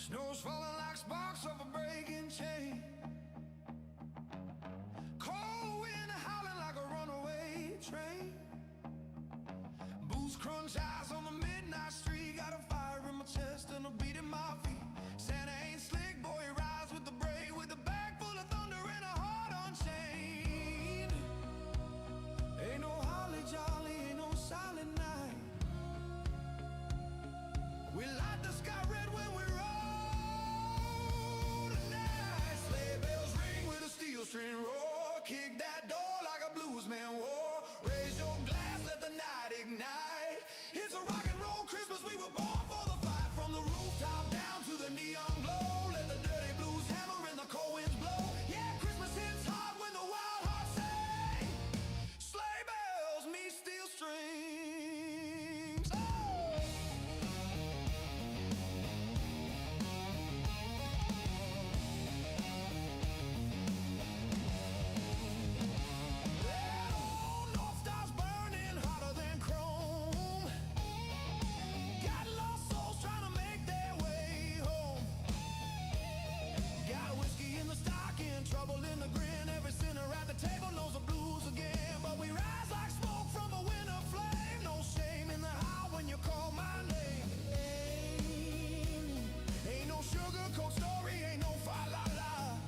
Snow's falling like sparks off a breaking chain. Cold wind howling like a runaway train. Boots crunch eyes on the midnight street. Got a fire in my chest and a beat in my feet. Santa ain't slick, boy, he rides with the brave, with a bag full of thunder and a heart unchained. Ain't no holly jolly, ain't no silent night. We light the sky red when we roll tonight. Sleigh bells ring with a steel string roar. Kick that door like a bluesman war. Raise your glass, let the night ignite. It's a rock and roll Christmas, we were born for the fight. From the rooftop down to the neon glow. Let the dirty blues hammer and the cold winds blow. Yeah, Christmas hits hard when the wild hearts sing. Sleigh bells meet steel strings. Oh! North Star's burning hotter than chrome. Got lost souls trying to make their way home. Got whiskey in the stocking, trouble in the grin. Every sinner at the table knows the blues again. But we rise like smoke from a winter flame. No shame in the house when you call my name. Ain't no sugarcoat story, ain't no fa-la-la.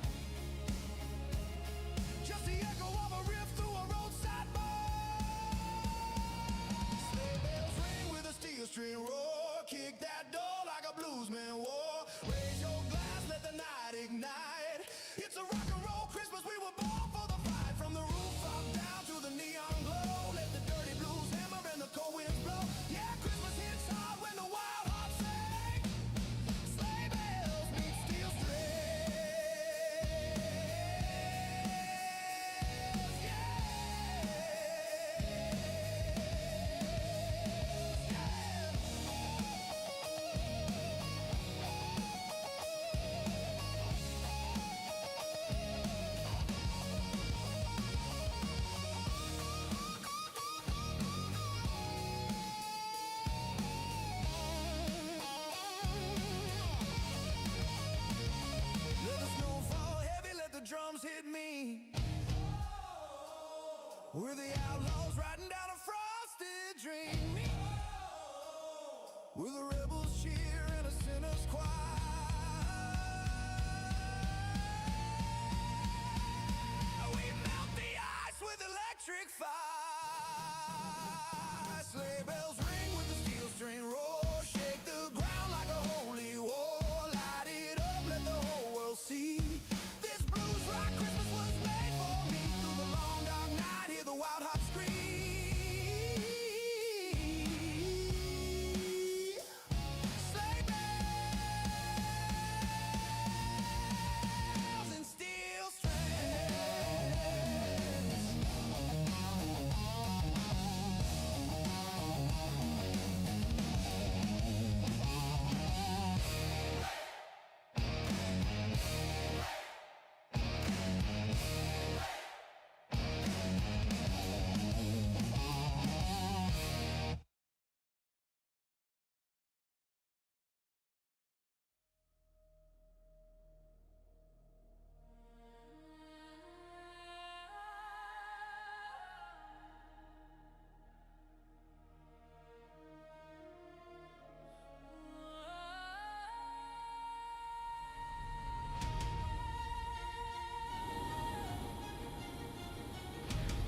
Just the echo of a riff through a roadside bar. Sleigh bells ring with a steel string roar. Kick that door like a bluesman war. Raise your glass, let the night ignite. It's a rock and roll Christmas, we were born for the fight. From the rooftop down to the neon glow. Let the dirty blues hammer and the cold winds blow. Yeah, Christmas hits hard when the wild hearts sing. Sleigh bells meet steel strings. Let the snow fall heavy, let the drums hit me. We're the outlaws riding down a frosted dream. We're the rebels cheer and a sinner's choir. We melt the ice with electric fire. Sleigh bells ring with the steel string roar. Shake the ground like a holy war. Light it up, let the whole world see. This blues rock Christmas was made for me. Through the long dark night, hear the wild heart scream. Sleigh bells and steel strings.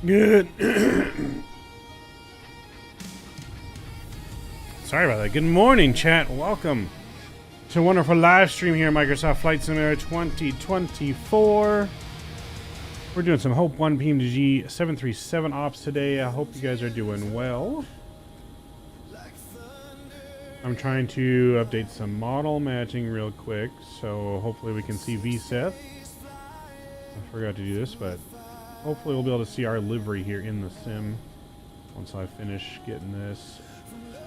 Good. Sorry about that. Good morning, chat. Welcome to a wonderful live stream here at Microsoft Flight Simulator 2024. We're doing some Hope 1 PMDG 737 ops today. I hope you guys are doing well. I'm trying to update some model matching real quick, so hopefully we can see VSET. I forgot to do this, but hopefully we'll be able to see our livery here in the sim once I finish getting this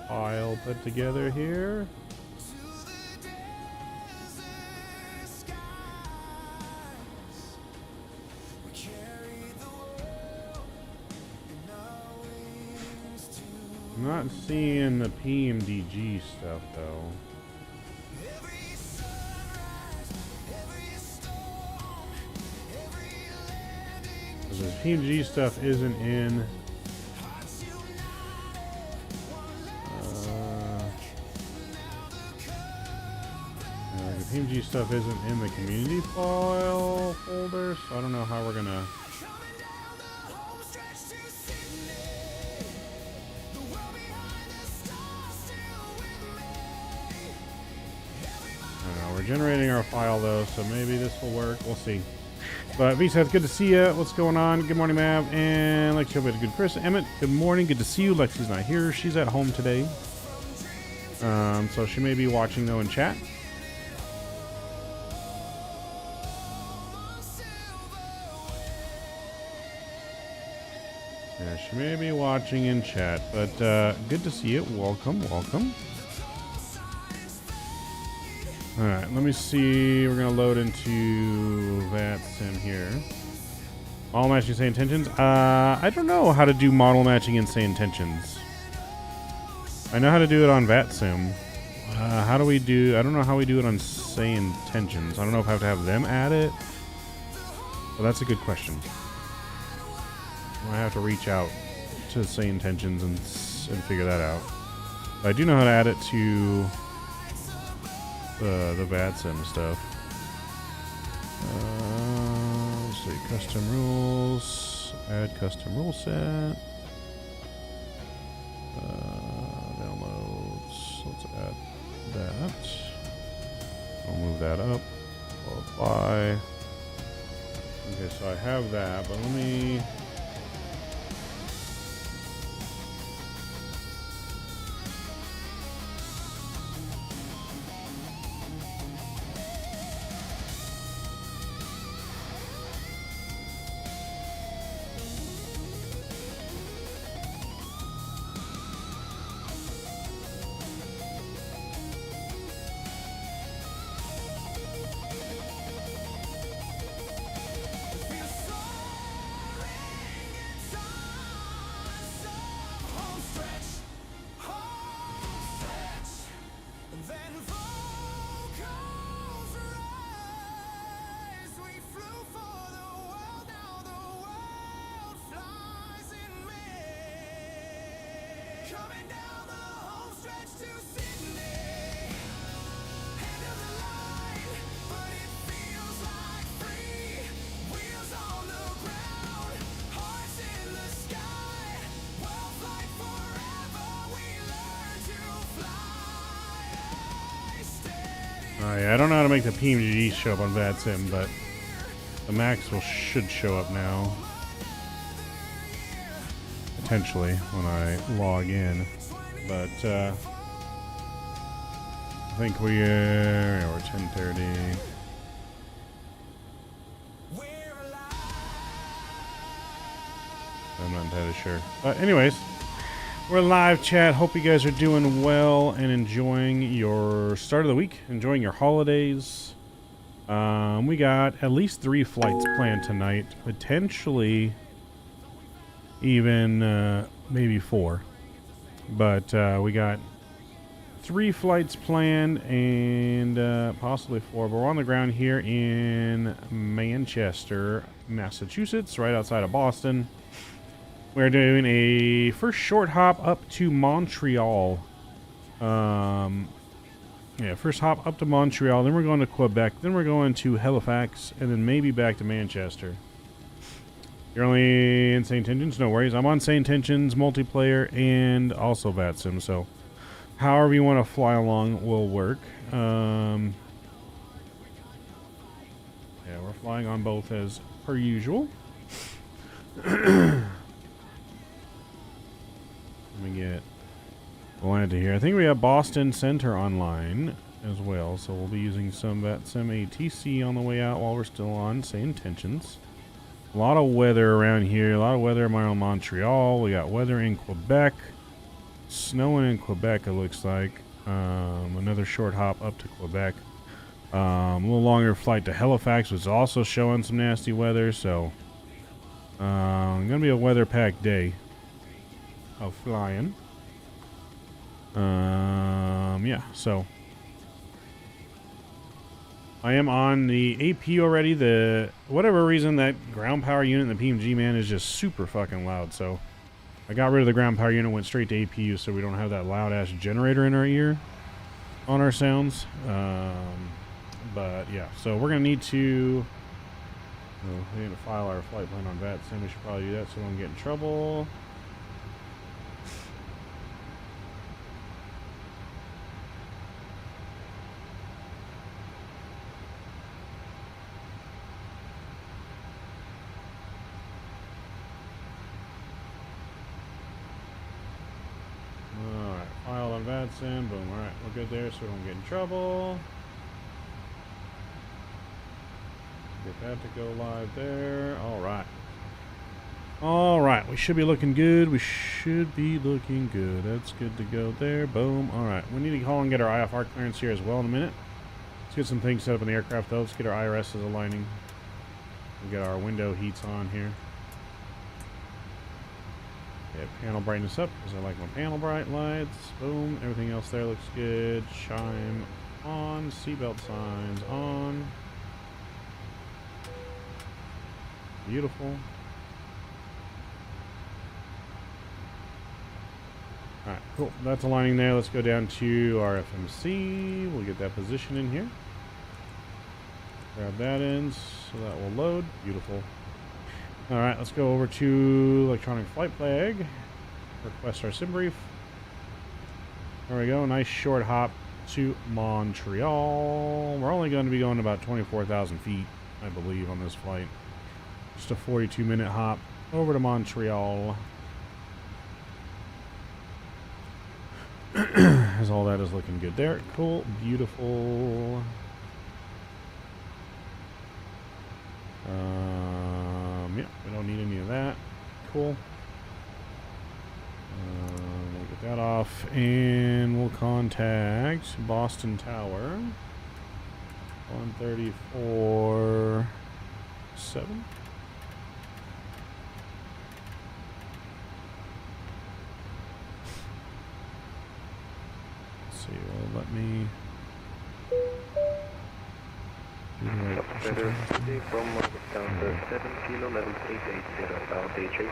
file put together here. I'm not seeing the PMDG stuff though. this PMDG stuff isn't in. The PMDG stuff isn't in the community file folder, so I don't know how we're gonna. I don't know. We're generating our file though, so maybe this will work. We'll see. But Visa, it's good to see you. What's going on? Good morning, Mav. And Lexi, hope you had a good Chris. Emmett, good morning. Good to see you. Lexi's not here. She's at home today. So she may be watching though in chat. Yeah, she may be watching in chat, but good to see you. Welcome, welcome. All right, let me see. We're gonna load into VATSIM here. Model matching Sayintentions. I don't know how to do model matching in Sayintentions. I know how to do it on VATSIM. How do we do? I don't know how we do it on Sayintentions. I don't know if I have to have them add it. Well, that's a good question. I have to reach out to Sayintentions and figure that out. But I do know how to add it to the VATSIM stuff. Let's see, custom rules, add custom rule set, downloads. Let's add that. I'll move that up. I'll apply. Okay, so I have that, but let me. I don't know how to make the PMDG show up on VATSIM, but the Max should show up now. Potentially when I log in. But I think we're 10:30. I'm not entirely sure. But anyways, we're live, chat. Hope you guys are doing well and enjoying your start of the week, enjoying your holidays. We got at least 3 flights planned tonight, potentially even maybe 4. But we got 3 flights planned and possibly 4. But we're on the ground here in Manchester, Massachusetts, right outside of Boston. We're doing a first short hop up to Montreal. First hop up to Montreal, then we're going to Quebec, then we're going to Halifax, and then maybe back to Manchester. You're only in Sayintentions? No worries. I'm on Sayintentions, multiplayer, and also VATSIM, so however you want to fly along will work. Yeah, we're flying on both as per usual. Let me get Atlanta here. I think we have Boston Center online as well, so we'll be using some VATSIM ATC on the way out while we're still on Sayintentions. A lot of weather around here. A lot of weather around Montreal. We got weather in Quebec. Snowing in Quebec, it looks like. Another short hop up to Quebec. A little longer flight to Halifax was also showing some nasty weather, so gonna be a weather-packed day of flying. Yeah, so I am on the AP already. The whatever reason that ground power unit in the PMG, man, is just super fucking loud. So I got rid of the ground power unit, went straight to APU, so we don't have that loud ass generator in our ear on our sounds. But yeah, so we're gonna need to. We need to file our flight plan on VATSIM. We should probably do that so we don't get in trouble. Alright, file on VATSIM. Boom. Alright, we're good there so we don't get in trouble. Get that to go live there. Alright. Alright, we should be looking good. We should be looking good. That's good to go there. Boom. Alright, we need to call and get our IFR clearance here as well in a minute. Let's get some things set up in the aircraft though. Let's get our IRSs aligning. We get our window heats on here. Get panel brightness up because I like my panel bright lights. Boom. Everything else there looks good. Chime on. Seatbelt signs on. Beautiful. Alright, cool. That's aligning there. Let's go down to our FMC. We'll get that position in here. Grab that in so that will load. Beautiful. Alright, let's go over to electronic flight flag. Request our sim brief. There we go. Nice short hop to Montreal. We're only going to be going about 24,000 feet, I believe, on this flight. Just a 42-minute hop over to Montreal. As all that is looking good there. Cool. Beautiful. Yeah, we don't need any of that. Cool. We'll get that off and we'll contact Boston Tower. 134.7. See, well, let me. From counter 7 kilo level 880 bound H8.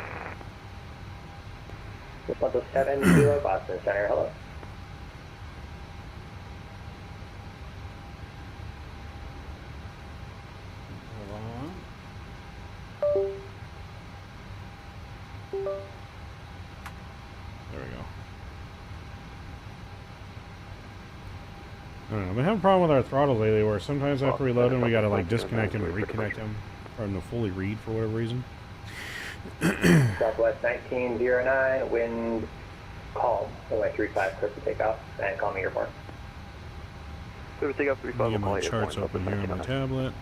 7 kilo Boston Center, hello. Hold on. There we go. I don't know. I've been having a problem with our throttles lately where sometimes after we load them, we gotta like disconnect them and reconnect them or to fully read for whatever reason. Southwest 1909, wind calm. Runway 35, clear for takeoff, and call me airborne. Clear for takeoff 35. Get my charts open here on my tablet.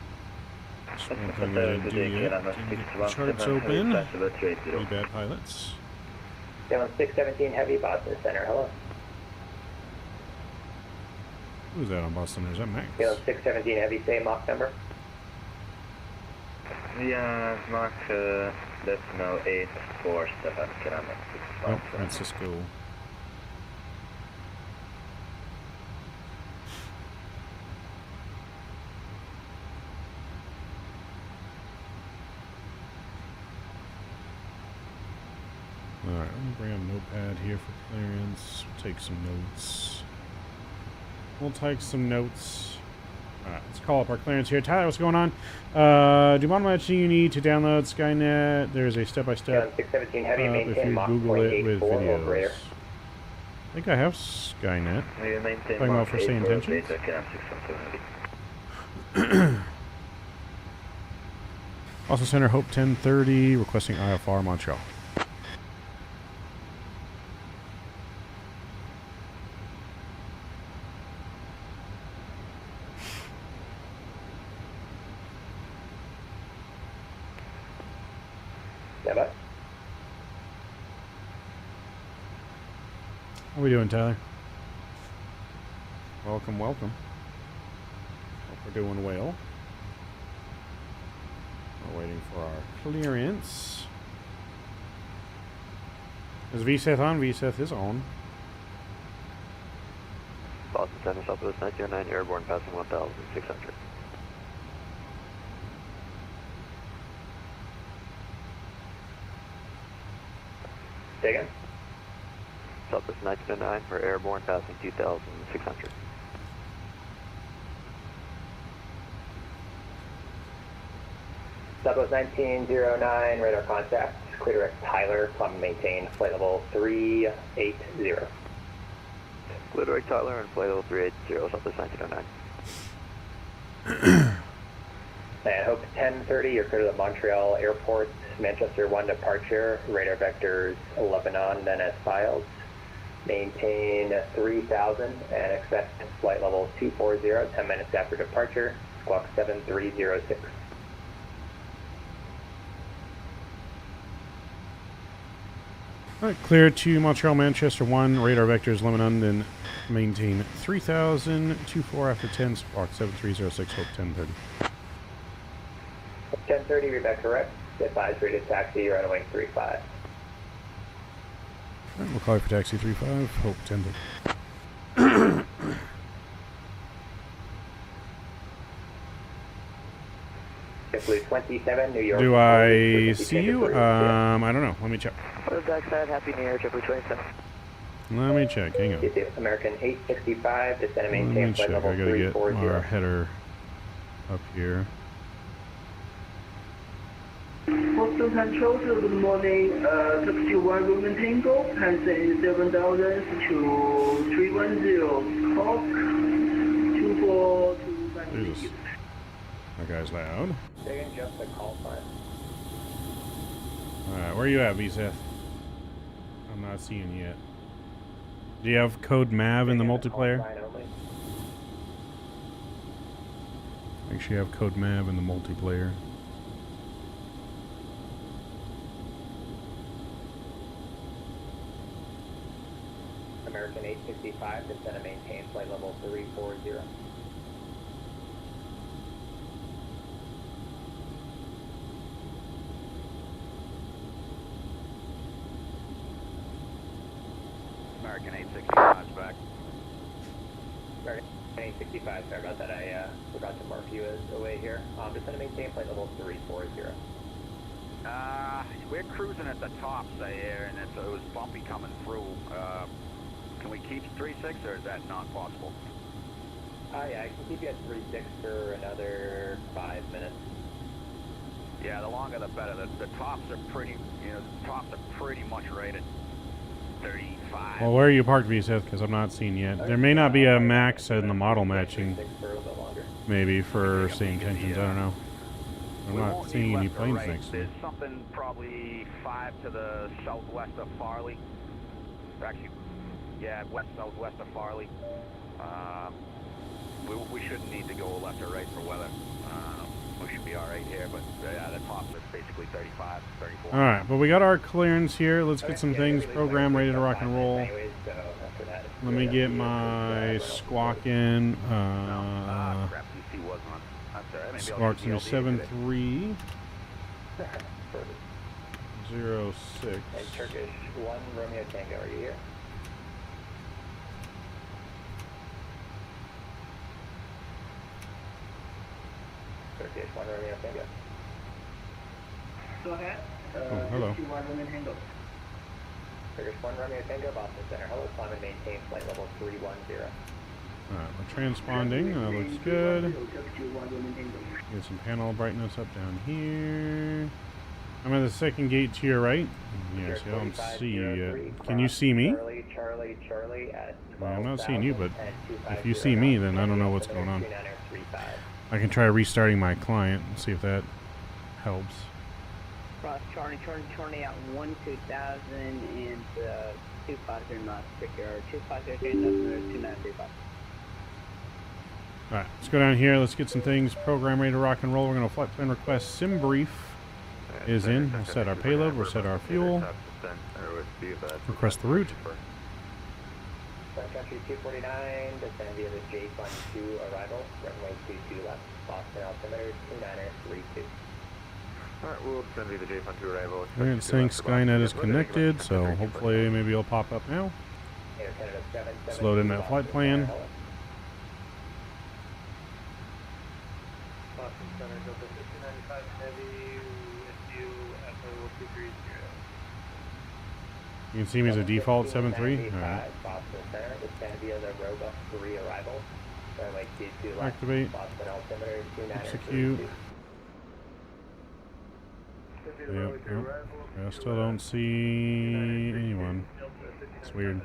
Just one thing I didn't do yet. Didn't get the charts open. Pretty bad pilots. Down 617 heavy, Boston Center, hello. Who's that on Boston? Is that Max? Down 617 heavy, say Mach number. Yeah, Mach decimal 847 kilometers. Oh, Francisco. Alright, let me bring up a notepad here for clearance. We'll take some notes. Alright, let's call up our clearance here. Tyler, what's going on? Do you want to mention you need to download Skynet? There's a step-by-step 617 heavy, if maintain you Mach Google it with 0.84 videos. operator. I think I have Skynet. Talking about for Sayintentions. Also Center Hope 1030 requesting IFR Montreal. Stand by. How we doing, Tyler? Welcome, welcome. Hope we're doing well. We're waiting for our clearance. Is VSET on? VSET is on. Boston Center, Southwest 909, airborne passing 1,600. Say again? Southwest 1909 for airborne passing 2,600. Southwest 1909, radar contact. Clear direct Tyler, climb and maintain flight level 380. Clear direct Tyler and flight level 380, Southwest 1909. And Hope 1030, you're clear to the Montreal Airport, Manchester 1 departure, radar vectors Lebanon, then as filed. Maintain 3000 and expect flight level 240, 10 minutes after departure, squawk 7306. All right, clear to Montreal, Manchester 1, radar vectors Lebanon, then maintain 3000, 24 after 10, squawk 7306, Hope 1030. 1030, read back correct. Advise rated taxi, runway 35. All right, we'll call you for taxi 35, Hope 1030. Blue 27, New York. Do I see you? I don't know. Let me check. Backside, Happy New Year, JetBlue 27. Let me check. Hang on. American 865, descend and Let me maintain check. flight level I gotta get 340. our header up here. Boston Control, good morning. Taxi 1 Roman Tango, passing 7,000 to 310, clock 242. Jesus. That guy's loud. They can adjust the call sign. Alright, where are you at, VSeth? I'm not seeing you yet. Do you have code MAV in the multiplayer? Make sure you have code MAV in the multiplayer. American 865, descend and maintain flight level 340. American 865 back. American 865, sorry about that. I forgot to mark you as away here. Descend and maintain flight level 340. We're cruising at the top, say here, and it was bumpy coming through. Can we keep 36, or is that not possible? Yeah, I can keep you at 36 for another 5 minutes. Yeah, the longer the better. The tops are pretty, the tops are pretty much rated 35. Well, where are you parked, VSeth? Because I'm not seeing yet. There may not be a max in the model matching. Maybe for Sayintentions, I don't know. I'm not seeing any planes next to me. There's something probably 5 to the southwest of Farley. Actually, yeah, west-southwest of Farley. We shouldn't need to go left or right for weather. We should be all right here, but yeah, the tops are basically 35, 34. All right, but we got our clearance here. Let's get some things programmed, ready to rock and roll. Let me get my squawk in. Squawk's in 7306. And Turkish 1 Romeo Tango, are you here? Turkish 1 Romeo Tango. Go ahead. hello. Taxi 1 Roman Tango. Turkish 1 Romeo Tango, Boston Center. Hello, climb and maintain flight level 310. Alright, we're transponding. That looks good. Taxi 1 Roman Tango. Get some panel brightness up down here. I'm at the second gate to your right. Yes, I don't see you yet. Can you see me? Charlie at Yeah, I'm not seeing you, but if you see me, then I don't know what's going on. I can try restarting my client and see if that helps. Cross Charlie at 1-2000 and 250 knots, or 250 knots, 2935. Alright, let's go down here. Let's get some things programmed, ready to rock and roll. We're going to flight plan request sim brief is in. We'll set our payload. We'll set our fuel. Request the route. Country 249, descend via the J-2 arrival, runway 22 left, Boston altimeter 2932. Alright, we'll send you the J-2 arrival. Alright, it's saying Skynet is connected, so hopefully maybe it'll pop up now. Let's load in that flight plan. Boston Center, Delta 1595 Heavy, SU, SL-230. You can see me as a default 7-3. All right. Boston Center, descend via the Roebuck 3 arrival. Runway 22 left. Activate. Boston altimeter 29 Execute. Yep. I still don't see anyone. It's weird.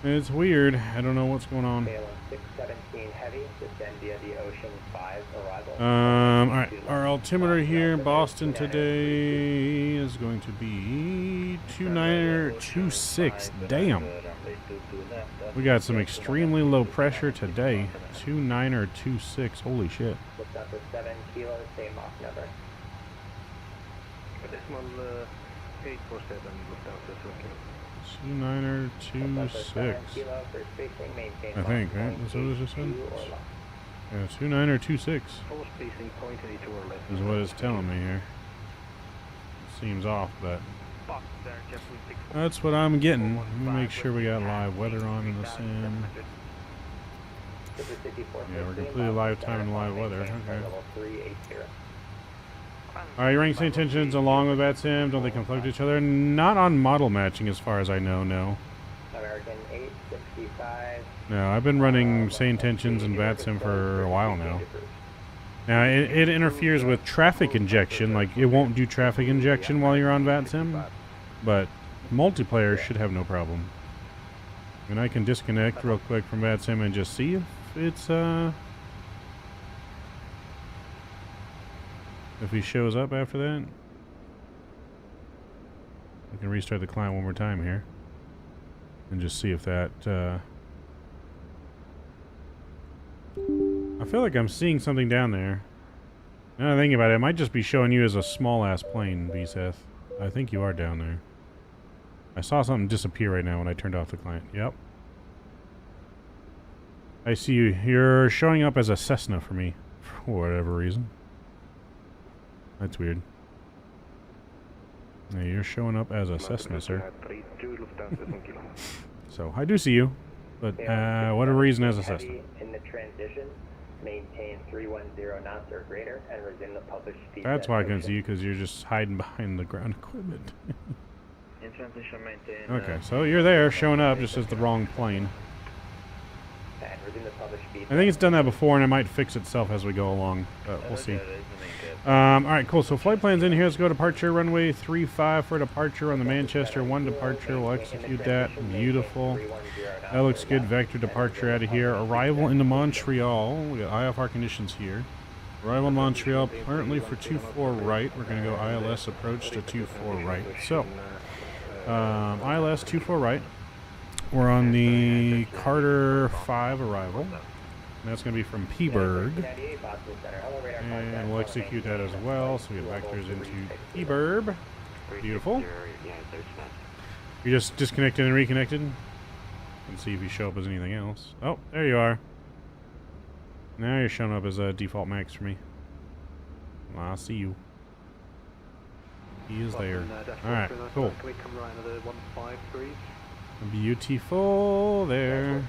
It's weird. I don't know what's going on. 617 heavy, descend via the Ocean 5 arrival. Alright, our altimeter here in Boston today is going to be 2926. Damn. We got some extremely low pressure today. 2926. Holy shit. Looks up to 7 kilos, same Mach number. Decimal 847, Lufthansa 2926. Kilo for spacing, maintain I think, right? That's what it just said? Yeah, 2926 Full spacing, 0.82 or less. is what it's telling me here. Seems off, but that's what I'm getting. Let me make sure we got live weather on in the sim. Yeah, we're completely live time and live weather. Okay. Alright, rank Sayintentions along with VATSIM. Don't they conflict with each other? Not on model matching as far as I know, no. American 865. No, I've been running Sayintentions and VATSIM for a while now. Now, it interferes with traffic injection. Like, it won't do traffic injection while you're on VATSIM. But multiplayer should have no problem. And I can disconnect real quick from VATSIM and just see if it's, if he shows up after that. I can restart the client one more time here. And just see if that, I feel like I'm seeing something down there. Now I think about it, it might just be showing you as a small-ass plane, VSeth. I think you are down there. I saw something disappear right now when I turned off the client. Yep. I see you. You're showing up as a Cessna for me, for whatever reason. That's weird. Yeah, you're showing up as a Cessna, sir. So, I do see you, but whatever reason as a Cessna. In the transition, maintain 310 knots or greater and resume the published speed. That's why I couldn't see you, because you're just hiding behind the ground equipment. In transition, maintain. Okay, so you're there, showing up just as the wrong plane. And resume the published speed. I think it's done that before, and it might fix itself as we go along, but we'll see. Alright, cool. So flight plans in here. Let's go departure runway 35 for departure on the Manchester 1 departure. We'll execute that. Beautiful. That looks good. Vector departure out of here. Arrival into Montreal. We got IFR conditions here. Arrival in Montreal currently for 24 right. We're going to go ILS approach to 24 right. So, ILS 24 right. We're on the Carter 5 arrival. And that's going to be from Peaburg. And we'll execute that as well. So we get vectors into Peaburg. Beautiful. You just disconnected and reconnected. And see if you show up as anything else. Oh, there you are. Now you're showing up as a default max for me. Well, I see you. He is there. Alright, cool. Can we come right into the 153? Beautiful there.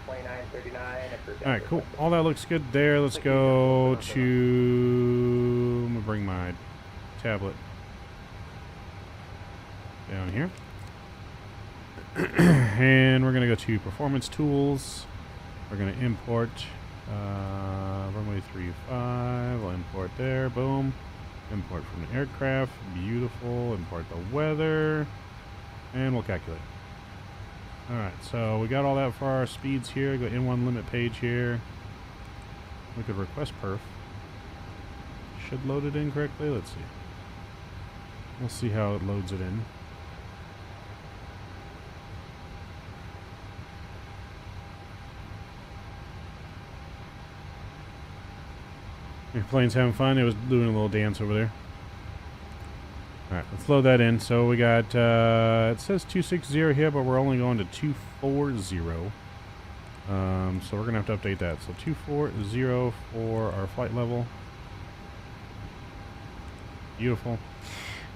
Alright, cool. All that looks good there. Let's go to... I'm going to bring my tablet down here. And we're going to go to Performance Tools. We're going to import runway 35. We'll import there. Boom. Import from the aircraft. Beautiful. Import the weather. And we'll calculate. Alright, so we got all that for our speeds here. Go in1 limit page here. We could request perf. Should load it in correctly. Let's see. We'll see how it loads it in. Your plane's having fun. It was doing a little dance over there. Alright, let's load that in. So we got, it says 260 here, but we're only going to 240. So we're going to have to update that. So 240 for our flight level. Beautiful.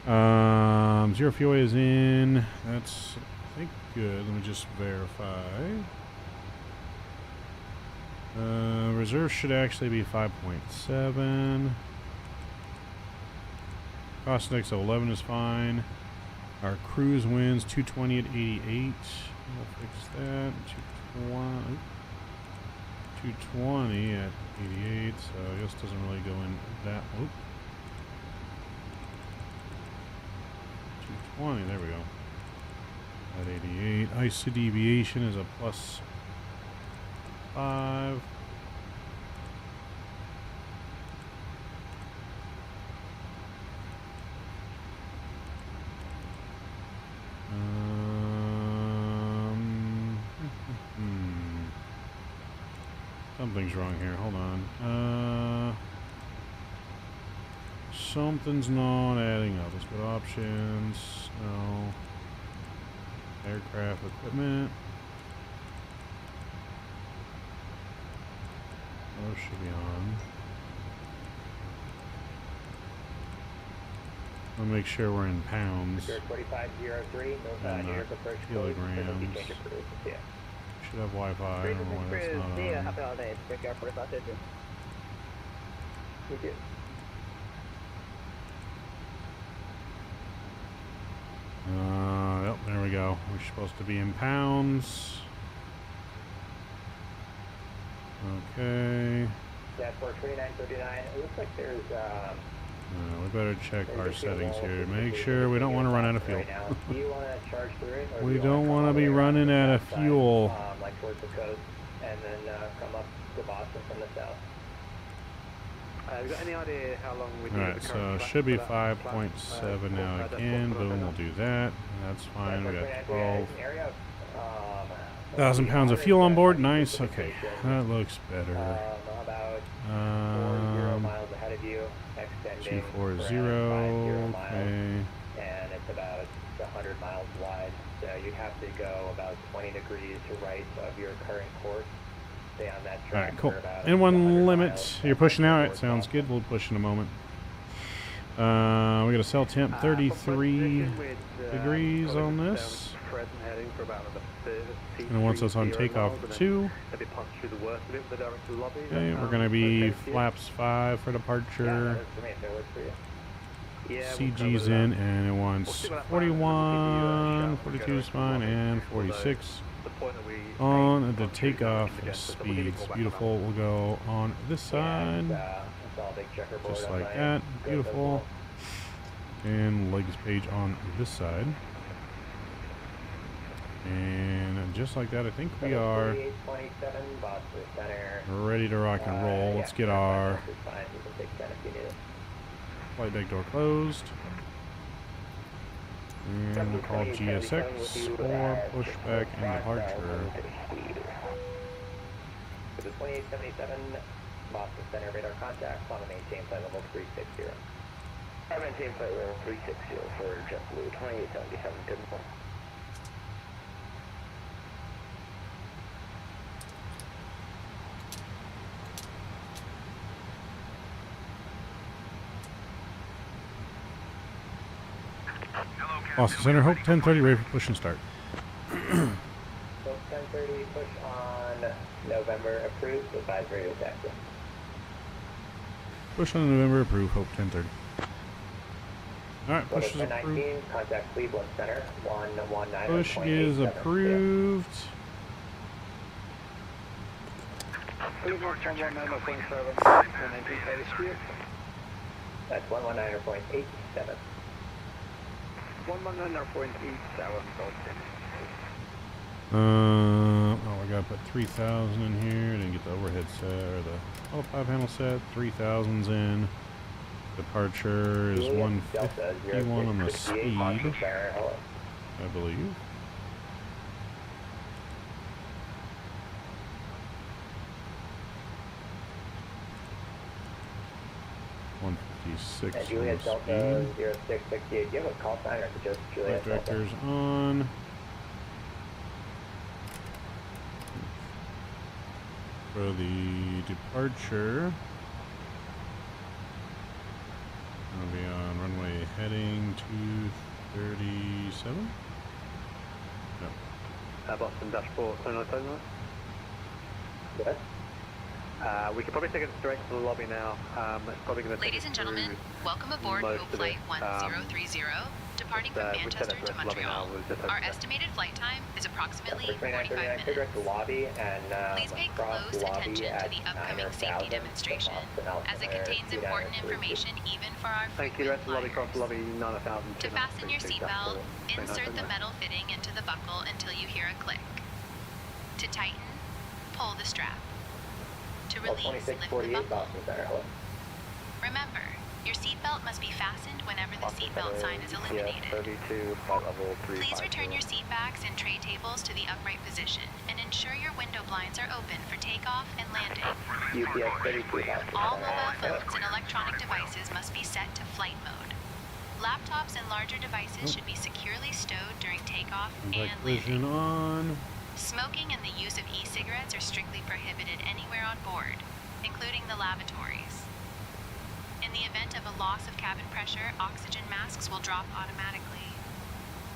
Zero fuel is in. That's, I think, good. Let me just verify. Reserve should actually be 5.7. Cost index of 11 is fine. Our cruise winds 220 at 88. We'll fix that. 220 at 88. So I guess it doesn't really go in that. Oop. 220. There we go. At 88. ISO deviation is a plus 5. Something's wrong here. Hold on. Something's not adding up. Let's go to options. No. Aircraft equipment. Those should be on. I'll make sure we're in pounds. 4503, And New York approach kilograms. Should have Wi-Fi. I don't know why that's not on. Happy holidays. Take care, 4550. You too. Yep, there we go. We're supposed to be in pounds. Okay. Dashboard 2939. It looks like there's We better check our settings here. Make sure we don't want to run out of fuel. Do you want to charge through it? Or We do you don't want want to be running out of fuel. like towards the coast and then come up to Boston from the south. Have you got any idea how long we Alright, so should be 5.7 now again. Boom, we'll do that. That's fine. We got 12,000 pounds of fuel on board. Nice. Okay, that looks better. About 40 miles ahead of you, extending G40. Okay. and it's about 100 miles wide. So you have to go about 20 degrees to right of your current course. Stay on that track. Alright, cool. for about And one 100 limit. miles. You're pushing out. It sounds good. We'll push in a moment. We got a cell temp 33 degrees on this. And it wants us on takeoff 2. Okay, we're going to be flaps 5 for departure. CG's in, and it wants 41, 42 is fine, and 46 on the takeoff speeds. Beautiful. We'll go on this side, just like that. Beautiful. And legs page on this side. And just like that, I think we are ready to rock and roll. Let's get our flight deck door closed. And we'll call GSX or push back and departure. For the 2877 Boston Center radar contact, on a maintain flight level 360. I maintain flight level 360 for JetBlue 2877. Good morning. Boston Center, Hope 1030, ready for push and start. Hope 1030, push on November, approved, advise radio taxi. Push on November, approve, Hope 1030. Alright, push is 1019, approved. contact Cleveland Center, 119. Push is approved. Cleveland 119.7, 119.8. That's 119.87. 119.87. Oh, I gotta put 3,000 in here. Didn't get the overhead set or the autopilot panel set. 3,000's in. Departure is 151 on the speed, I believe. And 156 Juliet on Delta the speed. 0668. Do you have a call sign or is it just Juliet Flight Delta? director's on. For the departure, I'll be on runway heading 237. No. Boston dashboard 2939. Yes. We could probably take it straight to the lobby now. It's probably going to Ladies and gentlemen, welcome aboard Hope Flight 1030, Departing from Manchester to Montreal, our estimated flight time is approximately 45 minutes. Direct to lobby and Please pay close attention to the upcoming safety demonstration, as it contains important information even for our Thank you, frequent rest of lobby, cross flyers. lobby, 9000. To fasten your seatbelt, insert the metal fitting into the buckle until you hear a click. To tighten, pull the strap. To release, lift the 2648 buckle. Boston Center, hello. Remember, your seatbelt must be fastened whenever the seatbelt sign is illuminated. 32, flight level 3. Please return your seat backs and tray tables to the upright position and ensure your window blinds are open for takeoff and landing. UPS 32 Boston All Center. mobile phones and electronic devices must be set to flight mode. Laptops and larger devices should be securely stowed during takeoff and Collision landing. on. Smoking and the use of e-cigarettes are strictly prohibited anywhere on board, including the lavatories. In the event of a loss of cabin pressure, oxygen masks will drop automatically.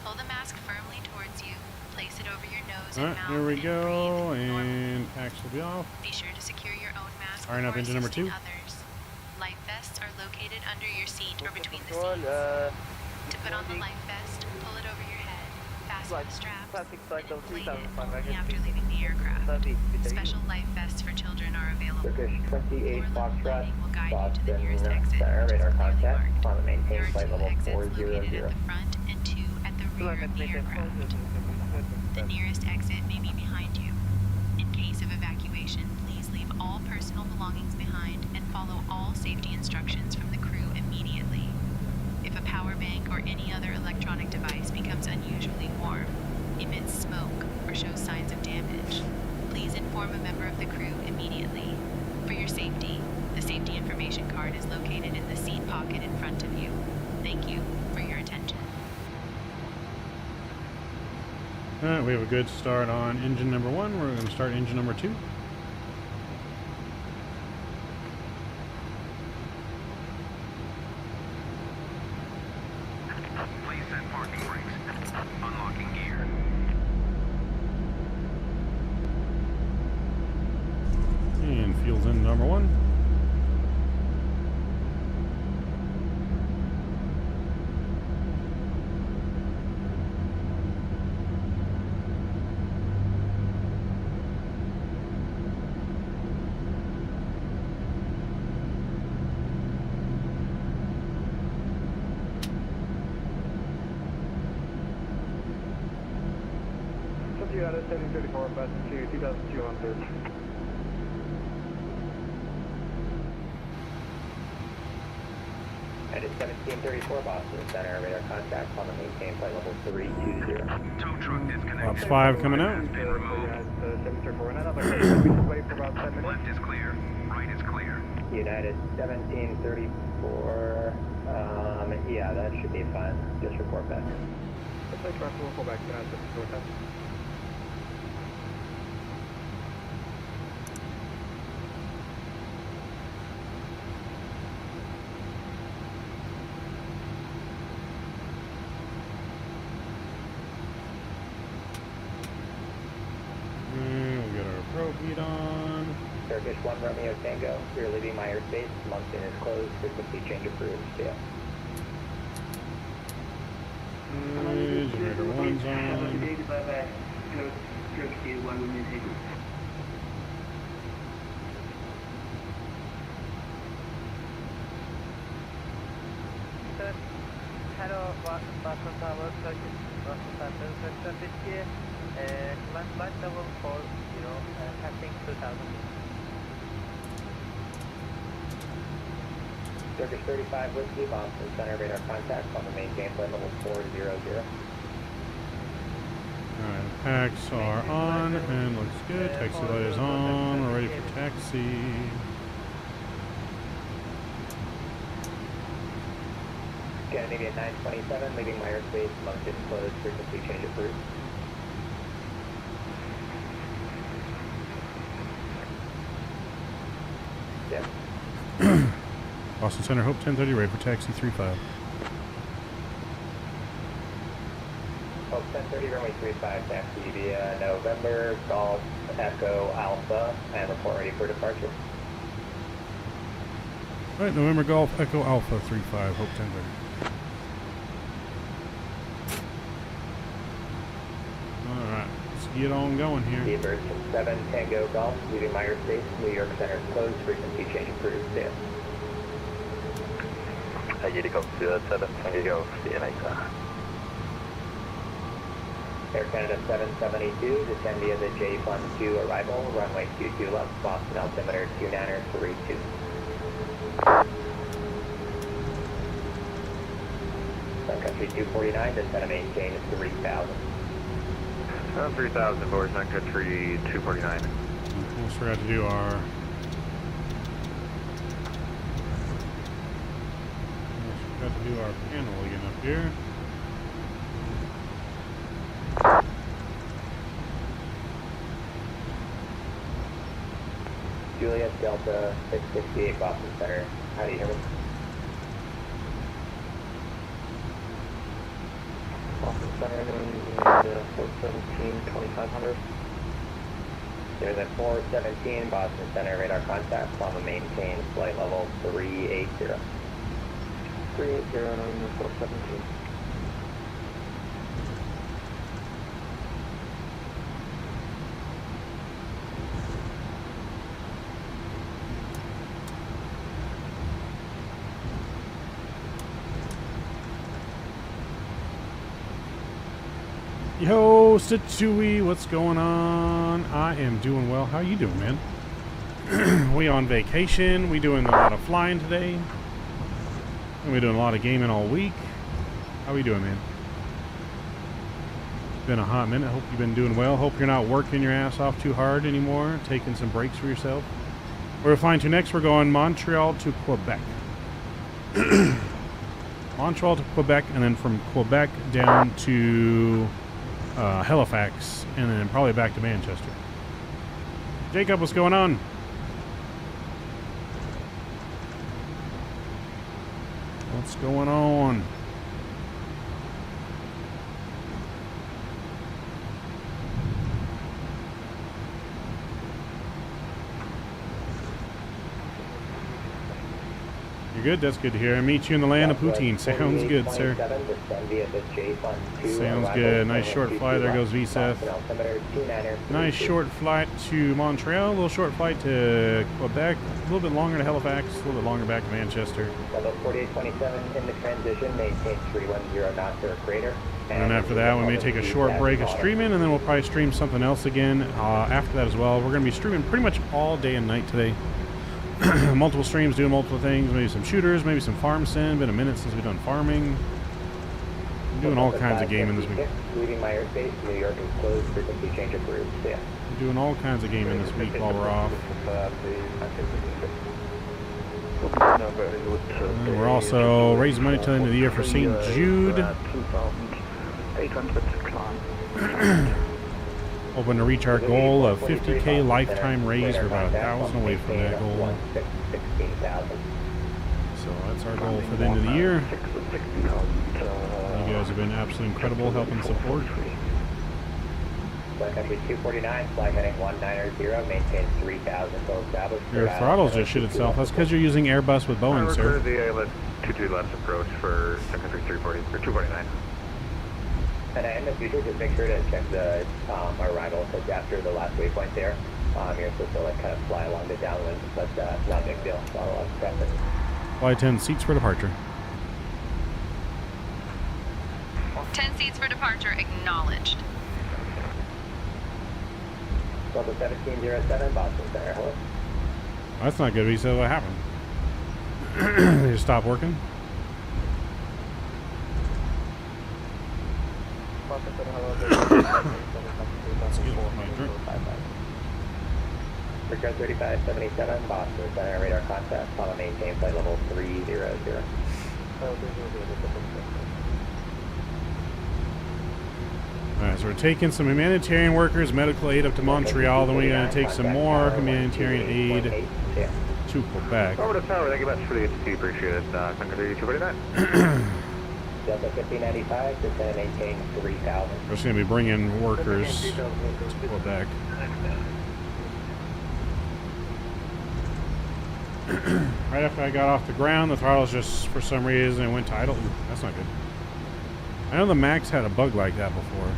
Pull the mask firmly towards you, place it over your nose and Alright, mouth, here we and go, breathe normally. and packs will be off. Be sure to secure your own mask Firing up before engine number assisting 2. others. Life vests are located under your seat or between the seats. To put on the life vest, pull it over your head, fasten the straps, and inflate it only after leaving the aircraft. Special life vests for children are available. Turkish 28 Floor level Foxtrot, lighting will guide you to the Boston nearest exit, Center, which is radar clearly contact, marked. on the There maintain are flight 2 level exits 400. located at the front and 2 at the rear of the aircraft. The nearest exit may be behind you. In case of evacuation, please leave all personal belongings behind and follow all safety instructions from the crew immediately. If a power bank or any other electronic device becomes unusually warm, emits smoke, or shows signs of damage, please inform a member of the crew immediately. For your safety, the safety information card is located in the seat pocket in front of you. Thank you for your attention. Alright, we have a good start on engine number 1. We're going to start engine number 2. Please set parking brakes. Unlocking gear. And fuel's in number 1. You out of 734, passing to 2200. And it's 1734 Boston Center, radar contact on the maintain flight level 320. Tow truck disconnected. Ops 5 coming out. Has been removed. 734, and another place, wait for about 10 minutes. Left is clear. Right is clear. United 1734, yeah, that should be fine. Just report back. Looks like truck will pull back to 974. And we'll get our probe heat on. Turkish 1 Romeo Tango, we're leaving my airspace. Moncton is closed for complete change of crew. Yeah. Generator 1's on. Bye-bye. Turkey 1 Romeo Tango. Hello, Boston Tower, Turkish, Boston Center, Turkish 50, command flight level 40, passing 2000. Turkish 35 Whiskey, Boston Center, radar contact on the maintain flight level 400. Alright, packs are on and looks good. Taxi light is on. We're ready for taxi. Scandinavia 927, leaving my airspace. Moncton closed for complete change of crew. Yeah. Boston Center, Hope 1030, ready for taxi 35. Hope 1030, runway 35, taxi via November, Golf, Echo, Alpha, and report ready for departure. Alright, November Golf, Echo Alpha 35, Hope 1030. get on going here. Seabird from 7 Tango Golf, leaving Myers Base, New York Center closed, frequency change approved, stand. Agility Golf 07, Tango Golf, CNA. Air Canada 772, descend via the J-2 arrival, runway 22 left, Boston altimeter 2932. Sun Country 249, descend and maintain 3000. 3000 for Sun Country 249. Almost forgot to do our... Almost forgot to do our panel again up here. Juliet Delta 668 Boston Center. How do you hear me? Boston Center, 417, 2500. There's a 417 Boston Center radar contact. Lama maintain flight level 380. 380, 417. Yo, Stitchui, what's going on? I am doing well. How you doing, man? We on vacation. We doing a lot of flying today. And we doing a lot of gaming all week. How we doing, man? Been a hot minute. Hope you've been doing well. Hope you're not working your ass off too hard anymore. Taking some breaks for yourself. Where we're flying to next, we're going Montreal to Quebec. Montreal to Quebec, and then from Quebec down to Halifax, and then probably back to Manchester. Jacob, what's going on? What's going on? You're good? That's good to hear. I meet you in the land of poutine. Sounds good, sir. Sounds good. Nice short flight. There goes VSEF. Nice short flight to Montreal. A little short flight to Quebec. A little bit longer to Halifax. A little bit longer back to Manchester. Level 4827 in the transition. Maintain 310 knots or greater. And then after that, we may take a short break of streaming, and then we'll probably stream something else again after that as well. We're going to be streaming pretty much all day and night today. Multiple streams, doing multiple things, maybe some shooters, maybe some farm sim. Been a minute since we've done farming. I'm doing all kinds of gaming this week. Leaving Myers Base, New York is closed, frequency change approved. Yeah. I'm doing all kinds of gaming this week while we're off. And we're also raising money till the end of the year for St. Jude. Hoping to reach our goal of 50K lifetime raise. We're about 1,000 away from that goal. So that's our goal for the end of the year. You guys have been absolutely incredible helping support. Flight country 249, flight heading 190, maintain 3,000 full established. Your throttle's just shit itself. That's because you're using Airbus with Boeing, sir. The ALS 22 left approach for Sun Country 340 or 249. And in the future, just make sure to check the arrival, because after the last waypoint there, you're supposed to like kind of fly along the downwind, but not a big deal. Not a lot of traffic. Flight 10, seats for departure. 10 seats for departure acknowledged. Level 1707, Boston Center. Hello. That's not good. He said what happened. They just stopped working. Return 3577, Boston Center, radar contact, follow maintain flight level 300. Alright, so we're taking some humanitarian workers, medical aid up to Montreal, then we're going to take some more humanitarian aid to Quebec. Over to tower, thank you much for the HT, appreciate it. Sun Country 249. Delta 5095, descend and maintain 3,000. We're just going to be bringing workers to Quebec. Right after I got off the ground, the throttle's just, for some reason, it went to idle. Ooh, that's not good. I know the Max had a bug like that before.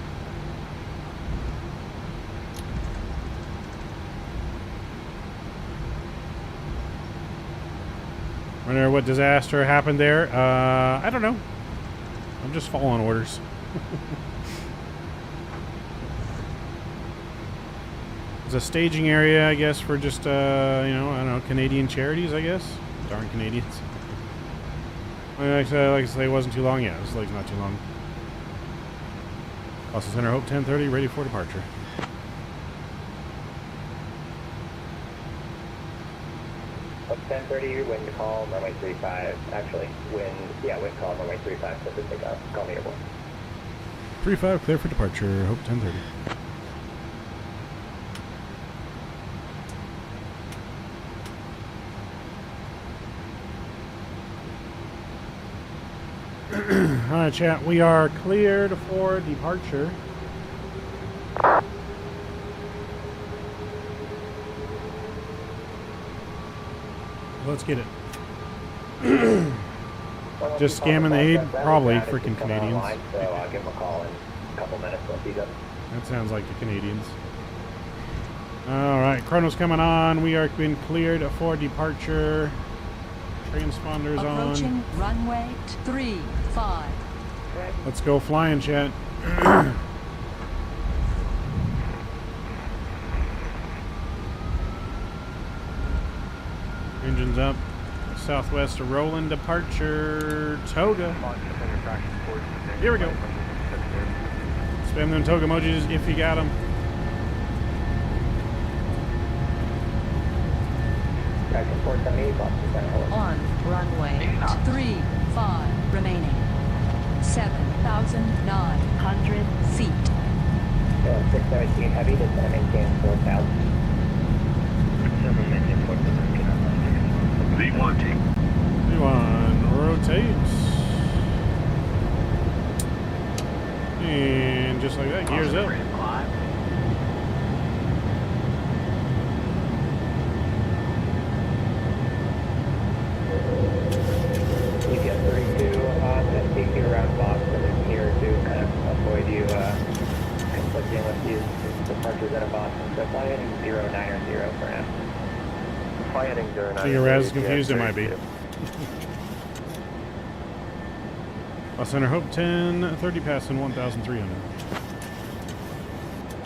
Wonder what disaster happened there. I don't know. I'm just following orders. It's a staging area, I guess, for just, you know, I don't know, Canadian charities, I guess. Darn Canadians. Like I say, it wasn't too long. Yeah, this leg's not too long. Also, Center Hope 10:30, ready for departure. Hope 10:30, wind calm, runway 35. Actually, wind calm, runway 35. So just take off. Call me airborne. 35, clear for departure. Hope 10:30. Alright, chat, we are cleared for departure. Let's get it. Just scamming the aid? Probably, freaking Canadians. So give them a call in a couple minutes once he's up. That sounds like the Canadians. Alright, chrono's coming on. We are been cleared for departure. Transponders Approaching on. runway 35. Let's go flying, chat. Engines up. Southwest of Roland, departure. Toga. Here we go. Spam them Toga emojis if you got them. On runway 35 remaining. 7,900 feet. 617 heavy, just gonna maintain 4,000. V1 rotates. And just like that, gears up. EPS 32 on the take you around Boston and here to kind of avoid you conflicting with these departures out of Boston. So fly heading 090 for now. Fly heading 090. So you're as confused it might be. Los Center Hope 10:30 passing 1,300.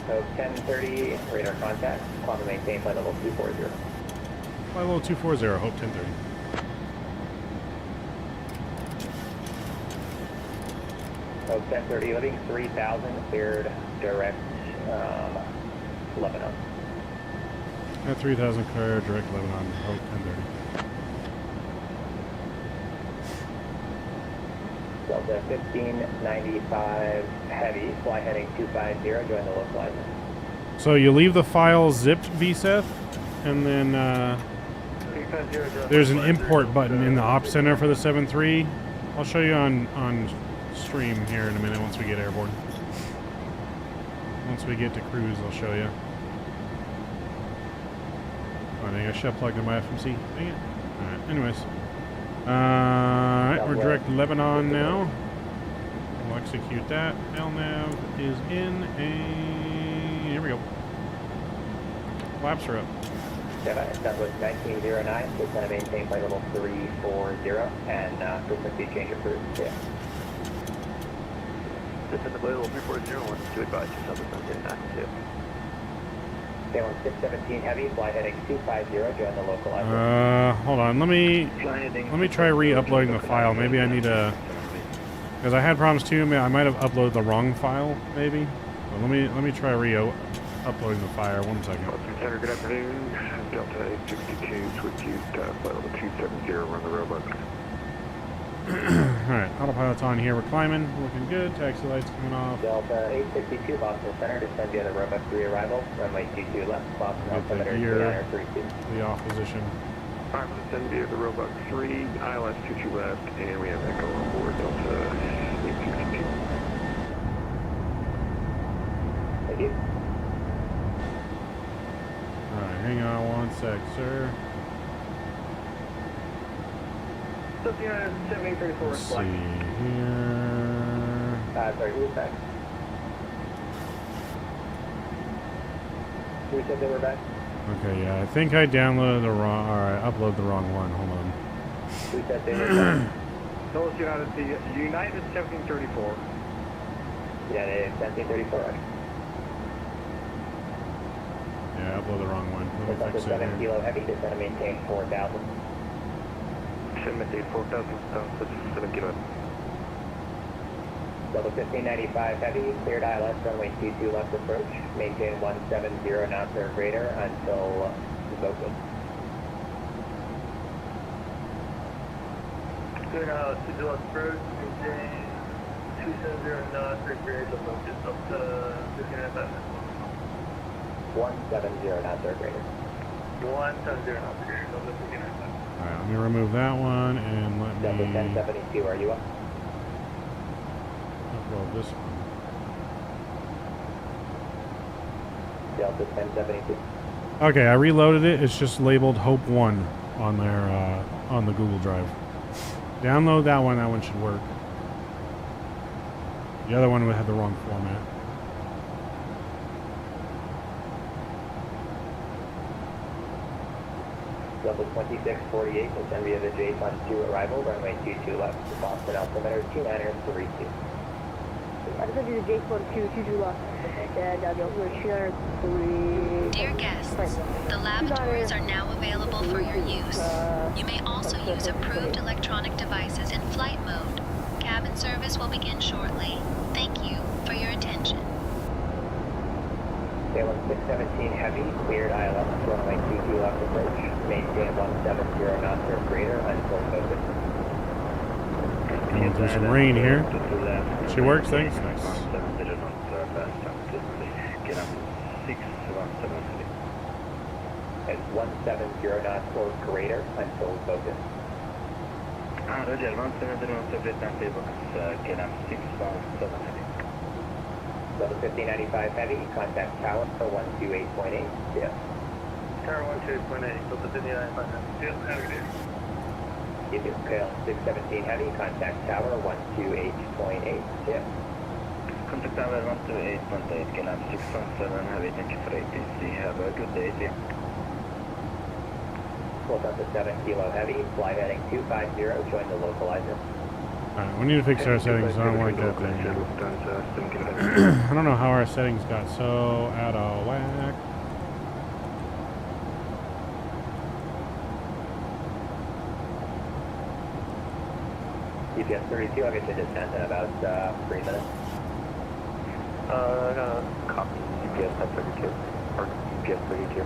Hope 10:30 radar contact. Climb and maintain flight level 240. Flight level 240, Hope 10:30. Hope 10:30 living 3,000 cleared direct Lebanon. At 3,000 clear direct Lebanon. Hope 10:30. Delta 1595 heavy, fly heading 250, join the localizer. So you leave the file zipped, VSEF, and then there's an import button in the op center for the 7.3. I'll show you on stream here in a minute once we get airborne. Once we get to cruise, I'll show you. Oh, dang, I should have plugged in my FMC. Dang it. Alright, anyways. Alright, we're direct Lebanon now. We'll execute that. LNAV is in, and here we go. Flaps are up. That was 1909, so it's going to maintain flight level 340 and frequency change approved. Yeah. This is the flight level 340, to advise yourself is not getting active. Salem 617 heavy, fly heading 250, join the localizer. Hold on, let me try re-uploading the file. Maybe I need a, because I had problems too. I might have uploaded the wrong file, maybe. But let me try uploading the file. 1 second. Center, good afternoon. Delta 862, switch use flight level 270, run the robot. Alright, autopilot's on here. We're climbing. Looking good. Taxi lights coming off. Delta 862, Boston Center, descend via the robot 3 arrival. Runway 22 left, Boston altimeter 3932. The off position. Alright, we'll descend via the robot 3, ILS 22 left, and we have Echo on board Delta 862. Thank you. Alright, hang on 1 sec, sir. Let's see here. Sorry, who was back? Who said they were back? Okay, yeah, I think I downloaded the wrong, or I uploaded the wrong one. Hold on. Who said they were done? Those United 1734. United 1734. Yeah, I blew the wrong one. Let It's me up to fix it 7 here. kilo heavy, just going to maintain 4,000. Should maintain 4,000 pounds, that's 7 kilo. Level 1595 heavy, cleared ILS, runway 22 left approach. Maintain 170 knots or greater until vocal. Cleared ILS 22 left approach, maintain 270 knots or greater, focus up to 1595. 170 knots or greater. 170 knots or greater, level 1595. Alright, let me remove that one and let Delta me 1072, are you up? upload this one. Delta 1072. Okay, I reloaded it. It's just labeled Hope 1 on their on the Google Drive. Download that one. That one should work. The other one would have the wrong format. Level 2648, descend via the J-2 arrival, runway 22 left, Boston altimeter 2932. I just do the J-2 left, and altimeter 293. Dear guests, the lavatories are now available for your use. You may also use approved electronic devices in flight mode. Cabin service will begin shortly. Thank you for your attention. KLM 617 heavy, cleared ILS, runway 22 left approach. Maintain 170 knots or greater until focus. Going through some rain here. She works, thanks. Nice. At 170 knots or greater until focus. Roger, 170 knots of Vietnam table, KLM 617. Level 1595 heavy, contact tower for 128.8. Yeah. Tower 128.8, Delta 1595. Yeah, have a good day. You do. KLM 617 heavy, contact tower 128.8. Yeah. Contact tower 128.8, KLM 617 heavy, thank you for ATC. Have a good day, dear. Close up to 7 kilo heavy, flight heading 250, join the localizer. Alright, we need to fix our settings. I don't like that thing. I don't know how our settings got so out of whack. GPS 32, I'll get you descent in about 3 minutes. I got a copy. GPS 32. Or GPS 32.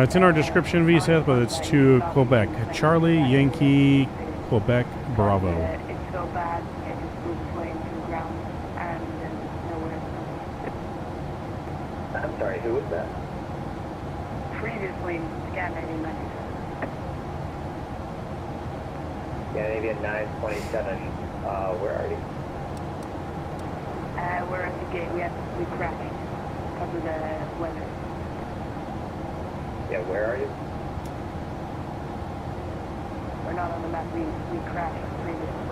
It's in our description, VSET, but it's to Quebec. Charlie, Yankee, Quebec, Bravo. It's so bad, it just moves way into the ground, and then nowhere. I'm sorry, who was that? Previously, Scandinavian 97. Scandinavian 927. Where are you? We're at the gate. We crashed because of the weather. Yeah, where are you? We're not on the map. We crashed previously.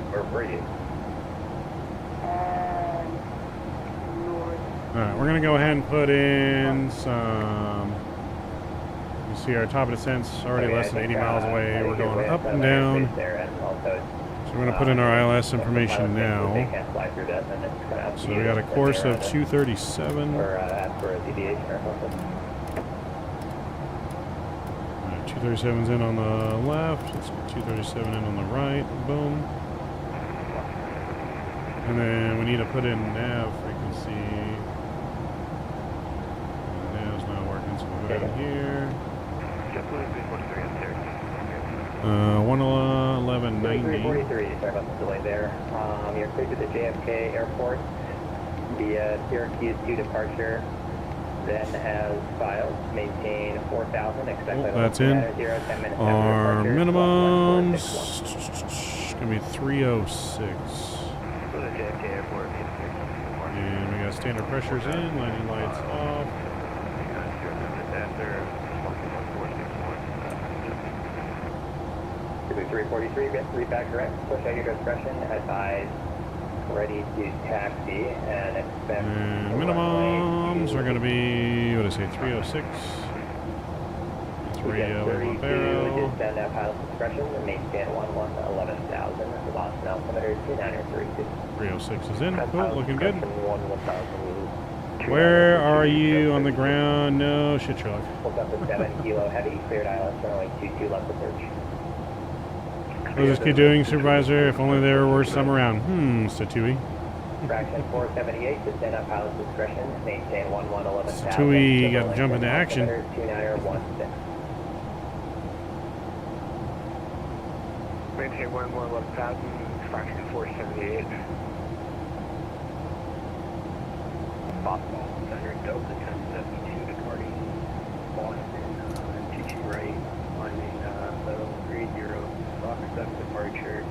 Where were you? North. Alright, we're going to go ahead and put in some... You see our top of descent's already less than 80 miles away. We're going up and down. So we're going to put in our ILS information now. So we got a course of 237. Alright, 237's in on the left. Let's get 237 in on the right. Boom. And then we need to put in nav frequency. Nav's not working, so we'll go down here. 111.90. 343, sorry about the delay there. You're cleared to the JFK airport via Syracuse 2 departure, then as filed, maintain 4,000, expect That's in. 0, 10 minutes Our departure, minimums it's gonna be 306. And we got standard pressures in, landing lights off. 343, read back correct. Push out your discretion. Advise ready to taxi and expect And minimums are going to be, what did I say, 306. That's radio in Barrow. Descend at pilot discretion and maintain 11,000. The Boston altimeter 2932. 306 is in. Cool, looking good. 1,000. Where are you on the ground? No shit, Sherlock. Pulled up a 7 kilo heavy, cleared ILS runway 22 left approach. What does this kid doing, Supervisor? If only there were some around. Satui. Fraction 478, descend at pilot discretion, maintain 11,000. Satui got to jump into action. 2916. Maintain 11,000, fraction 478. Boston Center, Delta 1072 departing Boston, 22 right, climbing level 30, Fox 7 departure,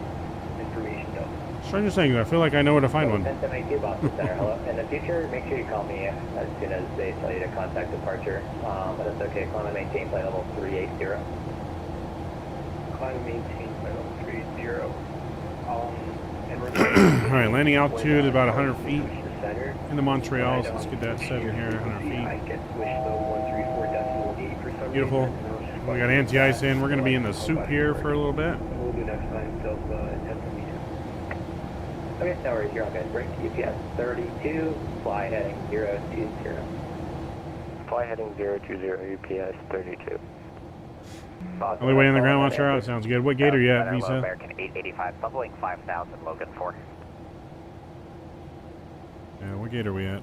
information Delta. Strangest thing, I feel like I know where to find one. 1072 Boston Center, hello. In the future, make sure you call me as soon as they tell you to contact departure, but it's okay, climb and maintain flight level 380. Climb and maintain flight level 380. Alright, landing altitude is about 100 feet into Montreal, so let's get that 7 here, 100 feet. Beautiful. We got anti-ice in. We're going to be in the soup here for a little bit. We'll do next time, so okay, no worries, you're all good. Break UPS 32, fly heading 020. Fly heading 020, UPS 32. Only way in the ground, Montreal. Sounds good. What gate are you at, Visa? American 885, bubbling 5,000, Logan 4. Yeah, what gate are we at?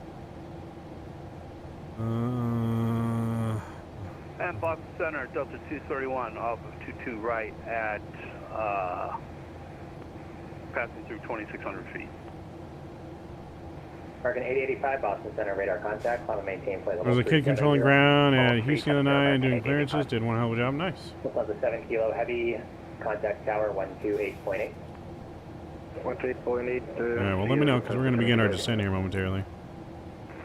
And Boston Center, Delta 231, off of 22 right at, passing through 2,600 feet. American 885, Boston Center, radar contact, climb and maintain flight level. There's a kid controlling ground at Houston the other night and doing clearances. Did one hell of a job. Nice. Plus a 7 kilo heavy, contact tower 128.8. 18.8. Alright, well let me know because we're going to begin our descent here momentarily.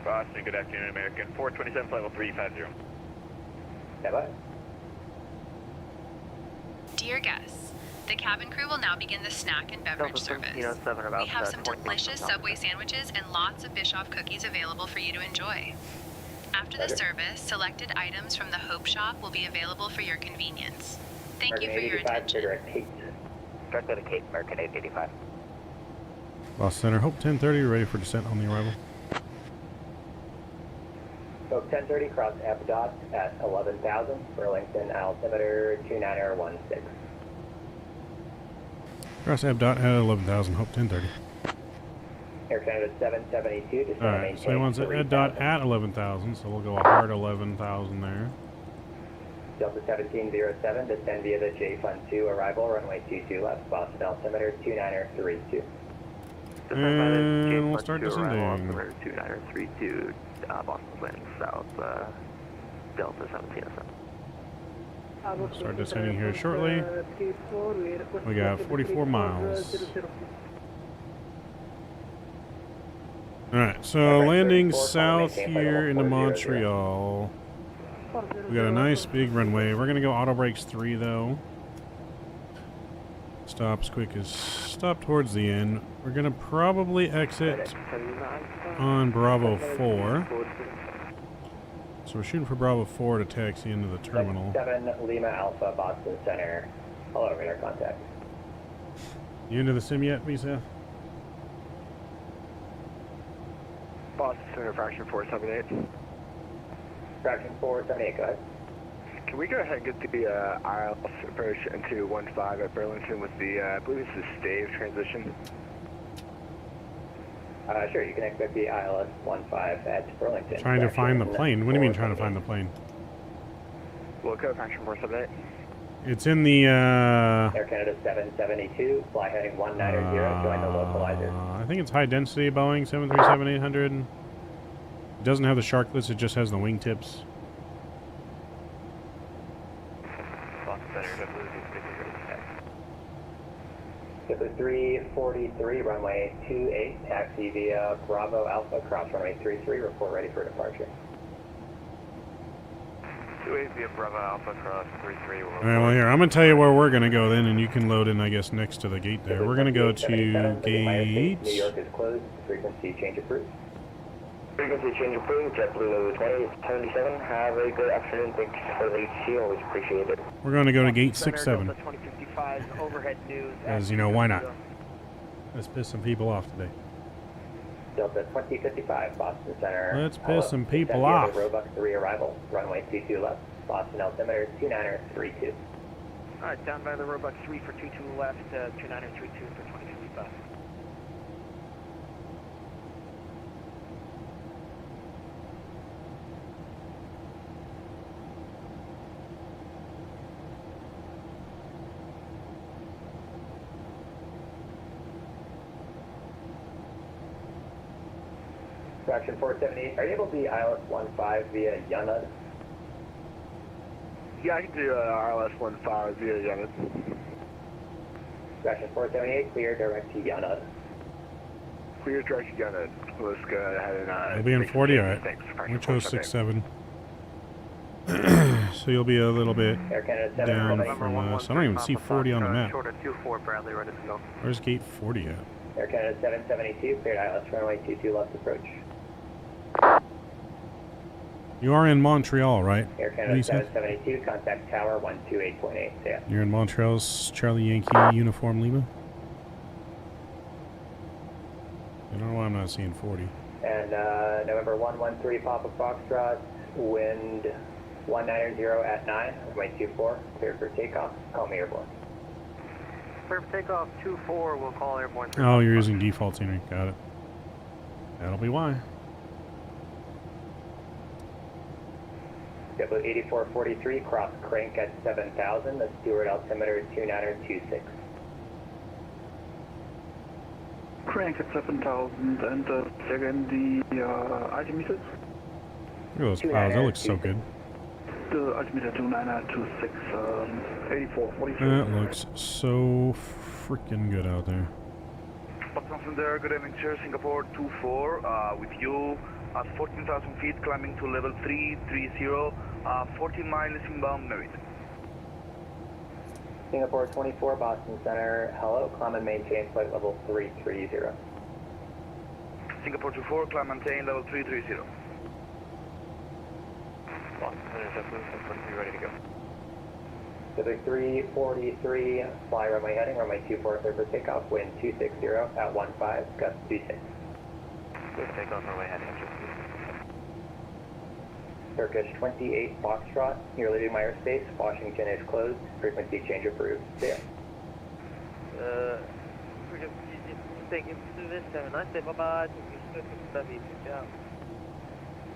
Boston, good afternoon, American 427, flight level 350. Bye-bye. Dear guests, the cabin crew will now begin the snack and beverage service. We have some delicious Subway sandwiches and lots of Bischoff cookies available for you to enjoy. After the service, selected items from the Hope Shop will be available for your convenience. Thank you for your attention. Direct to the Cape, American 885. Boston Center, Hope 1030, ready for descent on the arrival. Hope 1030, cross F dot at 11,000, Burlington altimeter 2916. Cross F dot at 11,000, Hope 1030. Air Canada 772, descend Alright, maintain so he wants Ed dot at 11,000, so we'll go a hard 11,000 there. Delta 1707, descend via the J Fund 2, arrival, runway 22 left, Boston altimeter 2932. And we'll start descending. 2932, Boston landing south, Delta 1707. Start descending here shortly. We got 44 miles. Alright, so landing south here into Montreal. We got a nice big runway. We're going to go auto brakes 3 though. Stop towards the end. We're going to probably exit on Bravo 4. So we're shooting for Bravo 4 to taxi into the terminal. 7 Lima Alpha, Boston Center. Hello, radar contact. You into the sim yet, Visa? Boston Center, fraction 478. Fraction 478, go ahead. Can we go ahead and get the ILS approach into 15 at Burlington with the, I believe it's the stave transition? Sure, you can expect the ILS 15 at Burlington. Trying to find the plane? What do you mean trying to find the plane? We'll go fraction 478. It's in the, Air Canada 772, fly heading 190, join the localizer. I think it's high density Boeing 737-800. It doesn't have the sharklets, it just has the wingtips. Skipper 343, runway 28, taxi via Bravo Alpha, cross runway 33, report ready for departure. 280 Bravo Alpha cross 33. All right, well, here, I'm going to tell you where we're going to go then, and you can load in, I guess, next to the gate there. We're going to go to gate... New York is closed. Frequency change approved. Frequency change approved. JetBlue 2077. Have a good afternoon. Thanks for the HC. Always appreciate it. We're going to go to gate 67. 2055 overhead news. As you know, why not? Let's piss some people off today. Delta 2055, Boston Center. Let's piss some people Santiago off. Roebuck 3 arrival. Runway 22 left. Boston altimeter 2932. Alright, down by the Roebuck 3 for 22 left, 2932 for 2055. Fraction 478, are you able to be ILS 15 via Yanad? Yeah, I can do RLS 15 via Yemen. Fraction 478, clear direct to Yanad. Clear direct to Yemen. Let's go ahead and... You'll be in 40, all right. Thanks. We chose 67. So you'll be a little bit Air Canada 7, down November from 113, us. I don't even see 40 on the map. Short of 24, Bradley, ready to go. Where's gate 40 at? Air Canada 772, cleared ILS runway 22 left approach. You are in Montreal, right? Air Canada 772, contact tower 128.8. Yeah. You're in Montreal's Charlie Yankee Uniform Lima? I don't know why I'm not seeing 40. And November 113, Papa Foxtrot, wind 190 at 9, runway 24, cleared for takeoff. Call me airborne. Clear for takeoff 24, we'll call airborne. Oh, you're using default scenery. Got it. That'll be why. W8443, cross crank at 7,000, the Stewart altimeter 2926. Crank at 7,000 and again the altimeter. Look at those clouds. That looks so good. The altimeter 2926, 8443. That looks so freaking good out there. Boston there, good evening, sir. Singapore 24, with you at 14,000 feet, climbing to level 330, 14 miles inbound merit. Singapore 24, Boston Center, hello, climb and maintain flight level 330. Singapore 24, climb and maintain level 330. Boston Center, JetBlue, ready to go. Civic 343, fly runway heading, runway 24, clear for takeoff, wind 260 at 15, gust 26. Clear for takeoff, runway heading, Turkish 28, Foxtrot, you're leaving my airspace, Washington is closed, frequency change approved, clear.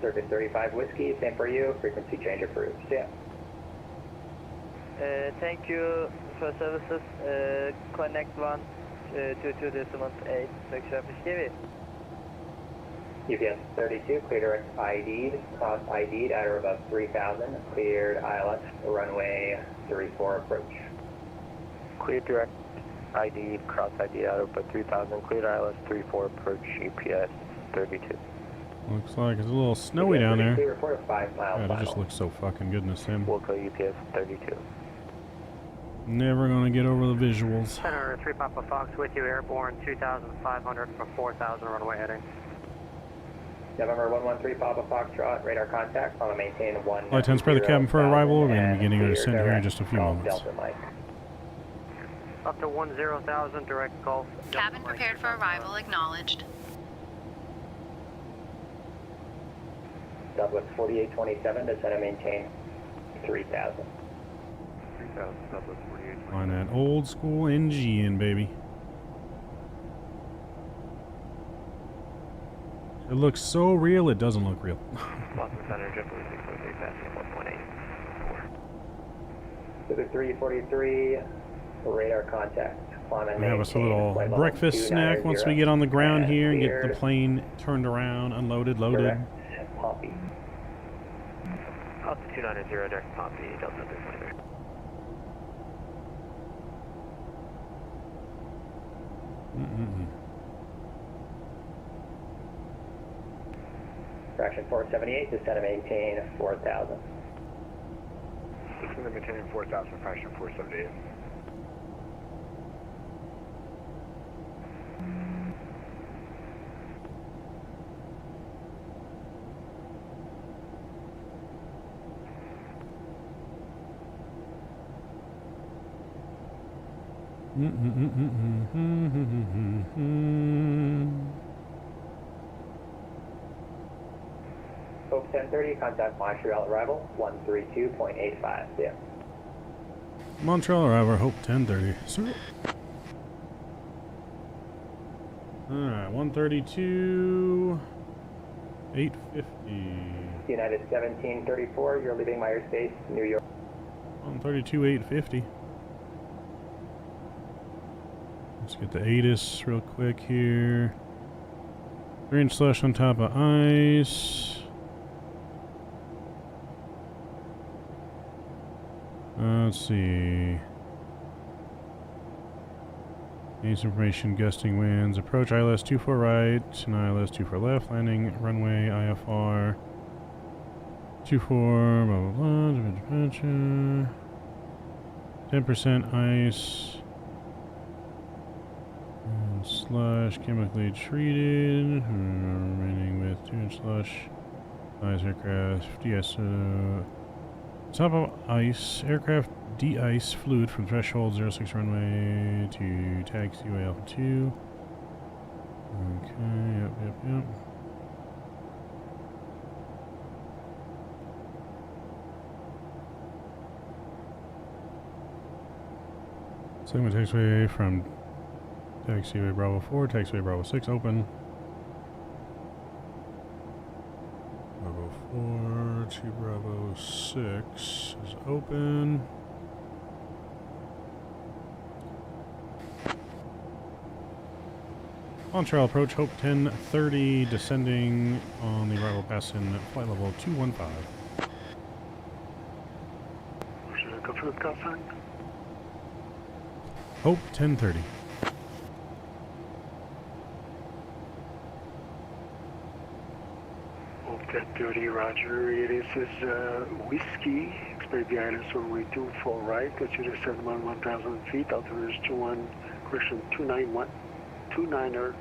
Turkish 35 Whiskey, same for you, frequency change approved, yeah. Thank you for services. Connect 1 to decimal 8, 6 UPS 32, clear direct ID'd, cross ID'd at or above 3,000, cleared ILS, runway 34 approach. Clear direct ID'd, cross ID'd at or above 3,000, cleared ILS 34 approach, UPS 32. Looks like it's a little snowy down there. Report of 5 miles. God, it just looks so fucking good in the sim. We'll go UPS 32. Never gonna get over the visuals. Center 3 Papa Fox with you, airborne 2,500 for 4,000 runway heading. November 113 Papa Foxtrot, radar contact, on a maintain 1. Flight 10, spare the cabin for arrival. We're going to be getting our descent here in just a few moments. Delta Mike. Up to 10,000, direct Gulf. Cabin prepared for arrival, acknowledged. Southwest 4827, descend and maintain 3,000. 3,000, Southwest 4827. On that old school NG in, baby. It looks so real, it doesn't look real. Boston Center, JetBlue 608, passing 1.8. Civic 343, radar contact. We have us a little breakfast snack once we get on the ground here and get the plane turned around, unloaded, loaded. Direct Poppy. Up to 290, direct Poppy, Delta 323. Fraction 478, descend and maintain 4,000. Center maintaining 4,000, fraction 478. Hope 1030, contact Montreal arrival 132.85. Yeah. Montreal arrival, Hope 1030. Sir. Alright, 132. 850. United 1734, you're leaving Myers Space, New York. 132, 850. Let's get the ATIS real quick here. 3-inch slush on top of ice. Let's see. Needs information, gusting winds. Approach ILS 24 right and ILS 24 left. Landing runway IFR 24, blah blah blah. Departure. 10% ice. And slush, chemically treated. Remaining with 2-inch slush. Ice aircraft. DSO. Top of ice. Aircraft de-ice fluid from threshold 06 runway to tag CYUL 2. Okay, yep. Segment taxiway from taxiway Bravo 4, taxiway Bravo 6 open. Bravo 4 to Bravo 6 is open. Montreal approach, Hope 1030, descending on the arrival pass in flight level 215. Should I go for the call sign? Hope 1030. Hope 1030, roger. It is Whiskey. Expect the islands runway 24 right. That's you to 1,000 feet. Altimeter is 29er13.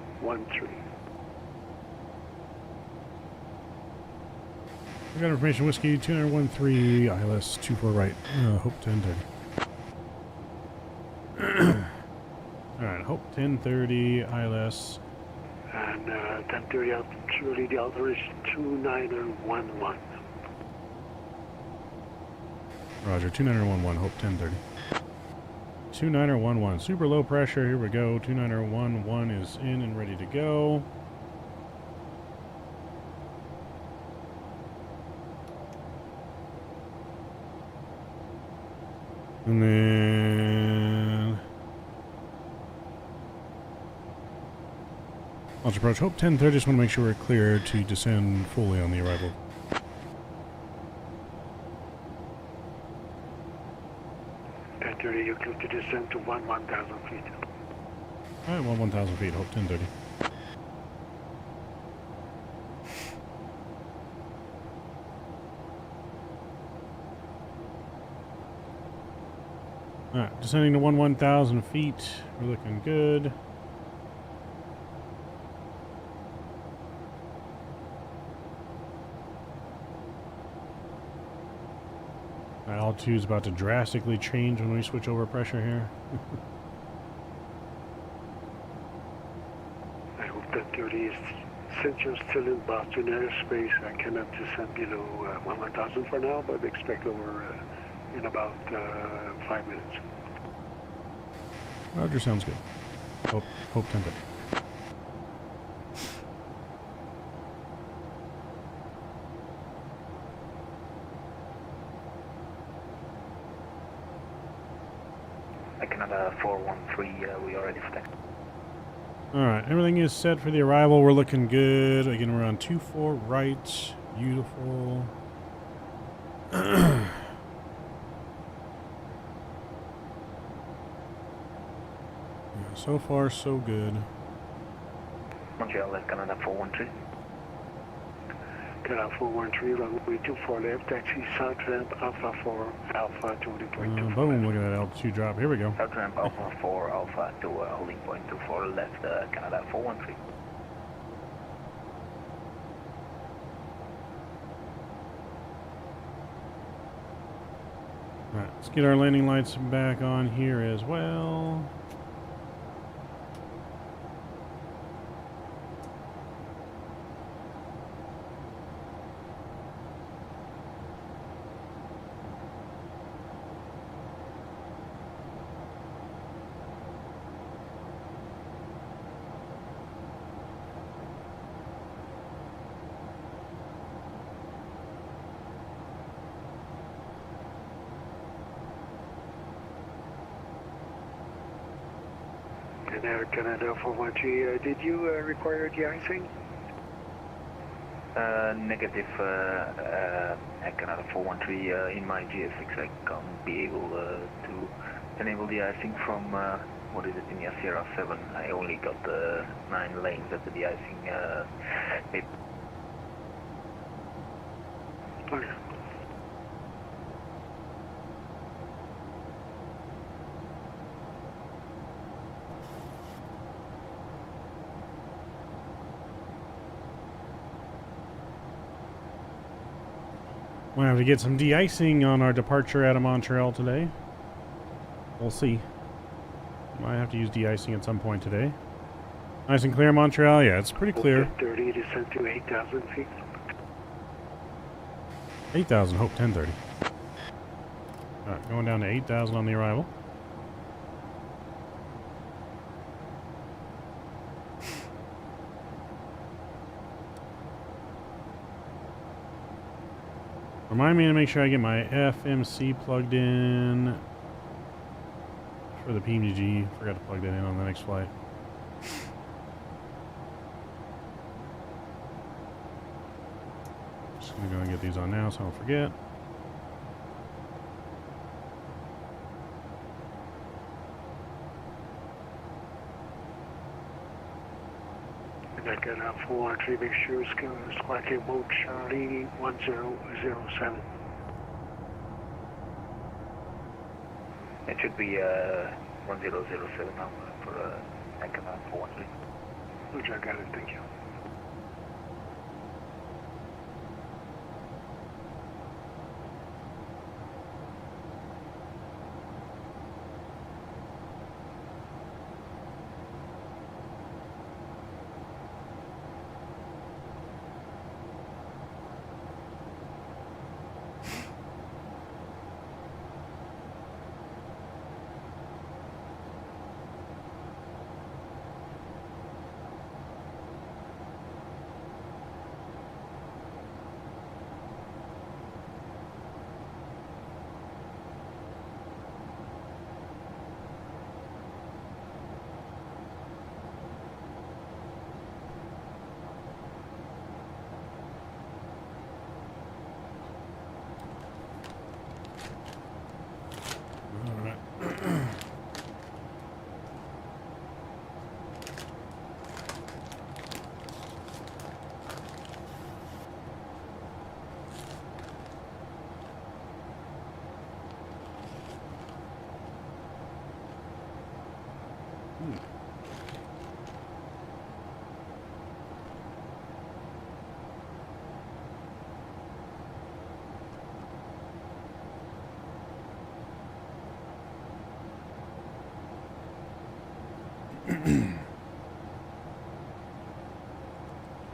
We got information, Whiskey 2913, ILS 24 right. Hope 1030. Alright, Hope 1030, ILS. And 1030 actually the altimeter is 29er11. Roger, 2911, Hope 1030. 2911, super low pressure, here we go. 2911 is in and ready to go. And then launch approach, Hope 1030, just want to make sure we're clear to descend fully on the arrival. You're clear to descend to 1,000 feet. Alright, 1,000 feet, Hope 1030. Alright, descending to 1,000 feet. We're looking good. Altitude is about to drastically change when we switch over pressure here. I hope that 30 is, since you're still in Boston airspace, I cannot descend below 1,000 for now, but expect over in about 5 minutes. Roger, sounds good. Hope 1030. Canada 413, we already flagged. Alright, everything is set for the arrival. We're looking good. Again, we're on 24 right. Beautiful. Yeah, so far, so good. Montreal, Canada 413. Canal 413, runway 24 left, taxi south ramp Alpha 4, Alpha 20.2. Boom, look at that altitude drop. Here we go. South ramp Alpha 4 Alpha to holding point 24 left, Canada 413. Alright, let's get our landing lights back on here as well. And Air Canada 413, did you require de-icing? Negative, Canada 413, in my GFX I can't be able to enable the icing from, what is it, in the Sierra 7. I only got 9 lanes at the de-icing paper. Okay. We'll have to get some de-icing on our departure out of Montreal today. We'll see. Might have to use de-icing at some point today. Nice and clear, Montreal. Yeah, it's pretty clear. 30 descent to 8,000 feet. 8,000. Hope 1030. Alright, going down to 8,000 on the arrival. Remind me to make sure I get my FMC plugged in for the PMDG. Forgot to plug that in on the next flight. Just gonna go and get these on now so I don't forget. And I got out 413, make sure it's squawking mode Charlie 1007. It should be 1007 now for Canada 413. Roger, I got it, thank you.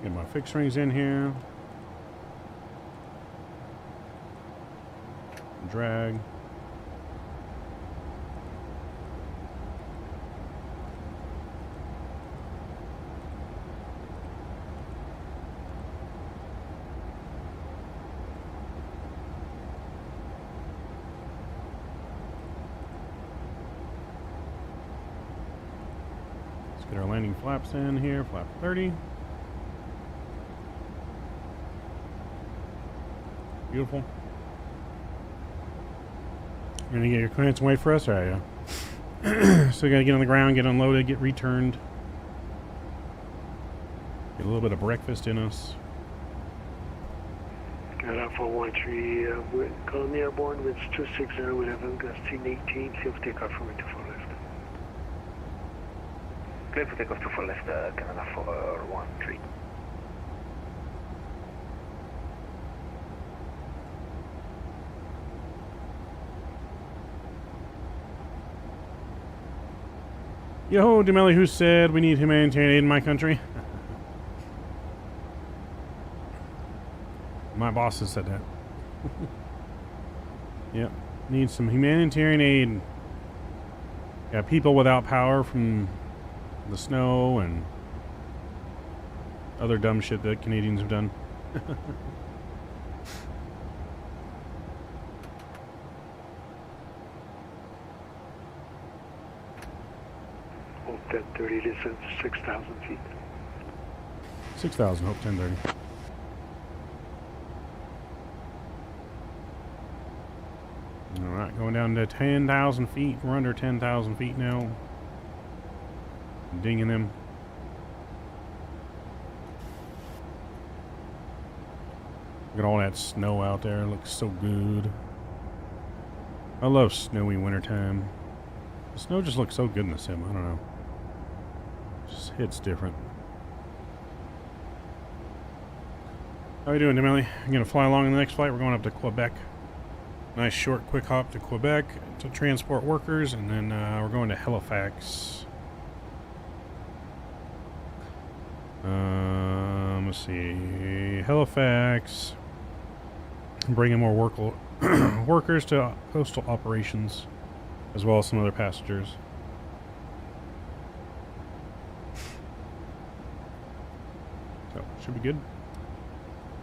Get my fixed rings in here. Drag. Let's get our landing flaps in here. Flap 30. Beautiful. You're gonna get your clearance and wait for us, or are you? So you gotta get on the ground, get unloaded, get returned. Get a little bit of breakfast in us. Canada 413, call me airborne with 26011, gusting 18, clear for takeoff from 24 left. Clear for takeoff 24 left, Canada 413. Yo, Demelli, who said we need humanitarian aid in my country? My boss has said that. Yep, need some humanitarian aid. Got people without power from the snow and other dumb shit that Canadians have done. Hope 1030 descends to 6,000 feet. 6,000, hope 1030. Alright, going down to 10,000 feet. We're under 10,000 feet now. Dinging them. Look at all that snow out there. It looks so good. I love snowy wintertime. The snow just looks so good in the sim. I don't know. Just hits different. How you doing, Demelli? I'm going to fly along in the next flight. We're going up to Quebec. Nice short quick hop to Quebec to transport workers, and then we're going to Halifax. Let's see, Halifax. Bringing more workers to coastal operations, as well as some other passengers. So should be good.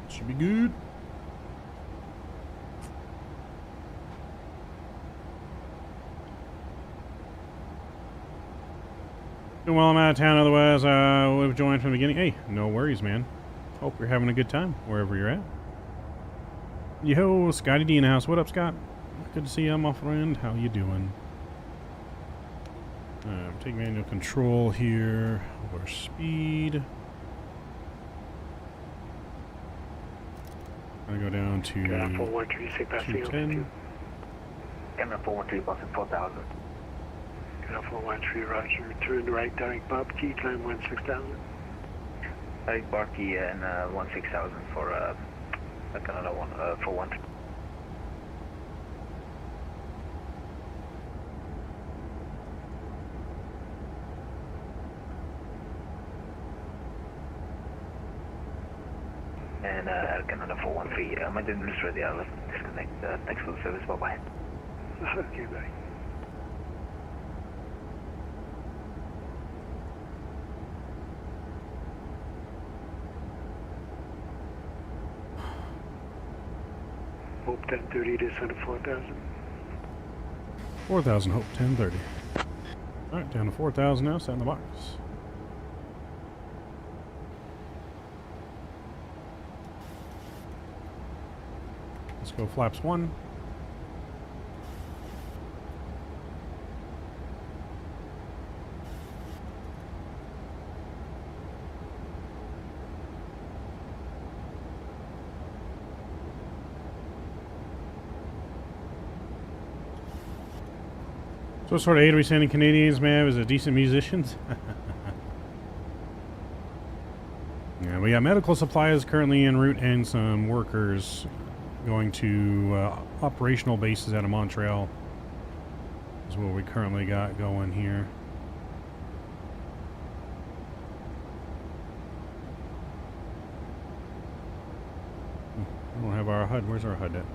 Should be good. Well, I'm out of town, otherwise I would have joined from the beginning. Hey, no worries, man. Hope you're having a good time, wherever you're at. Yo, Scotty D in the house. What up, Scott? Good to see you, my friend. How you doing? Take manual control here. Over speed. I'm gonna go down to 210. Canada 413, passing 4,000. 413, roger. Turn right, direct Bobkey, climb 16,000. Direct Bobkey and 16,000 for Canada 413. And Canada 413, my dinner is ready. I'll disconnect. Thanks for the service. Bye bye. Okay, bye. Hope 1030 descend to 4,000. 4,000, hope 1030. Alright, down to 4,000 now, set in the box. Let's go flaps 1. So what sort of aid are we sending Canadians, man? Is it decent musicians? Yeah, we got medical supplies currently en route and some workers going to operational bases out of Montreal. Is what we currently got going here. We don't have our HUD. Where's our HUD at?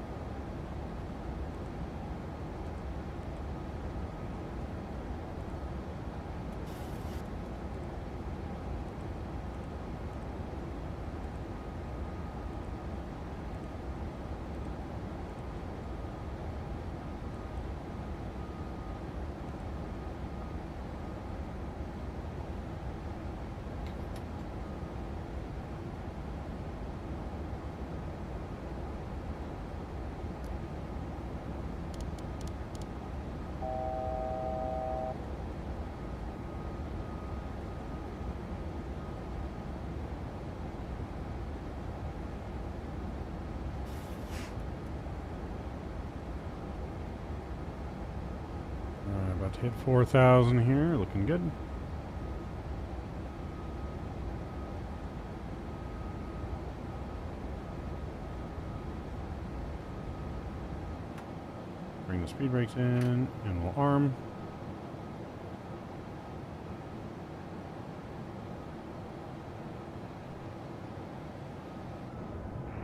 to hit 4,000 here. Looking good. Bring the speed brakes in, and we'll arm.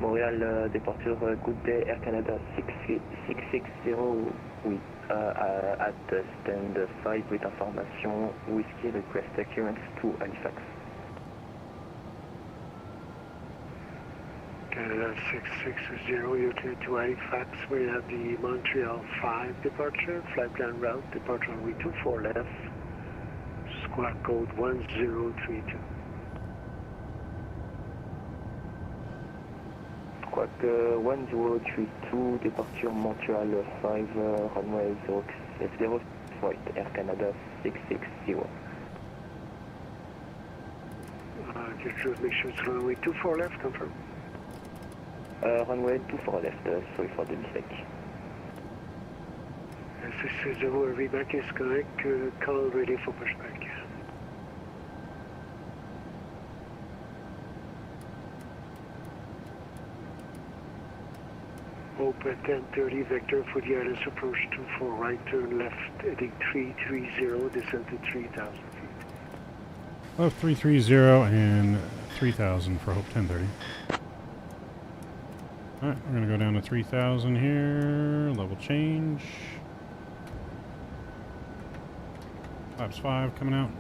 Montréal, départure, good day, Air Canada 660, oui, at stand 5 with information, Whiskey request clearance to Halifax. Canada 660, you're clear to Halifax. We have the Montreal 5 departure, flight plan route, departure runway 24 left, squawk code 1032. Squawk 1032, departure Montreal 5, runway 0 flight Air Canada 660. Just make sure it's runway 24 left, confirm. Runway 24 left, sorry for the mistake. 660, reback is correct, call ready for pushback. Hope at 10:30, vector for the ILS approach 24 right, turn left, heading 330, descend to 3,000 feet. Oh, 330 and 3,000 for Hope 1030. Alright, we're going to go down to 3,000 here. Level change. Flaps 5 coming out.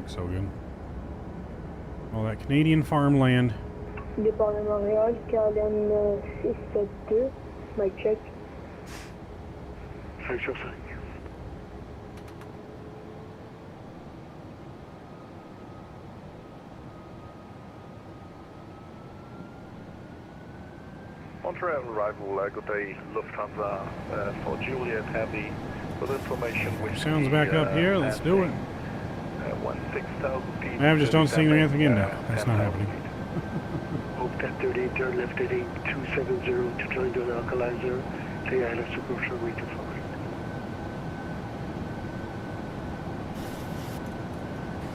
So good. All that Canadian farmland. Départ de Montréal, KLM 672, mic check. 5 sur 5. Montreal arrival, good day, Lufthansa for Juliet Heavy. With information with Sounds back up here, let's do it. 16,000 feet. I just don't see anything in now. That's not happening. Hope 1030, turn left heading 270 to join the localizer. The ILS approach runway 24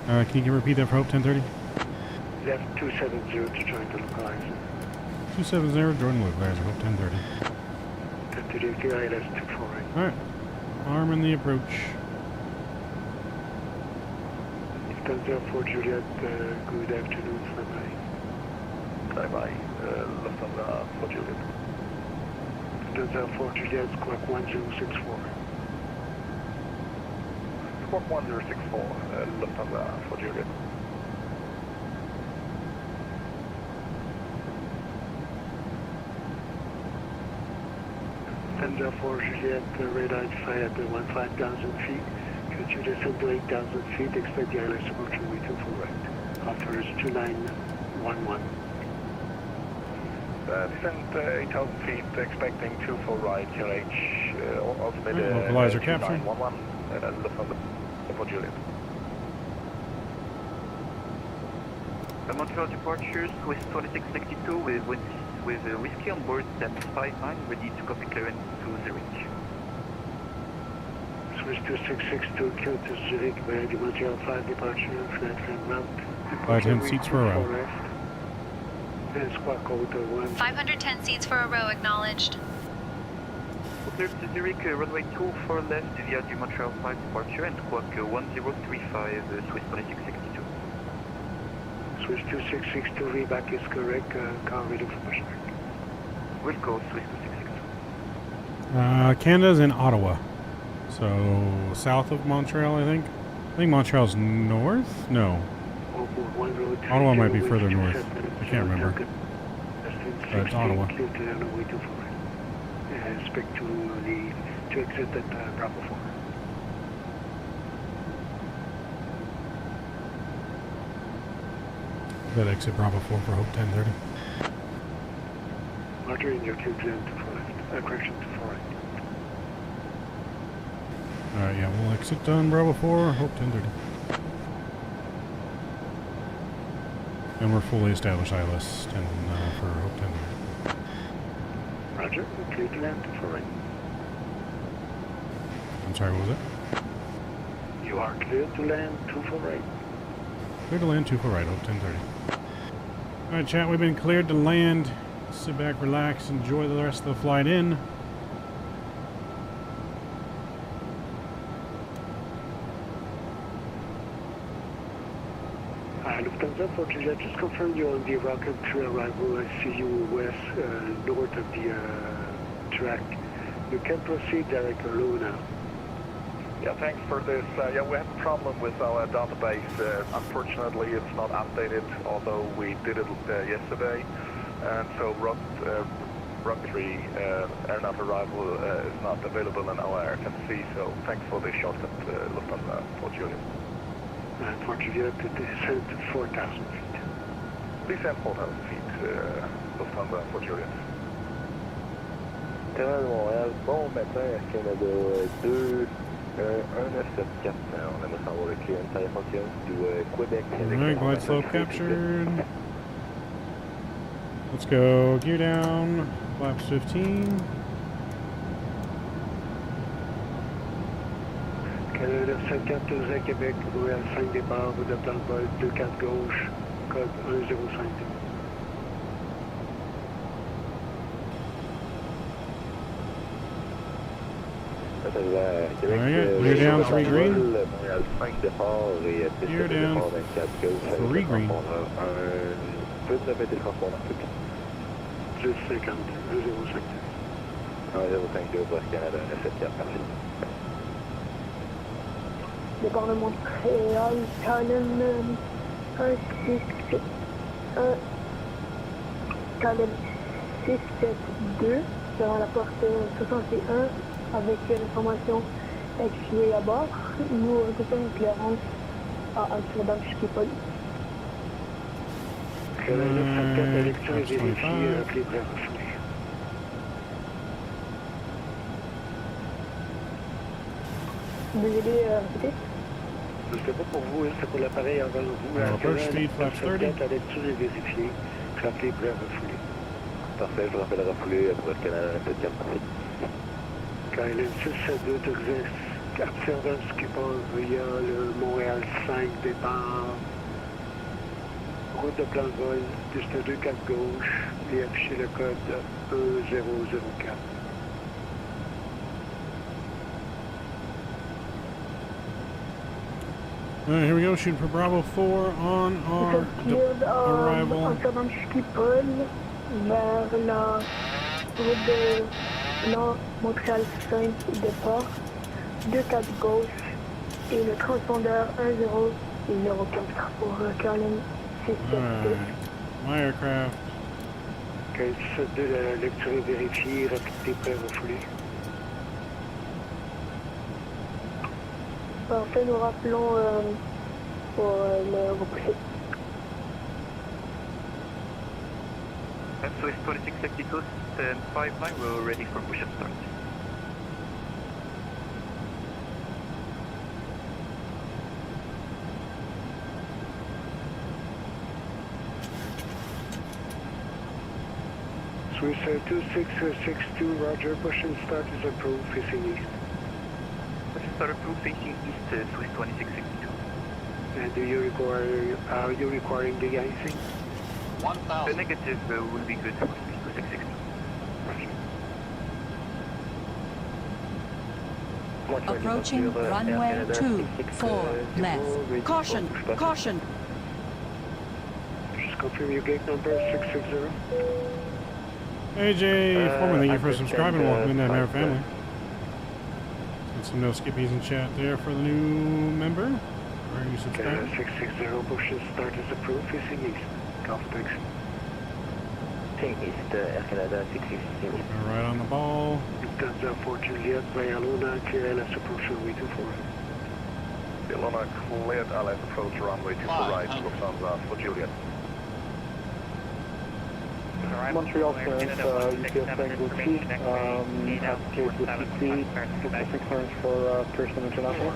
right. Can you repeat that for Hope 1030? Left 270 to join the localizer. 270, Jordan Localizer, Hope 1030. 1030, the ILS 24 right. Alright. Arming the approach. Lufthansa for Juliet, good afternoon, bye-bye. Bye-bye, Lufthansa for Juliet. Lufthansa for Juliet, squawk 1064. Squawk 1064, Lufthansa for Juliet. Lufthansa for Juliet, radar identified at 15,000 feet. Could you descend to 8,000 feet, expect the ILS approach runway 24 right. After is 2911. Descent 8,000 feet, expecting 24 right, QNH, ultimate localizer capture. 2911, Lufthansa for Juliet. Montreal departures with 2662 with Whiskey on board, stand 59, ready to copy clearance to Zurich. Swiss 2662, kill to Zurich, by the Montreal 5 departure, flight plan route. 10 seats for a row. Left. And squawk code 1. 510 seats for a row acknowledged. Clear to Zurich, runway 24 left via the Montreal 5 departure and squawk 1035, Swiss 2662. Swiss 2662, reback is correct, car ready for pushback. We'll go Swiss 2662. Canada's in Ottawa. So, south of Montreal, I think. I think Montreal's north? No. Ottawa might be further north. I can't remember. But it's Ottawa. Expect to exit at Bravo 4. That exit Bravo 4 for Hope 1030. Roger, in your clear to land 25, correction to 48. Alright, yeah, we'll exit on Bravo 4, Hope 1030. And we're fully established ILS 10 for Hope 1030. Roger, clear to land 48. I'm sorry, what was it? You are clear to land 248. Clear to land 2 for right, Hope 1030. Alright, chat, we've been cleared to land. Sit back, relax, enjoy the rest of the flight in. Lufthansa for Juliet, just confirm you're on the rocket to arrival. I see you west, north of the track. You can proceed direct or low now. Yeah, thanks for this. Yeah, we have a problem with our database. Unfortunately, it's not updated, although we did it yesterday. And so rocketry aircraft arrival is not available in our RFC. So thanks for the shortcut, Lufthansa for Juliet. And for Juliet, it is sent to 4,000 feet. Please send 4,000 feet, Lufthansa for Juliet. Terminal de Montréal, bon matin, Air Canada 2, 1974, on aimerait savoir le clearance Sayintentions du Québec. Alright, glide slope captured. Let's go gear down, flaps 15. Canada 74 à Québec, Montréal 5 départ, vous êtes dans le vol 24 gauche, code 105. You're down 3 green. Montréal 5 départ et piste You're de down départ 24 gauche. 3 green. Peu de des transports tout. 1050, 105. 105 pour Air Canada 974, merci. Départ de Montréal, Canon 672 sur la porte 61 avec l'information exfiée à bord. Nous récupérons une clearance à Amsterdam Schiphol. Canada 74, la lecture est vérifiée, appelez prêt à refoulé. Désolé, répétez. C'était pas pour vous, c'était pour l'appareil avant vous. First speed, flaps 30. La lecture est vérifiée, rappelez prêt à refoulé. Parfait, je rappelle refoulé pour Air Canada 974, merci. KLM 672 autorisé Amsterdam Schiphol via le Montréal 5 départ. Route de plan de vol, piste 24 gauche et afficher le code 1004. Alright, here we go, shooting for Bravo 4 on our arrival. Amsterdam Schiphol vers la route de Nord Montréal 5 départ, 24 gauche et le transpondeur 1004 pour KLM 672. Alright, my aircraft. KLM 672, la lecture est vérifiée, rapidité prêt à refouler. Parfait, nous rappelons pour le repousser. SOS 2652, stand 59, we're ready for push and start. Swiss 2662, Roger, push and start is approved, facing east. Push and start approved, facing east, Swiss 2662. And are you requiring the icing? 1000. The negative will be good for Swiss 2662. Approaching runway 24 left. Caution, caution. Just confirm your gate number 660. AJ, Foreman, thank you for subscribing. Welcome into the Air family. And some no skippies in chat there for the new member. Are you subscribing? 660, push and start is approved, facing east. Golf taxi. Facing east, Air Canada 660. Right on the ball. Lufthansa for Juliet via Luna, clear LS approach runway 24. Luna cleared LS approach runway 24 right, Lufthansa for Juliet. Montreal clearance, UPS Tango 2, application with CC, requesting clearance for Pearson International.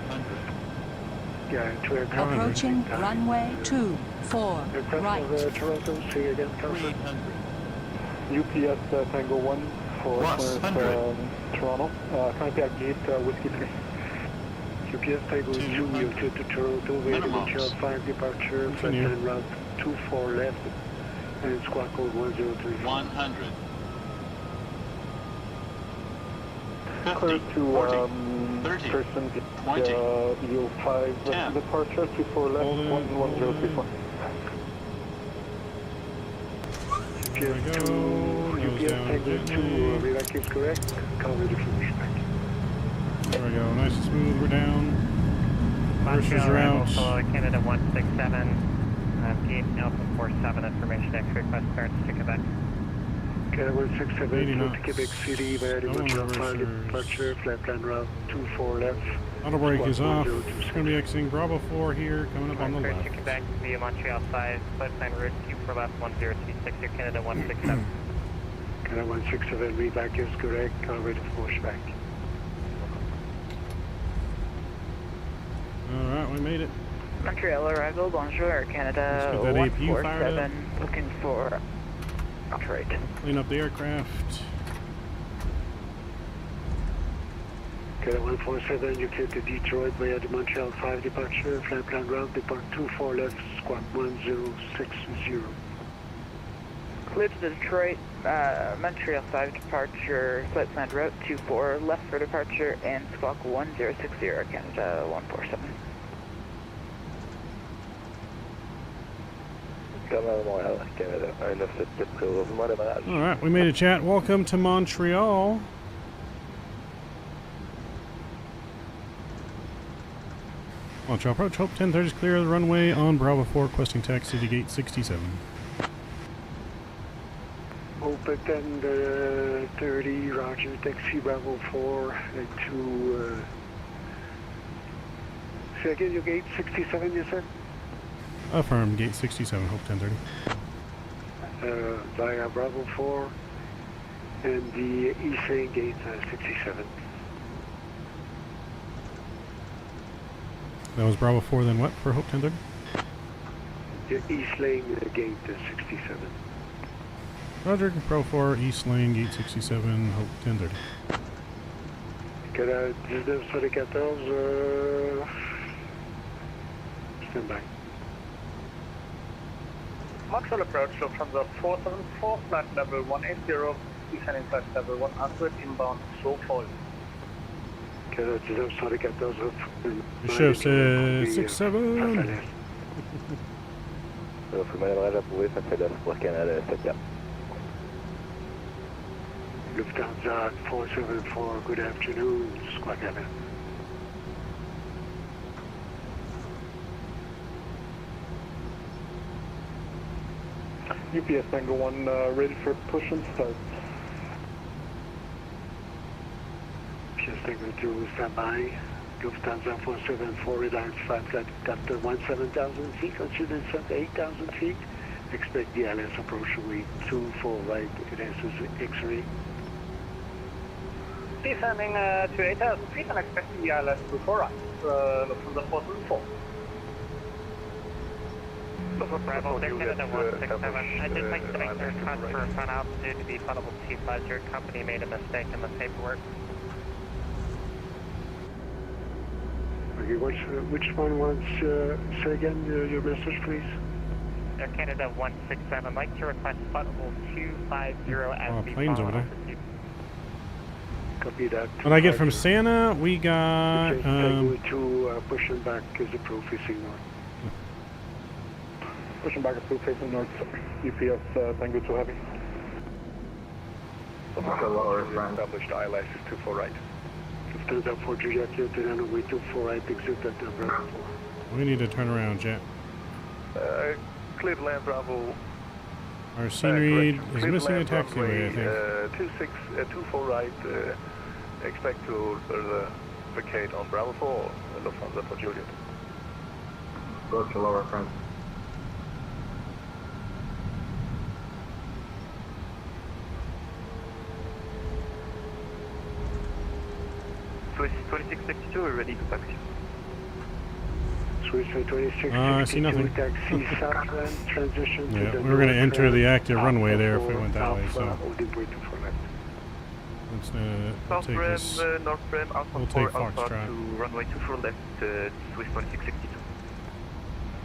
Approaching runway 24, right. Toronto, say again, Council. UPS Tango 1 for clearance Toronto. Contact gate Whiskey 3. UPS Tango 2, you'll to Toronto, we have Montreal 5 departure, flight plan route 24 left, and squawk code 103. 100. Clear 50, to 40, 30, Pearson 20, Yield 5 10. departure, 24 left, 1034. UPS 2, UPS Tango 2, Relax is correct, call ready for pushback. There we go, nice and smooth, we're down. Firsters are out. Canada 167, gate Alpha 47, information X request clearance to Quebec. Canada 167, to Quebec City, via the Montreal 5 departure, flight plan route 24 left. Auto brake is off. It's going to be exiting Bravo 4 here, coming up on the left. To Quebec via Montreal 5, flight plan route 24 left 1036, your Canada 167. Canada 167, read back is correct, call ready for pushback. Alright, we made it. Montreal arrival, bonjour, Canada 147, looking for operate. Clean up the aircraft. Canada 147, you clear to Detroit via the Montreal 5 departure, flight plan route, depart 24 left, squawk 1060. Clear to Detroit, Montreal 5 departure, flight plan route 24 left for departure, and squawk 1060, Canada 147. Alright, we made a chat. Welcome to Montreal. Montreal approach, Hope 1030 is clear of the runway on Bravo 4, requesting taxi to gate 67. Hope at 1030, roger, taxi Bravo 4 to, say again, your gate 67 you said? Affirm, gate 67, Hope 1030. Via Bravo 4 and the East Lane gate 67. That was Bravo 4, then what for Hope 1030? The East Lane gate 67. Roger, Bravo 4, East Lane, gate 67, Hope 1030. Canada 1974, stand by. Montreal approach, Lufthansa 474, flight level 180, descending flight level 100, inbound Sofol. Canada 1974, The chef says 67. Lufthansa 474, good afternoon, squawk heaven. UPS Tango 1 ready for push and start. UPS Tango 2 stand by. Lufthansa 474 relax flight after 17,000 feet, consider 8,000 feet. Expect the ILS approach way 24 right at ASUS X-ray. Descending to 8,000 feet and expect the ILS 24 right, Lufthansa 474. Bravo, Canada 167. I'd just like to make the request for front altitude to be funnelable 250. Your company made a mistake in the paperwork. Okay, which one wants, say again your message, please? Air Canada 167. I'd like to request funnelable 250 as the planes over there. Copy that. What I get from Santa, we got Tango 2 pushing back is the pro facing north. Pushing back approved facing north, UPS Tango 2 heavy. Established ILS is 24 right. Lufthansa 4 Juliet, turn on way 24 right, exit at Bravo 4. We need to turn around, Jet. Clear to land Bravo. Our scenery is missing a taxiway, I think. 24 right, expect to vacate on Bravo 4, Lufthansa for Juliet. Approach to lower front. Swiss 2662, we're ready to taxi. Swiss I see 2662, nothing. taxi Southland, transition to Yeah, the we were going to north enter the ramp, active runway there if we Alpha went that way, Alpha, so Audi Brake for left. let's we'll South take Ram, this. North Ram, Alpha We'll 4, take Alpha Foxtrot. to runway 24 left, Swiss 2662.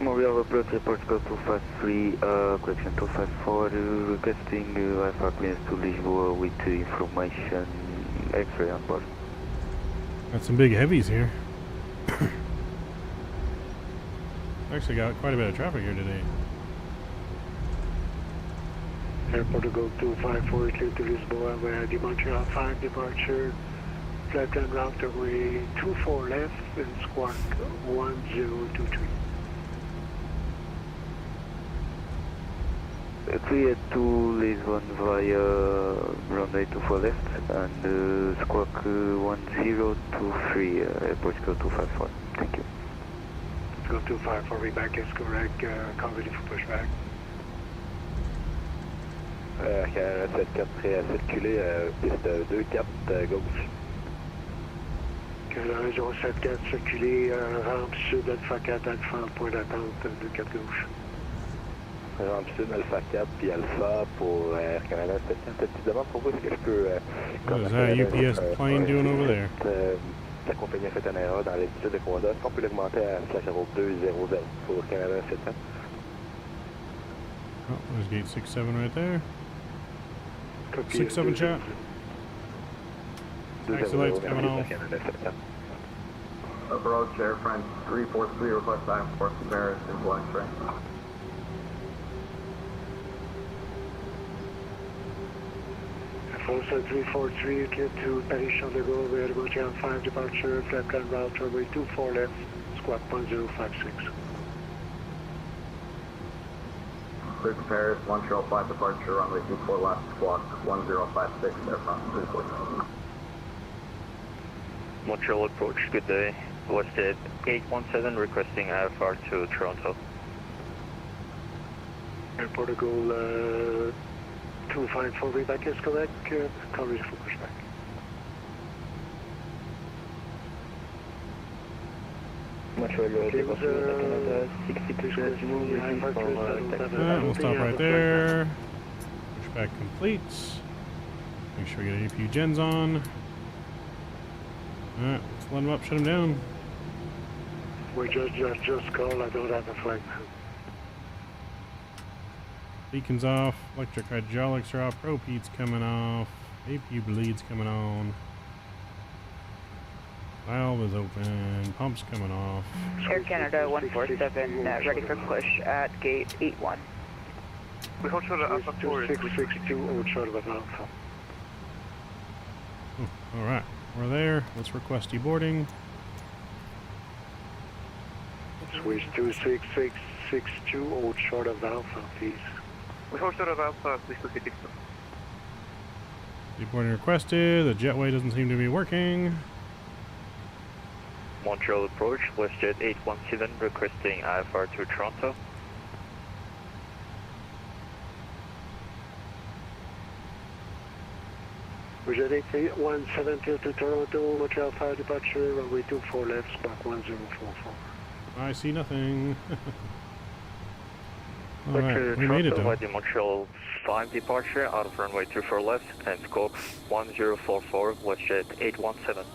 Montreal approach report go 253, correction 254, requesting IFR clearance to Lisboa with information X-ray on board. Got some big heavies here. Actually got quite a bit of traffic here today. Airport to go 254 clear to Lisboa via the Montreal 5 departure. Flight plan route away 24 left and squawk 1023. Clear to Lisbon via runway 24 left and squawk 1023, airport go 254. Thank you. Go 254, reback is correct, call ready for pushback. Canada 74 prêt à circuler, piste 24 gauche. Canada 074 circuler, rampe sud Alpha 4 Alpha, point d'attente 24 gauche. Rampe sud Alpha 4 puis Alpha pour Air Canada 74. Petite demande pour vous, est-ce que je peux... What is that UPS plane doing over there? La compagnie a fait une erreur dans l'étude de commandant. Est-ce qu'on peut l'augmenter à slash 0200 pour Canada 700? Oh, there's gate 67 right there. 67 chat. Taxi lights coming off. Approach Air France 343, request time for Paris in Black Train. Foxtrot 343, clear to Paris Charles de Gaulle via the Montreal 5 departure, flight plan route runway 24 left, squawk 1056. Clear to Paris, Montreal 5 departure, runway 24 left, squawk 1056, Air France 343. Montreal approach, good day. Wested 817 requesting IFR to Toronto. Airport to go 254, reback is correct, call ready for pushback. Montreal Canada 66 We'll stop right there. Pushback complete. Make sure we get APU gens on. Alright, let's let them up, shut them down. We just call, I don't have the flight now. Beacons off, electric hydraulics are off, probe heat's coming off, APU bleed's coming on. Valve is open, pump's coming off. Air Canada 147, ready for push at gate 81. We hold short of Alpha 4. 662, hold short of Alpha. Alright, we're there. Let's request deboarding. Swiss 26662, hold short of Alpha, please. We hold short of Alpha, please look at it. Deboarding requested. The jetway doesn't seem to be working. Montreal approach, WestJet 817 requesting IFR to Toronto. Jet 817 to Toronto, Montreal 5 departure, runway 24 left, squawk 1044. I see nothing. Alright, we made it though. The Montreal 5 departure out of runway 24 left and scope 1044, WestJet 817.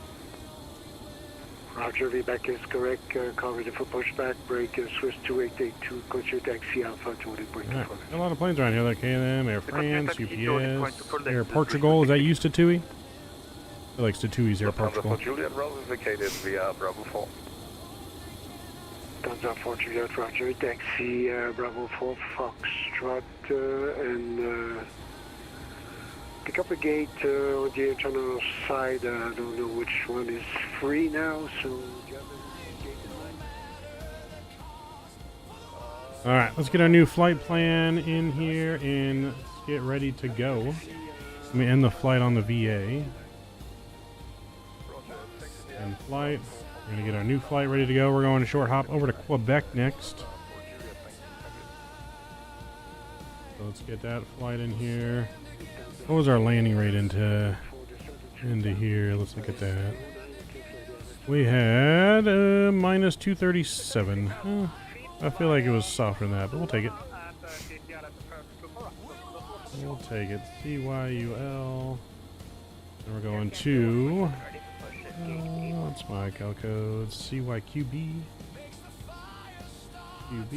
Roger, VBAC is correct, call ready for pushback, break Swiss 2882, coach your taxi Alpha 20, break Right. A lot of planes around here, like KLM, Air France, UPS, Air Portugal. Is that used to Tui? It likes to Tui's Air Portugal. Juliet, Bravo vacated via Bravo 4. Guns up for Juliet, Roger, taxi Bravo 4, Foxtrot, and pick up a gate on the internal side. I don't know which one is free now, so... Alright, let's get our new flight plan in here and let's get ready to go. Let me end the flight on the VA. End flight. We're going to get our new flight ready to go. We're going to short hop over to Quebec next. So let's get that flight in here. What was our landing rate into here? Let's look at that. We had minus 237. I feel like it was softer than that, but we'll take it. We'll take it. CYUL. And we're going to... what's my cal code? CYQB. QB.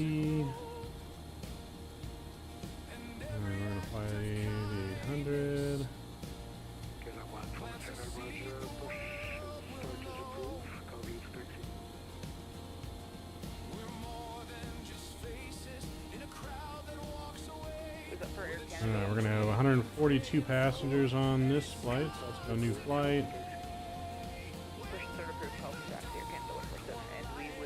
And we're going to fly the 800. Alright, we're going to have 142 passengers on this flight, so let's go new flight.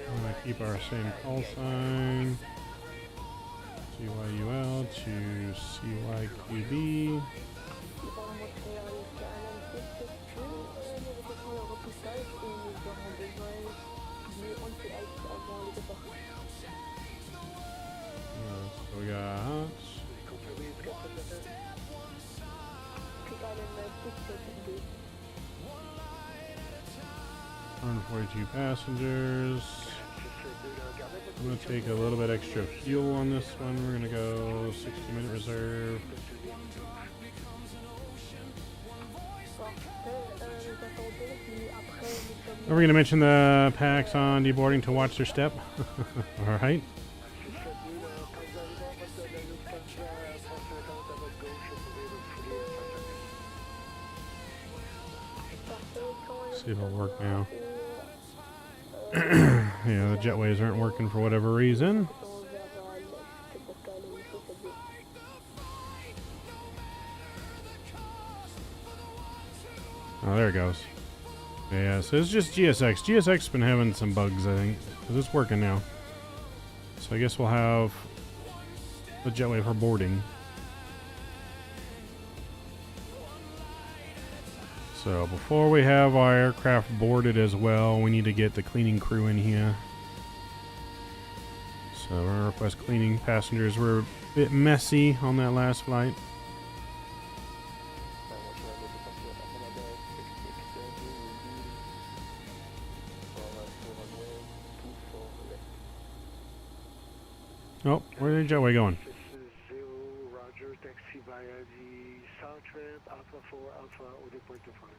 I'm going to keep our same call sign. CYUL to CYQB. So we got 142 passengers. I'm going to take a little bit extra fuel on this one. We're going to go 60-minute reserve. Are we going to mention the packs on deboarding to watch their step? Alright. See if it'll work now. Yeah, the jetways aren't working for whatever reason. Oh, there it goes. Yeah, so it's just GSX. GSX's been having some bugs, I think, because it's working now. So I guess we'll have the jetway for boarding. So before we have our aircraft boarded as well, we need to get the cleaning crew in here. So we're going to request cleaning. Passengers were a bit messy on that last flight. Oh, where's the jetway going? Roger, taxi via the south ramp, Alpha 4, Alpha, au départ to France.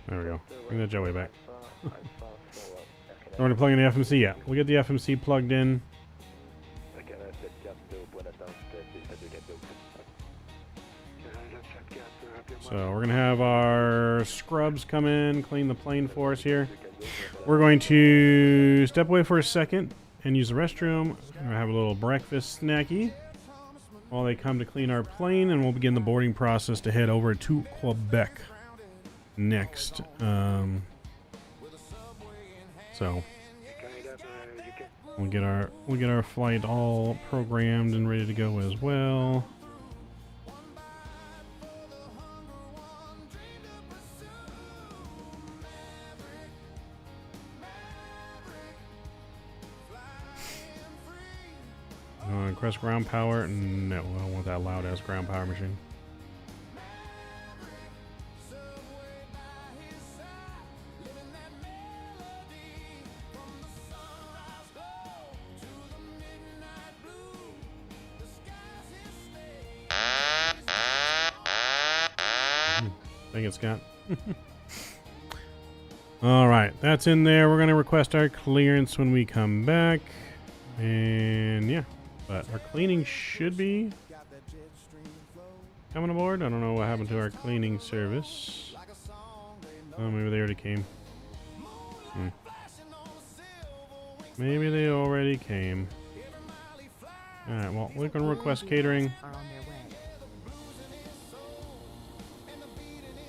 There we go. Bring the jetway back. We're going to plug in the FMC. Yeah, we'll get the FMC plugged in. So we're going to have our scrubs come in, clean the plane for us here. We're going to step away for a second and use the restroom. We're going to have a little breakfast snacky while they come to clean our plane, and we'll begin the boarding process to head over to Quebec next. So we'll get our flight all programmed and ready to go as well. Request ground power. No, I don't want that loud ass ground power machine. Thank you, Scott. All right, that's in there. We're going to request our clearance when we come back. And yeah, but our cleaning should be coming aboard. I don't know what happened to our cleaning service. Oh, maybe they already came. Maybe they already came. Alright, well, we're going to request catering.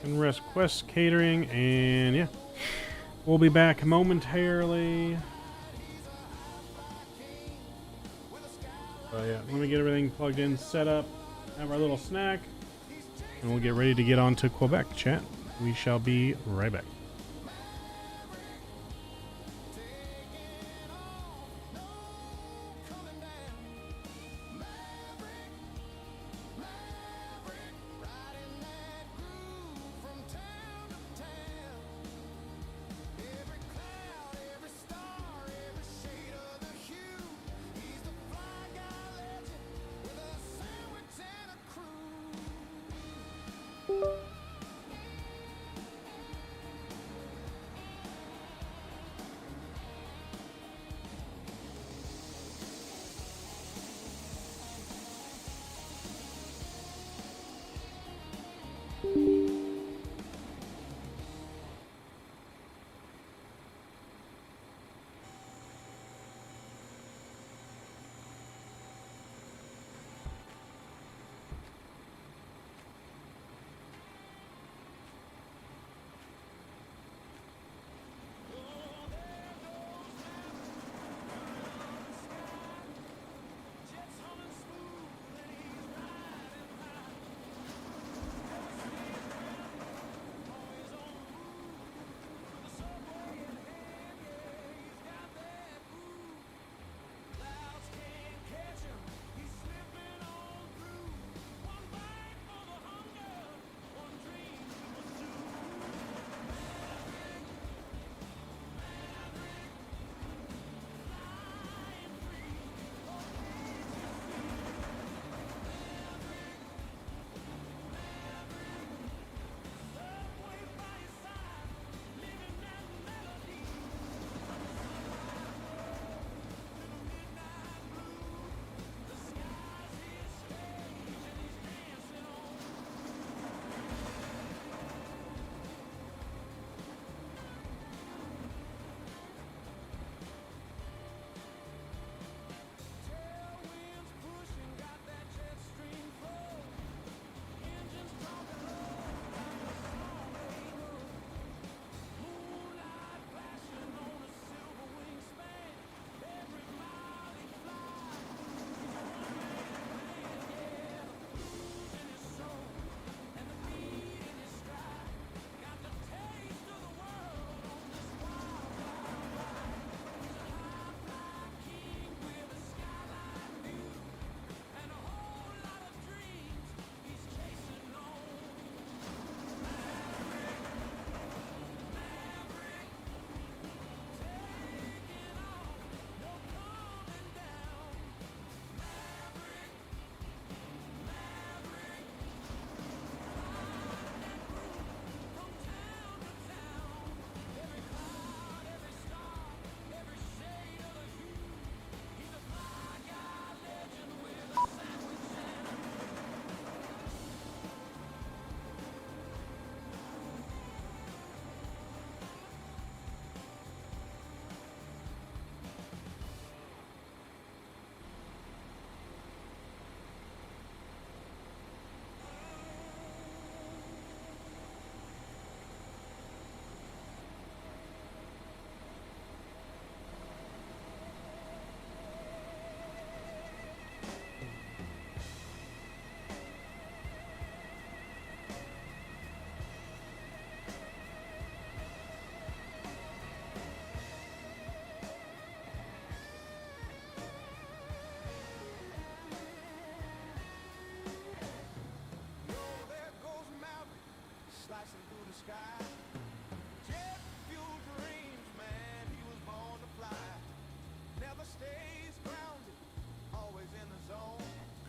And request catering, and yeah, we'll be back momentarily. Yeah, let me get everything plugged in, set up, have our little snack, and we'll get ready to get on to Quebec, chat. We shall be right back. From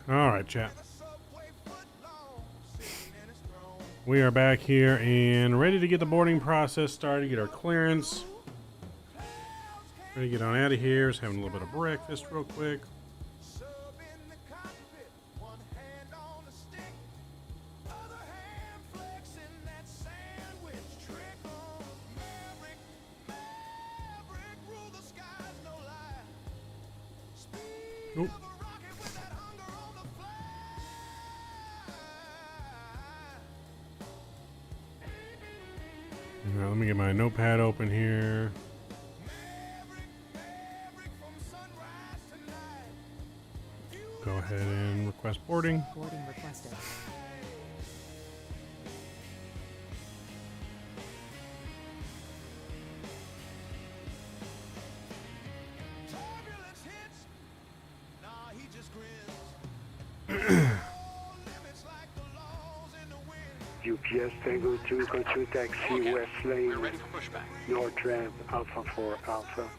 Alright, chat. We are back here and ready to get the boarding process started, get our clearance. Ready to get on out of here. Just having a little bit of breakfast real quick. Oop. Now, let me get my notepad open here. Go ahead and request boarding. Boarding requested. UPS Tango 2, control taxi, West Lane, North Ramp, Alpha 4 Alpha.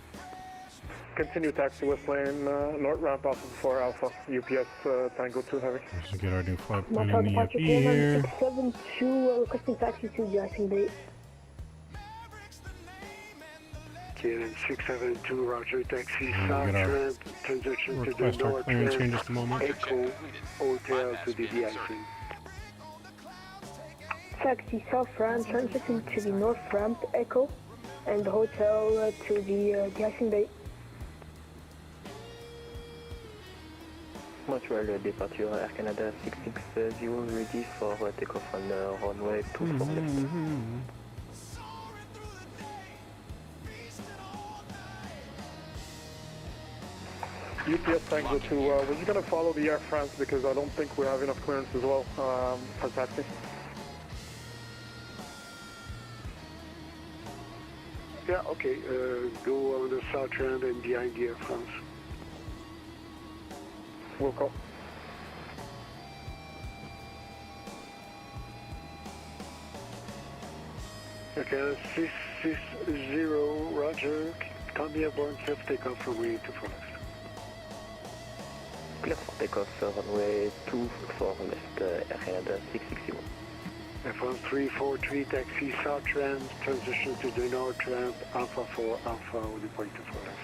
Continue taxi West Lane, North Ramp Alpha 4 Alpha, UPS Tango 2 Heavy. Let's get our new flight plan Montreal in the departure FE here. 672, requesting taxi to de-icing bay. KLM 672, Roger, taxi, We'll South get our Ramp, transition to the request our North clearance here in Ramp, just a moment. Echo, Hotel to the de-icing. Taxi South Ramp, transition to the North Ramp, Echo, and hotel to the de-icing bay. Montreal departure Air Canada 660 ready for takeoff on runway 24 left. UPS Tango 2, we're just going to follow the Air France because I don't think we have enough clearance as well for taxi. Yeah, okay, go on the South Ramp and behind the Air France. We'll call. Okay, 660, Roger, come be aboard, safe takeoff from way to forest. Clear for takeoff runway 24 left, Air Canada 660. Air France 343, taxi South Ramp, transition to the North Ramp, Alpha 4 Alpha, with the point to forest.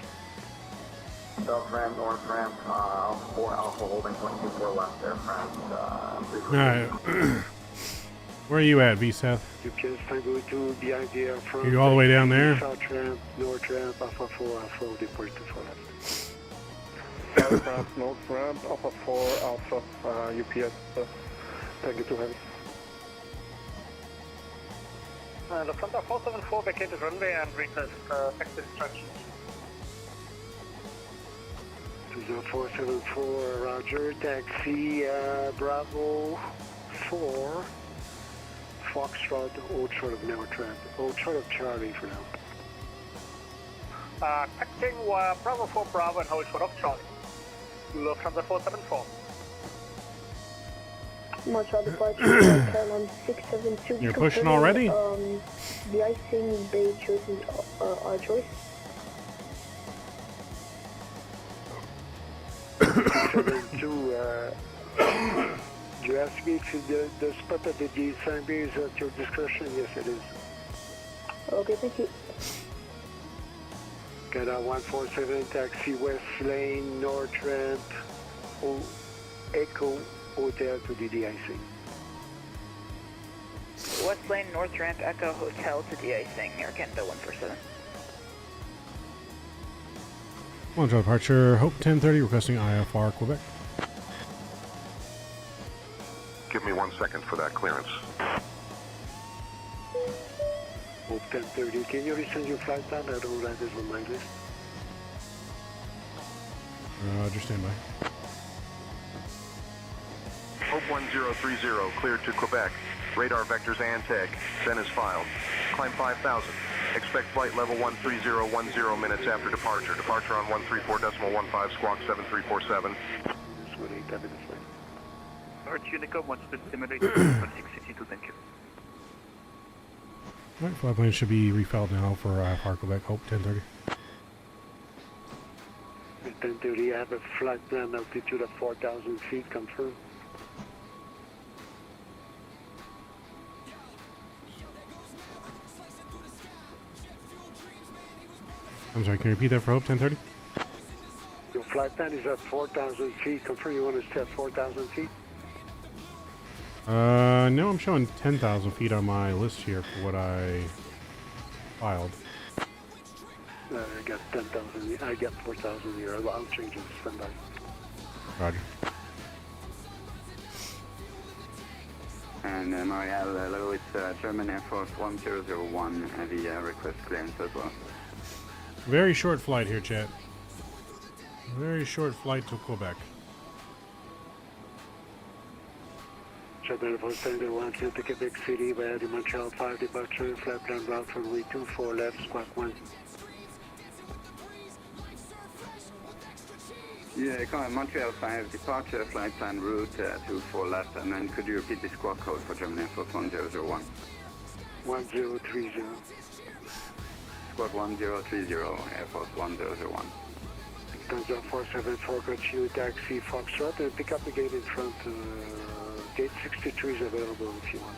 South Ramp, North Ramp, Alpha 4 Alpha, holding 24 left, Air France. Alright. Where are you at, VSeth? UPS Tango 2, behind the Air France. Are you all the way down there? South Ramp, North Ramp, Alpha 4 Alpha, with the point to forest. South Ramp, North Ramp, Alpha 4 Alpha, UPS Tango 2 Heavy. Lufthansa 474 vacated runway and request exit instructions. 474, Roger, taxi Bravo 4, Foxtrot, Old Short of North Ramp, Old Short of Charlie for now. Taxiing Bravo 4 Bravo and hold short of Charlie. Lufthansa 474. Montreal departure, KLM 672. You're pushing already? The icing bay choices our choice. 672, you asked me if the spot at the de-icing bay is at your discretion? Yes, it is. Okay, thank you. Got a 147, taxi West Lane, North Ramp, Echo, Hotel to the de-icing. West Lane, North Ramp, Echo, Hotel to de-icing, Air Canada 147. Montreal departure, Hope 1030, requesting IFR, Quebec. Give me 1 second for that clearance. Hope 1030, can you resend your flight plan? I don't have this on my list. Roger, standby. Hope 1030, cleared to Quebec. Radar vectors and tag. Then is filed. Climb 5,000. Expect flight level 13010 minutes after departure. Departure on 134.15, squawk 7347. North Unicom wants to simulate 662, thank you. Alright, flight plan should be refiled now for IFR, Quebec, Hope 1030. 1030, I have a flight plan altitude of 4,000 feet, confirm. I'm sorry, can you repeat that for Hope 1030? Your flight plan is at 4,000 feet, confirm you want to stay at 4,000 feet? No, I'm showing 10,000 feet on my list here for what I filed. I got 10,000, I got 4,000 here, I'll change it, stand by. Roger. And Marielle, hello, it's German Air Force 1001, the request clearance as well. Very short flight here, chat. Very short flight to Quebec. German Air Force 1001 to Quebec City via the Montreal 5 departure, flight plan route runway 24 left, squawk 1. Yeah, Montreal 5 departure, flight plan route 24 left, and then could you repeat the squawk code for German Air Force 1001? 1030. Squawk 1030, Air Force 1001. Lufthansa 474, got you, taxi Foxtrot, and pick up the gate in front, gate 63 is available if you want.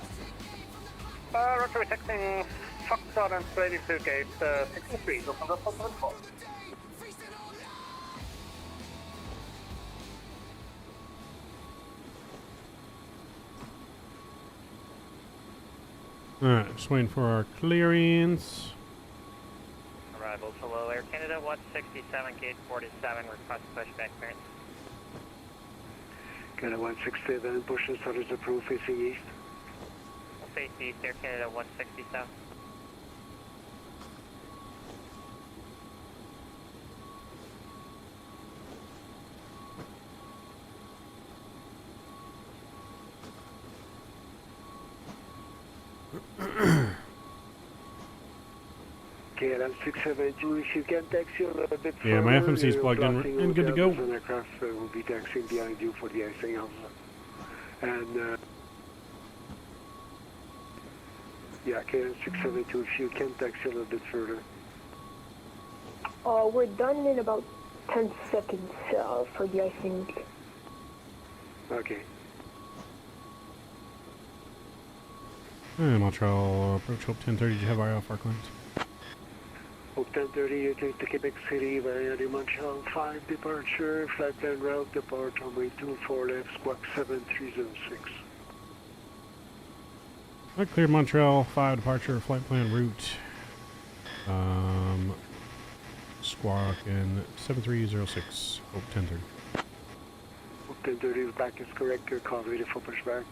Roger, we're taxiing Foxtrot and ready to gate 63, Lufthansa 474. Alright, just waiting for our clearance. Arrival to Low Air Canada 167, gate 47, request pushback clearance. Canada 167, push and starters approved, facing east. Face east, Air Canada 167. KLM 672, if you can taxi a little bit further. Yeah, my FMC is plugged in and good to go. An aircraft will be taxiing behind you for the icing house. And yeah, KLM 672, if you can taxi a little bit further. We're done in about 10 seconds for the icing. Okay. Montreal approach Hope 1030, did you have IR for clients? Hope 1030, you take the Quebec City via the Montreal 5 departure, flight plan route, depart runway 24 left, squawk 7306. I cleared Montreal 5 departure, flight plan route. Squawk in 7306, Hope 1030. Hope 1030 is back is correct, your call ready for pushback.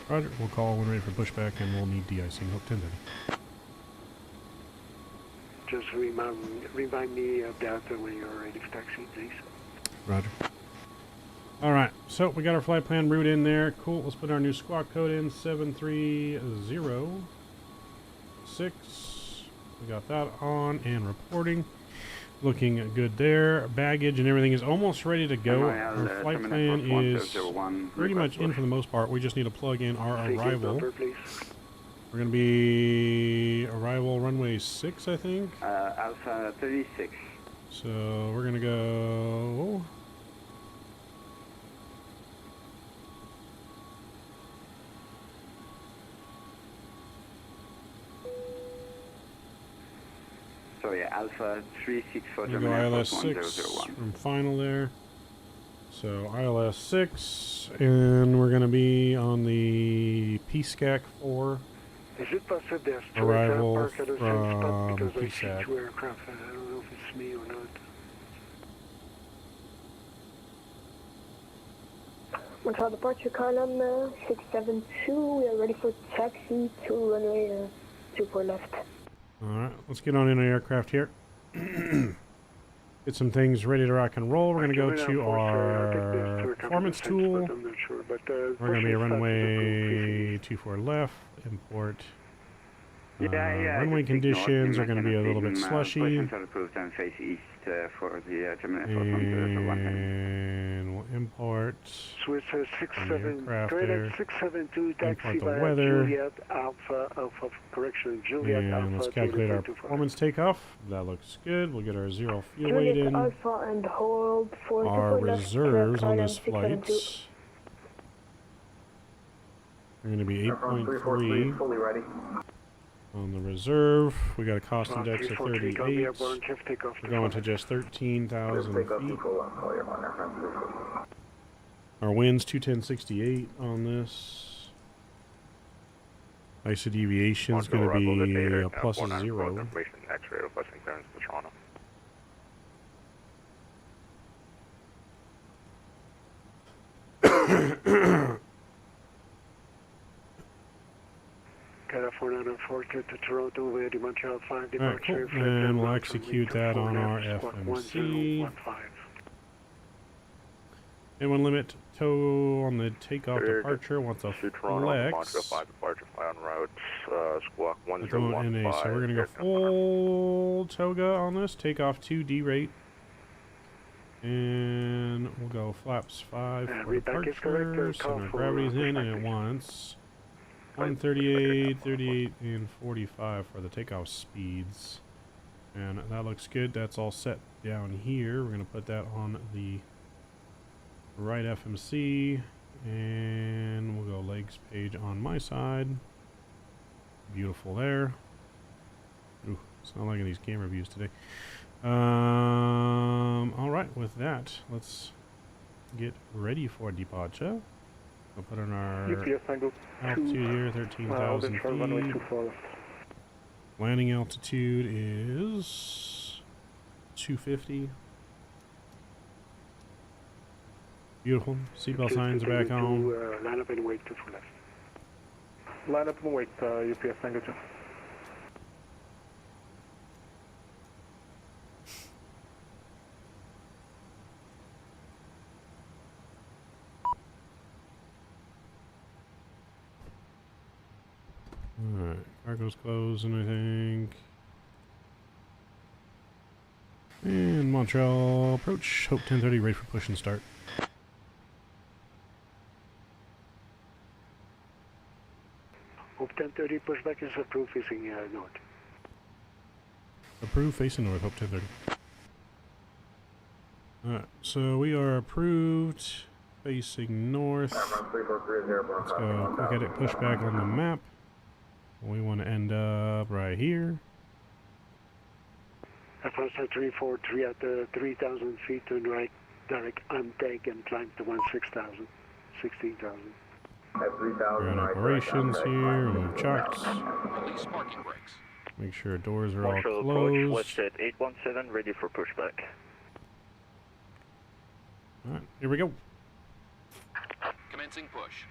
Roger, we'll call when ready for pushback and we'll need de-icing, Hope 1030. Just remind me of that when you're ready for taxi, please. Roger. Alright, so we got our flight plan route in there. Cool, let's put our new squawk code in, 7306. We got that on and reporting. Looking good there. Baggage and everything is almost ready to go. Our flight plan is pretty much in for the most part. We just need to plug in our arrival. We're going to be arrival runway 6, I think. Alpha 36. So we're going to go... Sorry, Alpha 36 for German German Air ILS Force 6 1001. from final there. So ILS 6, and we're going to be on the PSCAC 4. Is it possible there's two arrival aircraft parked at the same spot from because I see PSAC. two aircraft? I don't know if it's me or not. Montreal departure column 672, we are ready for taxi to runway 24 left. Alright, let's get on in an aircraft here. Get some things ready to rock and roll. We're going to go to our performance tool. I'm not sure, but We're going to be runway 24 left, import. Runway conditions are going to be a little bit slushy. Approved and face east. for the Gemini Force 101. And we'll import Swiss the 67, aircraft Trinity there. 672, taxi Import the via weather. Juliet Alpha, correction, Juliet And Alpha. let's calculate our 24. performance takeoff. That looks good. We'll get our zero fuel weight Juliet in. Alpha and hold 4 Our left, reserves on Island this 672. flight are going to be Airborne 343 8.3 fully ready. on the reserve. We got a cost index of 343, copy 38. airborne, shift takeoff. We're going to just 13,000 Take off feet. to full on call airborne aircraft 343. Our wind's 210.68 on this. ISO deviation is going to be a plus of 0. X-ray requesting clearance to Toronto. California 4 to Toronto via the Montreal 5 Alright, departure. cool. And we'll execute that on our FMC. And limit tow on the takeoff departure. Wants a flex. Montreal 5 departure, fly on route, squawk Let's go NA. So we're going to go full toga on this. Take off 2 D rate. And we'll go flaps 5 for departure. Center of gravity's in, and it wants 138, 38, and 45 for the takeoff speeds. And that looks good. That's all set down here. We're going to put that on the right FMC. And we'll go legs page on my side. Beautiful there. Ooh, it's not liking these camera views today. Alright, with that, let's get ready for departure. We'll put on our altitude here, 13,000 feet. Landing altitude is 250. Beautiful. Seatbelt signs are back on. Line up and wait to full left. Line up and wait, UPS Tango 2. Alright, cargo's closing, I think. And Montreal approach. Hope 1030, ready for push and start. Hope 1030, pushback is approved facing north. Approved facing north, Hope 1030. Alright, so we are approved facing north. Let's go quick edit pushback on the map. We want to end up right here. France 343 at 3,000 feet, turn right, direct Anteg and climb to 16,000. We're in operations here, remove chocks. Make sure doors are all closed. Westjet 817, ready for pushback. Alright, here we go. Commencing push.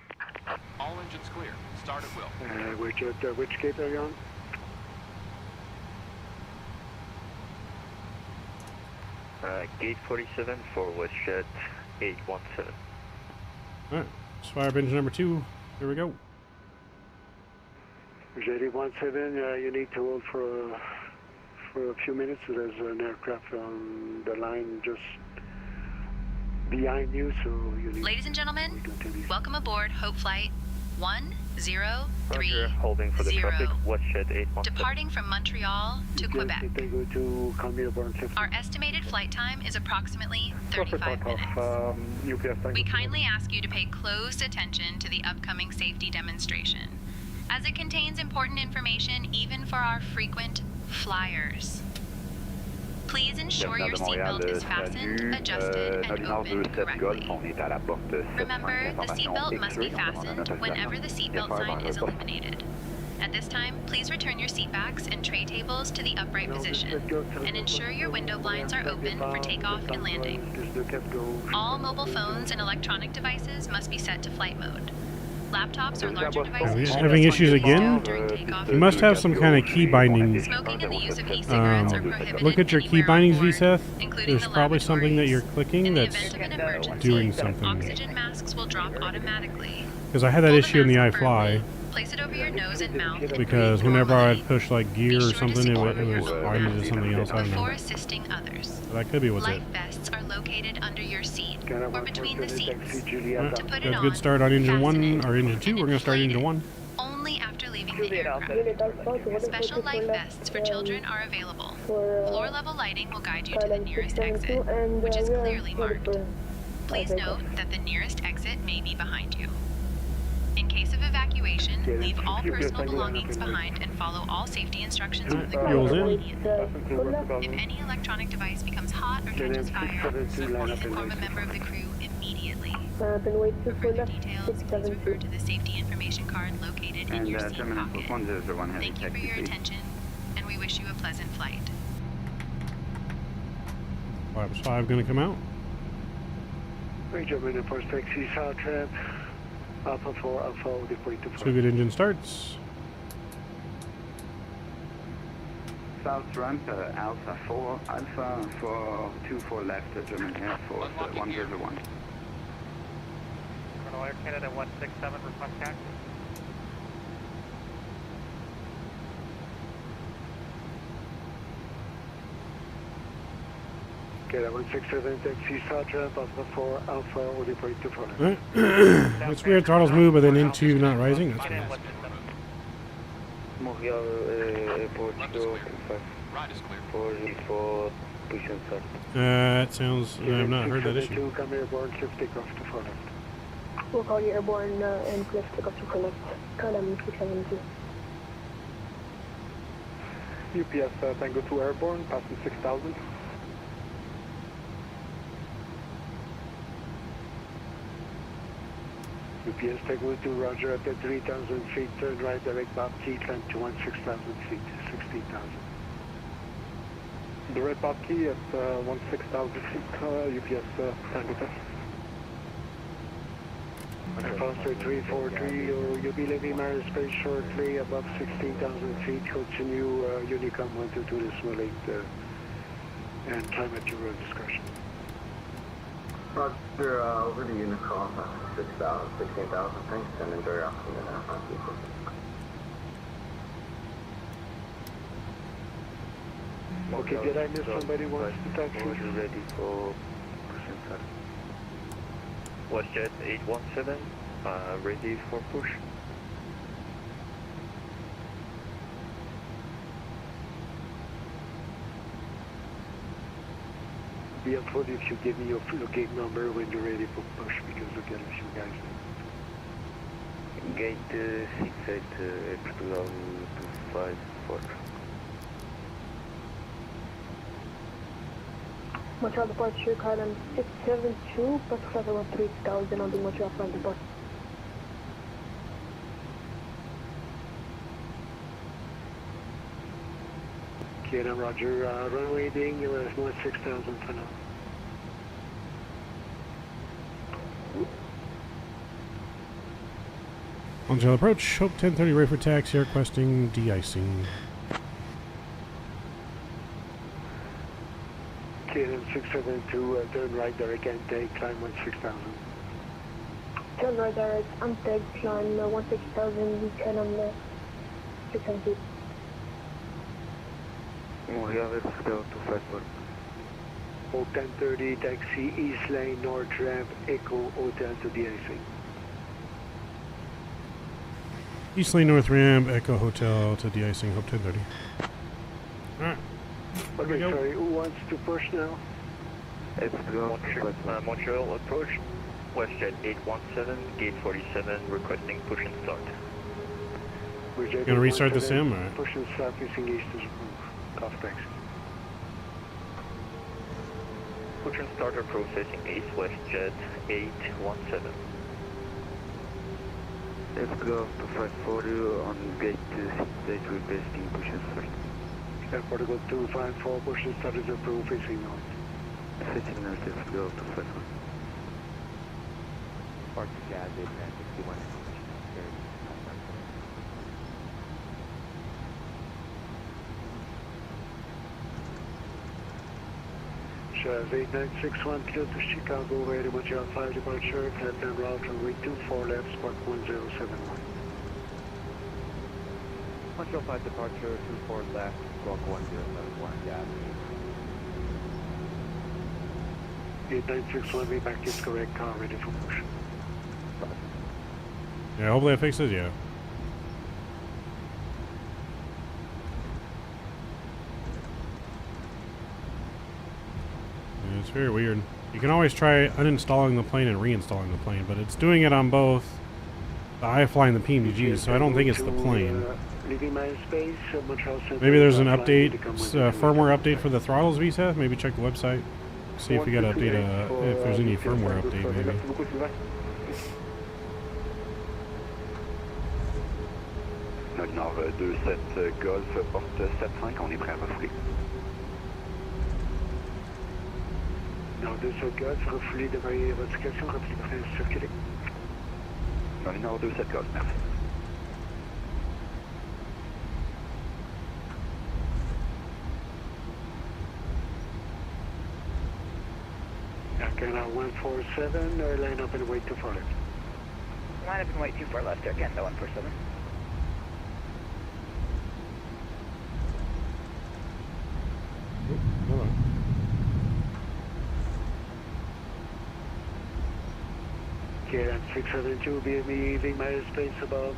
All engines clear. Start at will. Which gate are you on? Gate 47 for Westjet 817. Alright, let's fire up engine number 2. Here we go. Jet 817, you need to hold for a few minutes. There's an aircraft on the line just behind you, so you need... Ladies and gentlemen, welcome aboard Hope Flight 1030. Holding for the traffic, Westjet 817. Departing from Montreal to Quebec. Our estimated flight time is approximately 35 minutes. We kindly ask you to pay close attention to the upcoming safety demonstration, as it contains important information even for our frequent flyers. Please ensure your seatbelt is fastened, adjusted, and opened correctly. Remember, the seatbelt must be fastened whenever the seatbelt sign is illuminated. At this time, please return your seatbacks and tray tables to the upright position, and ensure your window blinds are open for takeoff and landing. All mobile phones and electronic devices must be set to flight mode. Laptops or larger devices. Are we having issues again? You must have some kind of key binding. Smoking and the use of e-cigarettes are prohibited. Look at your key bindings, VSETH. including There's the probably something that you're clicking In the that's event of an emergency, doing something. oxygen masks will drop automatically. Because I had that issue in the iFly. Place it over your nose and mouth and Because breathe whenever normally. I'd push like gear or something, it was already to something else. I don't Before know. assisting others. So that could be what's Life it. vests are located under your seat or between the seats. Alright, To put got it a on, good start on engine fasten 1 it, or engine 2. and We're going to start inflate engine it 1. only after leaving the aircraft. Special life vests for children are available. Floor level lighting will guide you to the nearest exit, which is clearly marked. Please note that the nearest exit may be behind you. In case of evacuation, leave all personal belongings behind and follow all safety instructions from the crew immediately. If any electronic device becomes hot or catches fire, please inform a member of the crew immediately. For further details, please refer to the safety information card located in your seat pocket. Thank you for your attention, and we wish you a pleasant flight. Flaps 5 going to come out. German Airport taxi south ramp, Alpha 4, Alpha, deploy to 2 good engine starts. South ramp, Alpha 4, Alpha 424 left, German Air Force 101. Colonel Air Canada 167, request taxi. Canada 167, taxi south ramp, Alpha 4, Alpha, deploy to 4 left. It's weird, throttles move, but then into not rising. That's nice. Montreal Airport, go 5. Ride is clear. 44, push and start. It sounds. I've not heard that issue. Come airborne, cliff takeoff to 4 left. We'll call you airborne and cliff takeoff to 4 left. Canada 672. UPS Tango 2 airborne, passing 6,000. UPS Tango 2, Roger, at 3,000 feet, turn right, direct Bob Key, climb to 16,000 feet, 16,000. Direct Bob Key at 16,000 feet, UPS Tango 2. Foster 343, you'll be leaving Marin Space shortly, above 16,000 feet, continue Unicom 122 decimal 8, and climb at your road discretion. Roger, over to Unicom, 16,000, thanks, and enjoy your afternoon. Okay, did I miss somebody wants to talk to you? Ready for push and start. WestJet 817, ready for push. Be helpful if you give me your gate number when you're ready for push, because we'll get a few guys there. Gate 68, Portugal 254. Montreal departure, column 672, Pacific Level 3000 on the Montreal front departure. Okay, now Roger, runway being US 16,000 for now. Montreal approach, Hope 1030, ready for taxi, requesting de-icing. KLM 672, turn right, direct intake, climb 16,000. Turn right direct, Anteg, climb 16,000, KLM 672. Montreal Expo 254. Hope 1030, taxi East Lane, North Ramp, Echo Hotel to de-icing. East Lane North Ramp, Echo Hotel to de-icing, Hope 1030. Alright. Okay, sorry, who wants to push now? Montreal approach, WestJet 817, gate 47, requesting push and start. You're gonna restart the sim, or? Push and start using east as approved. Off taxi. Push and starter processing east, WestJet 817. Let's go to 540 on gate 68, requesting push and start. Airport go 254, push and start is approved, facing north. Facing north, let's go to 51. Park Jazz 861. Jazz 8961, clear to Chicago, ready Montreal 5 departure, left hand route runway 24 left, spark 1071. Montreal 5 departure, 24 left, squawk 1071, gas. 8961, way back is correct, car ready for motion. Yeah, hopefully that fixes, yeah. It's very weird. You can always try uninstalling the plane and reinstalling the plane, but it's doing it on both the iFly and the PMDG, so I don't think it's the plane. Maybe there's an update, firmware update for the throttles, VSAT. Maybe check the website. See if we got to update, if there's any firmware update, maybe. Nord 27 Golf, porte 75, on est prêt à refouler. Nord 27 Golf, refoulé de modification, rapide prêt à circuler. Nord 27 Golf, merci. Canada 147, line up and wait to follow. Line up and wait 24 left, Air Canada 147. KLM 672 be leaving my airspace above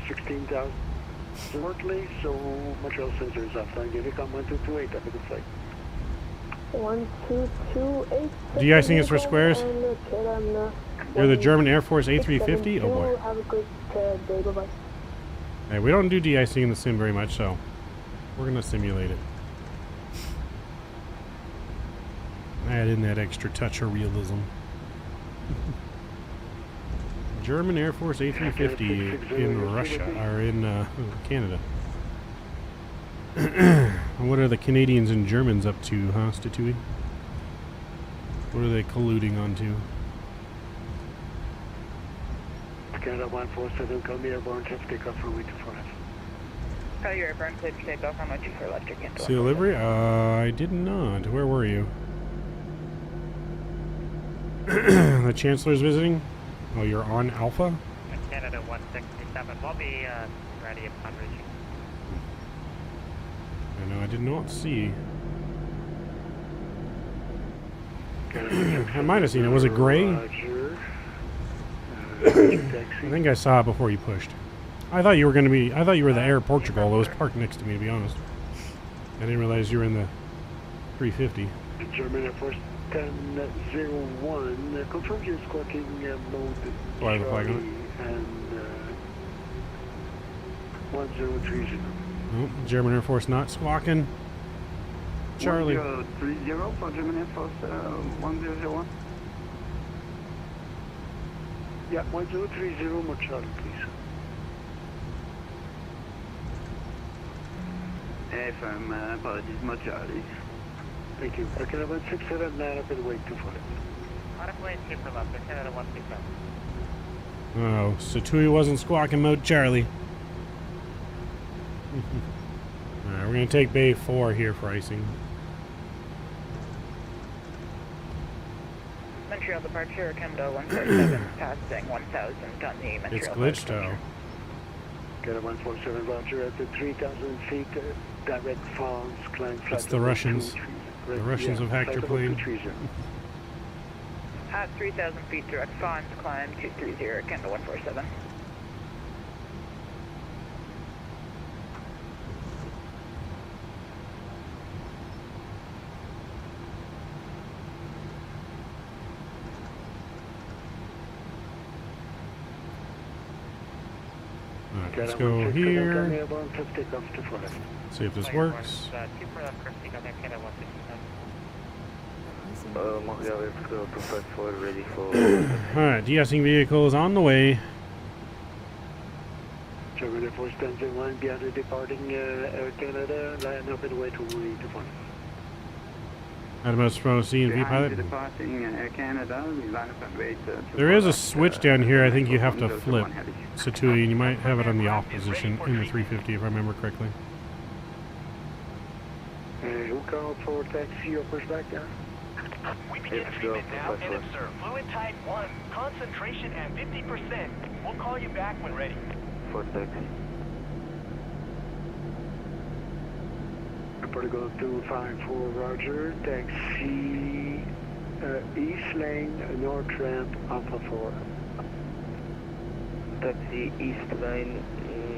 16,000 shortly, so Montreal Center is offline. Unicom 1228, have a good flight. 1228. De-icing is for squares. You're the German Air Force A350? Oh boy. Have a good day, bye-bye. Hey, we don't do de-icing in the sim very much, so we're going to simulate it. Add in that extra touch of realism. German Air Force A350 in Russia, or in Canada. What are the Canadians and Germans up to, huh, Statui? What are they colluding onto? Canada 147, call me airborne, just take off for way to forest. Call your airborne, clear to take off on 124 left, Air Canada. See a livery? I did not. Where were you? The Chancellor's visiting? Oh, you're on Alpha? Canada 167, we'll be ready upon reaching. I know, I did not see. I might have seen it. Was it gray? I think I saw it before you pushed. I thought you were going to be. I thought you were the Air Portugal that was parked next to me, to be honest. I didn't realize you were in the 350. German Air Force 1001, confirm your squawking mode. Fly the flag on. And 1030. Oh, German Air Force not squawking. Charlie. 1030 for German Air Force 1001. Yeah, 1030, more Charlie, please. FM, apologies, more Charlie. Thank you. Canada 167, line up and wait to follow. On a plane, super left, Canada 167. Oh, Satui wasn't squawking mode Charlie. Alright, we're going to take Bay 4 here for icing. Montreal departure, Canada 147, passing 1,000 on the Montreal. It's glitched out. Canada 147, Roger, at the 3,000 feet, direct falls, climb flat. It's the Russians. The Russians have hacked your plane. At 3,000 feet, direct falls, climb 230, Canada 147. Alright, let's go here. See if this works. Alright, de-icing vehicle is on the way. German Air Force 1001, beyond the departing Air Canada, line up and wait to move to front. Adamos from CNV pilot. Departing Air Canada, line up and wait. There is a switch down here I think you have to flip, Satui, and you might have it on the off position in the 350 if I remember correctly. Who called for taxi or pushback down? We begin treatment now and observe fluid type 1, concentration at 50%. We'll call you back when ready. For taxi. Portugal 254, Roger. Taxi East Lane, North Ramp, Alpha 4. Taxi East Lane,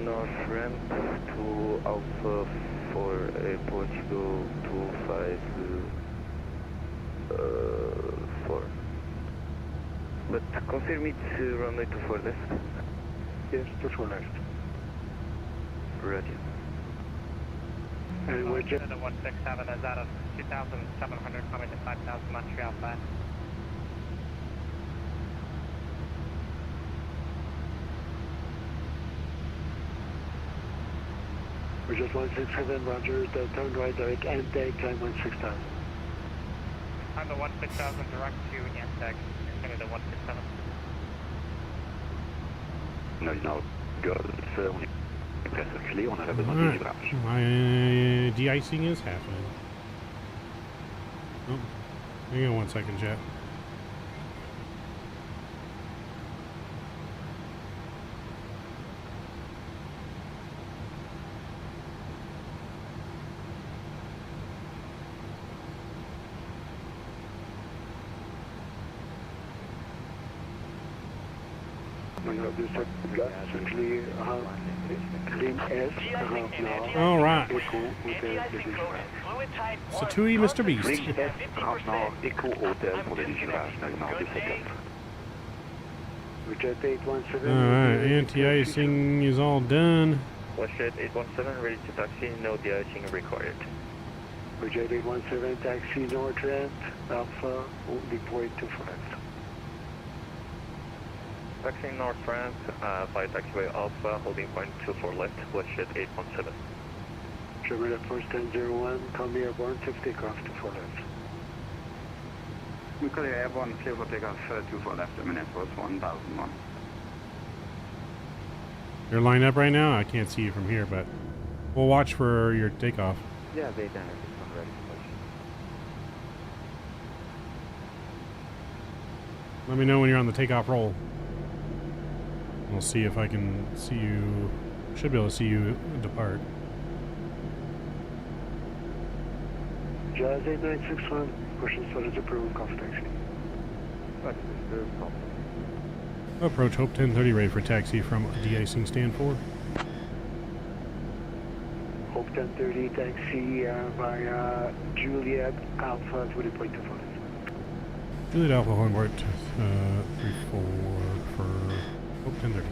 North Ramp to Alpha 4, Portugal 254. But confirm it's runway 24 left? Yes, 24 left. Roger. And we're just... The 167 is out of 2,700 coming to 5,000 Montreal 5. We're just 167, Roger. The turn right direct Anteg, climb 16,000. On the 16,000 direct to Anteg, Canada 167. No, Golf, on est presque clé, on aurait besoin de livrage. My de-icing is happening. Oh, hang on 1 second, chat. All right. Satui, Mr. Beast. Alright, anti-icing is all done. Westjet 817, ready to taxi, no de-icing required. Jet 817, taxi North Ramp, Alpha, deploy to France. Taxi North Ramp, via taxiway Alpha, holding point 24 left, Westjet 817. German Air Force 1001, call me airborne, 6 takeoff, 24 left. We call you airborne, clear for takeoff, 24 left, German Air Force 1001. You're lined up right now? I can't see you from here, but we'll watch for your takeoff. Yeah, they done it. I'm ready to push. Let me know when you're on the takeoff roll. We'll see if I can see you. Should be able to see you depart. Jazz 8961, pushing studies approved, coffee taxi. Approach Hope 1030, ready for taxi from de-icing stand 4. Hope 1030, taxi via Juliet Alpha 20.25. Juliet Alpha Hornport 34 for Hope 1030.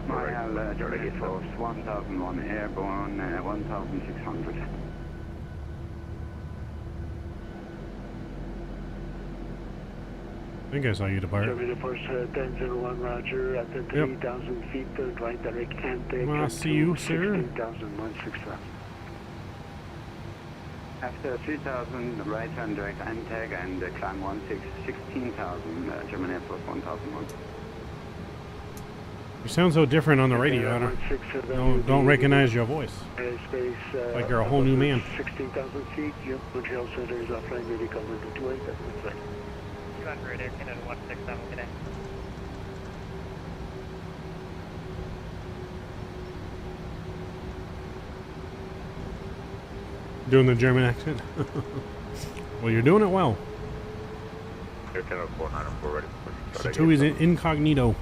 Mile Germany Air Force 1001, airborne 1600. I think I saw you depart. Germany Air Force 1001, Roger, at 3,000 feet, turn right direct Anteg. I see you, sir. 16,000. After 3,000, right hand direct Anteg and climb 16,000, German Air Force 1001. You sound so different on the radio. I don't recognize your voice. Like you're a whole new man. 16,000 feet, Montreal Center is offline, ready, cover to 28, that's right. 200 Air Canada 167 today. Doing the German accent? Well, you're doing it well. Air Canada 494 ready. Satui's incognito.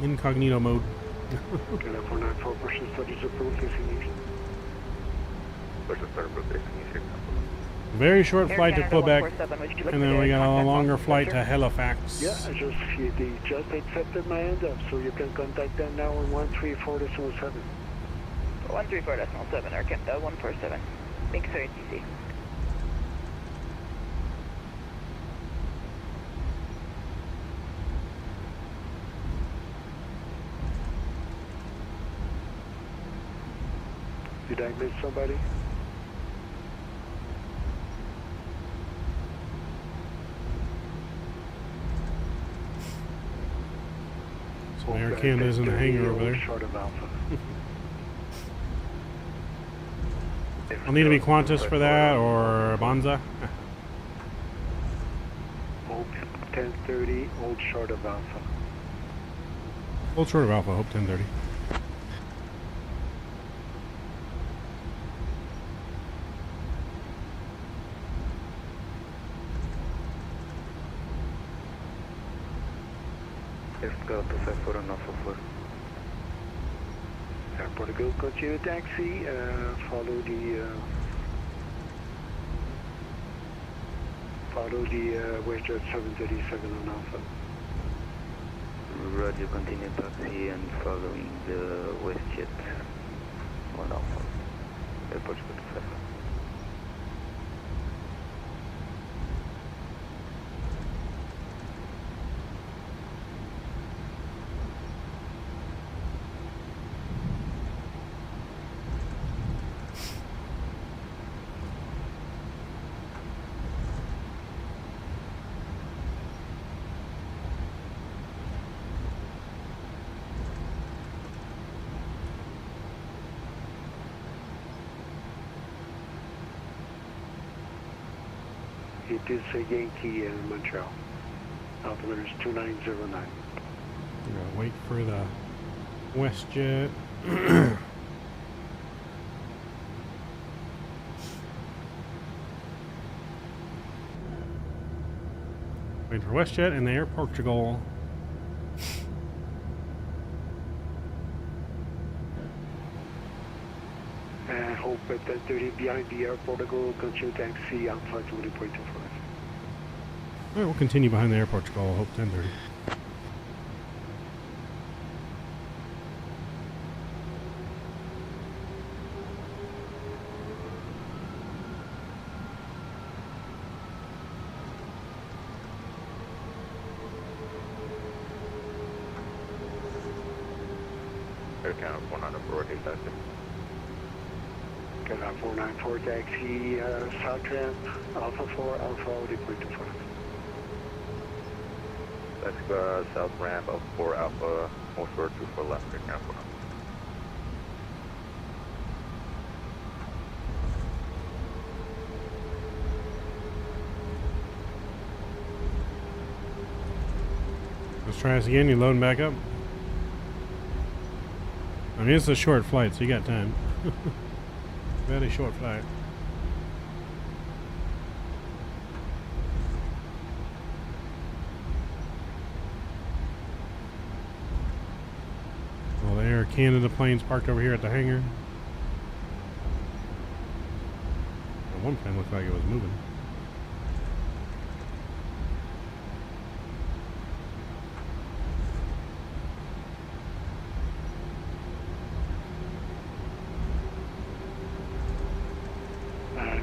Incognito mode. Canada 494, pushing studies approved, facing east. Pushing studies approved, facing east. Very short flight to Quebec, and then we got a longer flight to Halifax. Yeah, they just accepted my end up, so you can contact them now on 134.7. 134.7, Air Canada 147. Thanks for ATC. Did I miss somebody? So Air Canada's in the hangar over there. Short of Alpha. I'll need to be Qantas for that, or Bonza. Hope 1030, hold short of Alpha. Hold short of Alpha, Hope 1030. Escort 254 on Alpha 4. Airport Go, continue taxi, follow the WestJet 737 on Alpha. Roger, continue taxi and following the WestJet on Alpha. Airport Go 254. It is a Yankee in Montreal. Altimeter is 2909. We're gonna wait for the WestJet. Wait for WestJet and the Air Portugal. Hope at 10:30 behind the Air Portugal, continue taxi, Alpha 20.25. Alright, we'll continue behind the Air Portugal. Hope 10:30. Air Canada 494 taxi. Canada 494 taxi, South Ramp, Alpha 4, Alpha 20.25. Let's go south ramp of 4 Alpha, most short 24 left, Air Canada 4. Let's try this again. You loading back up? I mean, it's a short flight, so you got time. Very short flight. Well, the Air Canada plane's parked over here at the hangar. And one plane looked like it was moving.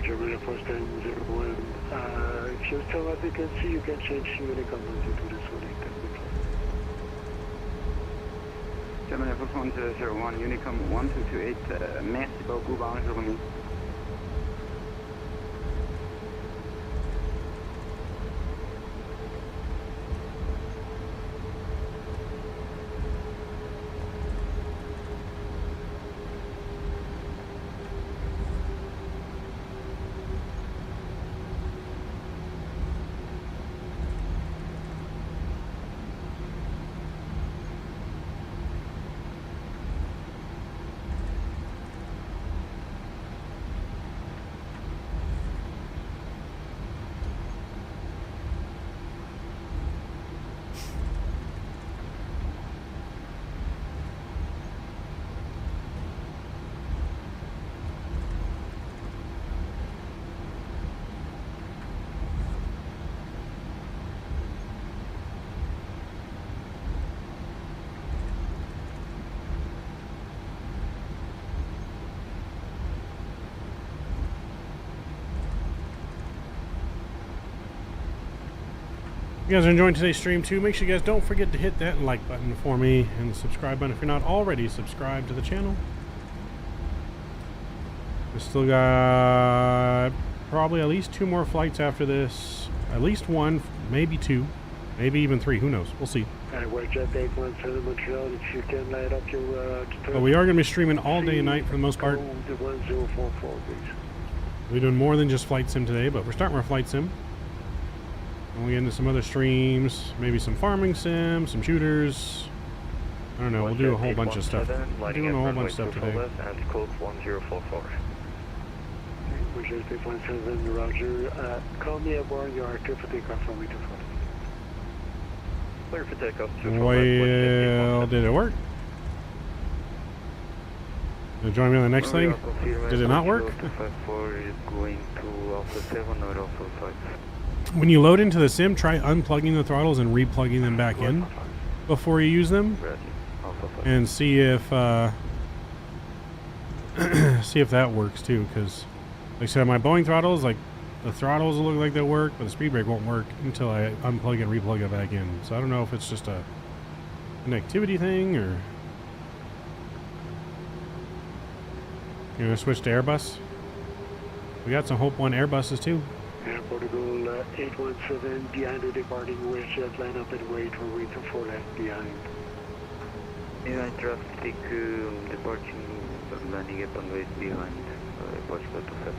German Air Force 1001. If you're still at vacancy, you can change Unicom to this one. German Air Force 1001, Unicom 1228, merci beaucoup, bonne journée. If you guys are enjoying today's stream too, make sure you guys don't forget to hit that like button for me and the subscribe button if you're not already subscribed to the channel. We still got probably at least 2 more flights after this. At least 1, maybe 2, maybe even 3. Who knows? We'll see. WestJet 817 Montreal, if you can light up your... But we are going to be streaming all day and night for the most part. 1044, please. We're doing more than just flight sim today, but we're starting our flight sim. And we'll get into some other streams, maybe some farming sim, some shooters. I don't know, we'll do a whole bunch of stuff. We're doing a whole bunch of stuff today. And code 1044. WestJet 817, Roger. Call me aboard, you are clear for takeoff from 240. Clear for takeoff. Well, did it work? Did you join me on the next thing? Did it not work? 254 is going to Alpha 7 or Alpha 5. When you load into the sim, try unplugging the throttles and replugging them back in before you use them, and see if see if that works too. Because, like I said, my Boeing throttles, like the throttles look like they work, but the speed brake won't work until I unplug and replug it back in. So I don't know if it's just a connectivity thing or. You want to switch to Airbus? We got some Hope 1 Airbuses too. Air Portugal 817 behind the departing WestJet, line up and wait for wait to 4 left behind. Yeah, traffic departing, landing up and wait behind, Portugal 27.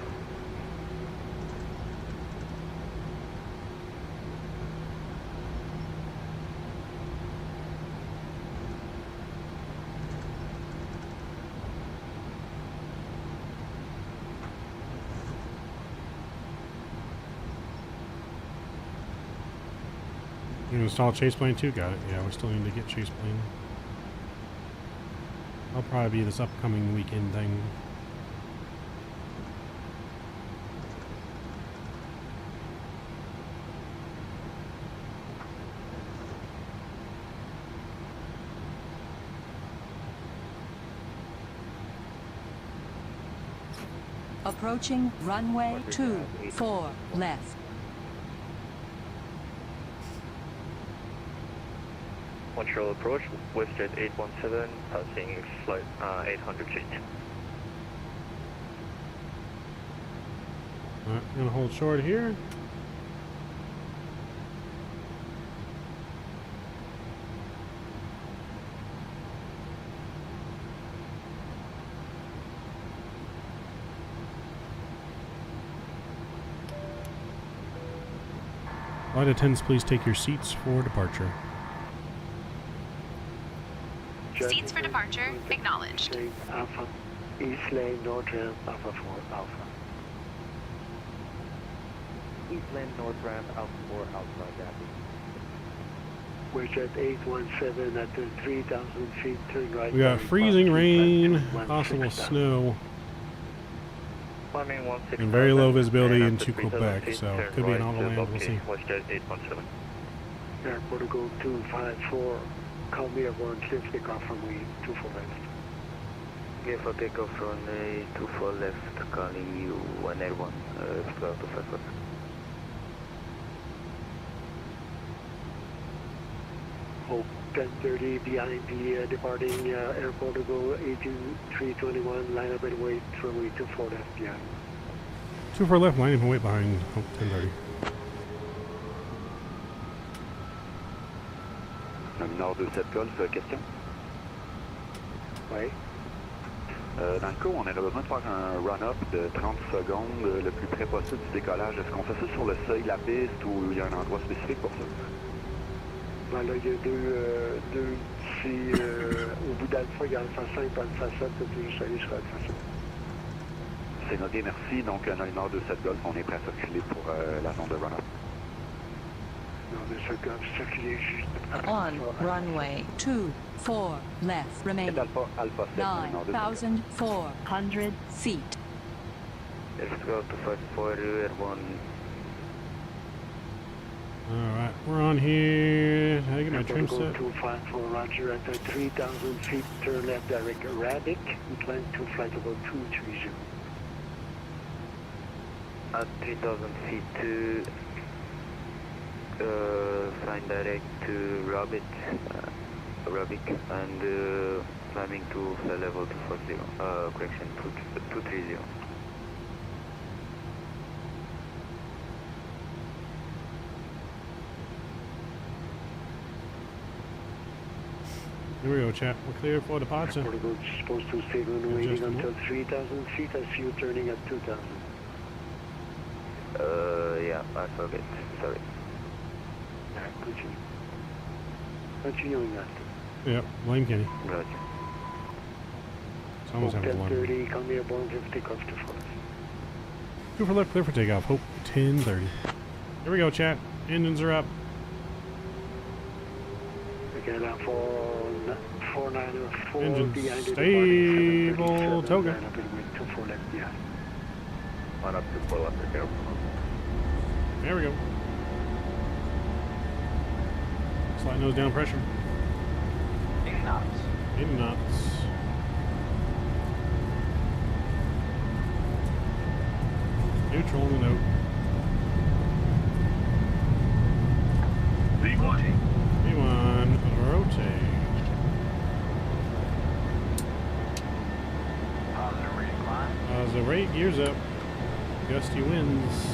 You install Chase Plane too? Got it. Yeah, we still need to get Chase Plane. That'll probably be this upcoming weekend thing. Approaching runway 24 left. Montreal approach, WestJet 817, passing flight 800 feet. Alright, gonna hold short here. Flight attendants, please take your seats for departure. Seats for departure acknowledged. Alpha, East Lane, North Ramp, Alpha 4, Alpha. East Lane, North Ramp, Alpha 4, Alpha, WestJet 817 at the 3,000 feet, turn right. We got freezing rain, possible snow, and very low visibility into Quebec, so it could be an auto land, we'll see. WestJet 817. Air Portugal 254. Call me aboard, clear for takeoff from we 24 left. Clear for takeoff from 24 left, calling you 1L1, Square 254. Hope 1030 behind the departing Air Portugal 82321, line up and wait for we 24 left behind. 24 left, line up and wait behind Hope 1030. Nord de cette Golf, question? Oui. Dans le cas où on aurait besoin de faire un run-up de 30 secondes le plus près possible du décollage, est-ce qu'on fait ça sur le seuil de la piste ou il y a un endroit spécifique pour ça? Ben là, il y a deux petits... au bout d'Alpha, il y a Alpha 5 et Alpha 7, tu peux juste aller sur Alpha 7. C'est noté, merci. Donc, dans le nord de cette Golf, on est prêt à circuler pour la zone de run-up. On runway 24 left, remaining 9,400 feet. Let's go to 54 Airborne. Alright, we're on here. How do I get my trim set? 254, Roger, at 3,000 feet, turn left direct Arabic, incline to flight about 230. At 3,000 feet to flying direct to Arabic and climbing to flight level 240, correction 230. Here we go, chat. We're clear for departure. Portugal supposed to stay waiting until 3,000 feet. I see you turning at 2,000. Yeah, I forget. Sorry. Continue. Continuing that. Yep, blame Kenny. Roger. It's almost Hope having a 1030, come here, born to take off to force. 2 for left, clear for takeoff. Hope 1030. Here we go, chat. Engines are up. Canada 494 Engine behind the stable, toga. 24 left behind. Line up 24 left, okay. There we go. Slide nose down pressure. 80 knots. 80 knots. Neutral on the note. V1. V1, rotate. Positive rate climb. The rate, gears up. Gusty winds.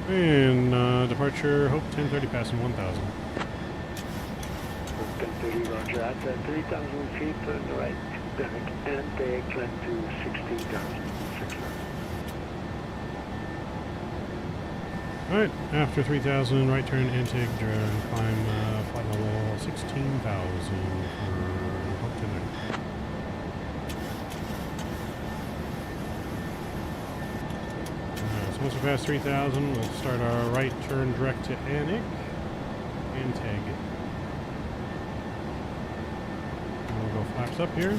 And departure, hope 1030 passing 1000. 1030 roger at 3,000 feet, turn right, direct, and they climb to 16,600. Alright, after 3000, right turn, intake, drone, climb flight level 16,000 for hope 1030. So once we pass 3,000, we'll start our right turn direct to Anik and tag it. And we'll go flaps up here.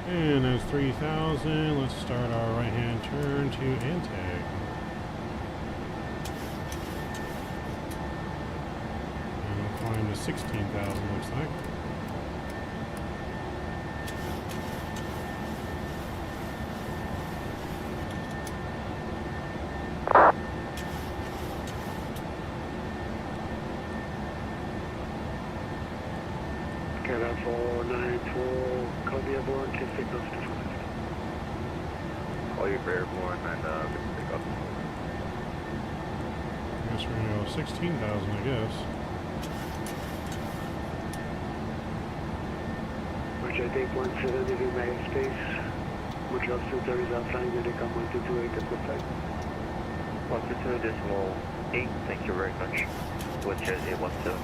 And that's 3,000. Let's start our right hand turn to Antag. Climb to 16,000 looks like. Canada 494, call me aboard, can take off to 5. Call you for airborne and pick up. I guess we're gonna go 16,000, I guess. Which I think 170 in my space, which also there is outline when they come 128 at the flight. 122.8, thank you very much. What's your 817?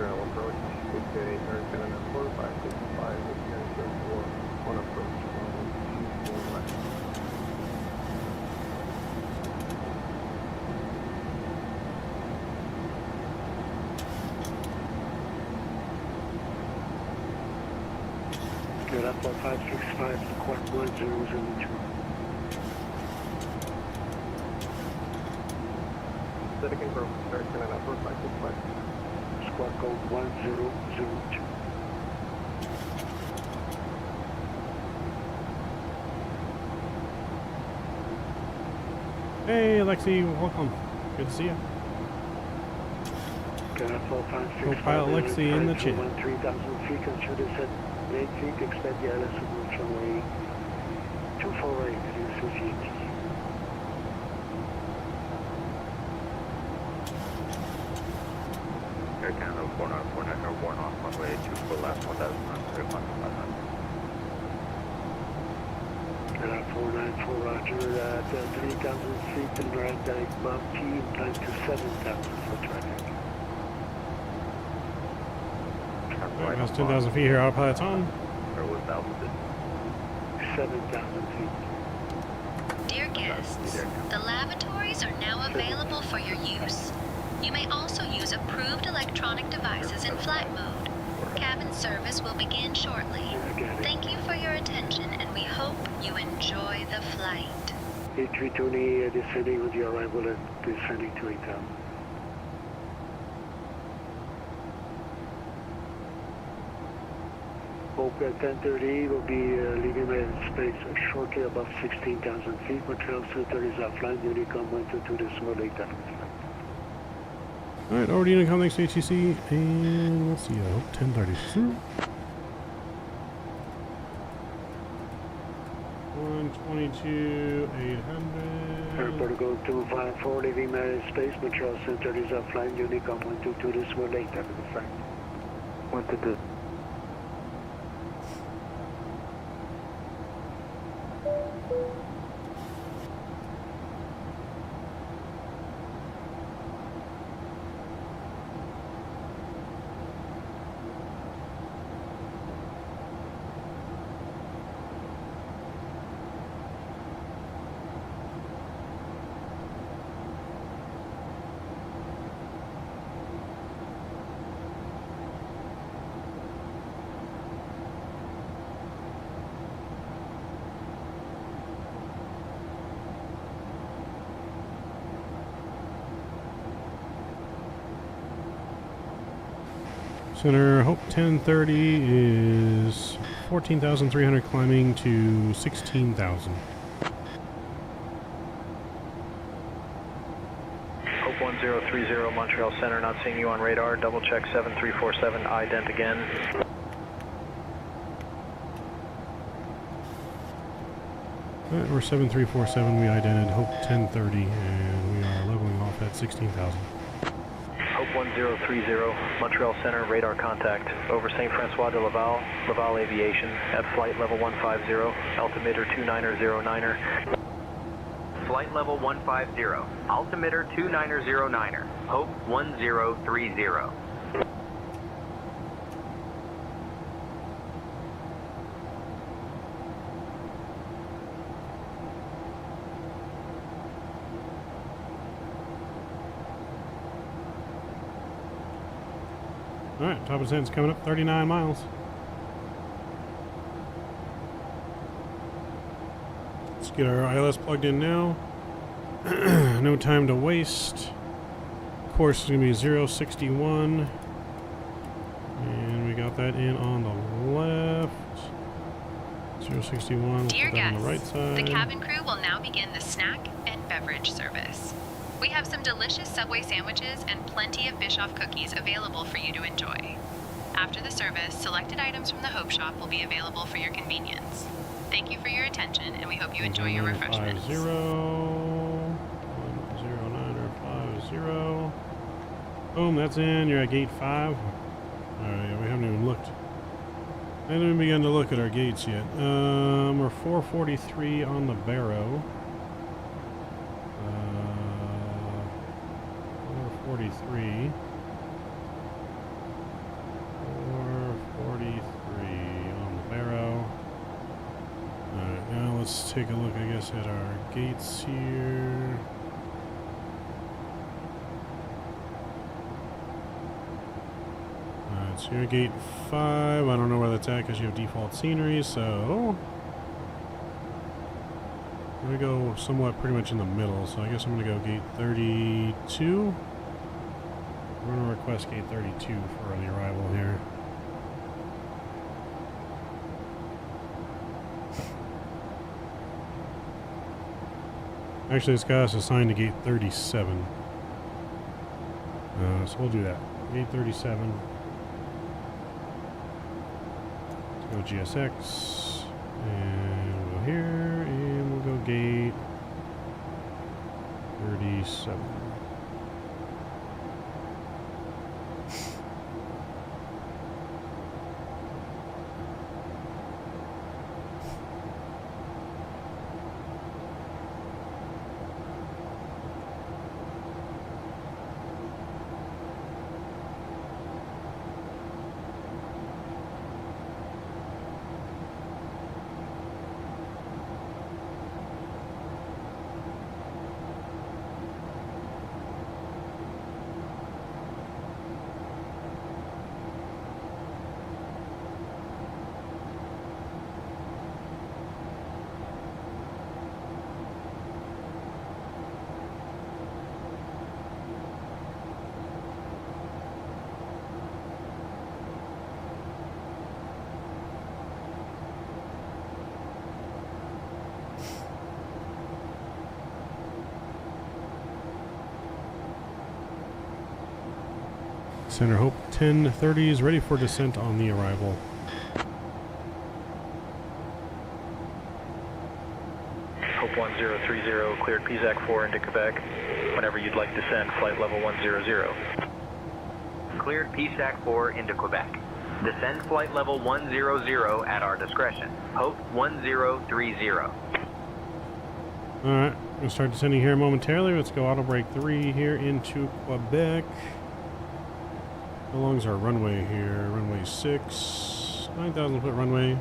Approach, okay, turn Canada 4565, on approach, left. Canada 4565, squawk 1002. Set a confirm, turn Canada 4565. Squawk code 1002. Hey, Alexi, welcome. Good to see you. Co-pilot Alexi in the chat. 3,000 feet, consider this at 8 feet, expect the ILS to move from way 248 to VATSIM. Air Canada 4949 or 1 off runway 24 left 1,900. Canada 494, roger, at 3,000 feet and right direct Mount T, climb to 7,000 for traffic. Alright, that's 10,000 feet here, autopilot's on. Or 1,000 7,000 feet. Dear guests, the lavatories are now available for your use. You may also use approved electronic devices in flight mode. Cabin service will begin shortly. Thank you for your attention, and we hope you enjoy the flight. A320 descending with the arrival at descending to 8,000. Hope at 10:30 will be leaving my space shortly above 16,000 feet. Montreal Center is offline. Unicom 122.8 flight. Alright, over to Unicom, thanks to HTC, and let's see, 10:30. 122, 800. Airport go to 54, leaving Marriott Space, Montreal Center is offline, Unicom 122, this will late, have a good flight. 122. Center Hope 1030 is 14,300 climbing to 16,000. Hope 1030 Montreal Center, not seeing you on radar. Double check 7347, ident again. Alright, we're 7347, we idented Hope 1030, and we are leveling off at 16,000. Hope 1030 Montreal Center, radar contact. Over St. Francois de Laval, Laval Aviation, at flight level 150, altimeter 2909er. Flight level 150, altimeter 2909er, Hope 1030. Alright, top of the descent's coming up 39 miles. Let's get our ILS plugged in now. No time to waste. Course is going to be 061. And we got that in on the left. 061. We'll Dear put that on guests, the right side. the cabin crew will now begin the snack and beverage service. We have some delicious Subway sandwiches and plenty of Bischoff cookies available for you to enjoy. After the service, selected items from the Hope Shop will be available for your convenience. Thank you for your attention, and we hope you enjoy your refreshments. 10950. Boom, that's in. You're at gate 5. Alright, we haven't even looked. I haven't even begun to look at our gates yet. We're 443 on the Barrow. 443. 443 on the Barrow. Alright, now let's take a look, I guess, at our gates here. Alright, so you're at gate 5. I don't know where that's at because you have default scenery, so I'm going to go somewhat pretty much in the middle, so I guess I'm going to go gate 32. We're going to request gate 32 for the arrival here. Actually, it's got us assigned to gate 37. So we'll do that. Gate 37. Let's go GSX. And we'll go here. And we'll go gate 37. Center Hope 1030 is ready for descent on the arrival. Hope 1030, cleared PZAC 4 into Quebec. Whenever you'd like to descend, flight level 100. Cleared PSAC 4 into Quebec. Descend flight level 100 at our discretion. Hope 1030. Alright, we'll start descending here momentarily. Let's go auto brake 3 here into Quebec. How long's our runway here? Runway 6. 9,000 foot runway.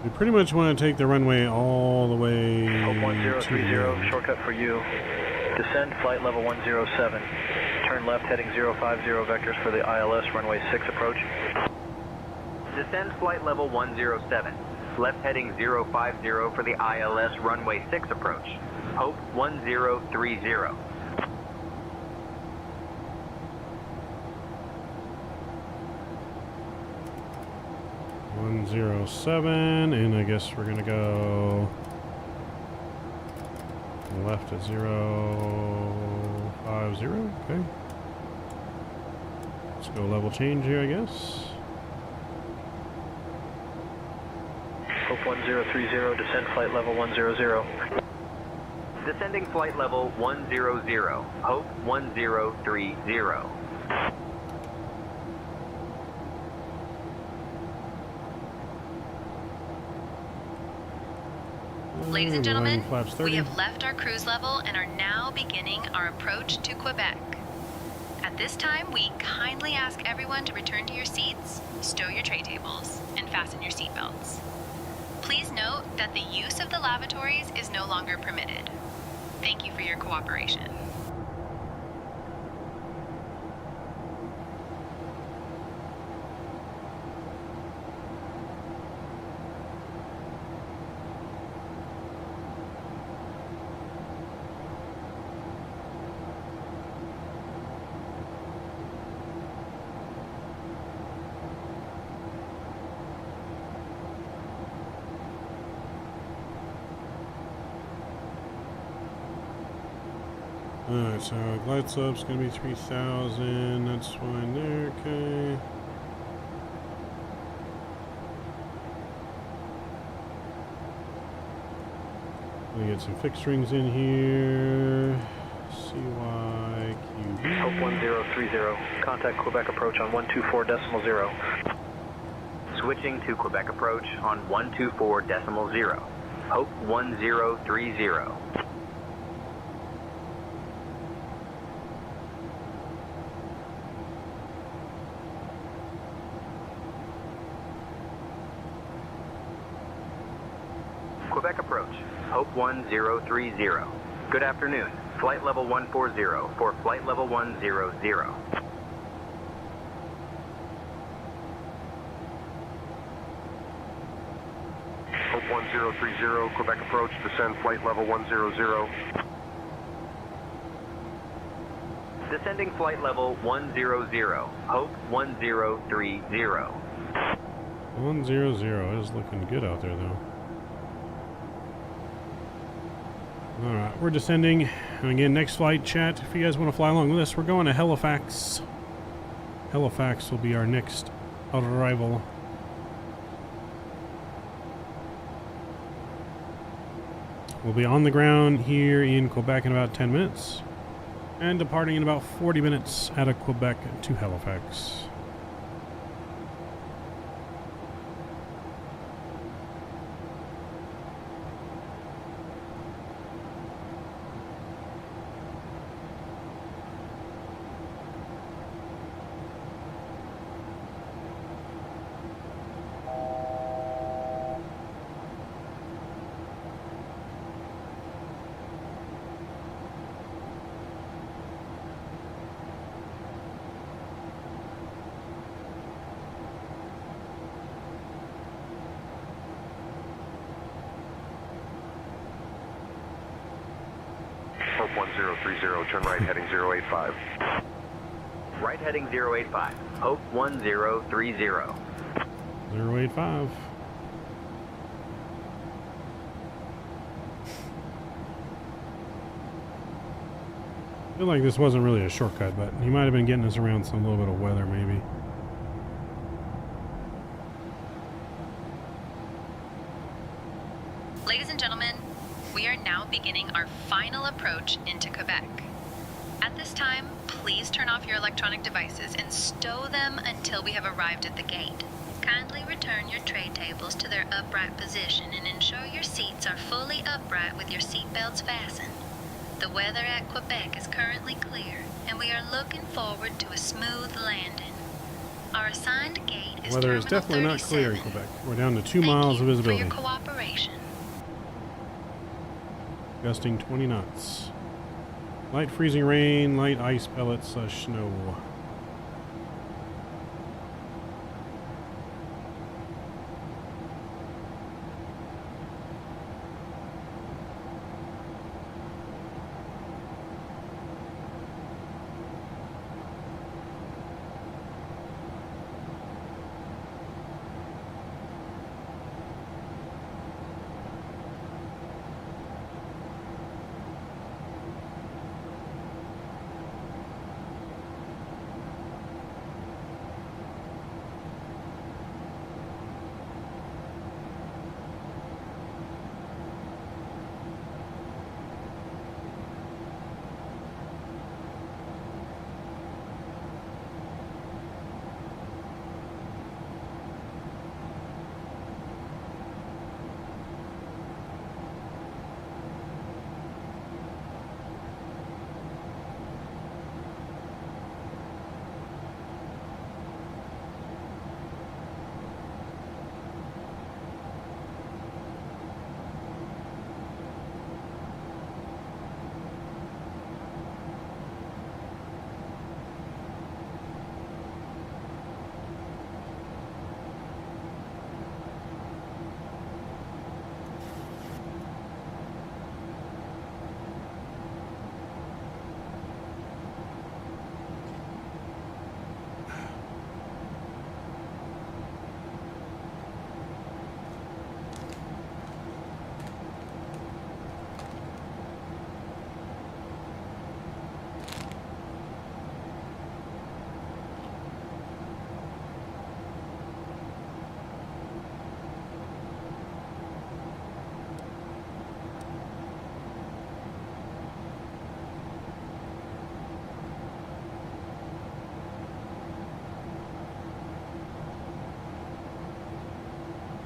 We pretty much want to take the runway all the way Hope 1030, to shortcut for you. Descend flight level 107. Turn left heading 050 vectors for the ILS runway 6 approach. Descend flight level 107. Left heading 050 for the ILS runway 6 approach. Hope 1030. .107, and I guess we're gonna go left at 050. Okay. Let's go level change here, I guess. Hope 1030, descend flight level 100. Descending flight level 100. Hope 1030. Ladies and gentlemen, flaps 30. we have left our cruise level and are now beginning our approach to Quebec. At this time, we kindly ask everyone to return to your seats, stow your tray tables, and fasten your seatbelts. Please note that the use of the lavatories is no longer permitted. Thank you for your cooperation. Alright, so glide slope's gonna be 3,000. That's fine there, okay. We get some fixed rings in here. CYQB. Hope 1030, contact Quebec approach on 124.0. Switching to Quebec approach on 124.0. Hope 1030. Quebec approach, Hope 1030. Good afternoon. Flight level 140 for flight level 100. Hope 1030, Quebec approach, descend flight level 100. Descending flight level 100. Hope 1030. 100. It is looking good out there, though. Alright, we're descending. And again, next flight, chat, if you guys want to fly along with us, we're going to Halifax. Halifax will be our next arrival. We'll be on the ground here in Quebec in about 10 minutes. And departing in about 40 minutes out of Quebec to Halifax. Hope 1030, turn right heading 085. Right heading 085. Hope 1030. 085. I feel like this wasn't really a shortcut, but he might have been getting us around some little bit of weather, maybe. Ladies and gentlemen, we now beginning our final approach into Quebec. At this time, please turn off your electronic devices and stow them until we have arrived at the gate. Kindly return your tray tables to their upright position and ensure your seats are fully upright with your seat belts fastened. The weather at Quebec is currently clear, and we are looking forward to a smooth landing. Our assigned gate is Weather is definitely not clear in Quebec. We're down to 2 miles of visibility. For your cooperation. Gusting 20 knots. Light freezing rain, light ice pellets / snow.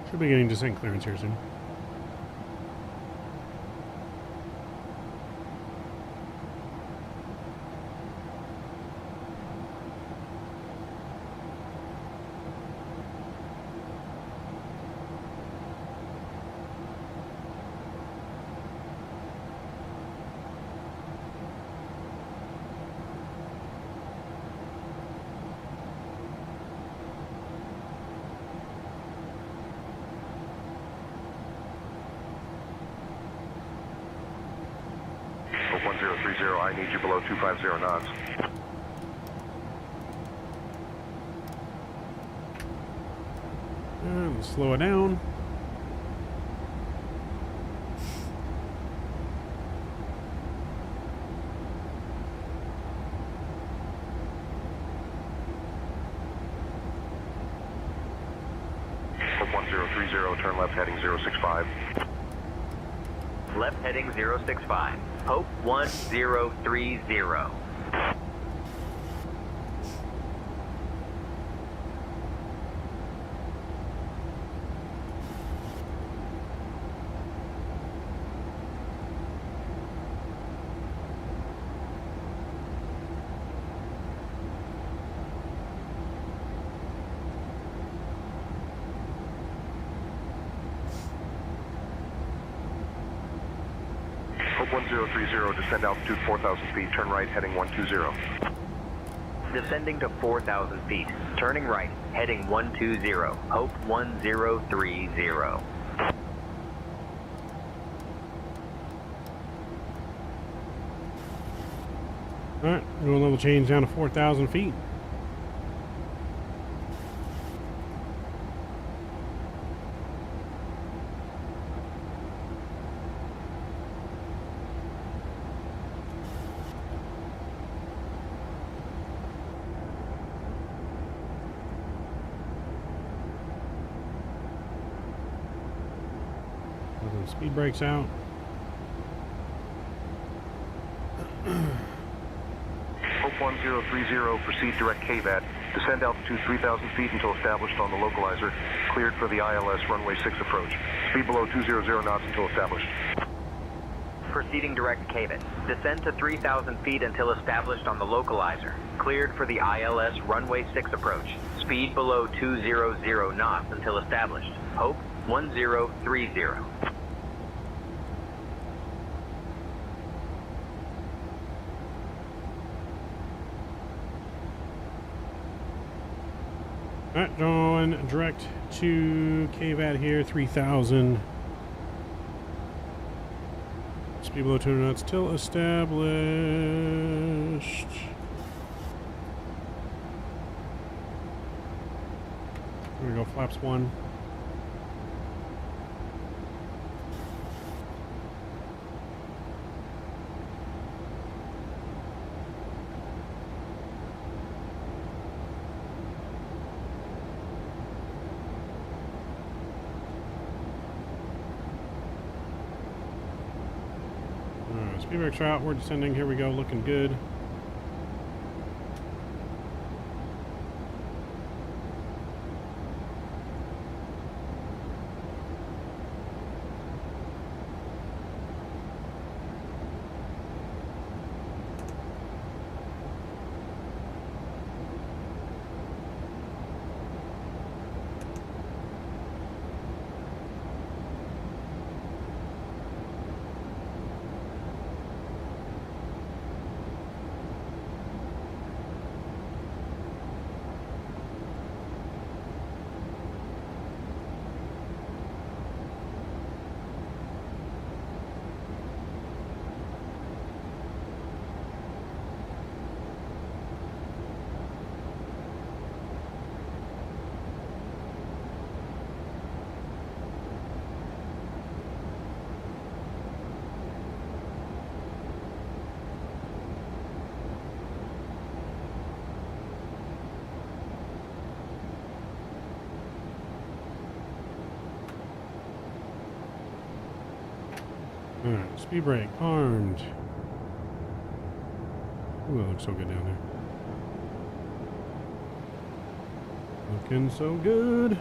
Should be getting descent clearance here soon. I need you below 250 knots. And slow it down. From 1030, turn left heading 065. Left heading 065. Hope 1030. Hope 1030, descend altitude 4,000 feet, turn right heading 120. Descending to 4,000 feet, turning right, heading 120. Hope 1030. Alright, doing a little change down to 4,000 feet. Speed brakes out. Hope 1030, proceed direct KVAT. Descend altitude 3,000 feet until established on the localizer. Cleared for the ILS runway 6 approach. Speed below 200 knots until established. Proceeding direct KVAT. Descend to 3,000 feet until established on the localizer. Cleared for the ILS runway 6 approach. Speed below 200 knots until established. Hope 1030. Alright, going direct to KVAT here, 3,000. Speed below 200 knots till established. There we go, flaps 1. Speed brakes are out, we're descending, here we go, looking good. Alright, speed brake, armed. Ooh, that looks so good down there. Looking so good.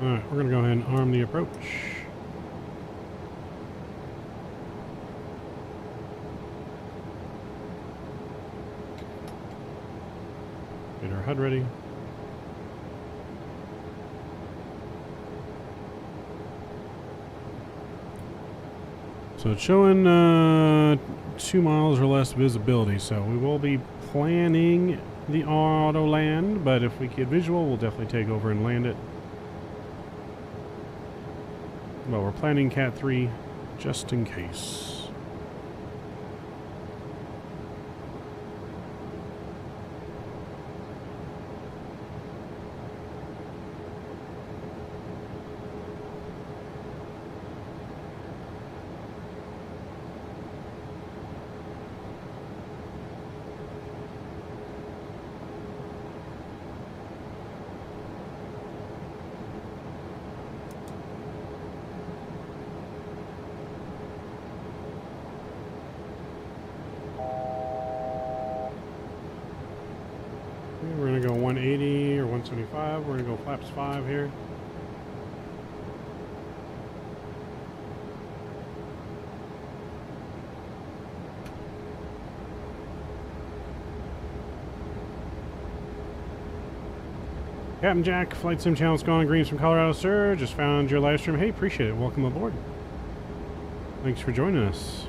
Alright, we're going to go ahead and arm the approach. Get our HUD ready. So it's showing 2 miles or less visibility, so we will be planning the auto land, but if we get visual, we'll definitely take over and land it. But we're planning Cat 3 just in case. We're going to go 180 or 175. We're going to go flaps 5 here. Captain Jack, Flight Sim Channel's gone. Greens from Colorado, sir. Just found your live stream. Hey, appreciate it. Welcome aboard. Thanks for joining us.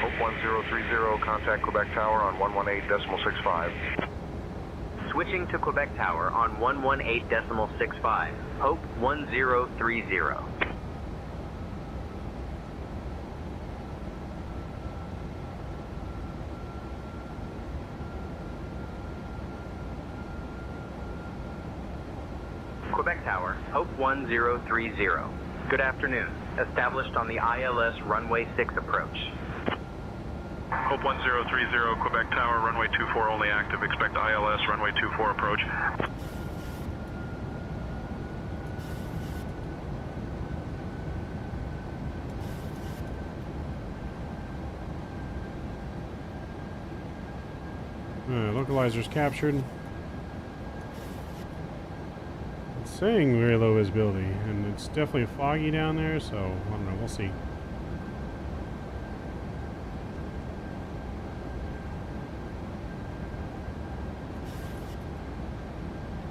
Hope 1030, contact Quebec Tower on 118.65. Switching to Quebec Tower on 118.65. Hope 1030. Quebec Tower, Hope 1030. Good afternoon. Established on the ILS runway 6 approach. Hope 1030, Quebec Tower, runway 24 only active. Expect ILS, runway 24 approach. Localizer's captured. It's saying very low visibility, and it's definitely foggy down there, so I don't know, we'll see.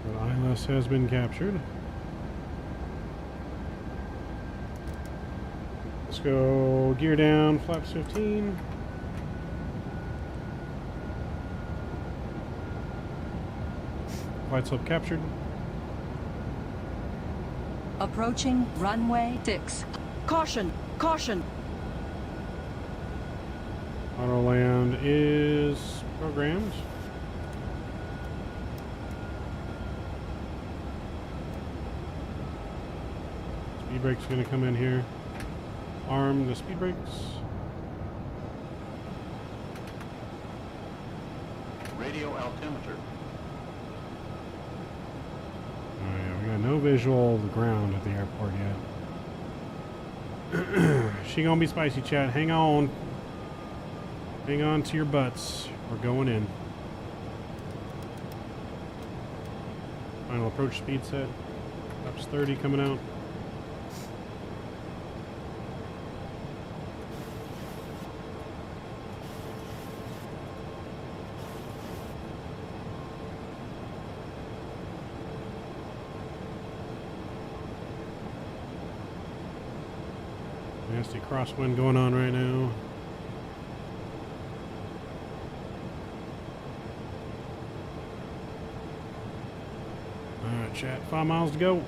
But ILS has been captured. Let's go gear down, flaps 15. Flight slope captured. Approaching runway 6. Caution! Caution! Auto land is programmed. Speed brake's going to come in here. Arm the speed brakes. Radio altimeter. Oh yeah, we got no visual of the ground at the airport yet. She gonna be spicy, chat. Hang on. Hang on to your butts. We're going in. Final approach speed set. Ups 30 coming out. Nasty crosswind going on right now. Alright, chat. 5 miles to go.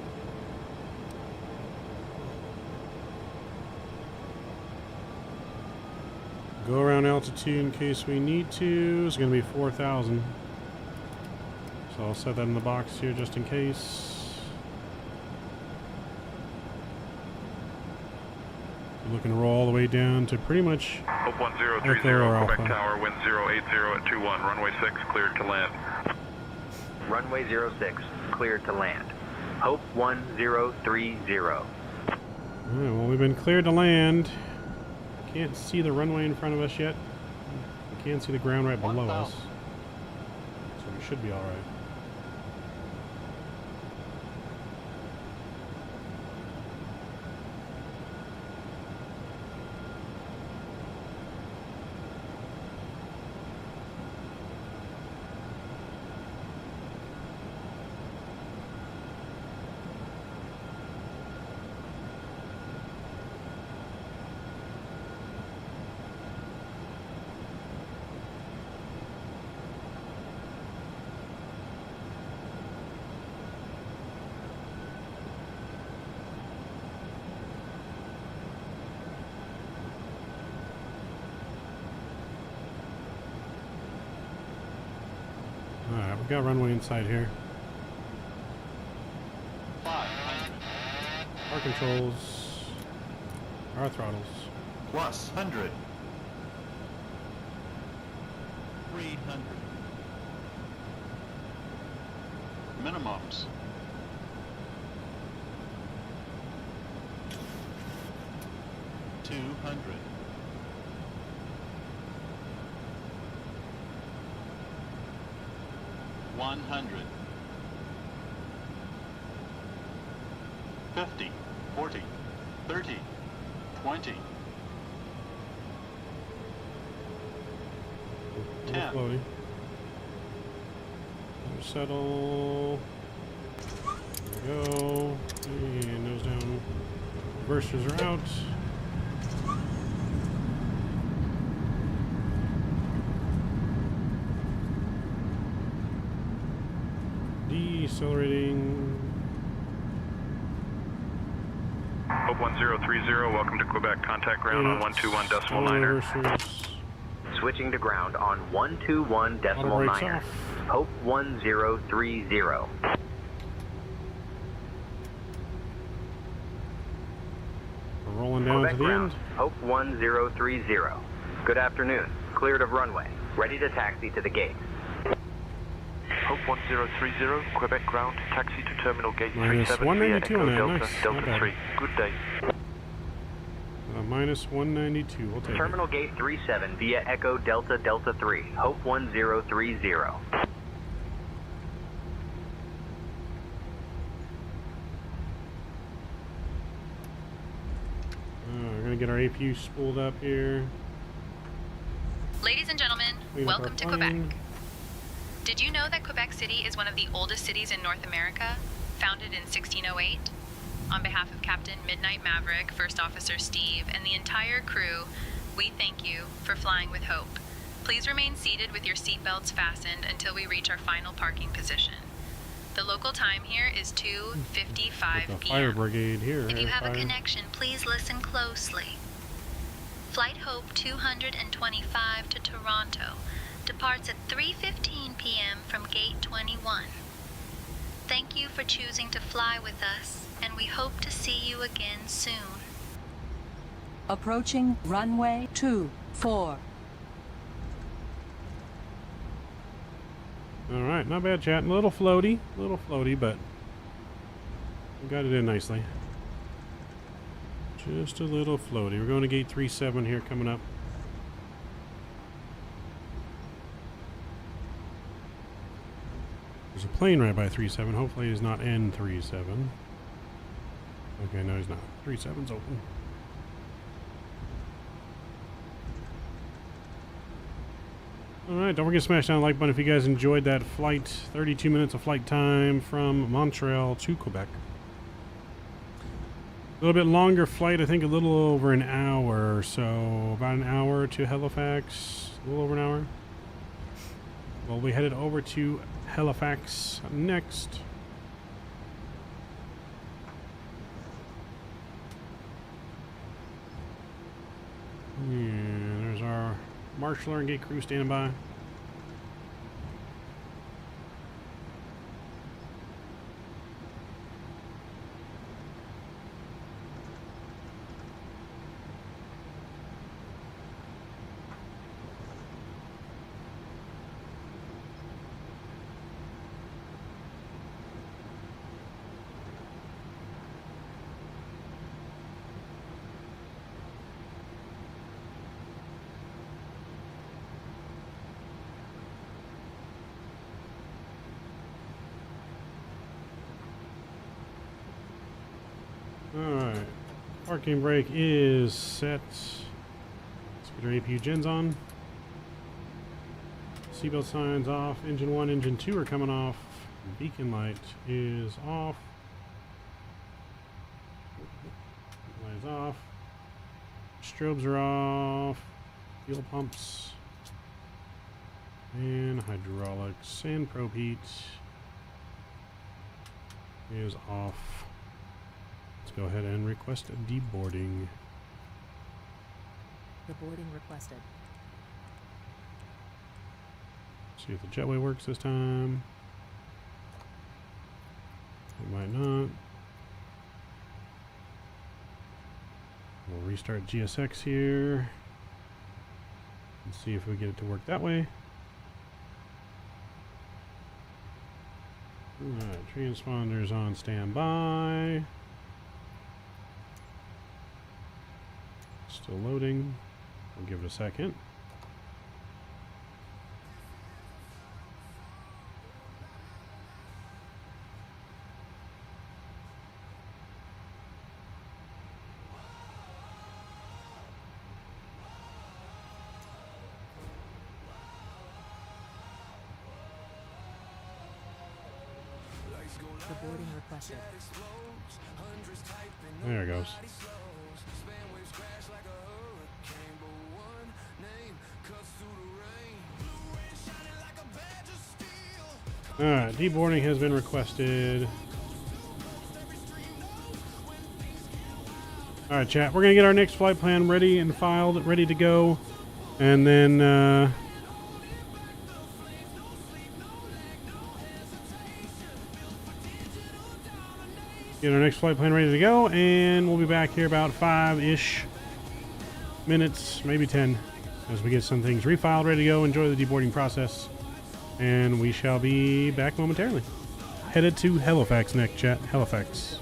Go around altitude in case we need to. It's going to be 4,000. So I'll set that in the box here just in case. Looking to roll all the way down to pretty much Hope 1030, Quebec Tower, wind 080 at 21, runway 6, cleared to land. Runway 06, cleared to land. Hope 1030. Alright, well, we've been cleared to land. Can't see the runway in front of us yet. We can't see the ground right below us. So we should be alright. Alright, we've got runway inside here. Our controls. Our throttles. Plus 100. 300. Minimums. 200. 100. 50, 40, 30, 20. 10. Floating. Settle. There we go. And nose down. Reversers are out. Decelerating. Hope 1030, welcome to Quebec. Contact ground on 121.9. Switching to ground on 121.9. Hope 1030. rolling down Quebec to the ground, end. Hope 1030. Good afternoon. Cleared of runway. Ready to taxi to the gate. Hope 1030, Quebec ground, taxi to terminal gate Minus 37 192 via on Echo that. Delta, Nice. Delta Not 3. bad. Good day. Minus 192. We'll take Terminal it. gate 37 via Echo Delta Delta 3. Hope 1030. We're going to get our APU spooled up here. Ladies and gentlemen, Clean up welcome to our Quebec. plane. Did you know that Quebec City is one of the oldest cities in North America, founded in 1608? On behalf of Captain Midnight Maverick, First Officer Steve, and the entire crew, we thank you for flying with hope. Please remain seated with your seatbelts fastened until we reach our final parking position. The local time here is 2:55 The p.m. fire brigade here. If you have fire. a connection, please listen closely. Flight Hope 225 to Toronto departs at 3:15 p.m. from Gate 21. Thank you for choosing to fly with us, and we hope to see you again soon. Approaching runway 24. All right, not bad, chat. A little floaty, but we got it in nicely. Just a little floaty. We're going to gate 37 here coming up. There's a plane right by 37. Hopefully he's not N37. Okay, no, he's not. 37's open. Alright, don't forget to smash down the like button if you guys enjoyed that flight. 32 minutes of flight time from Montreal to Quebec. A little bit longer flight, I think a little over an hour or so. About an hour to Halifax. A little over an hour. Well, we headed over to Halifax next. And there's our marshaller and gate crew standing by. Alright, parking brake is set. Let's get our APU gens on. Seatbelt signs off. Engine 1, engine 2 are coming off. Beacon light is off. Light is off. Strobes are off. Fuel pumps. And hydraulics and probe heat is off. Let's go ahead and request a deboarding. Deboarding requested. See if the jetway works this time. It might not. We'll restart GSX here and see if we get it to work that way. Alright, transponders on standby. Still loading. I'll give it a second. Deboarding requested. There it goes. Alright, deboarding has been requested. Alright, chat. We're going to get our next flight plan ready and filed, ready to go. And then, Get our next flight plan ready to go, and we'll be back here about 5-ish minutes, maybe 10, as we get some things refiled, ready to go, enjoy the deboarding process, and we shall be back momentarily. Headed to Halifax next, chat. Halifax.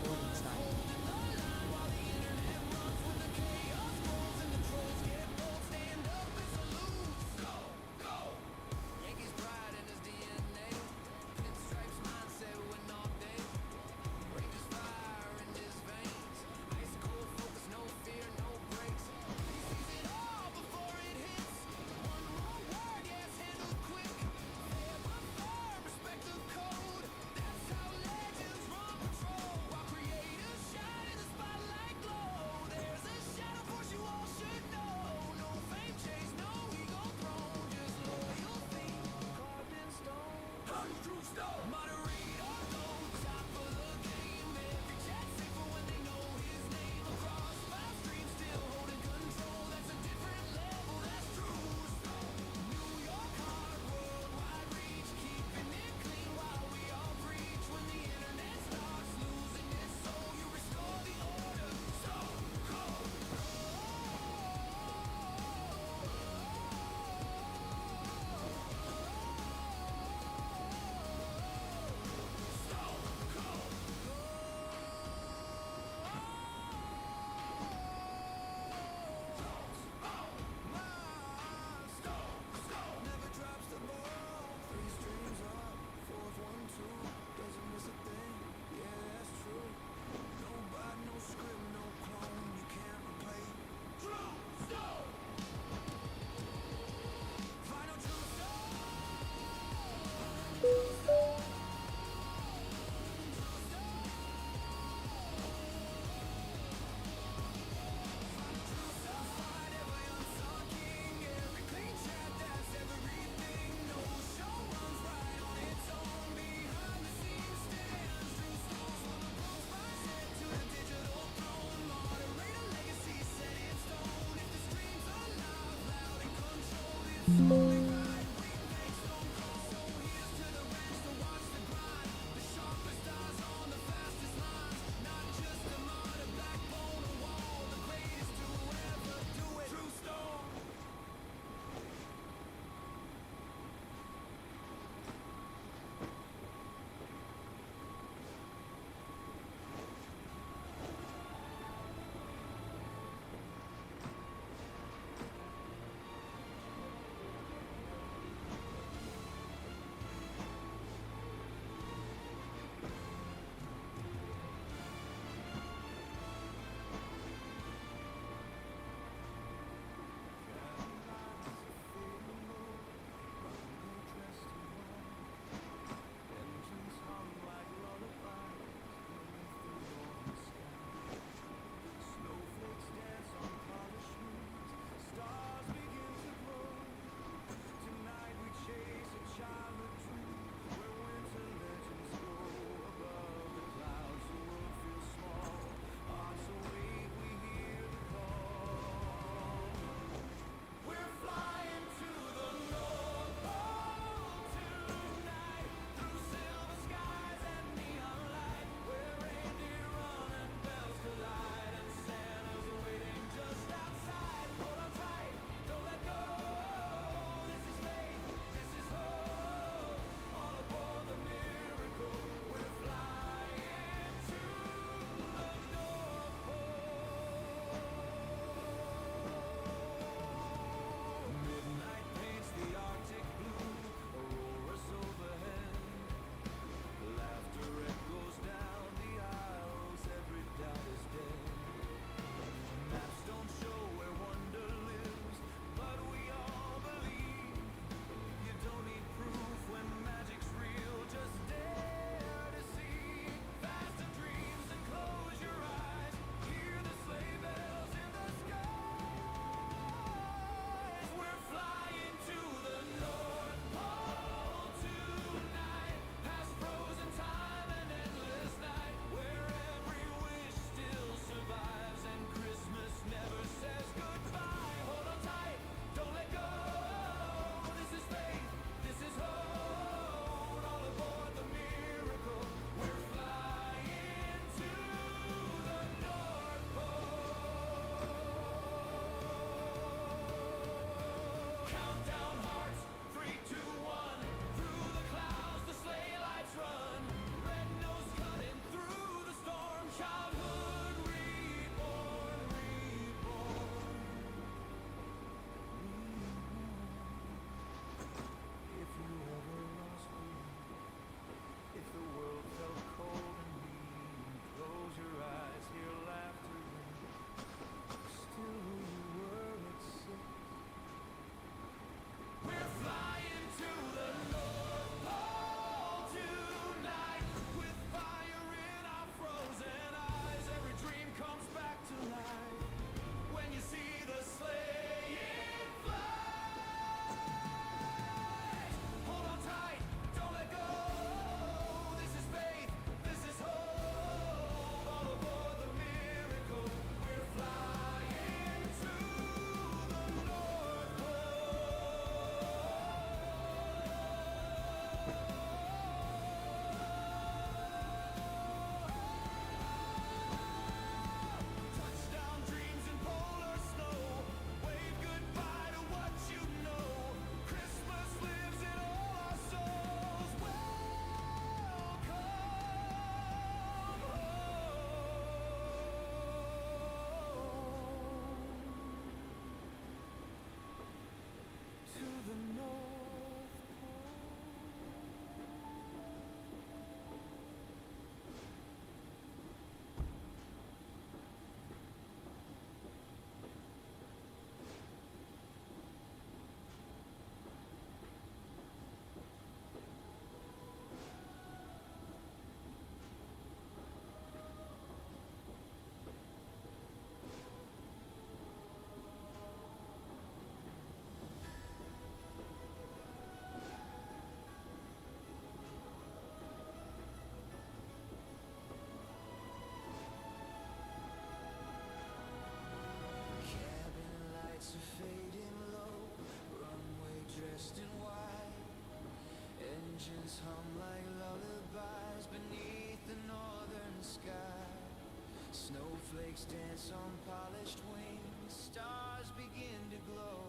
Snowflakes dance on polished wings, stars begin to glow.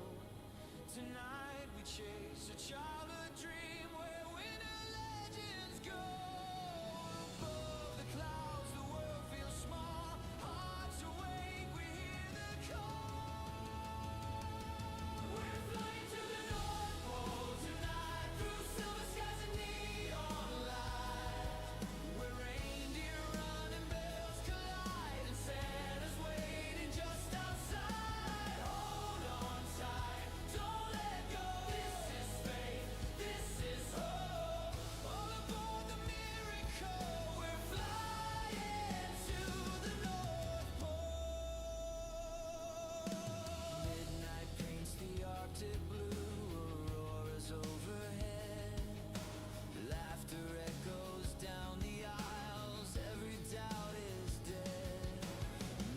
Tonight we chase a childhood dream where winter legends go. Above the clouds the world feels small, hearts awake, we hear the call. We're flying to the North Pole tonight, through silver skies and neon light, where reindeer run and bells collide, and Santa's waiting just outside. Hold on tight, don't let go. This is faith, this is hope. All aboard the miracle, we're flying to the North Pole. Midnight paints the Arctic blue, auroras overhead. Laughter echoes down the aisles, every doubt is dead.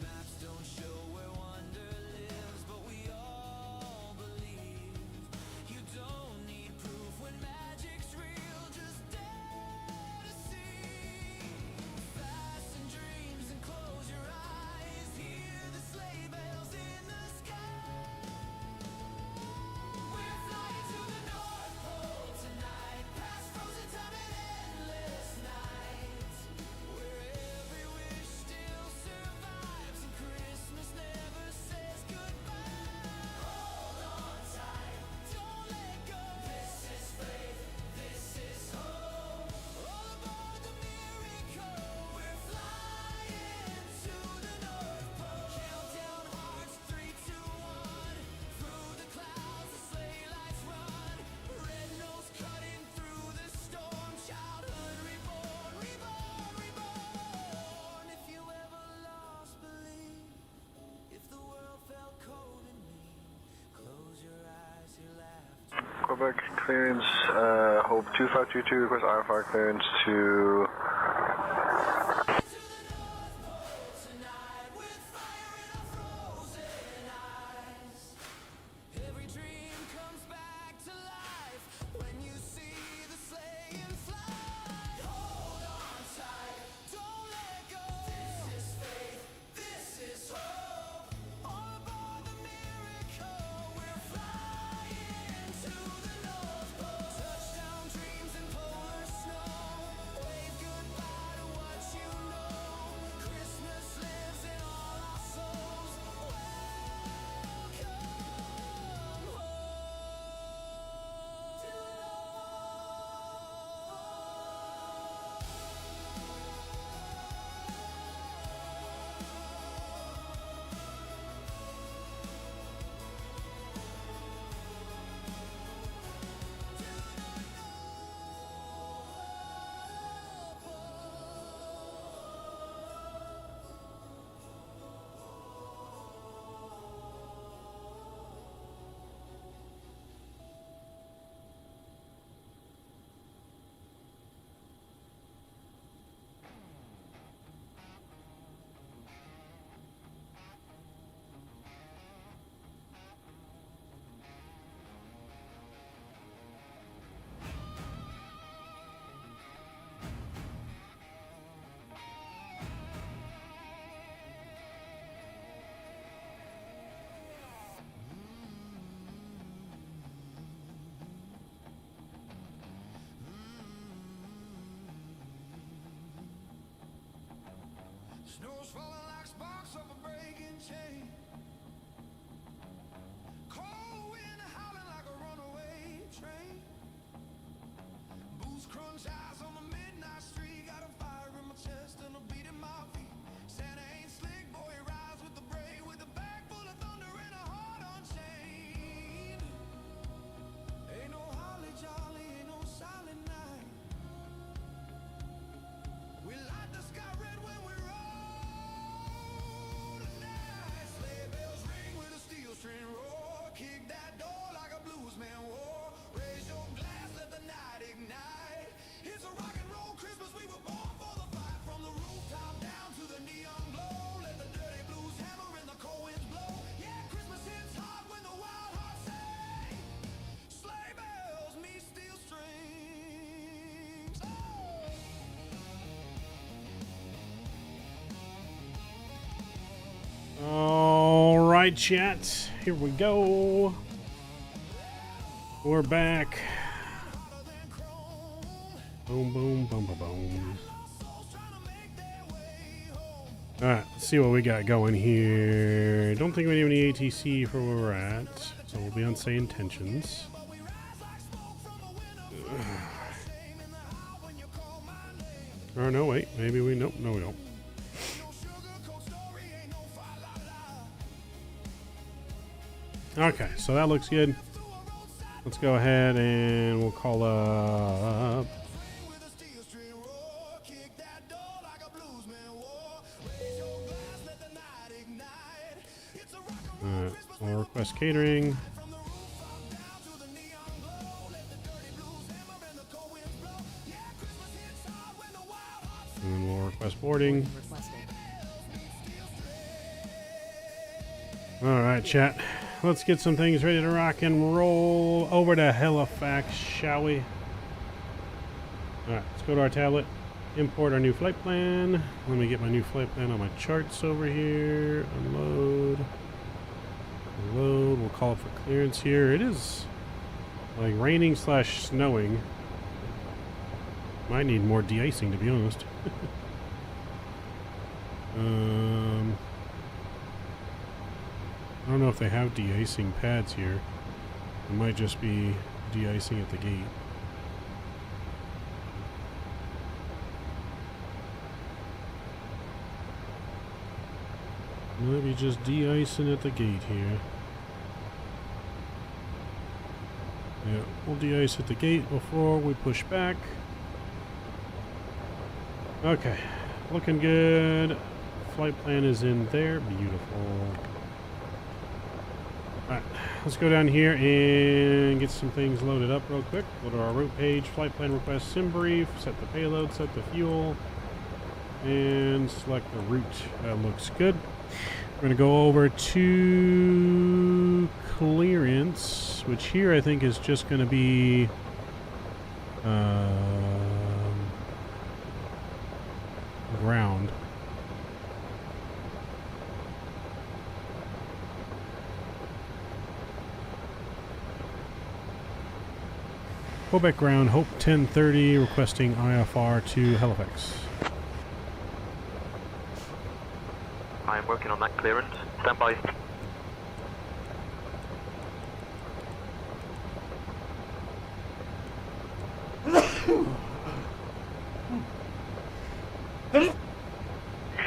Maps don't show where wonder lives, but we all believe. You don't need proof when magic's real, just dare to see. Fasten dreams and close your eyes, hear the sleigh bells in the sky. We're flying to the North Pole tonight, past frozen time and endless nights, where every wish still survives and Christmas never says goodbye. Hold on tight, don't let go. This is faith, this is hope. All aboard the miracle, we're flying to the North Pole. Countdown hearts, 3, 2, 1. Through the clouds, the sleigh lights run. Red nose cutting through the storm. Childhood reborn, reborn, reborn. If you ever lost belief, if the world felt cold and mean, close your eyes, you'll laugh. Quebec clearance, Hope 2522 request IFR clearance to Every dream comes back to life when you see the sleigh in flight. Hold on tight, don't let go. This is faith, this is hope. All aboard the miracle, we're flying All right, chat. Here we go. We're back. Boom, boom, boom, boom, boom. All right, let's see what we got going here. Don't think we need any ATC for where we're at, so we'll be on Sayintentions. Oh no, wait. Maybe we nope. No, we don't. Okay, so that looks good. Let's go ahead and we'll call up. We'll request catering. And then we'll request boarding. Alright, chat. Let's get some things ready to rock and roll. Over to Halifax, shall we? Alright, let's go to our tablet. Import our new flight plan. Let me get my new flight plan on my charts over here. Unload. Load. We'll call it for clearance here. It is like raining / snowing. Might need more de-icing, to be honest. I don't know if they have de-icing pads here. It might just be de-icing at the gate. Maybe just de-icing at the gate here. Yeah, we'll de-ice at the gate before we push back. Okay, looking good. Flight plan is in there. Beautiful. Alright, let's go down here and get some things loaded up real quick. Go to our route page, flight plan request, sim brief, set the payload, set the fuel, and select the route. That looks good. We're going to go over to clearance, which here I think is just going to be ground. Quebec ground, Hope 1030, requesting IFR to Halifax. I'm working on that clearance. Stand by.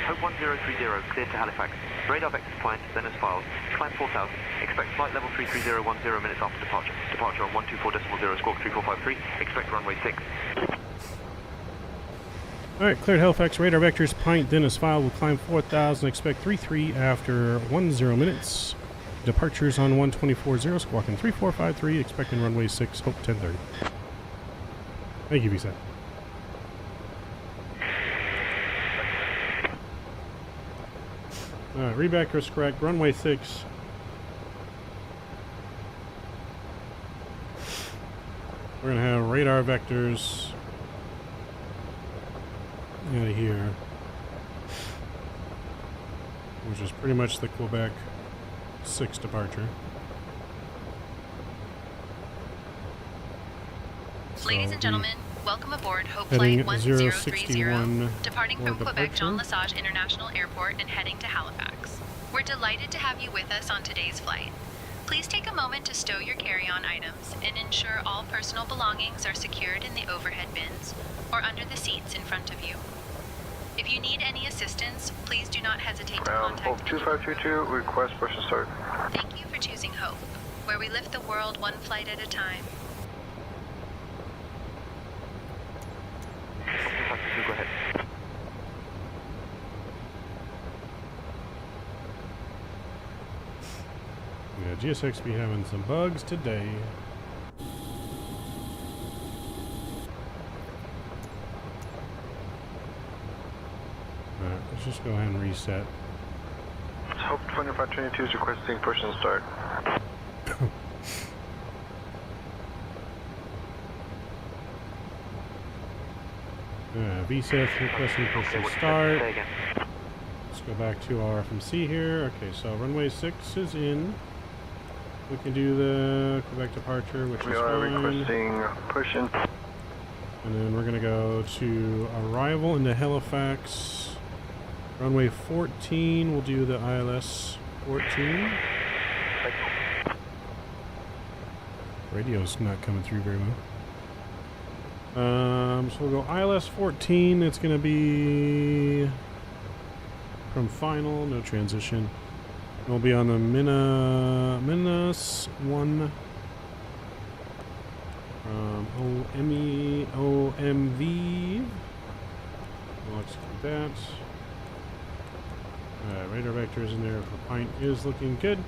Hope 1030, cleared to Halifax. Radar vector defined, then as filed. Climb 4000. Expect flight level 33010 minutes after departure. Departure on 124.0, squawk 3453. Expect runway 6. Alright, cleared Halifax. Radar vectors, pint, then as filed. Will climb 4000. Expect 33 after 10 minutes. Departures on 124.0, squawking 3453. Expecting runway 6, Hope 1030. Thank you, VSAT. Alright, rebacker is correct. Runway 6. We're going to have radar vectors out of here, which is pretty much the Quebec 6 departure. Ladies and gentlemen, Welcome aboard Hope Heading Flight 1030, 061 departing for from Quebec departure. Jean Lesage International Airport and heading to Halifax. We're delighted to have you with us on today's flight. Please take a moment to stow your carry-on items and ensure all personal belongings are secured in the overhead bins or under the seats in front of you. If you need any assistance, please do not hesitate to contact Hope 2522, request push and start. Thank you for choosing Hope, where we lift the world one flight at a time. Go ahead. Yeah, GSX be having some bugs today. Alright, let's just go ahead and reset. Hope 2522 is requesting push and start. VSEF requesting push and start. Let's go back to our FMC here. Okay, so runway 6 is in. We can do the Quebec departure, which is fine. We are requesting push and... And then we're going to go to arrival into Halifax. Runway 14, we'll do the ILS 14. Radio's not coming through very well. So we'll go ILS 14. It's going to be from final, no transition. We'll be on the Minas 1 from OMV. We'll execute that. Radar vectors in there for Pint is looking good.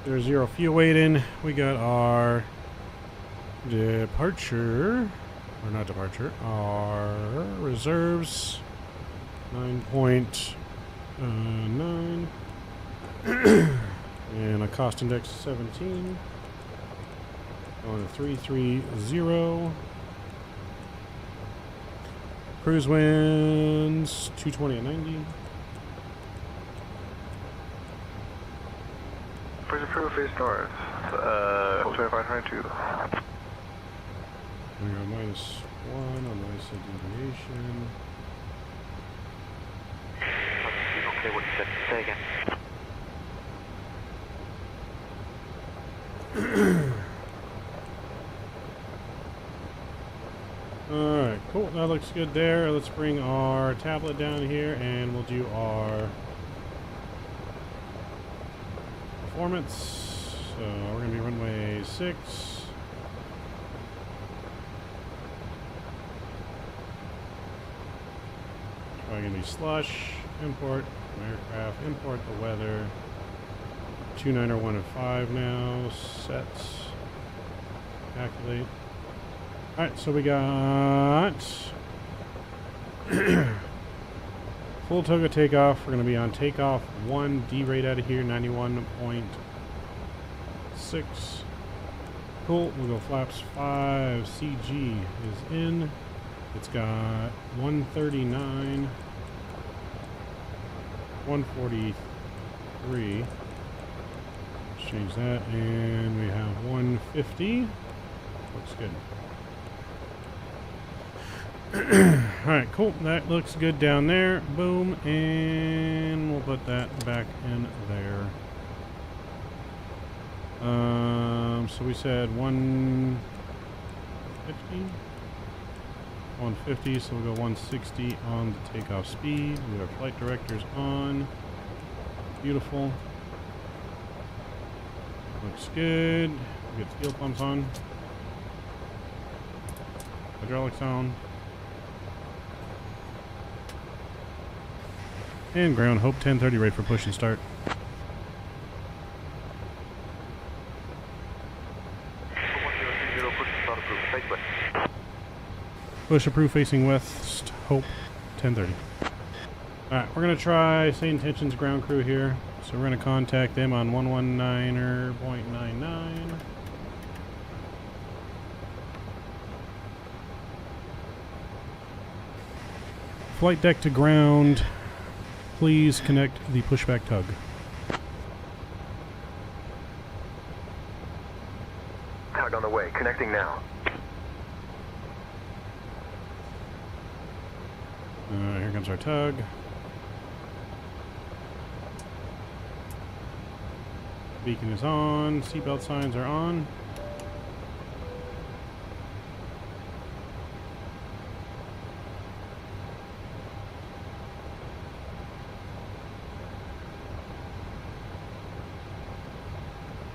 There's 0 fuel weight in. We got our departure. Or not departure, our reserves, 9.9, and a cost index 17, on a 330, cruise winds 220 at 90. Push approve face north, 2522. We go -1 on the ISA deviation. Okay, what you said. Say again. Alright, cool. That looks good there. Let's bring our tablet down here and we'll do our performance. So we're going to be runway 6. Probably going to be slush, import aircraft, import the weather. 2901 now, set, calculate. Alright, so we got full toga takeoff. We're going to be on takeoff 1, D-rate out of here, 91.6. Cool, we'll go flaps 5, CG is in. It's got 139, 143. Let's change that, and we have 150. Looks good. Alright, cool. That looks good down there. Boom, and we'll put that back in there. So we said 150. 150, so we'll go 160 on the takeoff speed. We have flight directors on. Beautiful. Looks good. We get fuel pumps on. Hydraulics on. And ground Hope 1030 ready for push and start. Push approved facing west, Hope 1030. Alright, we're going to try Sayintentions ground crew here. So we're going to contact them on 119.99. Flight deck to ground. Please connect the pushback tug. Tug on the way, connecting now. Here comes our tug. Beacon is on. Seatbelt signs are on.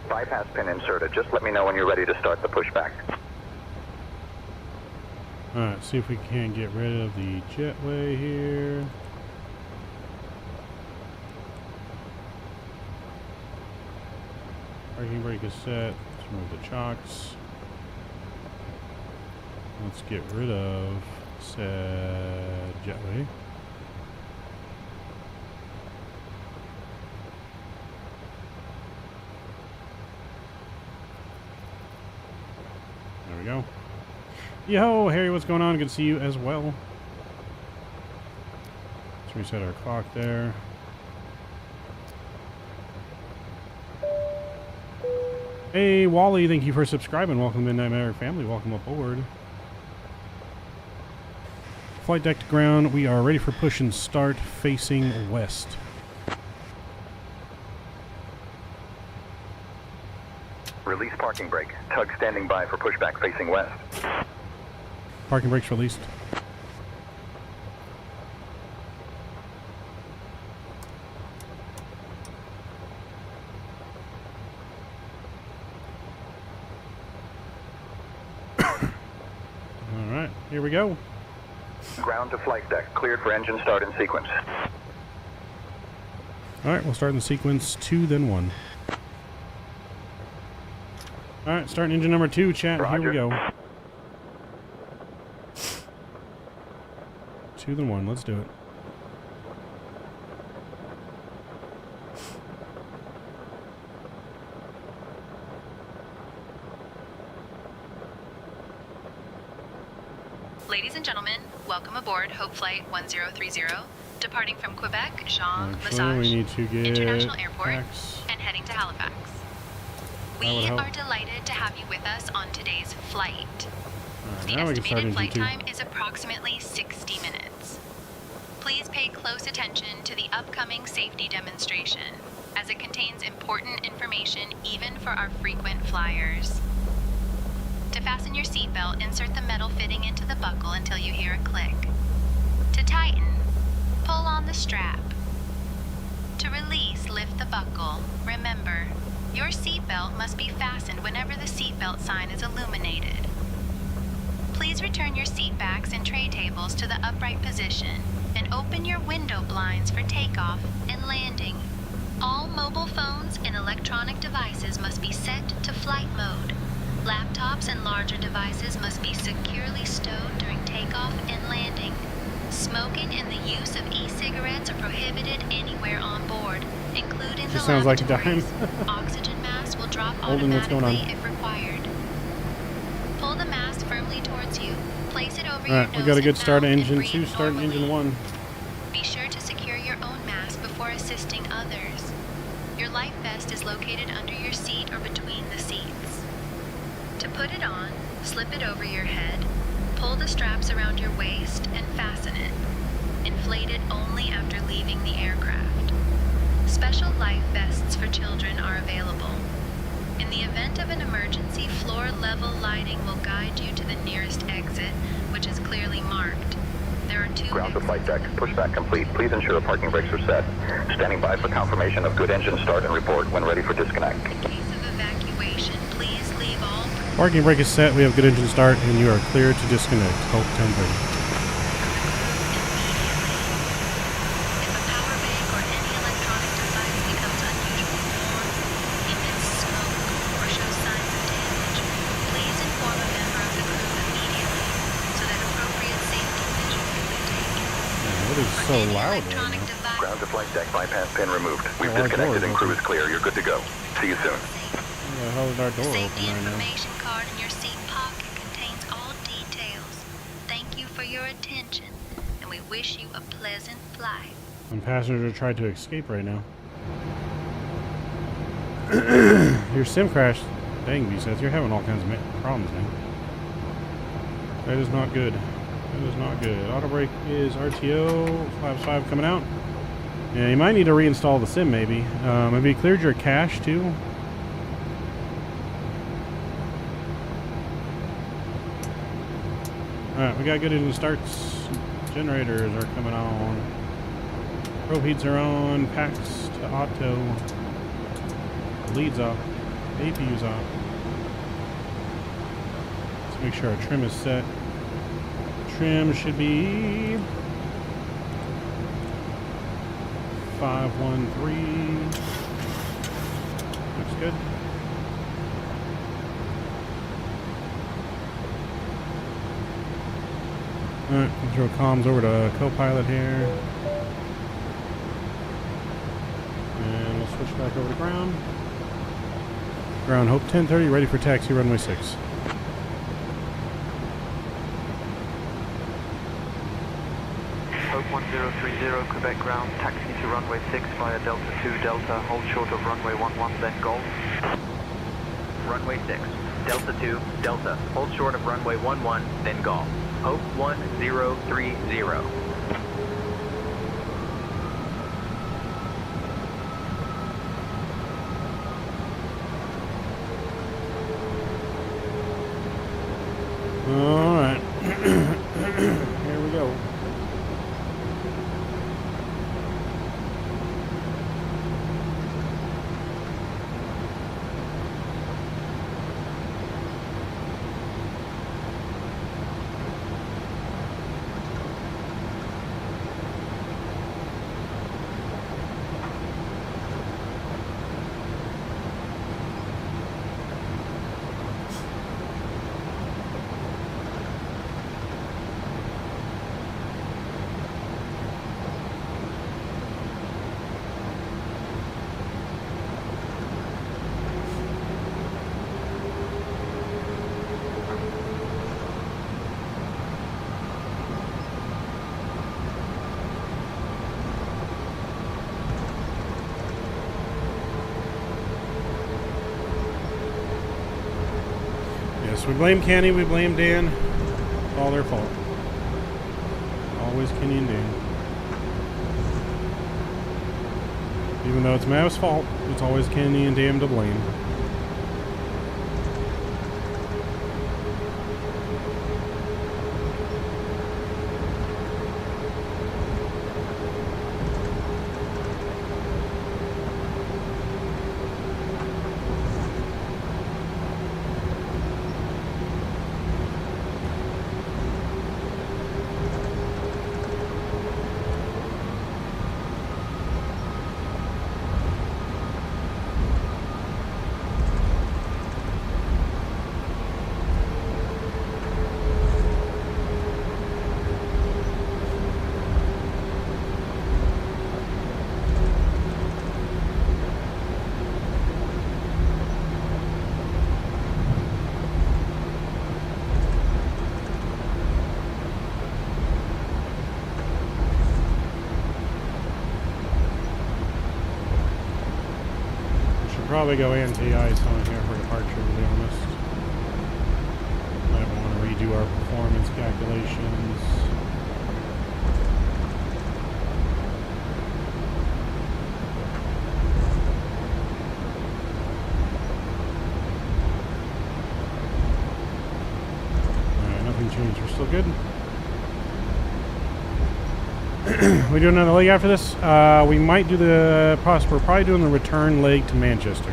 Bypass pin inserted. Just let me know when you're ready to start the pushback. Alright, see if we can get rid of the jetway here. Parking brake is set. Let's remove the chocks. Let's get rid of said jetway. There we go. Yo, Harry, what's going on? Good to see you as well. Let's reset our clock there. Hey, Wally, thank you for subscribing. Welcome to Midnight Maverick family. Welcome aboard. Flight deck to ground. We are ready for push and start facing west. Release parking brake. Tug standing by for pushback facing west. Parking brakes released. Alright, here we go. Ground to flight deck. Cleared for engine start in sequence. Alright, we'll start in sequence 2, then 1. Alright, starting engine number 2, chat. Roger. Here we go. 2, then 1. Let's do it. Ladies and gentlemen, welcome aboard Hope Flight 1030, departing from Quebec, Jean Actually, we need to get International Airport tax. and heading to Halifax. We are delighted to have you with us on today's flight. The now we can start estimated flight engine 2. time is approximately 60 minutes. Please pay close attention to the upcoming safety demonstration, as it contains important information even for our frequent flyers. To fasten your seatbelt, insert the metal fitting into the buckle until you hear a click. To tighten, pull on the strap. To release, lift the buckle. Remember, your seatbelt must be fastened whenever the seatbelt sign is illuminated. Please return your seat backs and tray tables to the upright position and open your window blinds for takeoff and landing. All mobile phones and electronic devices must be set to flight mode. Laptops and larger devices must be securely stowed during takeoff and landing. Smoking and the use of e-cigarettes are prohibited anywhere on board, including the sounds like a dime. lavatories. Oxygen masks will drop Holden, what's going on? automatically if required. Pull the mask firmly towards you. Place it over your Alright, nose we got a good and start mouth of and engine breathe 2, start normally. engine 1. Be sure to secure your own mask before assisting others. Your life vest is located under your seat or between the seats. To put it on, slip it over your head, pull the straps around your waist, and fasten it. Inflate it only after leaving the aircraft. Special life vests for children are available. In the event of an emergency, floor-level lighting will guide you to the nearest exit, which is clearly marked. There are 2 Ground to flight deck. Pushback complete. Please ensure parking brakes are set. Standing by for confirmation of good engine start and report when ready for disconnect. In case of evacuation, please leave all... Parking brake is set, we have good engine start, and you are clear to disconnect. Hope 1030. If a power bank or any electronic device becomes unusually warm, emits smoke, or shows signs of damage, please inform a member of the crew immediately so that appropriate safety measures can be taken. It is so loud right now. Ground to flight deck bypass pin removed. We've our disconnected door is and crew open. is clear. You're good to go. See you soon. Where the hell is our door Safety open right now? information card in your seat pocket contains all details. Thank you for your attention, and we wish you a pleasant flight. Some passengers tried to escape right now. Your sim crashed. Dang, B says you're having all kinds of problems, man. That is not good. That is not good. Auto brake is RTO. Flaps 5 coming out. Yeah, you might need to reinstall the sim maybe. Have you cleared your cache too? Alright, we got good engine starts. Generators are coming on. Probe heats are on. Packs to auto. Leads off. APU's off. Let's make sure our trim is set. Trim should be 513. Looks good. Alright, we'll throw comms over to co-pilot here. And we'll switch back over to ground. Ground Hope 1030, ready for taxi runway 6. Hope 1030, Quebec ground, taxi to runway 6 via Delta 2 Delta, hold short of runway 11, then Golf. Runway 6, Delta 2 Delta, hold short of runway 11, then Golf. Hope 1030. All right. Here we go. We blame Kenny, we blame Dan. It's all their fault. Always Kenny and Dan. Even though it's Mav's fault, it's always Kenny and Dan to blame. Probably go anti-ice on here for departure, to be honest. Might want to redo our performance calculations. Alright, nothing changed. We're still good. We do another leg after this. We might do we're probably doing the return leg to Manchester.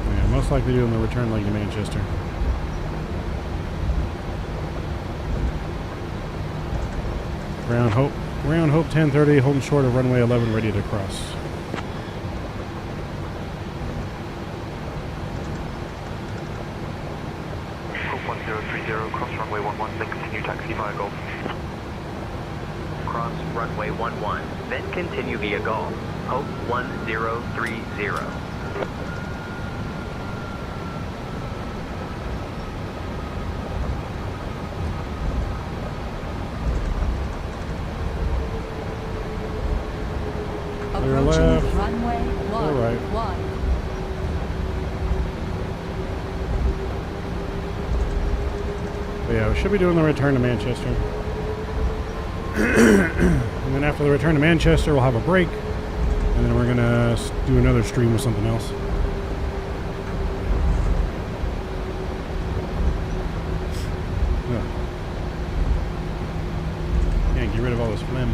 Yeah, most likely doing the return leg to Manchester. Ground Hope 1030, holding short of runway 11, ready to cross. Hope 1030, cross runway 11, then continue taxi via Golf. Cross runway 11, then continue via Golf. Hope 1030. Clear left. Runway 1. All right. 1. yeah, we should be doing the return to Manchester. And then after the return to Manchester, we'll have a break. And then we're going to do another stream with something else. Can't get rid of all this phlegm.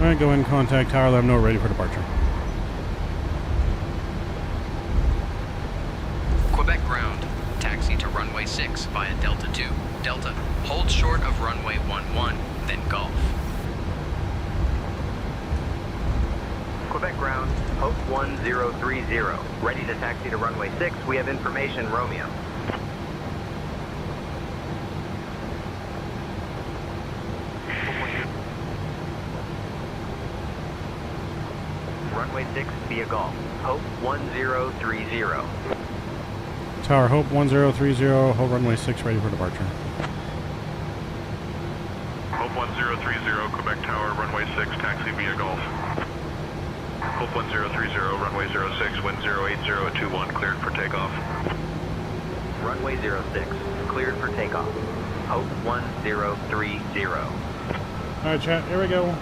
Alright, go ahead and contact tower, let them know we're ready for departure. Quebec ground. Taxi to runway 6 via Delta 2. Delta, hold short of runway 11, then Golf. Quebec ground, Hope 1030. Ready to taxi to runway 6. We have information, Romeo. Runway 6 via Golf. Hope 1030. Tower, Hope 1030, hold runway 6 ready for departure. Hope 1030, Quebec Tower, runway 6, taxi via Golf. Hope 1030, runway 06, wind 08021, cleared for takeoff. Runway 06, cleared for takeoff. Hope 1030. Alright, chat, here we go.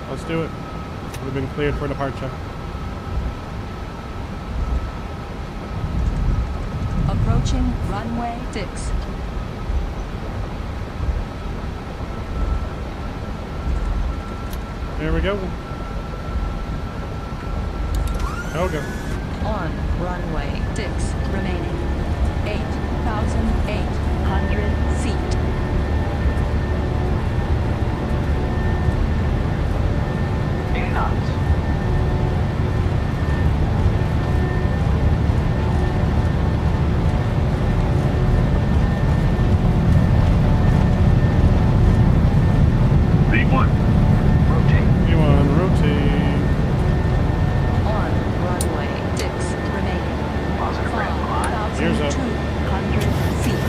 Let's do it. We've been cleared for departure. Approaching runway 6. There we go. Go. On runway 6, remaining 8,800 feet. Knots. V1. Rotate. V1, rotate. On runway 6, remaining Positive ramp 5,200 feet.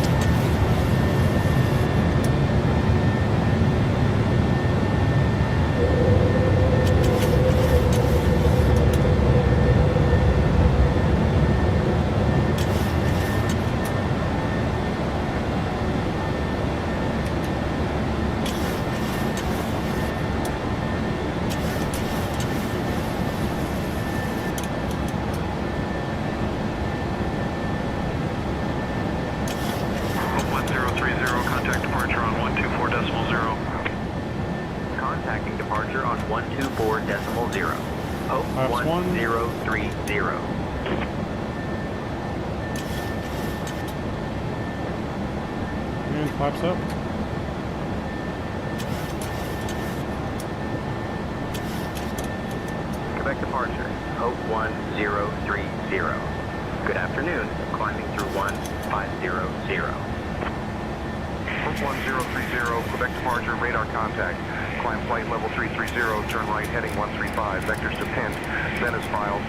Hope 1030, contact departure on 124.0. Contacting departure on 124.0. Hope Flaps 1030. And flaps up. Quebec departure. Hope 1030. Good afternoon. Climbing through 1500. Hope 1030, Quebec departure, radar contact. Climb flight level 330, turn right heading 135, vectors to Pint, then as filed.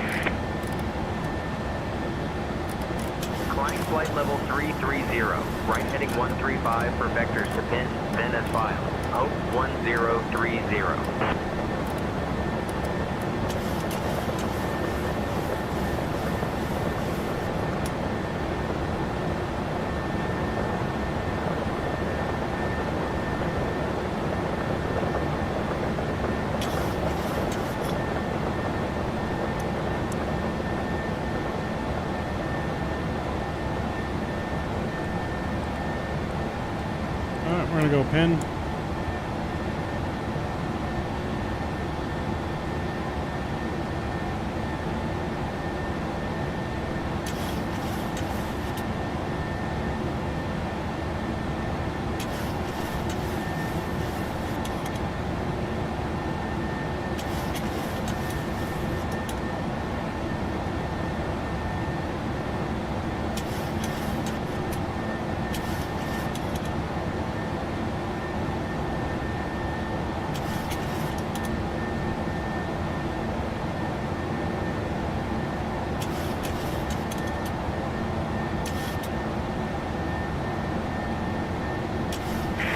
Climb flight level 330, right heading 135 for vectors to Pint, then as filed. Hope 1030. Alright, we're gonna go pin.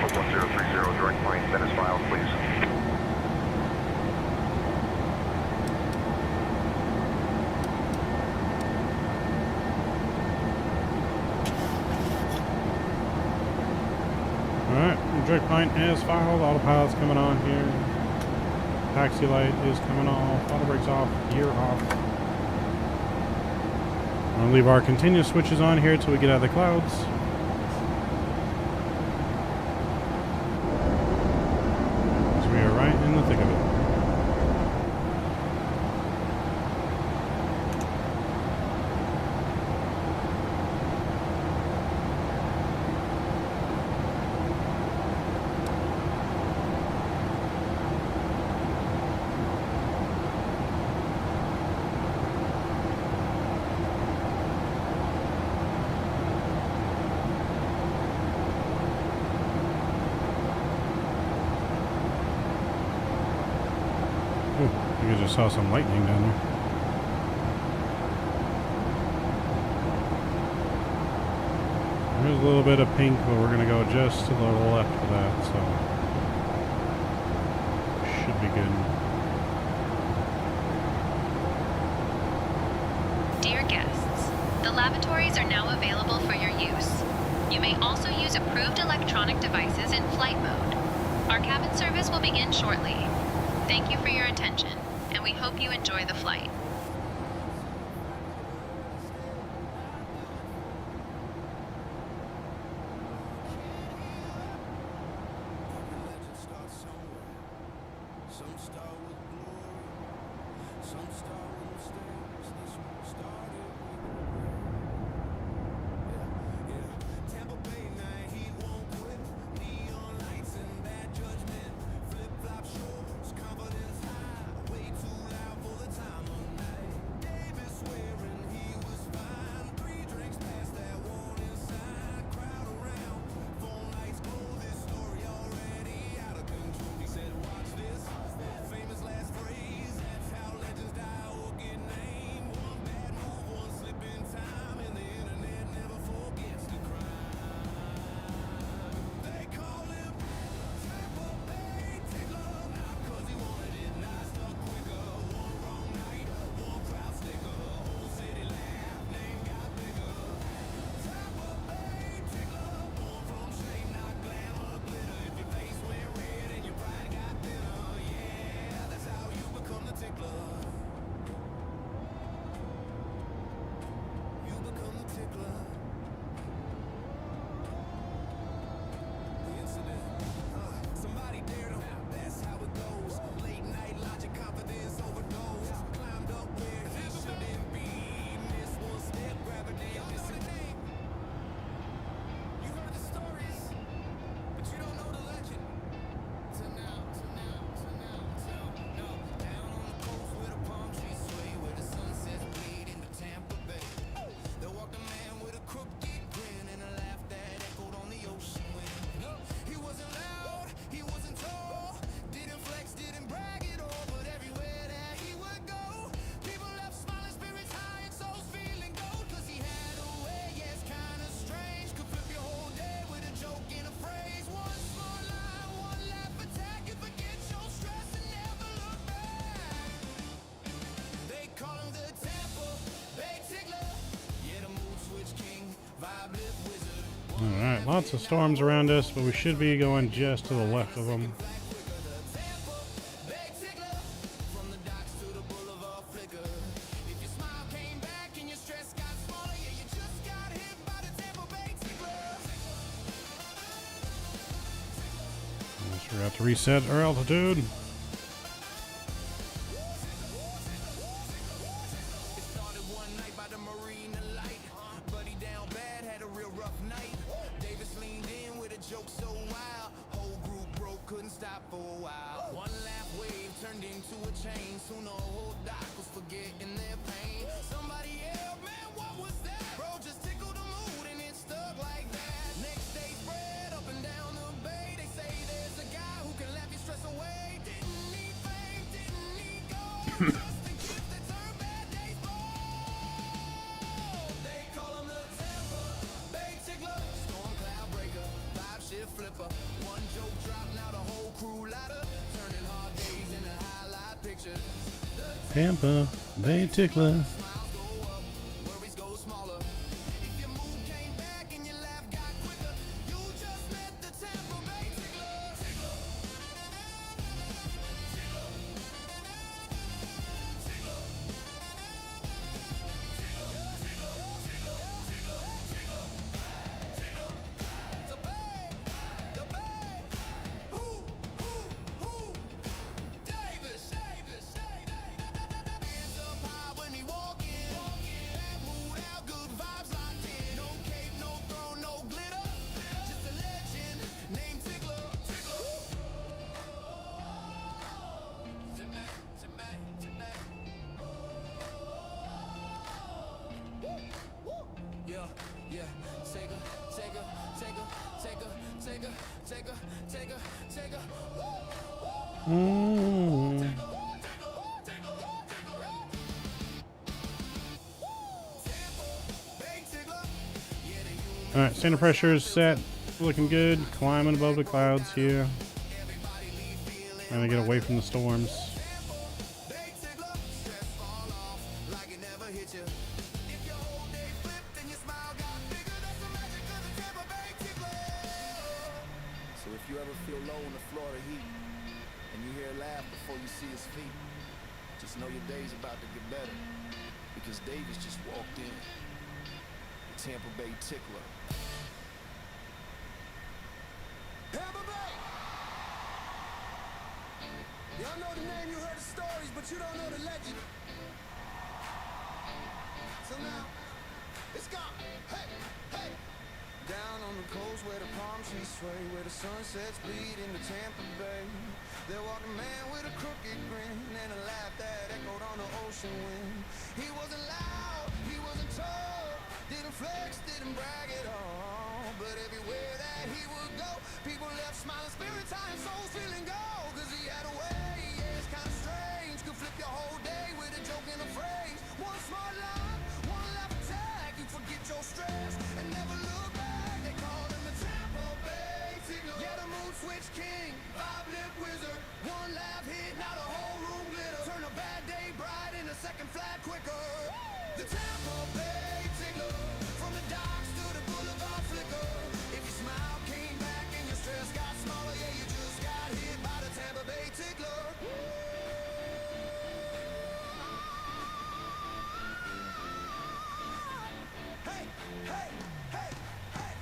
Hope 1030, direct flight, then as filed, please. Alright, direct flight as filed. Autopilot's coming on here. Taxi light is coming off. Auto brakes off. Gear off. I'm going to leave our continuous switches on here until we get out of the clouds. So we are right in the thick of it. Ooh, I think I just saw some lightning down there. There's a little bit of pink, but we're going to go just to the left of that, so should be good. Dear guests, the lavatories are now available for your use. You may also use approved electronic devices in flight mode. Our cabin service will begin shortly. Thank you for your attention, and we hope you enjoy the flight. Some start with glory, some start with mistakes. This one started with Tampa Bay night, he won't quit. Neon lights and bad judgment. Flip-flop shorts, confidence high. Way too loud for the time of night. Davis swearing he was fine. 3 drinks past that warning sign. Crowd around, phone lights glow. This story already out of control. He said, watch this. Famous last phrase, that's how legends die or get named. One bad move, one Alright, lots of storms around us, but we should be going just to the left of them. We're about to reset our altitude. Tampa Bay Tickler. Alright, center pressure is set. Looking good. Climbing above the clouds here. Trying to get away from the storms. So if you ever feel low in the Florida heat and you hear a laugh before you see his feet, just know your day's about to get better because Davis just walked in. The Tampa Bay Tickler. Tampa Bay! Y'all know the name, you heard the stories, but you don't know the legend. So now, it's gone. Hey, hey! Down on the coast where the palm trees sway, where the sunsets bleed into Tampa Bay. There walked a man with a crooked grin and a laugh that echoed on the ocean wind. He wasn't loud, he wasn't tall, didn't flex, didn't brag at all. But everywhere that he would go, people left smiling, spirits high and souls feeling gold. Cause he had a way, yeah, it's kinda strange. Could flip your whole day with a joke and a phrase. One smart line, one laugh attack, you forget your stress and never look back. They called him the Tampa Bay Tickler. Yeah, the mood switch king, five-lip wizard. One laugh hit, now the whole room glitter. Turn a bad day bright in a second flat quicker. The Tampa Bay Tickler. From the docks to the boulevard flicker. If your smile came back and your stress got smaller, yeah, you just got hit by the Tampa Bay Tickler. Hey, hey, hey, hey.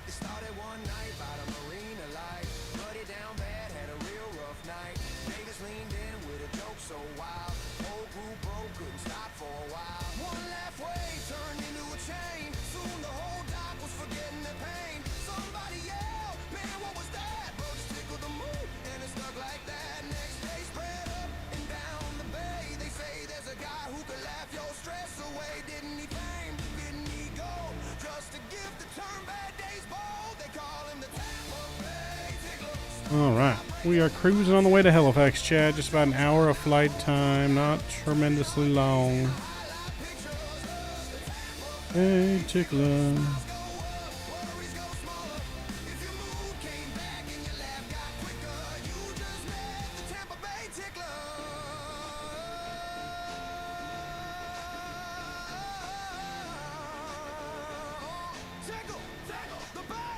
It started one night by the marina light. Muddy down bad, had a real rough night. Neighbors leaned in with a joke so wild. Whole group broke, couldn't stop for a while. One laugh wave turned into a chain. Soon the whole dock was forgetting their pain. Somebody yelled, man, what was that? Bro just tickled the mood and it stuck like that. Next day spread up and down the bay. They say there's a guy who could laugh your stress away. Didn't need fame, didn't need gold. Just a gift to turn bad days bold. They call him the Tampa Bay Tickler. Alright, we are cruising on the way to Halifax, Chad. Just about an hour of flight time, not tremendously long. Hey, Tickler. Tickle, the Bay!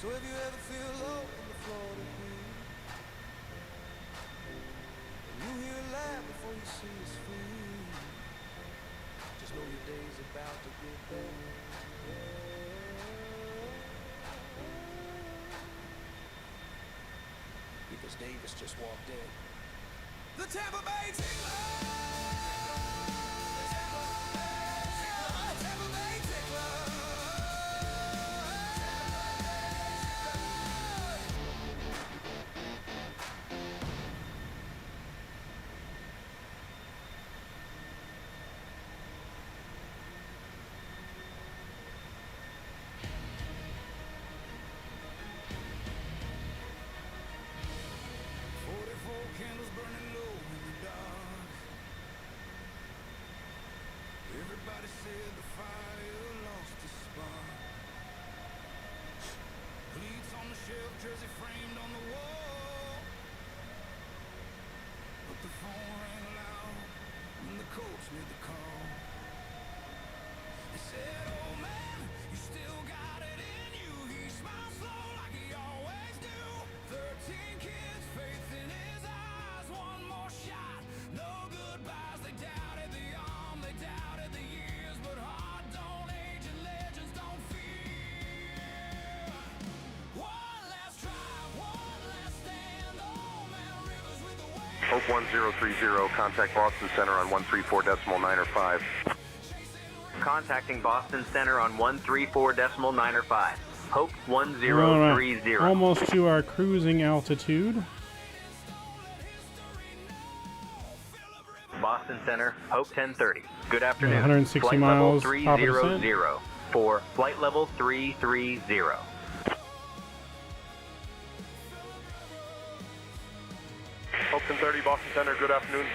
So if you ever feel low on the Florida beach, and you hear a laugh before you see his feet, just know your day's about to get better. Because Davis just walked in. The Tampa Bay Tickler! Tampa Bay Tickler! Candles burning low in the dark. Everybody said the fire lost its spark. Cleats on the shelf, jersey framed on the wall. But the phone rang loud when the coach made the call. He said, "Oh man, you still got it in you." He smiled slow like he always do. 13 kids, faith in his eyes. One more shot, no goodbyes. They doubted the arm, they doubted the years, but heart don't age and legends don't fear. One last drive, one last stand. Oh man, Rivers with the wave. Hope 1030, contact Boston Center on 134.9 or 5. Contacting Boston Center on 134.9 or 5. Hope All 1030. right, almost to our cruising altitude. Boston Center, Hope 1030. Good afternoon. 160 flight miles, level top of descent. 300 for flight level 330. Hope 1030, Boston Center, good afternoon.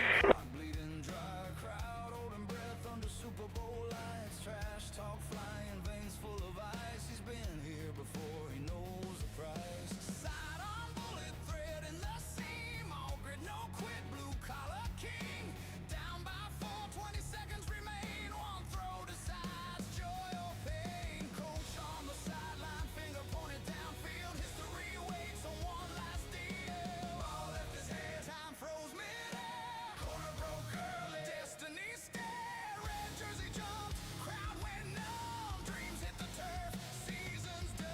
Bleeding dry, crowd holding breath under Super Bowl lights. Trash talk flying, veins full of ice. He's been here before, he knows the price. Sidearm bullet thread in the seam. All grit, no quit, blue collar king. Down by 4, 20 seconds remain. One throw decides joy or pain. Coach on the sideline, finger pointed downfield. History waits on one last deal. Ball left his hand, time froze midair. Corner broke early, destiny stared. Red jersey jumped, crowd went numb. Dreams hit the turf, season's done.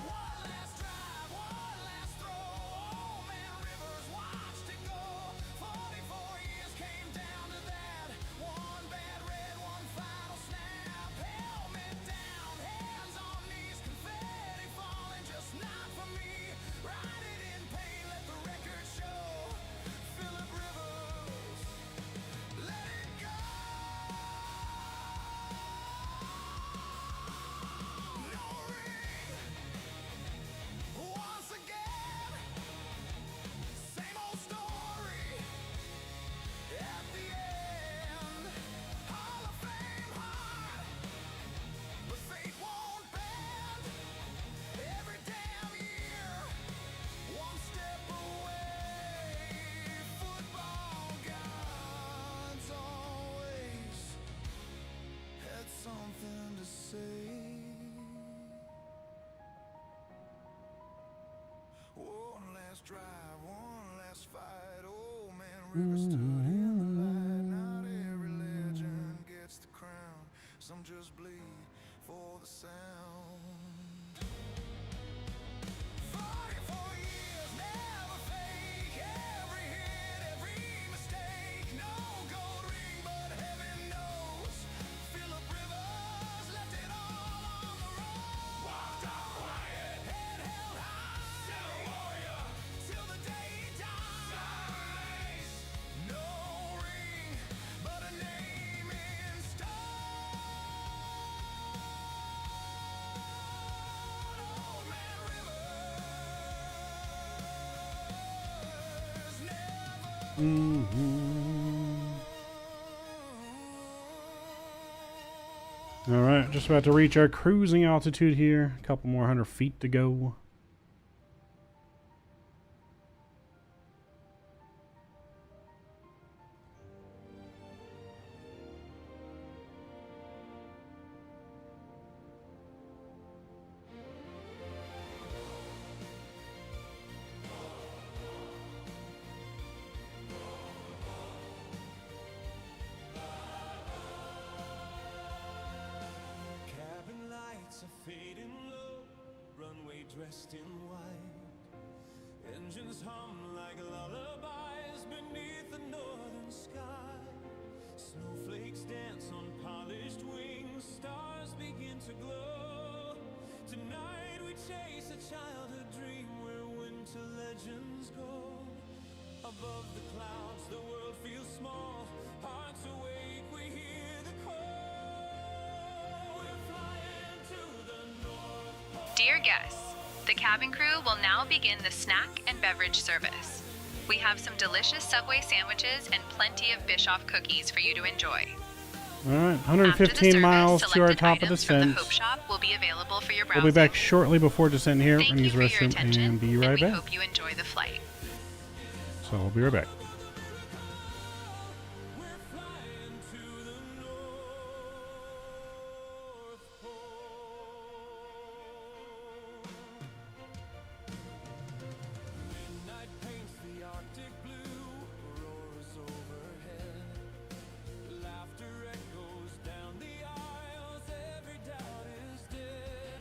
One last drive, one last throw. Oh man, Rivers watched it go. 44 years came down to that. One bad red, one final snap. Helmet down, hands on knees, confetti falling, just not for me. Ride it in pain, let the record show. Philip Rivers, let it go. No ring, once again. Same old story at the end. Hall of Fame hard, but fate won't bend. Every damn year, one step away. Football gods always had something to say. One last drive, one last fight. Oh man, Rivers stood in the light. Not every legend gets the crown. Some just bleed for the sound. 44 years, never fake. Every hit, every mistake. No gold ring, but heaven knows. Philip Rivers left it all on the road. Walked out quiet, head held high. Still a warrior, till the day he dies. No ring, but a name in stone. Old man Rivers never. All right, just about to reach our cruising altitude here. A couple more 100 feet to go. dressed in white. Engines hum like lullabies beneath the northern sky. Snowflakes dance on polished wings, stars begin to glow. Tonight we chase a childhood dream where winter legends go. Above the clouds the world feels small, hearts awake, we hear the call. We're flying to the North Pole. Dear guests, the cabin crew will now begin the snack and beverage service. We have some delicious Subway sandwiches and plenty of Bischoff cookies for you to enjoy. All right, After the 115 service, miles to our selected top of items from the descent. Hope Shop will be available for your We'll browsing. be back shortly before descent here. Thank We're going you to for use your the restroom attention, and be right we back. hope you enjoy the flight. So we'll be right back. Midnight paints the Arctic blue, roars overhead. Laughter echoes down the aisles, every doubt is dead.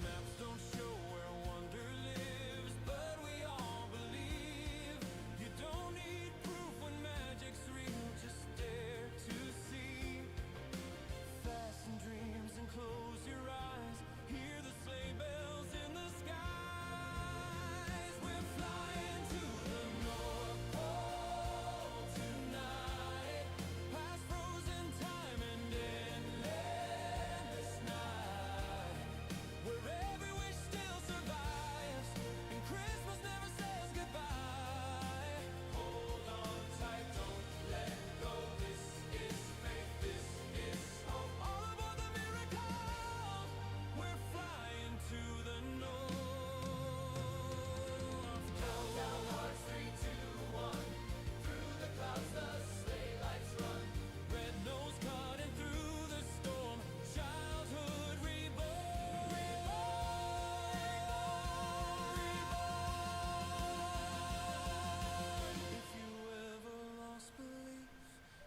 Maps don't show where wonder lives, but we all believe. You don't need proof when magic's real, just dare to see. Fasten dreams and close your eyes, hear the sleigh bells in the skies. We're flying to the North Pole tonight, past frozen time and endless night, where every wish still survives and Christmas never says goodbye. Hold on tight, don't let go, this is faith, this is hope. All aboard the miracle, we're flying to the North. Countdown march 3, 2, 1. Through the clouds the sleigh lights run. Red nose cutting through the storm. Childhood reborn. If you ever lost belief,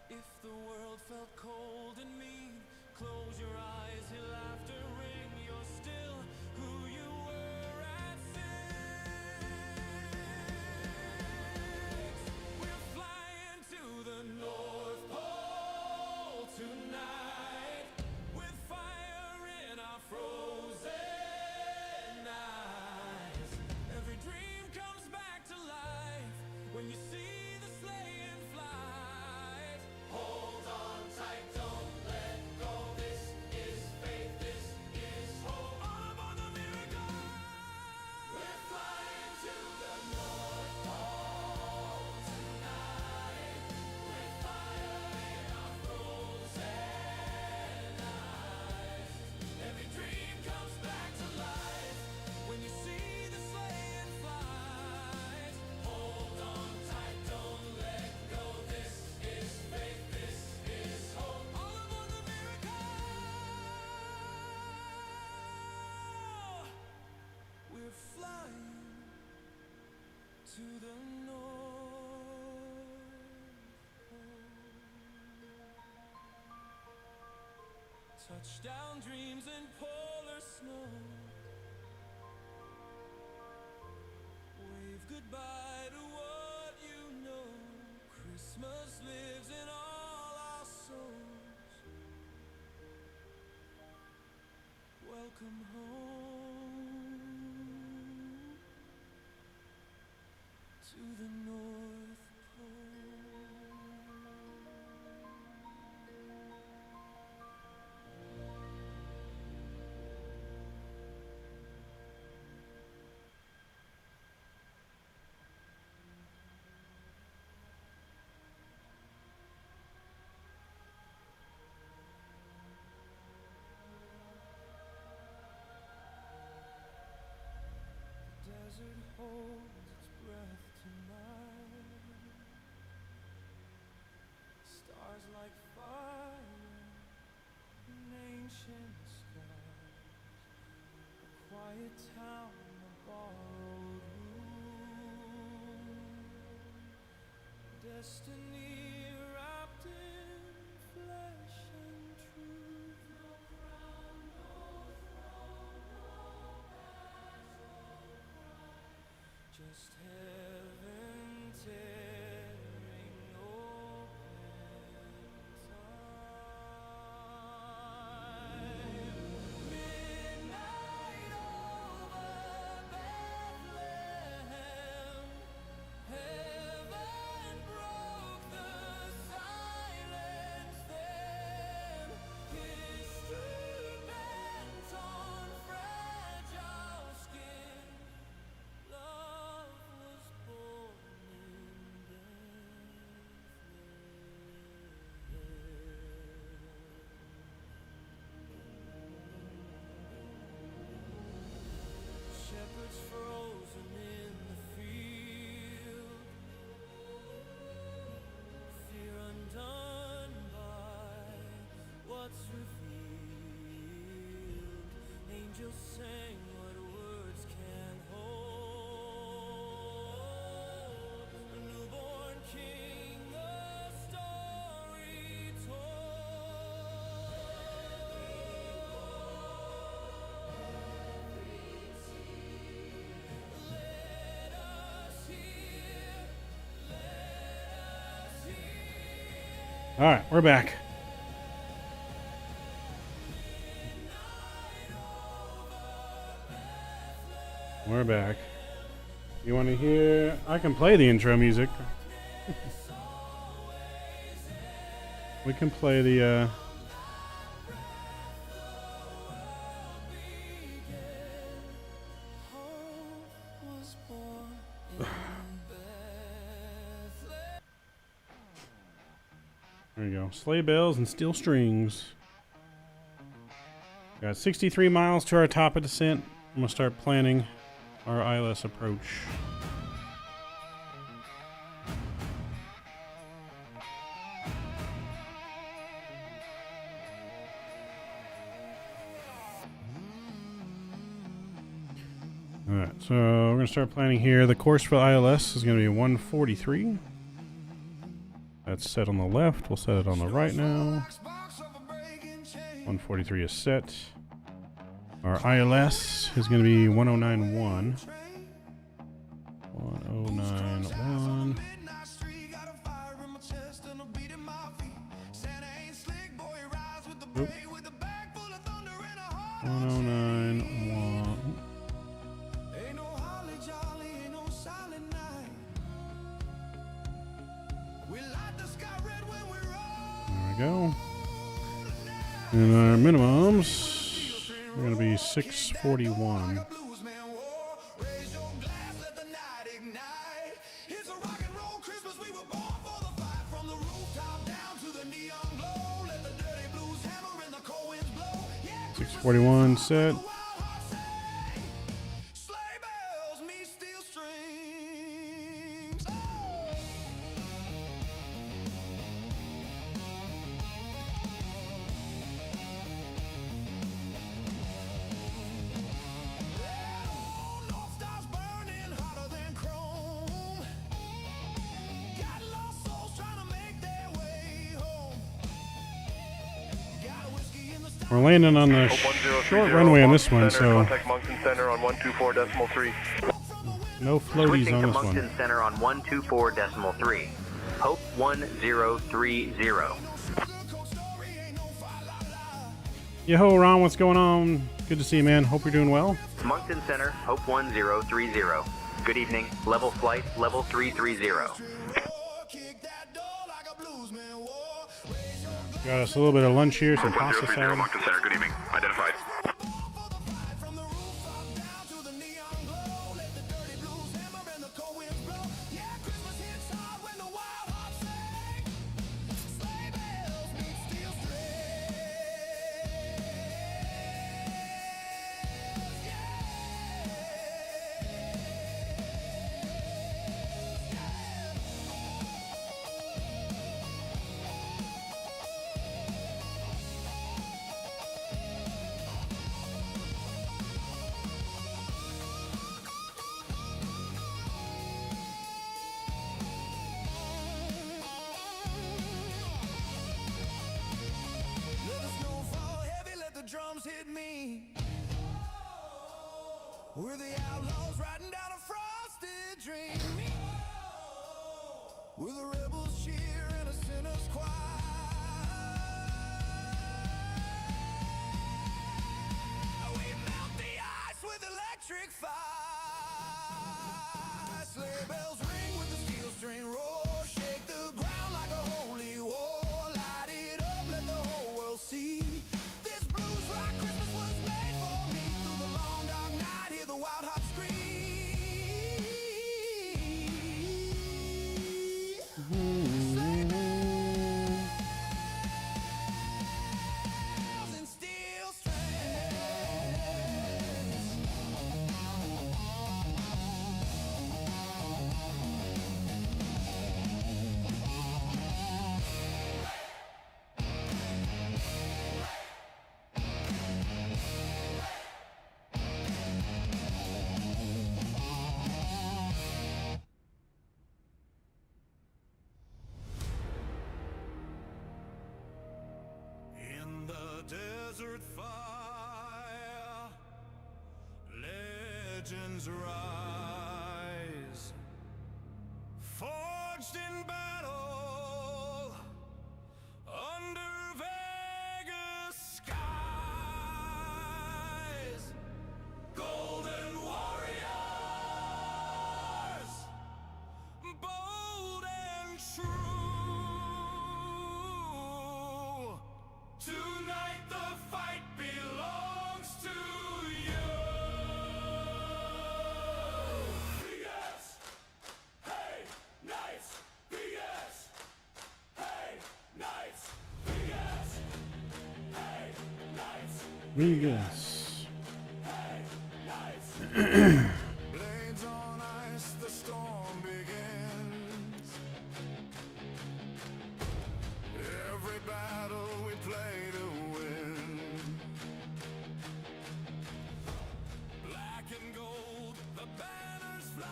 if the world felt cold and mean, close your eyes, hear laughter ring. You're still who you were at 6. We're flying to the North Pole tonight, with fire in our frozen eyes. Every dream comes back to life when you see the sleigh in flight. Hold on tight, don't let go, this is faith, this is hope. All aboard the miracle, we're flying to the North Pole tonight, with fire in our frozen eyes. Every dream comes back to life when you see the sleigh in flight. Hold on tight, don't let go, this is faith, this is hope. All aboard the miracle, we're flying to the North Pole. Touchdown dreams in polar snow. Wave goodbye to what you know. Christmas lives in all our souls. Welcome home to the North Pole. The desert holds its breath tonight. Stars like fire in ancient skies. A quiet town, a borrowed room. Destiny wrapped in flesh and truth. No crown, no throne, no frozen in the field. Fear undone by what's revealed. Angels sang what words can't hold. A newborn king, the story told. Let us hear, let us hear. All right, we're back. We're back. You want to hear? I can play the intro music. We can play the. There you go. Sleigh bells and steel strings. Got 63 miles to our top of descent. I'm gonna start planning our ILS approach. Alright, so we're going to start planning here. The course for ILS is going to be 143. That's set on the left. We'll set it on the right now. 143 is set. Our ILS is going to be 1091. 1091. Oop. 1091. There we go. And our minimums are going to be 641. $641 set. We're landing on the short runway on this one, so contact Moncton Center on 124.3. no floaties Switching on to this Moncton one. Center on 124.3. Hope 1030. Yo, Ron, what's going on? Good to see you, man. Hope you're doing well. Moncton Center, Hope 1030. Good evening. Level flight, level 330. Got us a little bit of lunch here, some pasta 1030 salad. Moncton Center, good evening. Identified. Drums hit me. We're the outlaws riding down a frosted dream. We're the rebels cheer and a sinner's choir. We melt the ice with electric fire. Sleigh bells ring with the steel string roar. Shake the ground like a holy war. Light it up, let the whole world see. Christmas was made for me. Through the long dark night, hear the wild heart scream. And steel strings. legends rise, forged in battle under Vegas skies. Golden warriors, bold and true. Tonight the fight belongs to you. BS, hey, nights. BS, hey, nights. BS, hey, nights. Vegas. Blades on ice, the storm begins. Every battle we play to win. Black and gold, the banners fly.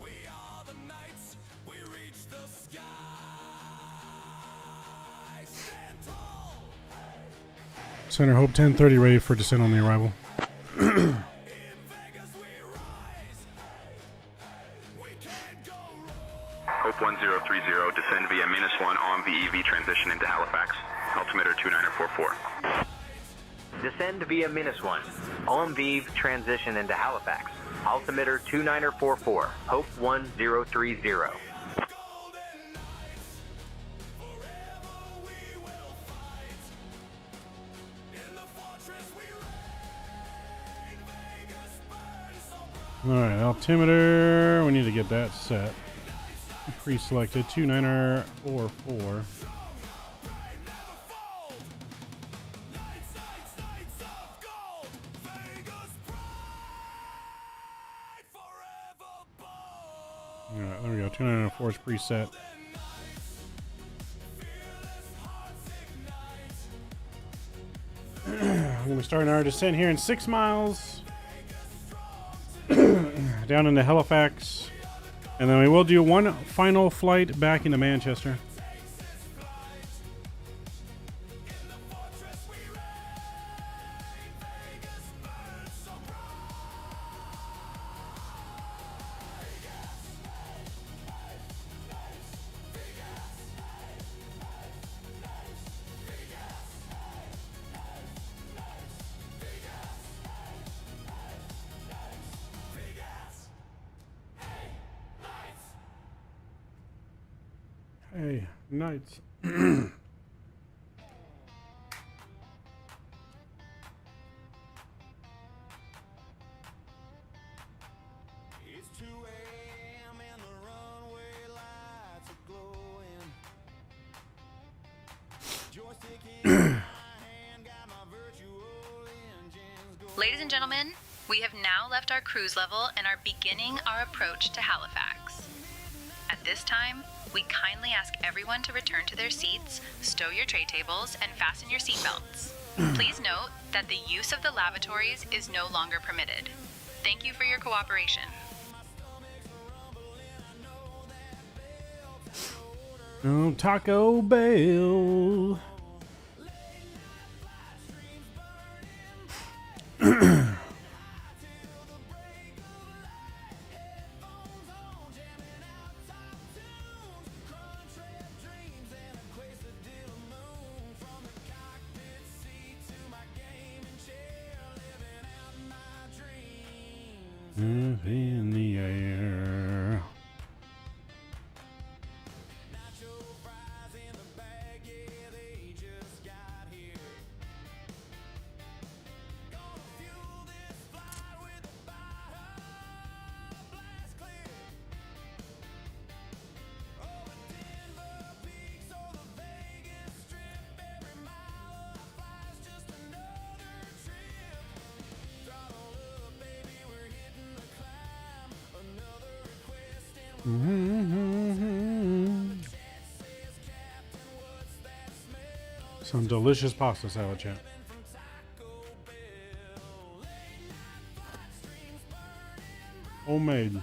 We are the knights, we reach the sky. Stand tall. Center Hope 1030 ready for descent on the arrival. Hope 1030, descend via -1 on VEV transition into Halifax. Altimeter 2944. Descend via -1. OMV transition into Halifax. Altimeter 2944. Hope 1030. Alright, altimeter. We need to get that set. Pre-selected 2944. Alright, there we go. 2904 is preset. We're going to be starting our descent here in 6 miles. Down into Halifax. And then we will do one final flight back into Manchester. Hey, nights. It's 2 a.m. and the runway lights are glowing. Joystick in my hand, got my virtual engines going. Ladies and gentlemen, we have now left our cruise level and are beginning our approach to Halifax. At this time, we kindly ask everyone to return to their seats, stow your tray tables, and fasten your seatbelts. Please note that the use of the lavatories is no longer permitted. Thank you for your cooperation. Oh, Taco Bell. In the air. Some delicious pasta salad, chat. Homemade.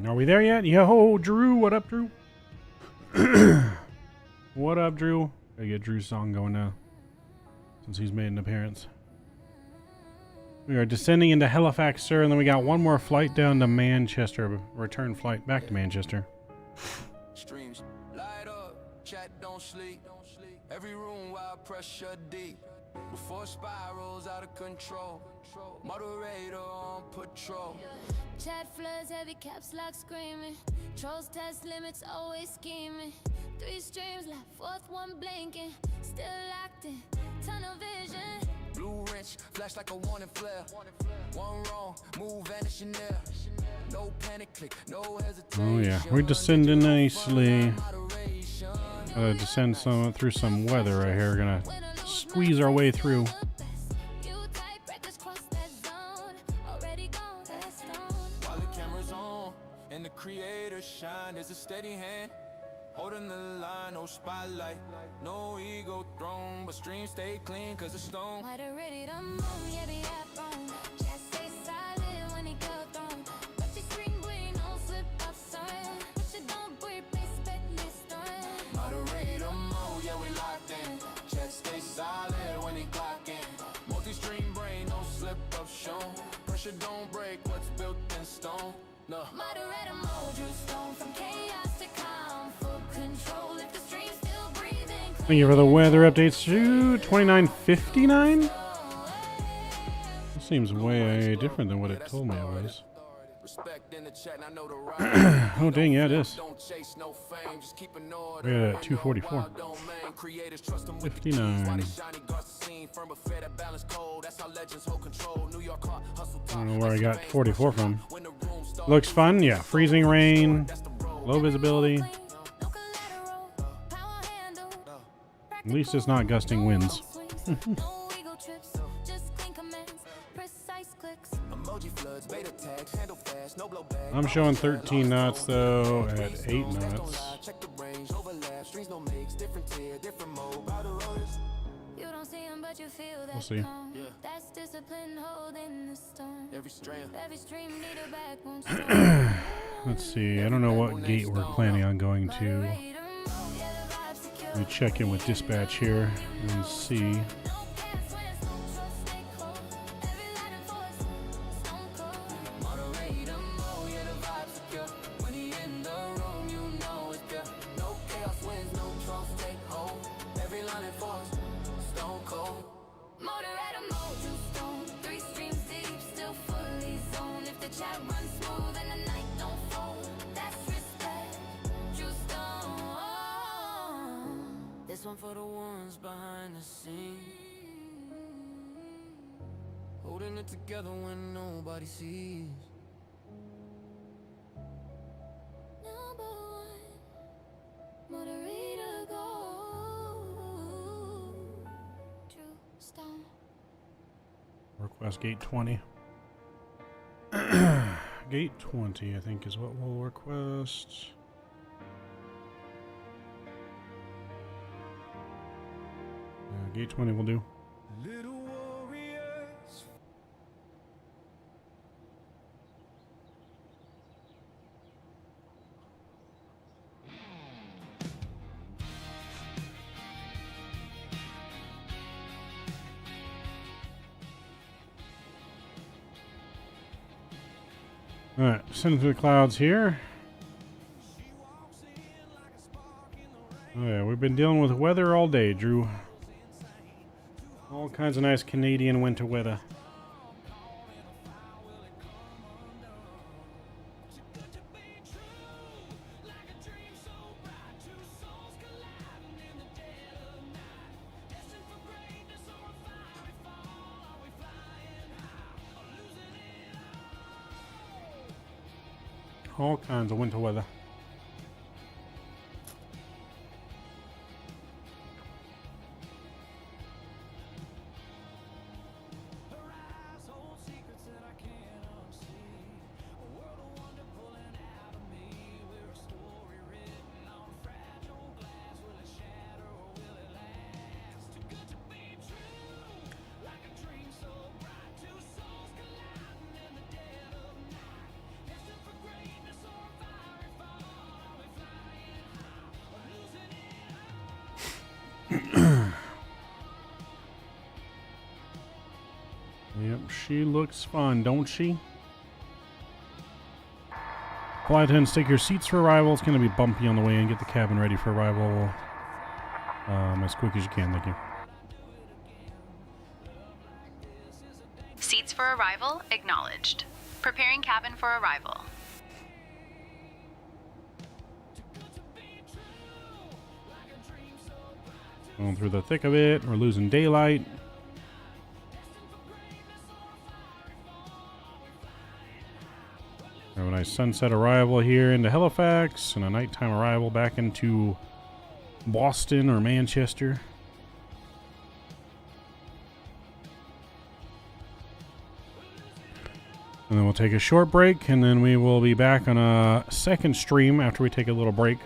Are we there yet? Yo, Drew. What up, Drew? What up, Drew? Gotta get Drew's song going now, since he's made an appearance. We are descending into Halifax, sir, and then we got one more flight down to Manchester. Return flight back to Manchester. Streams light up, chat don't sleep. Every room wild pressure deep. Before spirals out of control. Moderator on patrol. Chat floods, heavy caps lock screaming. Trolls test limits, always scheming. 3 streams left, 4th one blinking. Still locked in, tunnel vision. Blue wrench, flash like a warning flare. One wrong, move vanishing there. No panic, click, no hesitation. Oh yeah, we're descending nicely. Descend through some weather right here. We're gonna squeeze our way through. While the camera's on and the creator shine, there's a steady hand holding the line, no spotlight, no ego throne, but streams stay clean cause it's stone. Might have ready to move, yeah, be at home. Just stay silent when he go thrown. But your screen bleed, no slip up sign. But you don't breathe, please bet this time. Moderator mode, yeah, we locked in. Chat stay silent when he clock in. Multi-stream brain, no slip up shown. Pressure don't break what's built in stone. No. Moderator mode, you stone from chaos to calm. Full control if the stream's still breathing. Thank you for the weather updates to 2959. This seems way different than what it told me it was. Oh dang, yeah it is. We're at 244. 59. I don't know where I got 44 from. Looks fun, yeah. Freezing rain, low visibility. At least it's not gusting winds. I'm showing 13 knots though at 8 knots. We'll see. Let's see. I don't know what gate we're planning on going to. Let me check in with dispatch here and see. For the ones behind the scenes, holding it together when nobody sees. Number 1, moderator go. True stone. Request gate 20. Gate 20, I think, is what we'll request. Gate 20 will do. Little warriors. Alright, sending through the clouds here. Oh yeah, we've been dealing with weather all day, Drew. All kinds of nice Canadian winter weather. All kinds of winter weather. Yep, she looks fun, don't she? Flight attendants, take your seats for arrival. It's going to be bumpy on the way in. Get the cabin ready for arrival as quick as you can. Thank you. Seats for arrival acknowledged. Preparing cabin for arrival. Going through the thick of it. We're losing daylight. We have a nice sunset arrival here into Halifax and a nighttime arrival back into Boston or Manchester. And then we'll take a short break, and then we will be back on a second stream after we take a little break.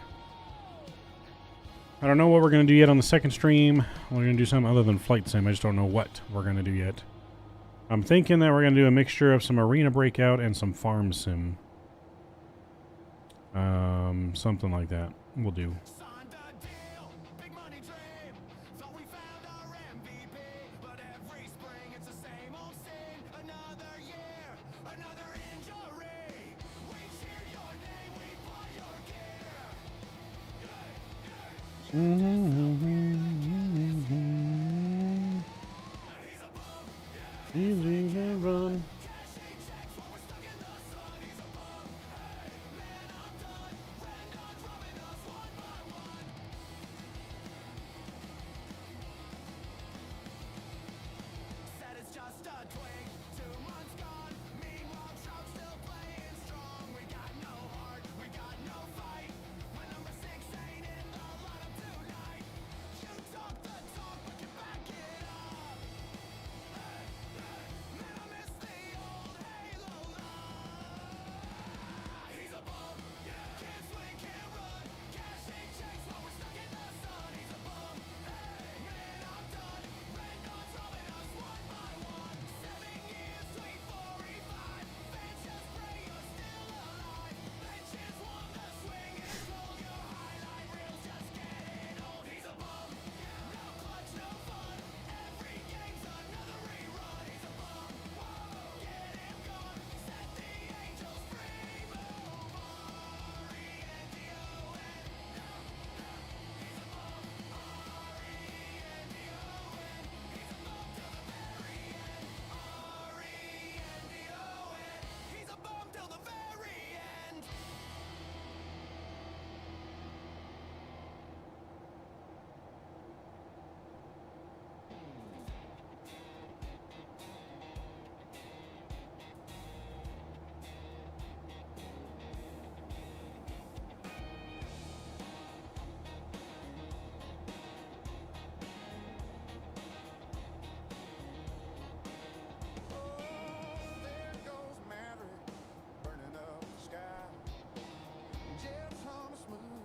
I don't know what we're going to do yet on the second stream. We're going to do something other than flight sim. I just don't know what we're going to do yet. I'm thinking that we're going to do a mixture of some arena breakout and some farm sim. Something like that. We'll do. Easy and run.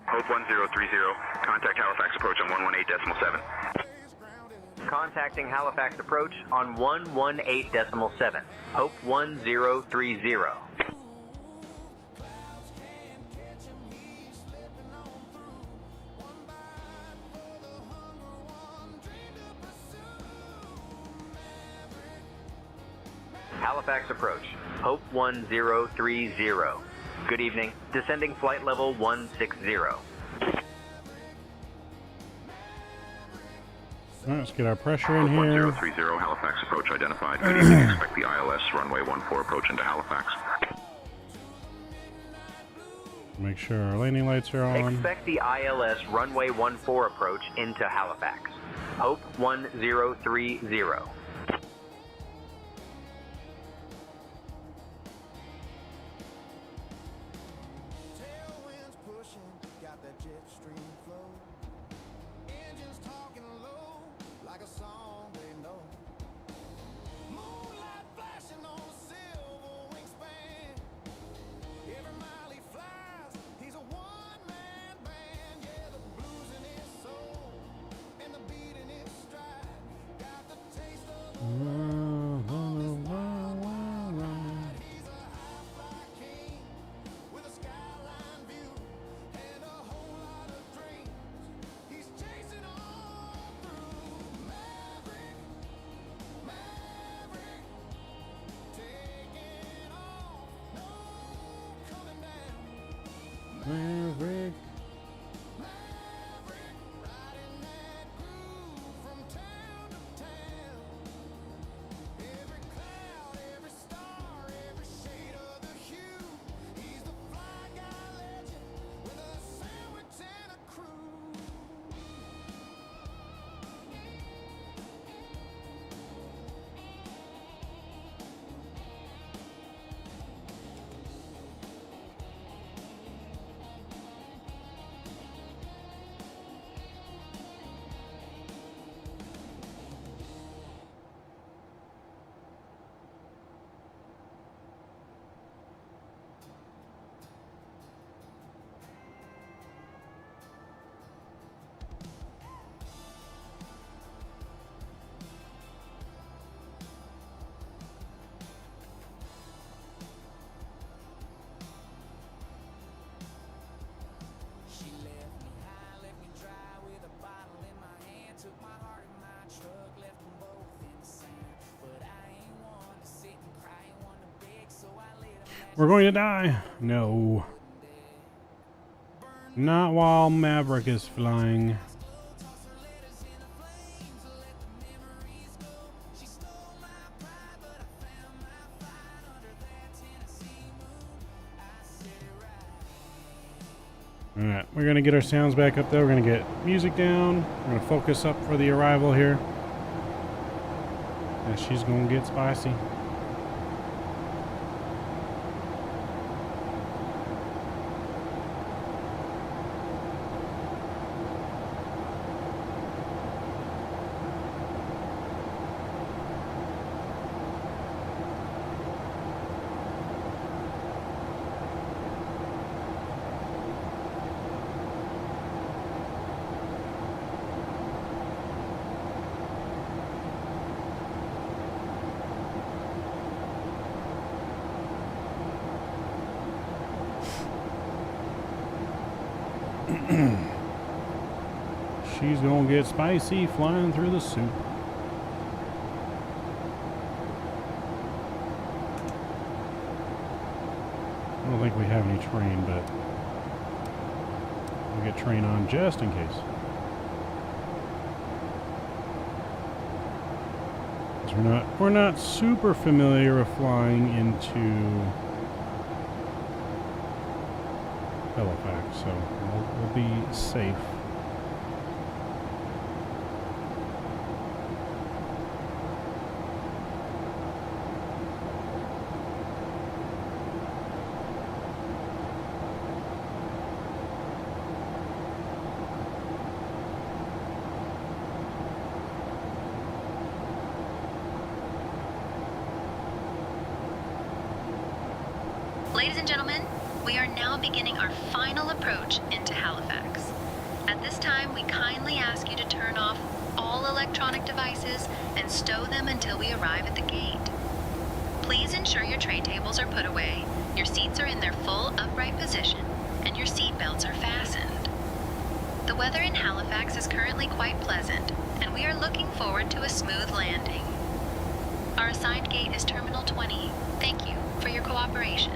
Hope 1030, contact Halifax approach on 118.7. Contacting Halifax approach on 118.7. Hope 1030. Halifax approach, Hope 1030. Good evening. Descending flight level 160. Alright, let's get our pressure in Hope here. 1030 Halifax approach identified. Good evening. Expect the ILS runway 14 approach into Halifax. Make sure our landing lights are on. Expect the ILS runway 14 approach into Halifax. Hope 1030. Maverick. We're going to die. No. Not while Maverick is flying. Alright, we're going to get our sounds back up there. We're going to get music down. We're going to focus up for the arrival here. And she's going to get spicy. She's gonna get spicy flying through the soup. I don't think we have any train, but we'll get train on just in case. 'Cause we're not super familiar with flying into Halifax, so we'll be safe. Ladies and gentlemen, we are now beginning our final approach into Halifax. At this time, we kindly ask you to turn off all electronic devices and stow them until we arrive at the gate. Please ensure your tray tables are put away, your seats are in their full upright position, and your seat belts are fastened. The weather in Halifax is currently quite pleasant, and we are looking forward to a smooth landing. Our assigned gate is Terminal 20. Thank you for your cooperation.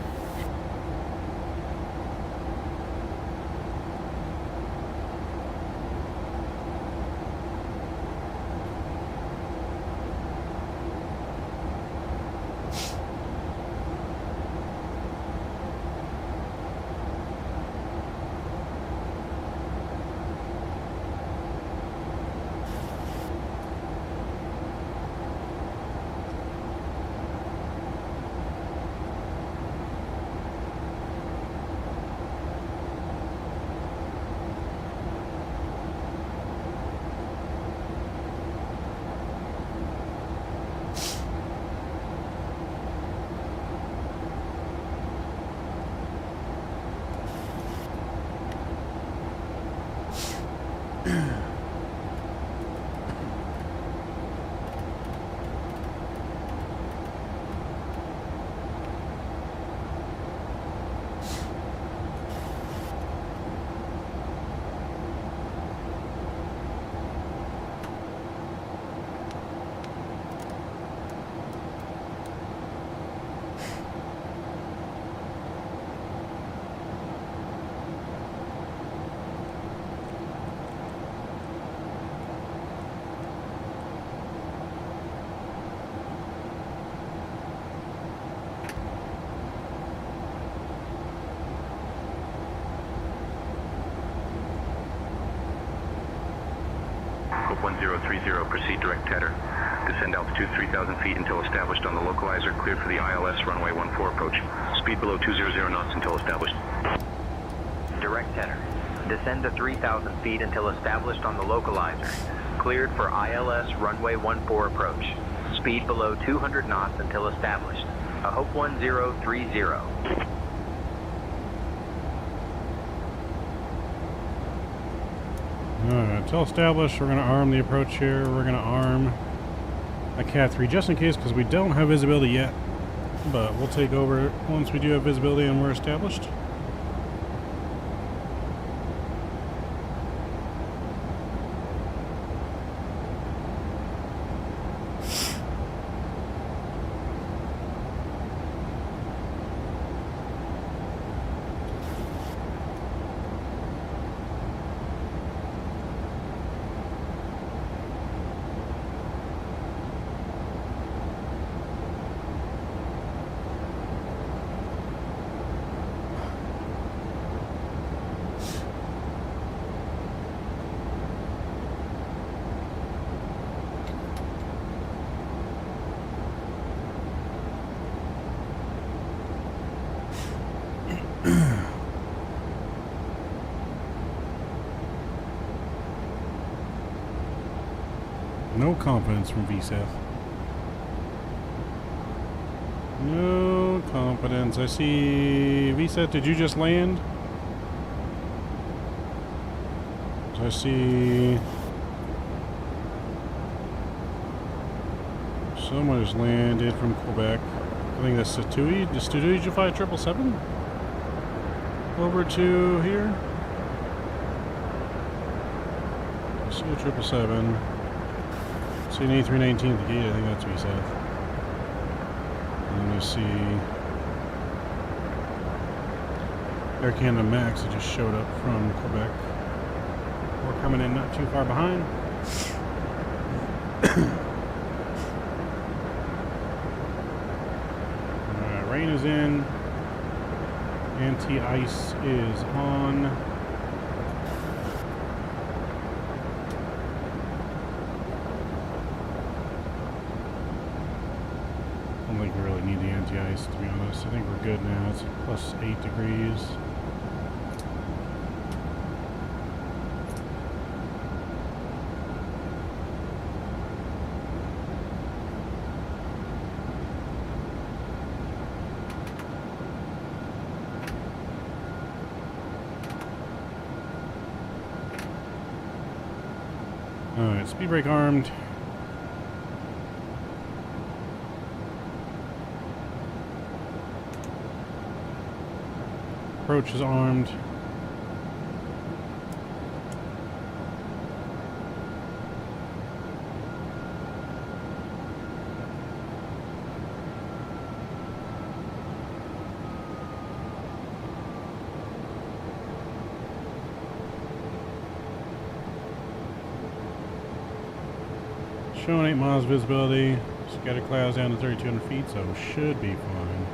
Hope 1030, proceed direct tether. Descend altitude 3,000 feet until established on the localizer, cleared for the ILS runway 14 approach. Speed below 200 knots until established. Direct tether. Descend to 3,000 feet until established on the localizer, cleared for ILS runway 14 approach. Speed below 200 knots until established. A Hope 1030. Alright, until established, we're going to arm the approach here. We're going to arm a Cat 3 just in case, because we don't have visibility yet. But we'll take over once we do have visibility and we're established. No confidence from VSAF. No confidence. I see... VSAF, did you just land? I see... someone just landed from Quebec. I think that's Satui. Does Satui fly 777? Over to here? I see a 777. See an A319 at the gate, I think that's VSAF. And I see Air Canada Max that just showed up from Quebec. We're coming in not too far behind. Rain is in. Anti-ice is on. I don't think we really need the anti-ice, to be honest. I think we're good now. It's plus 8 degrees. Alright, speed brake armed. Approach is armed. Showing 8 miles visibility. Scatter clouds down to 3,200 feet, so should be fine.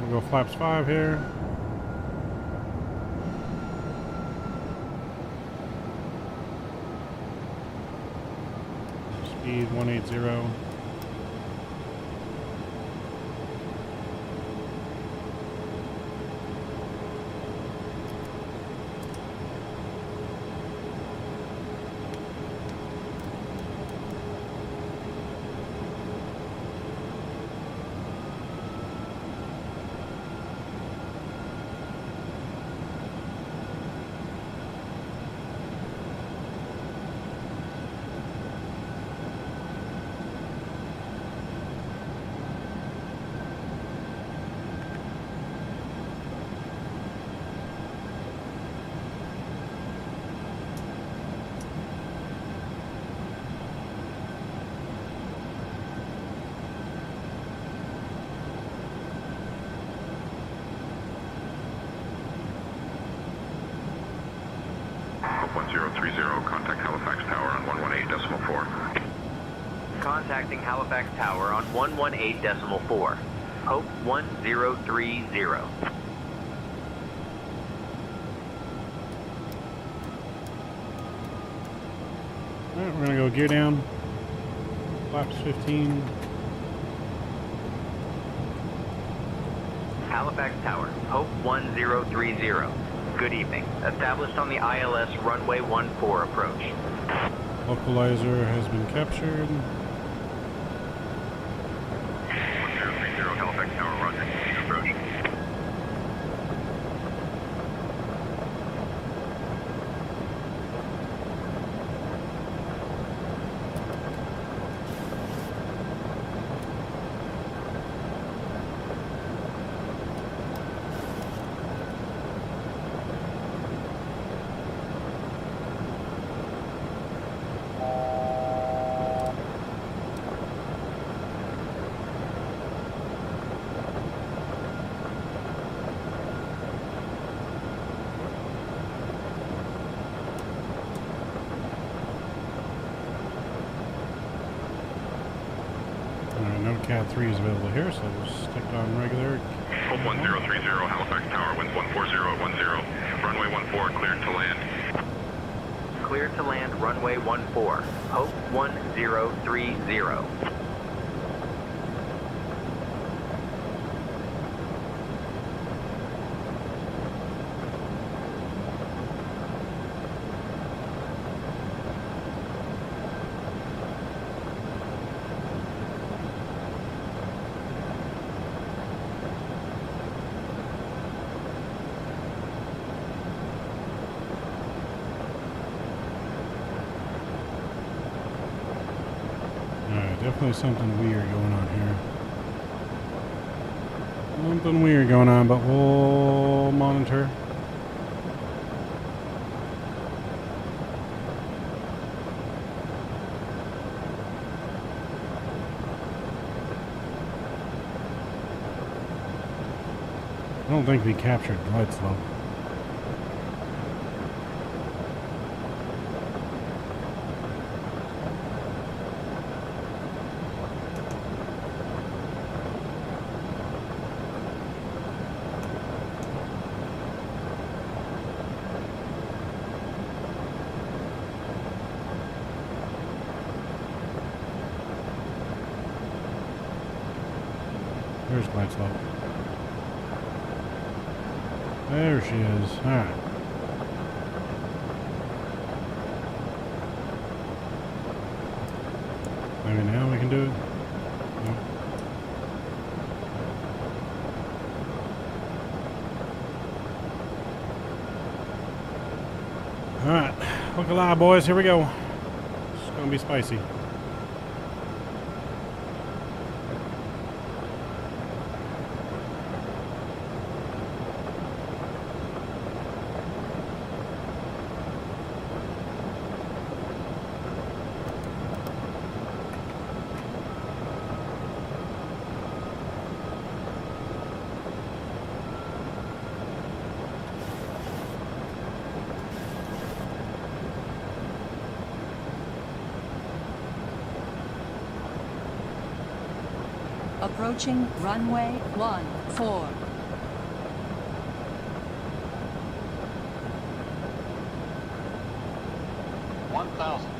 We'll go flaps 5 here. Speed 180. Hope 1030, contact Halifax Tower on 118.4. Contacting Halifax Tower on 118.4. Hope 1030. Alright, we're gonna go gear down. Flaps 15. Halifax Tower, Hope 1030. Good evening. Established on the ILS runway 14 approach. Localizer has been captured. 1030 Halifax Tower, roger. Approach. No Cat 3 is available here, so we'll stick on regular. Hope 1030 Halifax Tower, winds 140 runway 14 cleared to land. Cleared to land runway 14. Hope 1030. Definitely something weird going on here. Something weird going on, but we'll monitor. I don't think we captured glide slope. There's glide slope. There she is. Alright. Maybe now we can do it. No. Alright. Look alive, boys. Here we go. It's gonna be spicy. Approaching runway 14. 1,000.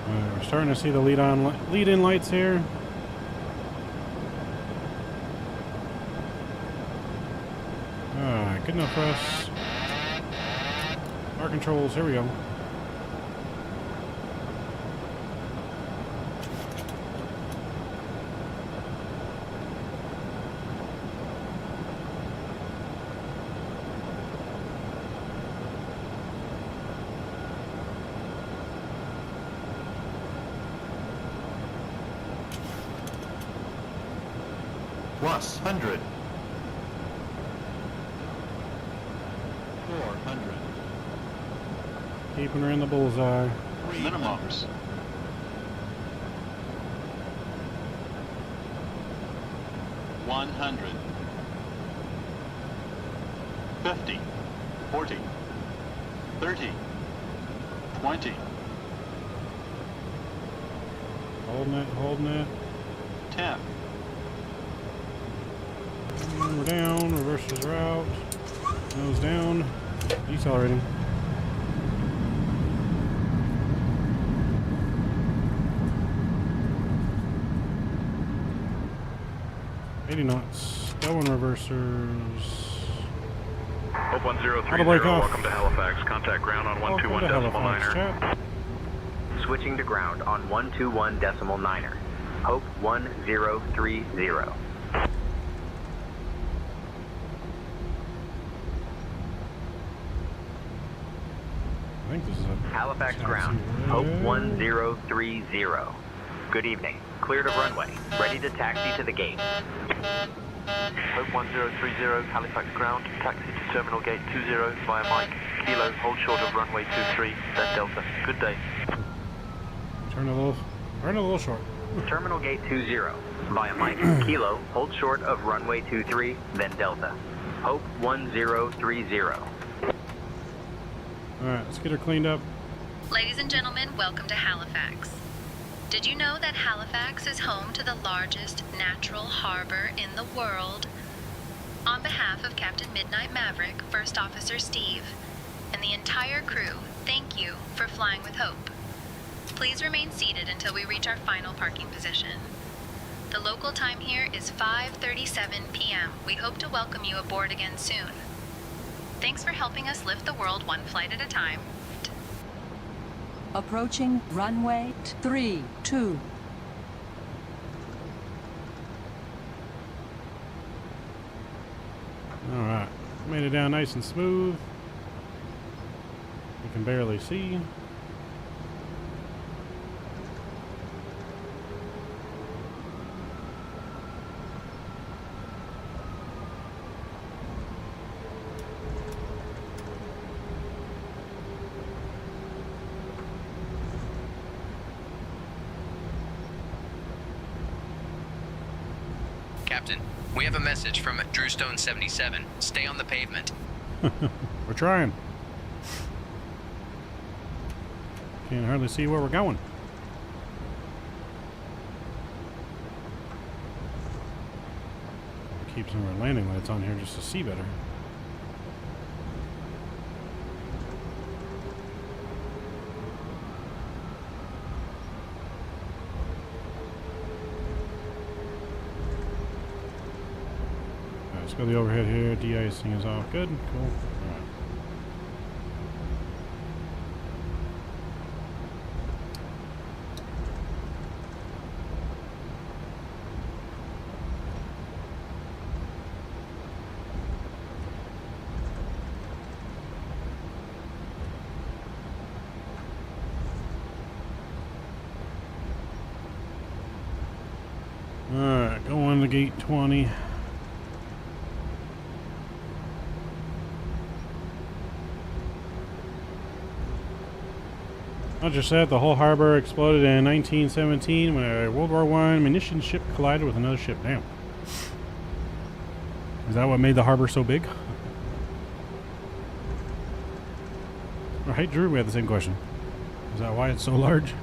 We're starting to see the lead-in lights here. Good enough for us. Our controls, here we go. Plus 100. 400. Keeping her in the bullseye. Minimums. 100. 50. 40. 30. 20. Holding it, holding it. 10. We're down, reverses route. Nose down. Decelerating. $80 knots. Going reversers. Hope 1030, Auto brake off. welcome to Halifax. Contact ground on 121.9er. Switching to ground on 121.9er. Hope 1030. I think this is a Halifax ground. Hope 1030. Good evening. Cleared of runway. Ready to taxi to the gate. Hope 1030, Halifax ground. Taxi to terminal gate 20 via Mike. Kilo, hold short of runway 23, then Delta. Good day. Turn a little short. Terminal gate 20 via Mike. Kilo, hold short of runway 23, then Delta. Hope 1030. Alright, let's get her cleaned up. Ladies and gentlemen, welcome to Halifax. Did you know that Halifax is home to the largest natural harbor in the world? On behalf of Captain Midnight Maverick, First Officer Steve, and the entire crew, thank you for flying with hope. Please remain seated until we reach our final parking position. The local time here is 5:37 p.m. We hope to welcome you aboard again soon. Thanks for helping us lift the world one flight at a time. Approaching runway 32. Alright, made it down nice and smooth. You can barely see. Captain, we have a message from Drewstone 77. Stay on the pavement. We're trying. Can't hardly see where we're going. Keep some of our landing lights on here just to see better. Let's go to the overhead here. De-icing is off. Good. Cool. Alright. Alright, going to gate 20. Roger said the whole harbor exploded in 1917 when a World War I munitions ship collided with another ship. Damn. Is that what made the harbor so big? Or hey Drew, we had the same question. Is that why it's so large?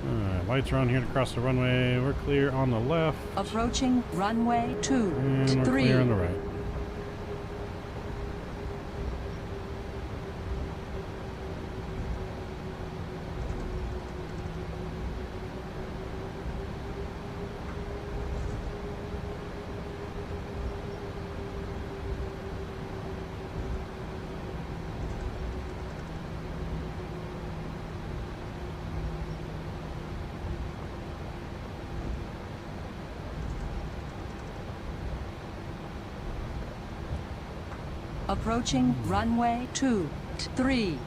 Alright. lights are on here to cross the runway. We're clear on the left. Approaching runway 2, And we're 3. clear on the right. Approaching runway 2, 3.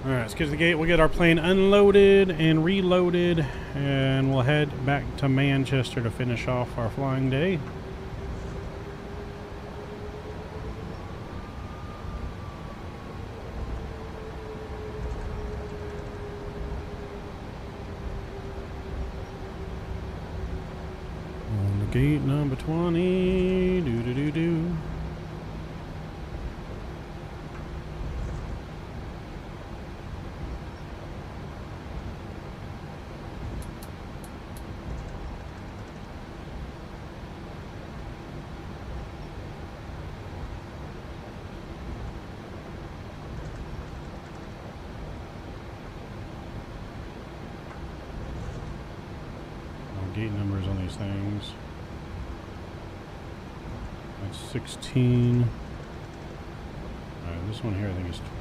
Alright, let's get to the gate. We'll get our plane unloaded and reloaded, and we'll head back to Manchester to finish off our flying day. On the gate number 20. Do-do-do-do. Gate numbers on these things. That's 16. Alright, this one here I think is 20.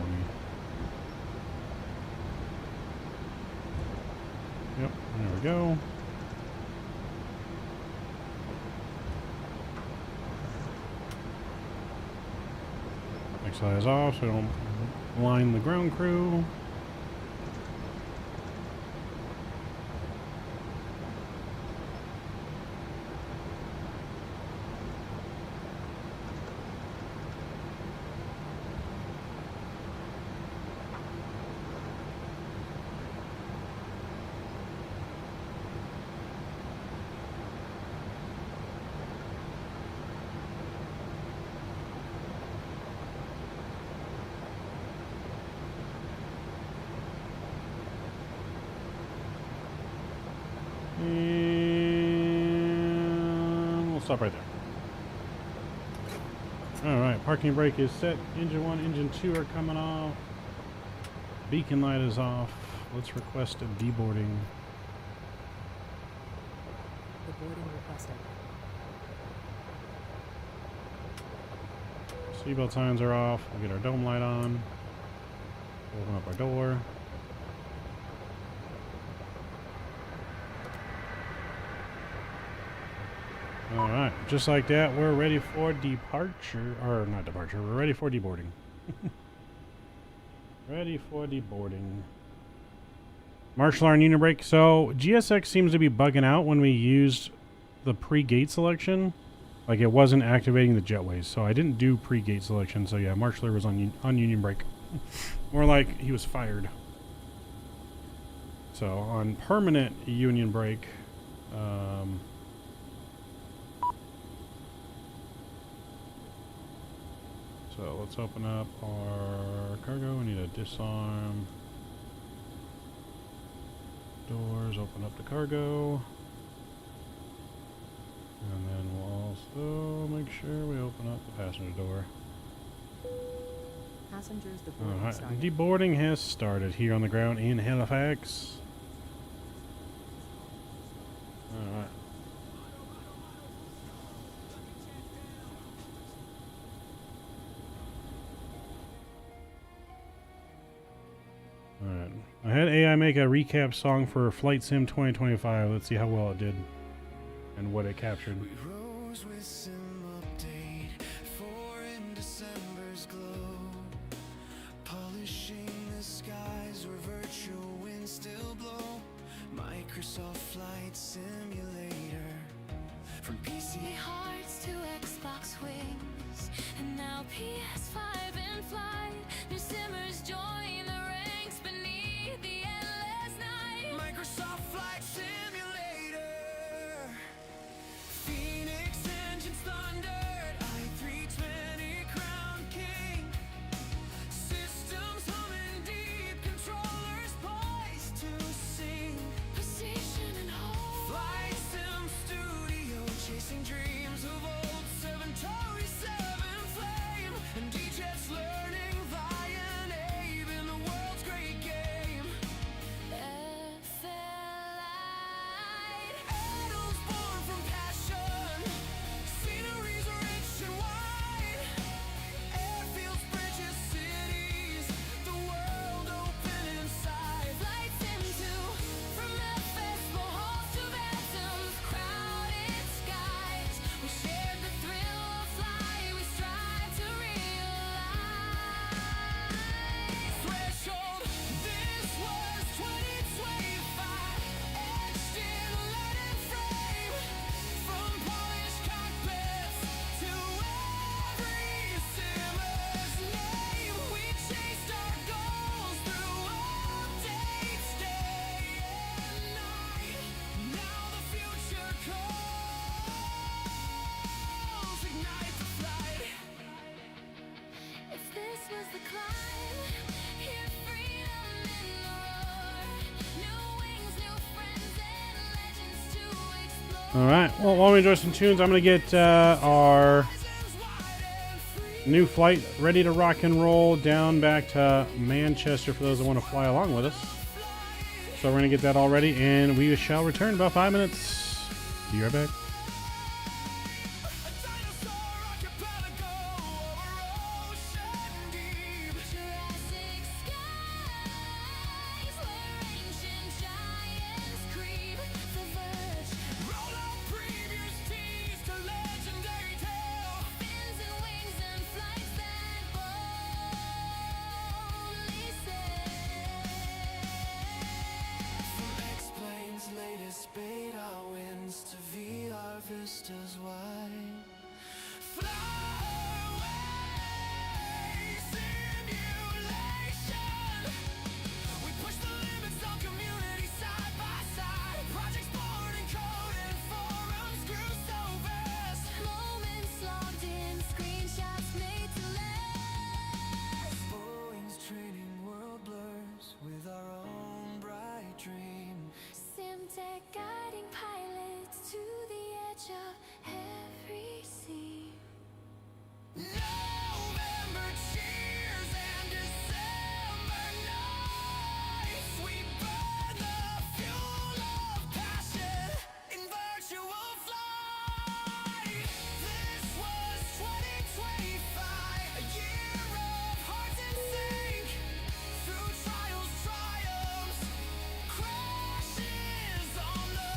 Yep, there we go. Next eye is off so I don't blind the ground crew. And we'll stop right there. Alright, parking brake is set. Engine 1, engine 2 are coming off. Beacon light is off. Let's request a deboarding. Deboarding requested. Seatbelt signs are off. We'll get our dome light on. Open up our door. Alright, just like that, we're ready for departure. Or not departure, we're ready for deboarding. Ready for deboarding. Martial arm union brake. So GSX seems to be bugging out when we used the pre-gate selection. Like it wasn't activating the jetways. So I didn't do pre-gate selection. So yeah, Marshler was on union brake. More like he was fired. So on permanent union brake, so let's open up our cargo. We need to disarm doors, open up the cargo. And then we'll also make sure we open up the passenger door. Passengers deboarding started. Deboarding has started here on the ground in Halifax. Alright. Alright. I had AI make a recap song for Flight Sim 2025. Let's see how well it did and what it captured. Microsoft Flight Simulator. From PC hearts to Xbox wings, and now PS5 in flight. New simmers join the ranks beneath the endless night. Microsoft Flight Simulator. Phoenix engines thundered, i320 All right. Well, while we enjoy some tunes, I'm going to get our new flight ready to rock and roll down back to Manchester for those that want to fly along with us. So we're going to get that all ready, and we shall return in about 5 minutes. Be right back. Vistas wide. Guiding pilots to the edge of every scene. November cheers and December nights. We burn the fuel of passion in virtual flight. This was 2025, a year of hearts in sync. Through trials, triumphs, crashes on the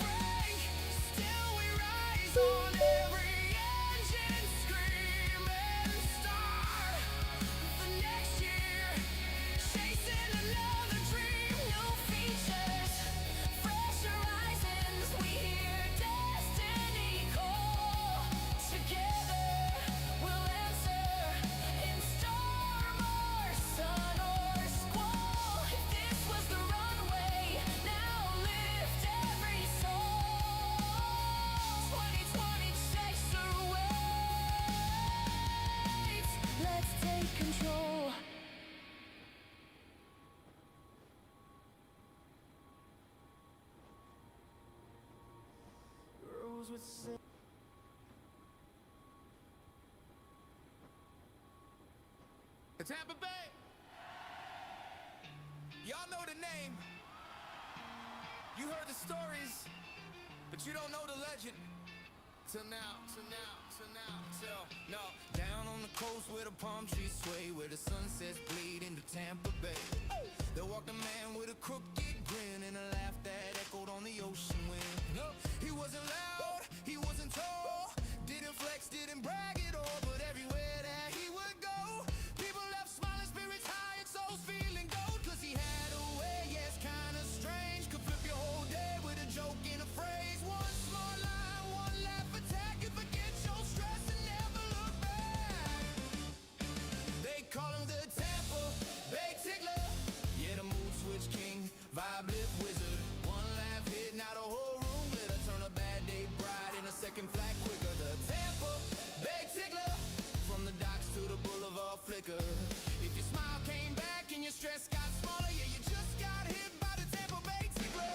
brink. Still we rise on every engine, scream and start. The next year, chasing another dream. New features, fresh horizons. We hear destiny call. Together we'll answer in storm or sun or squall. If this was the runway, now lift every soul. 2020 chaser waits. Let's take control. Girls with Tampa Bay. Y'all know the name. You heard the stories, but you don't know the legend. Till now, till no. Down on the coast where the palm trees sway, where the sunsets bleed into Tampa Bay. There walked a man with a crooked grin and a laugh that echoed on the ocean wind. He wasn't loud, he wasn't tall, didn't flex, didn't brag at all, but everywhere that he would go, people left smiling, spirits high and souls feeling gold. Cause he had a way, yes, kinda strange, could flip your whole day with a joke and a phrase. One small line, one laugh attack, you forget your stress and never look back. They call him the Tampa Bay Tickler. Yeah, the mood switch king, vibe lift wizard. One laugh hit, now the whole room glitter. Turn a bad day bright in a second flat quicker. The Tampa Bay Tickler, from the docks to the boulevard flicker. If your smile came back and your stress got smaller, yeah, you just got hit by the Tampa Bay Tickler.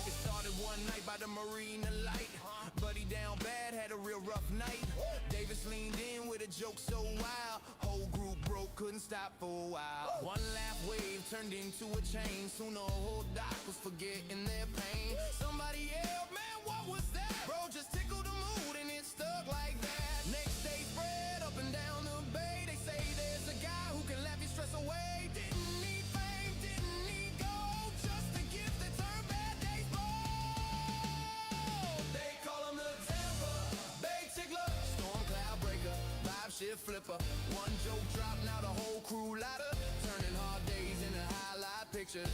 It started one night by the Marina Light. Buddy down bad, had a real rough night. Davis leaned in with a joke so wild, whole group broke, couldn't stop for a while. One laugh wave turned into a chain. Soon the whole dock was forgetting their pain. Somebody yelled, man, what was that? Bro just tickled the mood and it stuck like that. Next day spread up and down the bay. They say there's a guy who can laugh your stress away. Didn't need fame, didn't need gold, just a gift that turned bad days bold. They call him the Tampa Bay Tickler, storm cloud breaker, vibe shift flipper. One joke drop, now the whole crew ladder, turning hard days into highlight pictures.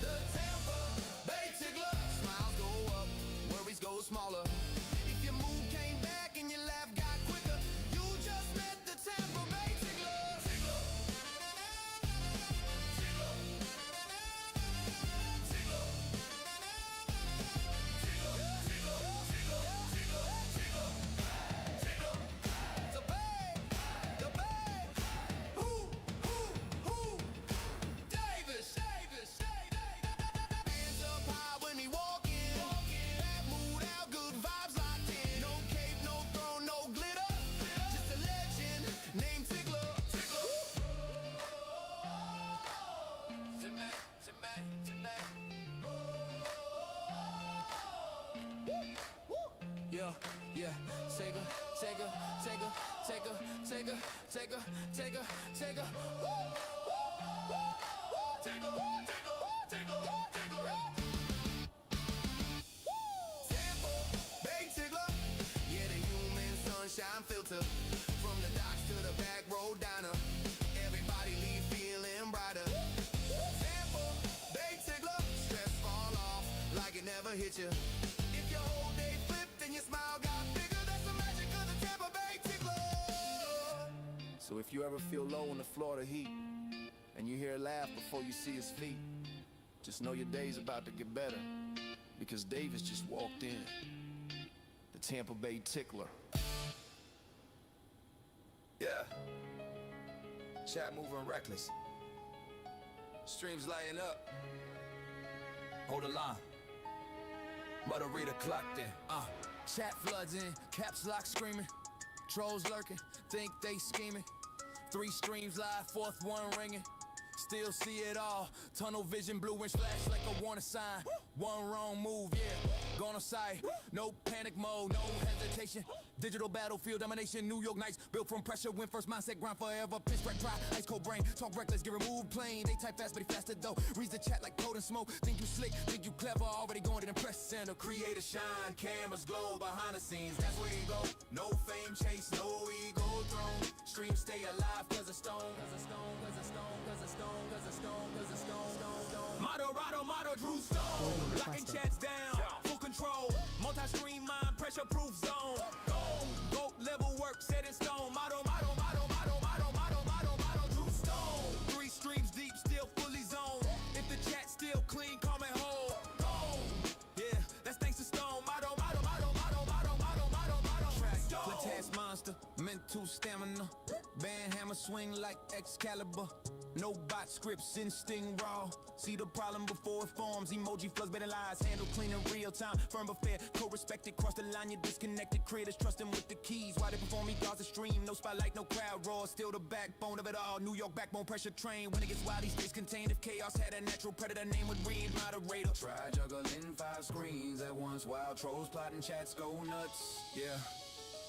The Tampa Bay Tickler, smiles go up, worries go smaller. If your mood came back and your laugh got quicker, you just met the Tampa Bay Tickler. The Bay, Yeah, take her, take her, take her, take her, take her, take her, take her, take her. Take her, take her, take her. Tampa, Bay Tickler. Yeah, the human sunshine filter. From the docks to the back road diner. Everybody leave feeling brighter. Tampa, Bay Tickler. Stress fall off like it never hit you. If your whole day flipped and your smile got bigger, that's the magic of the Tampa Bay Tickler. So if you ever feel low on the Florida heat, and you hear a laugh before you see his feet, just know your day's about to get better, because Davis just walked in. The Tampa Bay Tickler. Yeah. Chat moving reckless. Streams lighting up. Hold the line. Mother reader clocked in. Chat floods in. Caps lock screaming. Trolls lurking. Think they scheming. 3 streams live. 4th one ringing. Still see it all. Tunnel vision, blue and flash like a warning sign. One wrong move, yeah. Gone on sight. No panic mode, no hesitation. Digital battlefield domination. New York Knights built from pressure. Win first mindset, grind forever. Pitch right dry, ice cold brain. Talk reckless, get removed plain. They type fast, but he faster though. Reads the chat like code and smoke. Think you slick, think you clever. Already going to the press center. Creator shine, cameras glow behind the scenes. That's where you go. No fame chase, no ego throne. Stream stay alive, cause a stone, cause a stone, cause a stone, cause a stone, cause a stone, cause a stone, stone. Motto, Drew Stone. Locking chats down, full control. Multi-stream mind, pressure-proof zone. Goat level work set in stone. Motto, Drew Stone. 3 streams deep, still fully zoned. If the chat still clean, calm and whole. Yeah, that's thanks to Stone. Motto. Task monster, mental stamina. Band hammer swing like Excalibur. No bot scripts, instinct raw. See the problem before it forms. Emoji floods, better lies. Handle clean in real time. Firm but fair, co-respected. Cross the line, you're disconnected. Creators trust them with the keys. Why they perform, he guards the stream. No spotlight, no crowd roar. Still the backbone of it all. New York backbone pressure train. When it gets wild, he stays contained. If chaos had a natural predator, name would read moderator. Try juggling 5 screens at once while trolls plotting chats go nuts. Yeah.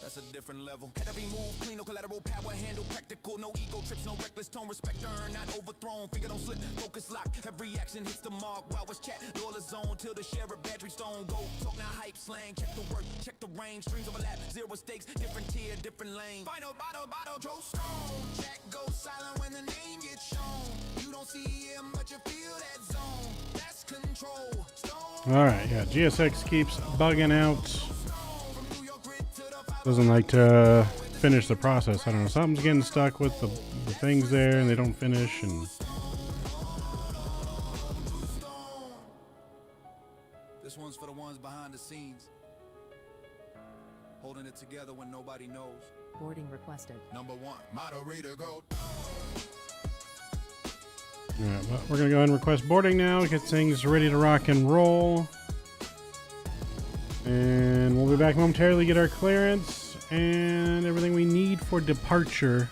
That's a different level. Every move, clean, no collateral, power handle, practical, no ego trips, no reckless tone, respect earned, not overthrown, finger don't slip, focus lock, every action hits the mark, while it's chat, all the zone, till the share of battery stone, go, talk now hype slang, check the work, check the range, streams overlap, 0 stakes, different tier, different lane, final bottle, Joe Stone, chat goes silent when the name gets shown, you don't see him, but you feel that zone, that's control, Stone. Alright, yeah, GSX keeps bugging out. Doesn't like to finish the process. I don't know. Something's getting stuck with the things there, and they don't finish. And this one's for the ones behind the scenes, holding it together when nobody knows. Boarding requested. Number 1, moderator go. yeah, but we're gonna go ahead and request boarding now. Get things ready to rock and roll. And we'll be back momentarily, get our clearance and everything we need for departure.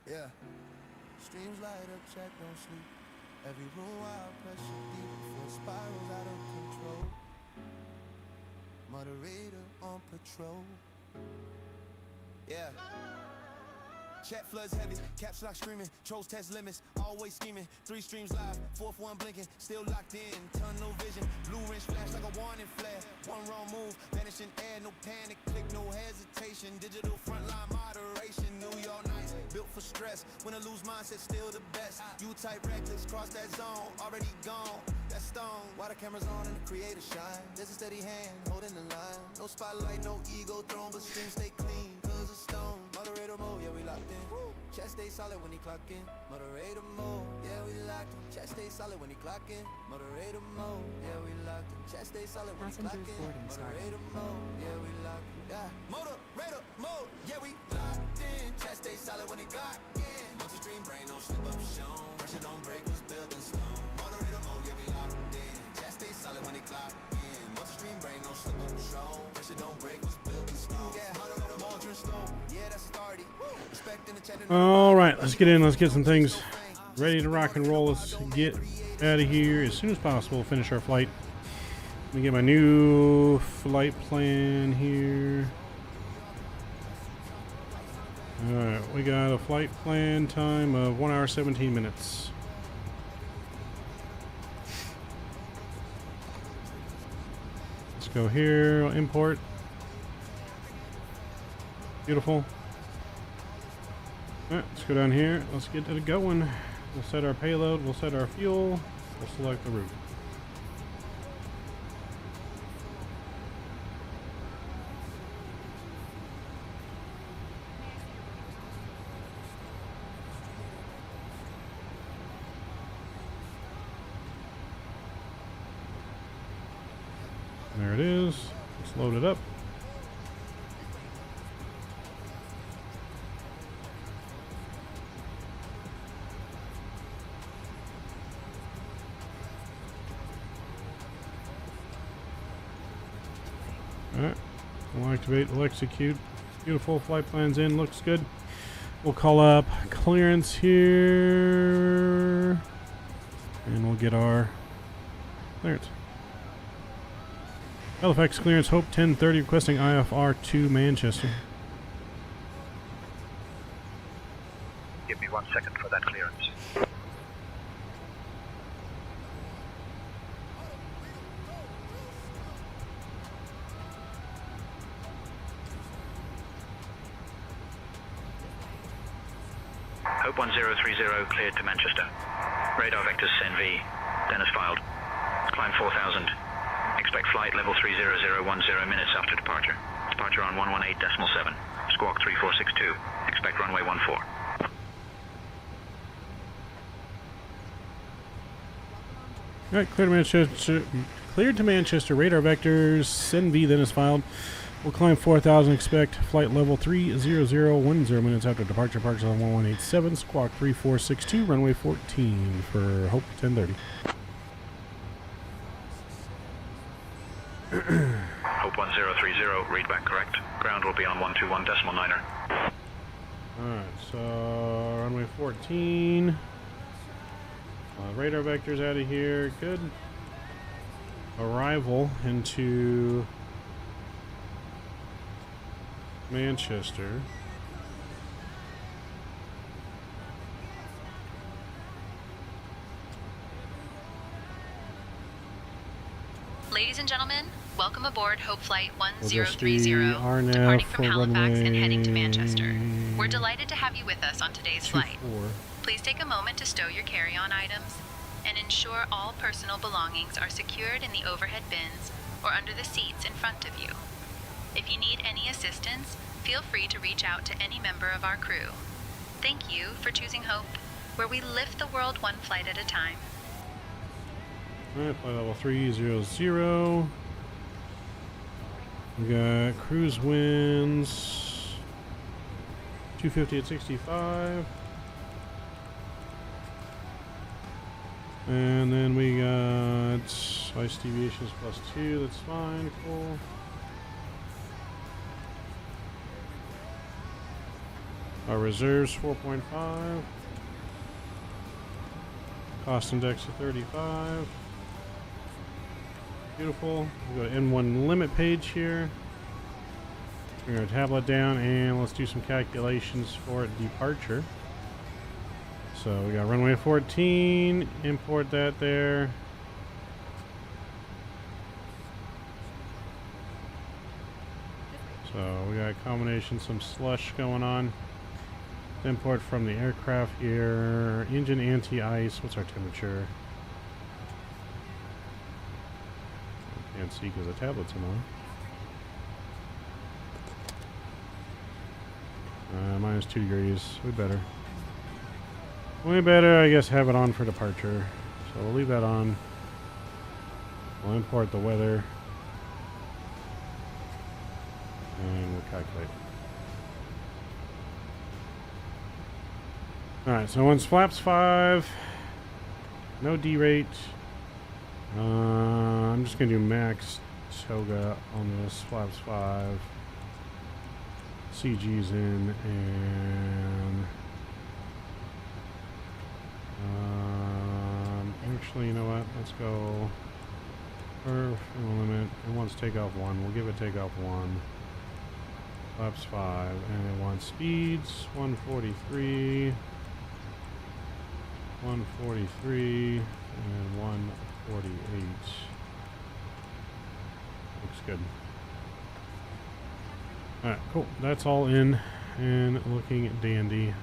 Yeah. Streams light up, chat don't sleep. Every room wild, pressure deep before spirals out of control. Moderator on patrol. Yeah. Chat floods heavy, caps lock screaming, trolls test limits, always scheming, 3 streams live, 4th one blinking, still locked in, tunnel vision, blue wrench flash like a warning flare, one wrong move, vanishing air, no panic, click, no hesitation, digital frontline moderation, New York Knights, built for stress, when a loose mindset, still the best, you type reckless, cross that zone, already gone, that's stone, while the camera's on and the creator shine, there's a steady hand, holding the line, no spotlight, no ego thrown, but streams stay clean, cause of stone, moderator mode, yeah we locked in. Chat stay solid when he clock in. Moderator mode, yeah we locked in. Chat stay solid when he clock in. Moderator mode, yeah we locked in. Chat stay solid when he clock in. Moderator mode, yeah we locked in. Yeah. Moderator mode, yeah we locked in. Chat stay solid when he clock in. Multi-stream brain, no slip up shown. Pressure don't break, was built in stone. Moderator mode, yeah we locked in. Chat stay solid when he clock in. Multi-stream brain, no slip up shown. Pressure don't break, was built in stone. Yeah, moderator mode, stone. Yeah, that's started. Respect All right, let's get in. Let's get some things ready to rock and roll. Let's get out of here as soon as possible. Finish our flight. Let me get my new flight plan here. All right, we got a flight plan time of 1 hour 17 minutes. Let's go here. Import. Beautiful. Alright, let's go down here. Let's get it going. We'll set our payload. We'll set our fuel. We'll select the route. There it is. Let's load it up. Alright, we'll activate, we'll execute. Beautiful, flight plans in, looks good. We'll call up clearance here. And we'll get our clearance. Halifax clearance, Hope 1030, requesting IFR to Manchester. Give me 1 second for that clearance. Hope 1030 cleared to Manchester. Radar vectors NV. Dennis filed. Climb 4000. Expect flight level 30010 minutes after departure. Departure on 118.7. Squawk 3462. Expect runway 14. Alright, cleared to Manchester. Cleared to Manchester. Radar vectors NV then is filed. We'll climb 4000. Expect flight level 30010 minutes after departure. Departure on 1187. Squawk 3462. Runway 14 for Hope 1030. Hope 1030, read back correct. Ground will be on 121.9er. Alright, so runway 14. Radar vectors out of here. Good. Arrival into Manchester. Ladies and gentlemen, welcome aboard Hope Flight We'll just 1030, be RNAV departing from for Halifax and heading to runway Manchester. We're delighted to have you with us on today's flight. 24. Please take a moment to stow your carry-on items and ensure all personal belongings are secured in the overhead bins or under the seats in front of you. If you need any assistance, feel free to reach out to any member of our crew. Thank you for choosing Hope, where we lift the world one flight at a time. Alright, flight level 300. We got cruise winds 250 at 65. And then we got ice deviations +2, that's fine, cool. Our reserves 4.5. Cost index of 35. Beautiful. We'll go to N1 limit page here. Bring our tablet down and let's do some calculations for departure. So we got runway 14, import that there. So we got a combination, some slush going on. Import from the aircraft here. Engine anti-ice. What's our temperature? Can't see because the tablet's on. -2 degrees. Way better. Way better, I guess, have it on for departure. So we'll leave that on. We'll import the weather. And we'll calculate. Alright, so once flaps 5, no D-rate. I'm just going to do max toga on this, flaps 5. CGs in, and actually, you know what? Let's go. Fuel limit. It wants takeoff 1. We'll give it takeoff 1. Flaps 5, and it wants speeds 143, 143, and 148. Looks good. Alright, cool. That's all in and looking dandy.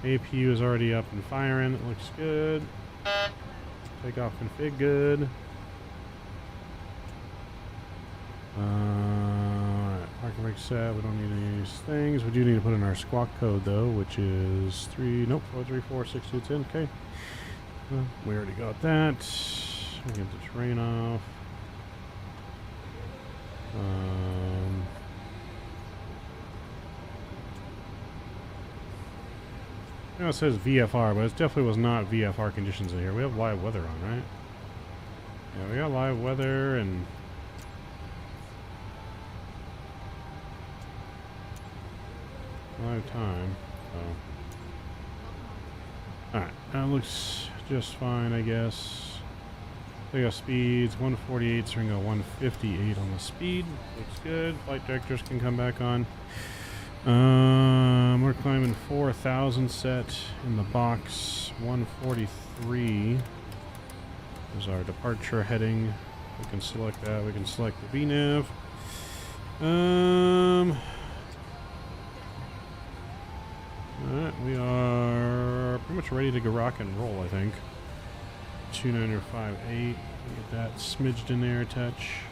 APU is already up and firing. It looks good. Takeoff config good. Alright, parking brake set. We don't need any of these things. We do need to put in our squawk code though, which is 4346210. Okay. We already got that. We'll get the terrain off. You know, it says VFR, but it definitely was not VFR conditions in here. We have live weather on, right? Yeah, we got live weather and live time. So. Alright, that looks just fine, I guess. They got speeds 148, so we're gonna go 158 on the speed. Looks good. Flight directors can come back on. We're climbing 4,000 set in the box. 143 is our departure heading. We can select that. We can select the VNAV. Alright, we are pretty much ready to go rock and roll, I think. 2958. Get that smidged in there a touch.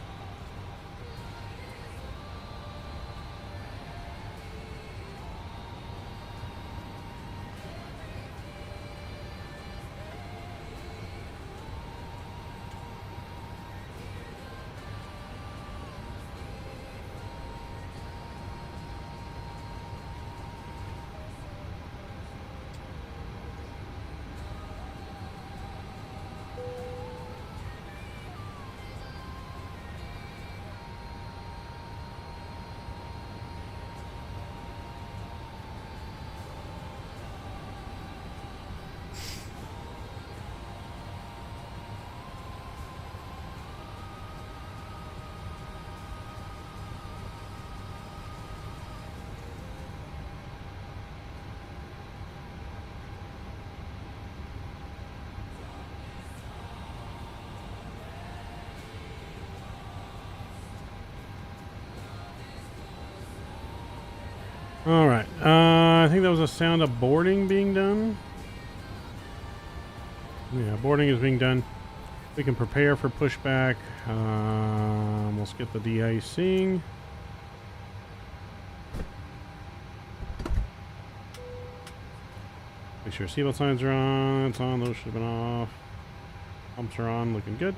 Alright, I think that was a sound of boarding being done. Yeah, boarding is being done. We can prepare for pushback. We'll skip the de-icing. Make sure seatbelt signs are on. It's on. Those should have been off. Pumps are on. Looking good.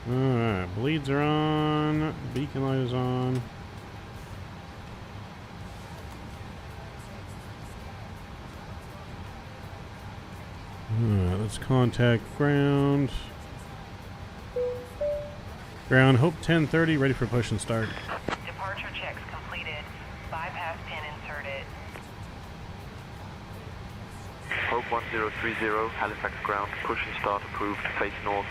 Alright, bleeds are on, beacon light is on. Alright, let's contact ground. Ground, Hope 1030, ready for push and start. Departure checks completed. Bypass pin inserted. Hope 1030, Halifax ground, push and start approved, face north.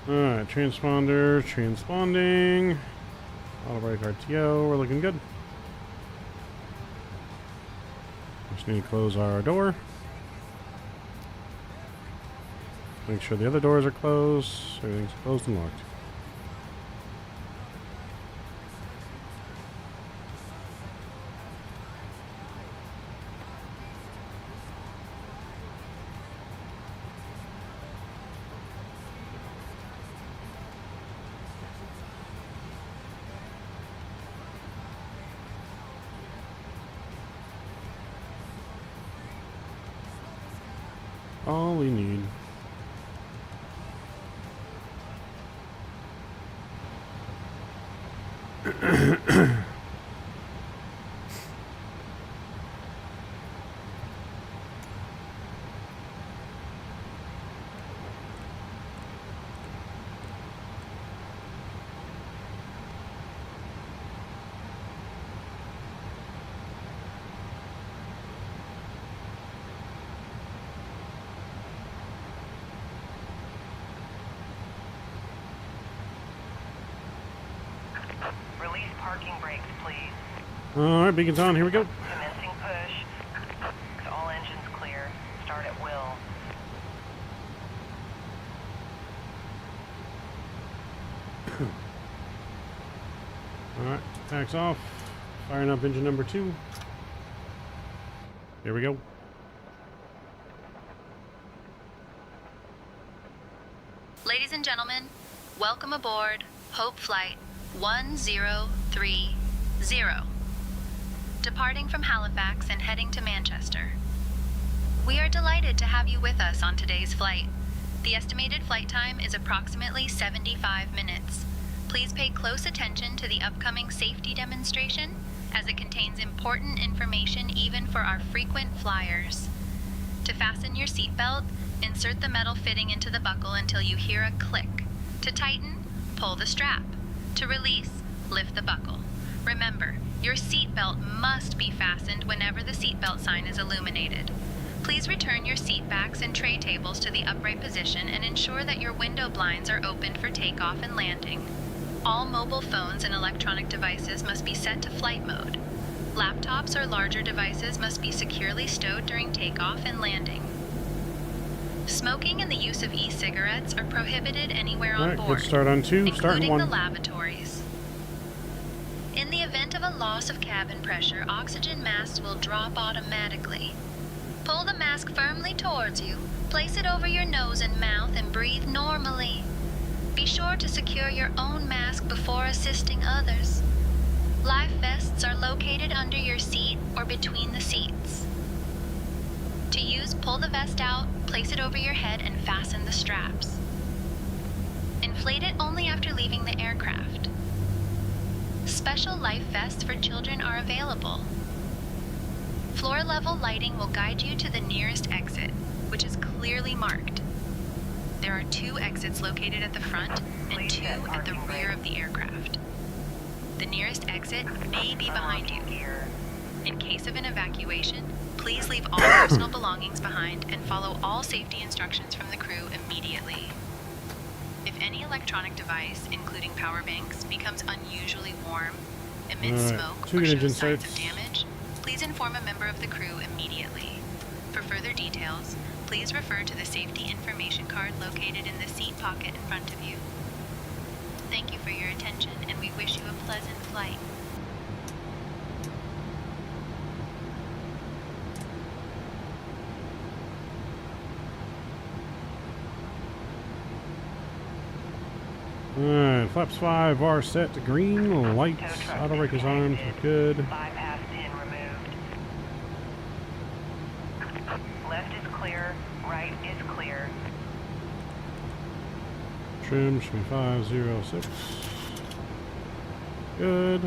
Alright, transponder, transponding. Auto brake RTO, we're looking good. Just need to close our door. Make sure the other doors are closed. Everything's closed and locked. All we need. Release parking brakes, please. All right, beacons on. Here we go. Commencing push. All engines clear. Start at will. All right, tax off. Firing up engine number 2. Here we go. Ladies and gentlemen, welcome aboard Hope Flight 1030. Departing from Halifax and heading to Manchester. We are delighted to have you with us on today's flight. The estimated flight time is approximately 75 minutes. Please pay close attention to the upcoming safety demonstration, as it contains important information even for our frequent flyers. To fasten your seatbelt, insert the metal fitting into the buckle until you hear a click. To tighten, pull the strap. To release, lift the buckle. Remember, your seatbelt must be fastened whenever the seatbelt sign is illuminated. Please return your seat backs and tray tables to the upright position and ensure that your window blinds are opened for takeoff and landing. All mobile phones and electronic devices must be set to flight mode. Laptops or larger devices must be securely stowed during takeoff and landing. Smoking and the use of e-cigarettes are prohibited anywhere on Alright, board, good start on 2, starting including 1. the lavatories. In the event of a loss of cabin pressure, oxygen masks will drop automatically. Pull the mask firmly towards you, place it over your nose and mouth, and breathe normally. Be sure to secure your own mask before assisting others. Life vests are located under your seat or between the seats. To use, pull the vest out, place it over your head, and fasten the straps. Inflate it only after leaving the aircraft. Special life vests for children are available. Floor-level lighting will guide you to the nearest exit, which is clearly marked. There are 2 exits located at the front and 2 at the rear of the aircraft. The nearest exit may be behind you. In case of an evacuation, please leave all personal belongings behind and follow all safety instructions from the crew immediately. If any electronic device, including power banks, becomes unusually warm, emits smoke, or shows signs of damage, please inform a member of the crew immediately. For further details, please refer to the safety information card located in the seat pocket in front of you. Thank you for your attention, and we wish you a pleasant flight. Alright, flaps 5 are set to green, lights, auto brake is armed, we're good. Bypass pin removed. Left is clear, right is clear. Trim, 506. Good.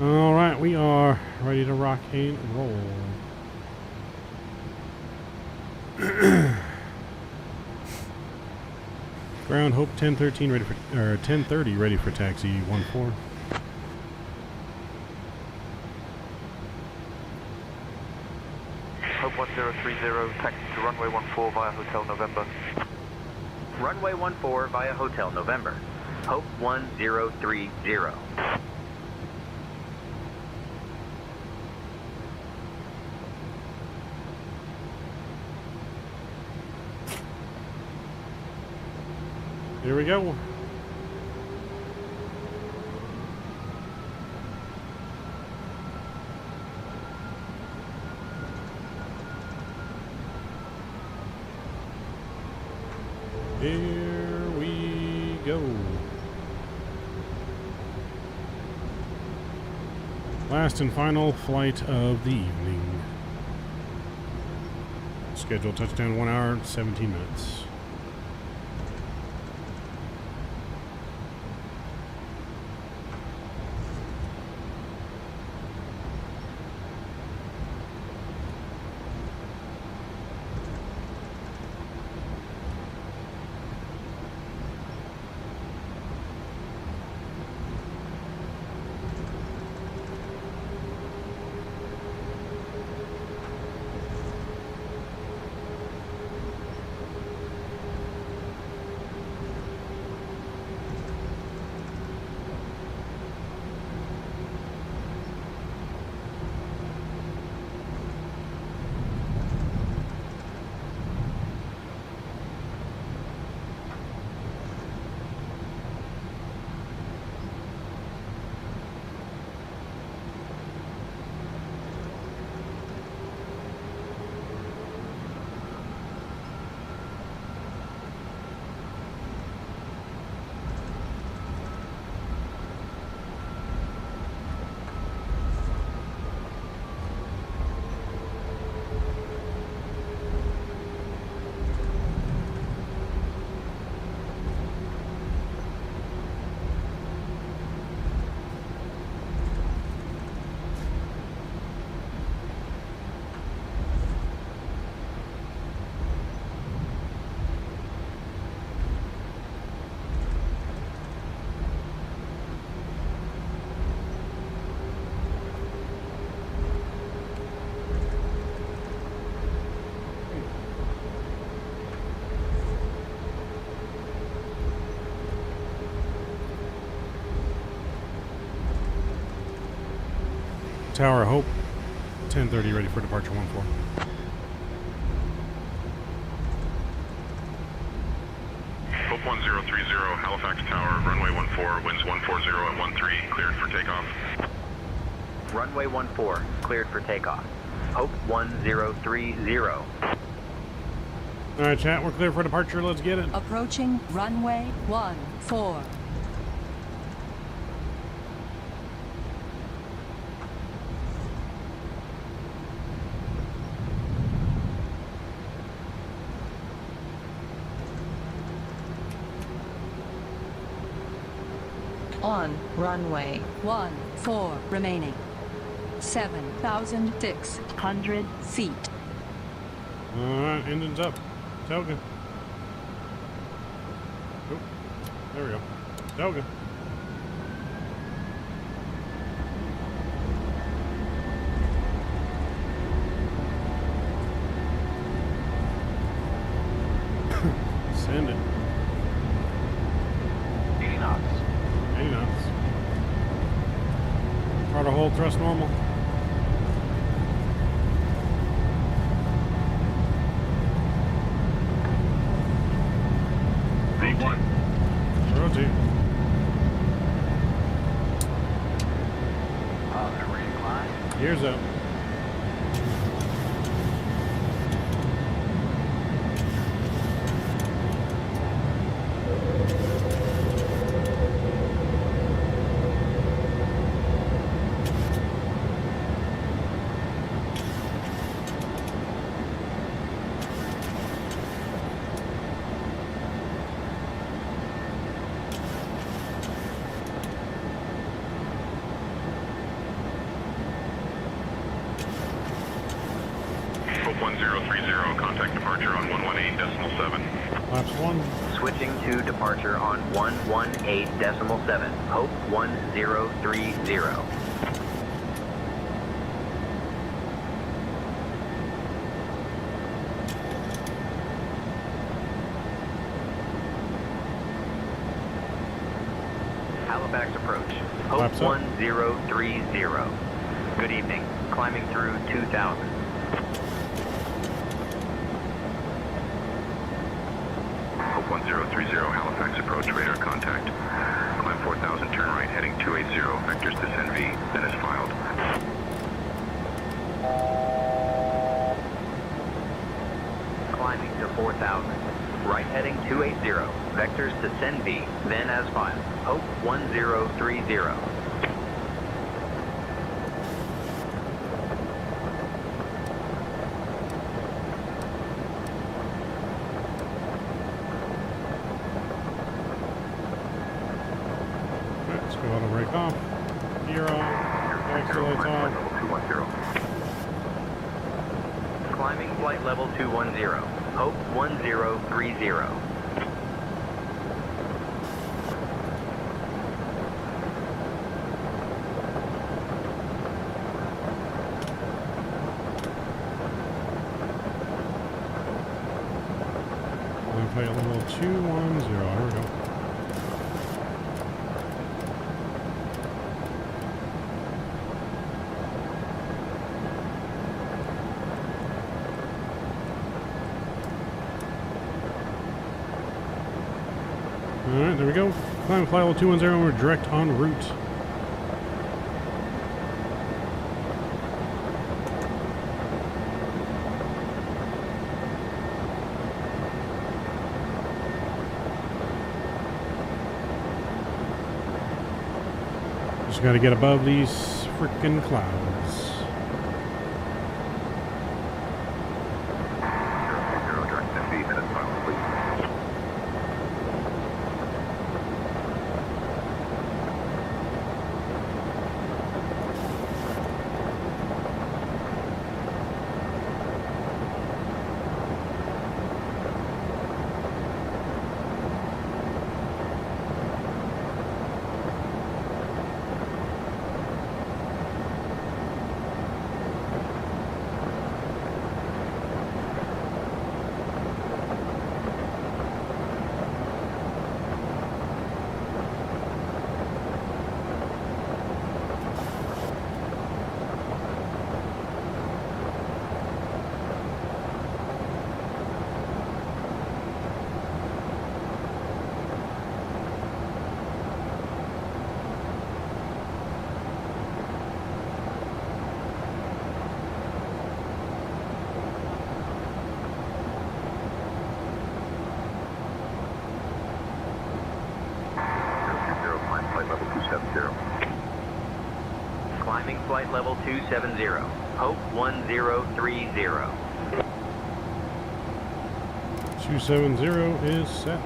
Alright, we are ready to rock and roll. Ground Hope 1013 ready for 1030 ready for taxi 14. Hope 1030, taxi to runway 14 via Hotel November. Runway 14 via Hotel November. Hope 1030. Here we go. Here we go. Last and final flight of the evening. Scheduled touchdown 1 hour, 17 minutes. Tower Hope, 10:30, ready for departure 1-4. Hope 1030, Halifax Tower, runway 14, winds 140 at 13, cleared for takeoff. Runway 14, cleared for takeoff. Hope 1030. Alright, chat, we're clear for departure, let's get it. Approaching runway 14. On runway 14 remaining. 7,600 feet. Alright, engines up. Toga. Oh, there we go. Toga. Send it. 80 knots. 80 knots. Throttle hold, thrust normal. V1. Rotate. They're ready to climb. Gears up. Hope 1030, contact departure on 118.7. Laps 1. Switching to departure on 118.7. Hope 1030. Halifax approach. Hope Laps up. 1030. Good evening. Climbing through 2000. Hope 1030, Halifax approach, radar contact. Climb 4000, turn right, heading 280, vectors to NV, then is filed. Climbing to 4000. Right heading 280, vectors to NV, then as filed. Hope 1030. Go auto break off. Gear on. Taxi lights off. Climbing flight level 210. Hope 1030. Flight level 210. Here we go. Alright, there we go. Climb flight level 210, we're direct en route. Just gotta get above these frickin' clouds. Climbing flight level 270. Hope 1030. 270 is set.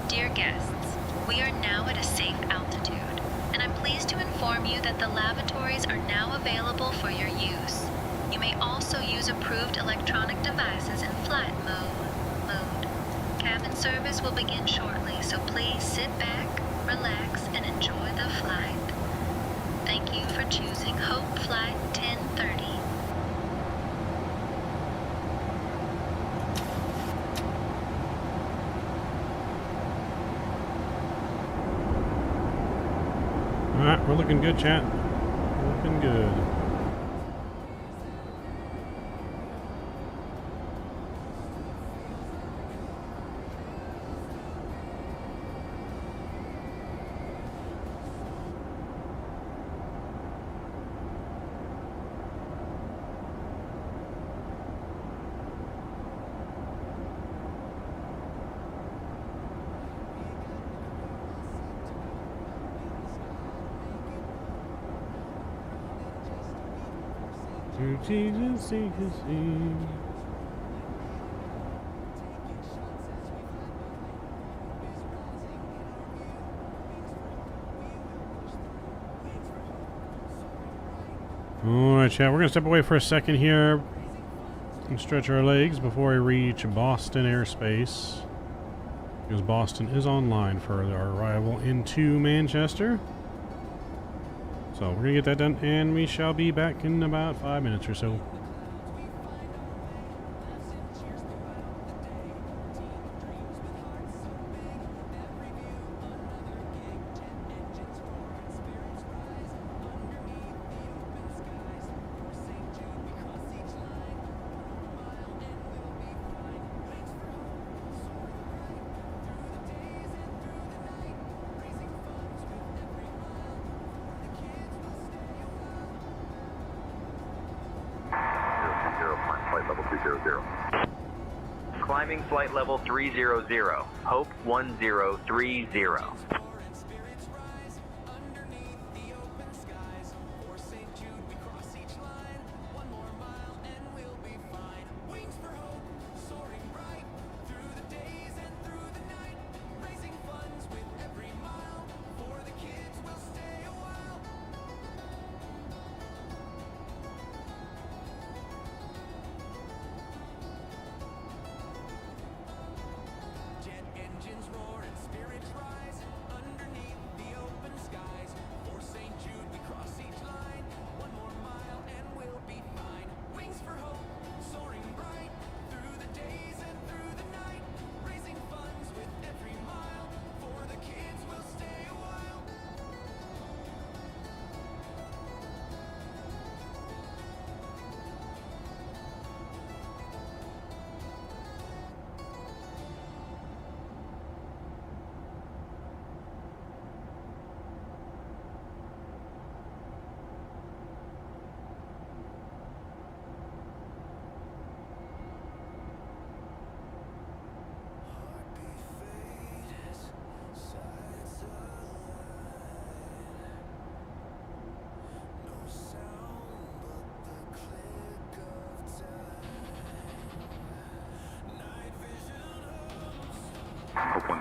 Dear guests, we are now at a safe altitude, and I'm pleased to inform you that the lavatories are now available for your use. You may also use approved electronic devices in flight mode. Cabin service will begin shortly, so please sit back, relax, and enjoy the flight. Thank you for choosing Hope Flight 1030. Alright, we're looking good, chat. Looking good. Alright, chat, we're going to step away for a second here and stretch our legs before we reach Boston airspace, because Boston is online for our arrival into Manchester. So we're going to get that done, and we shall be back in about 5 minutes or so. Climbing flight level 300. Hope 1030.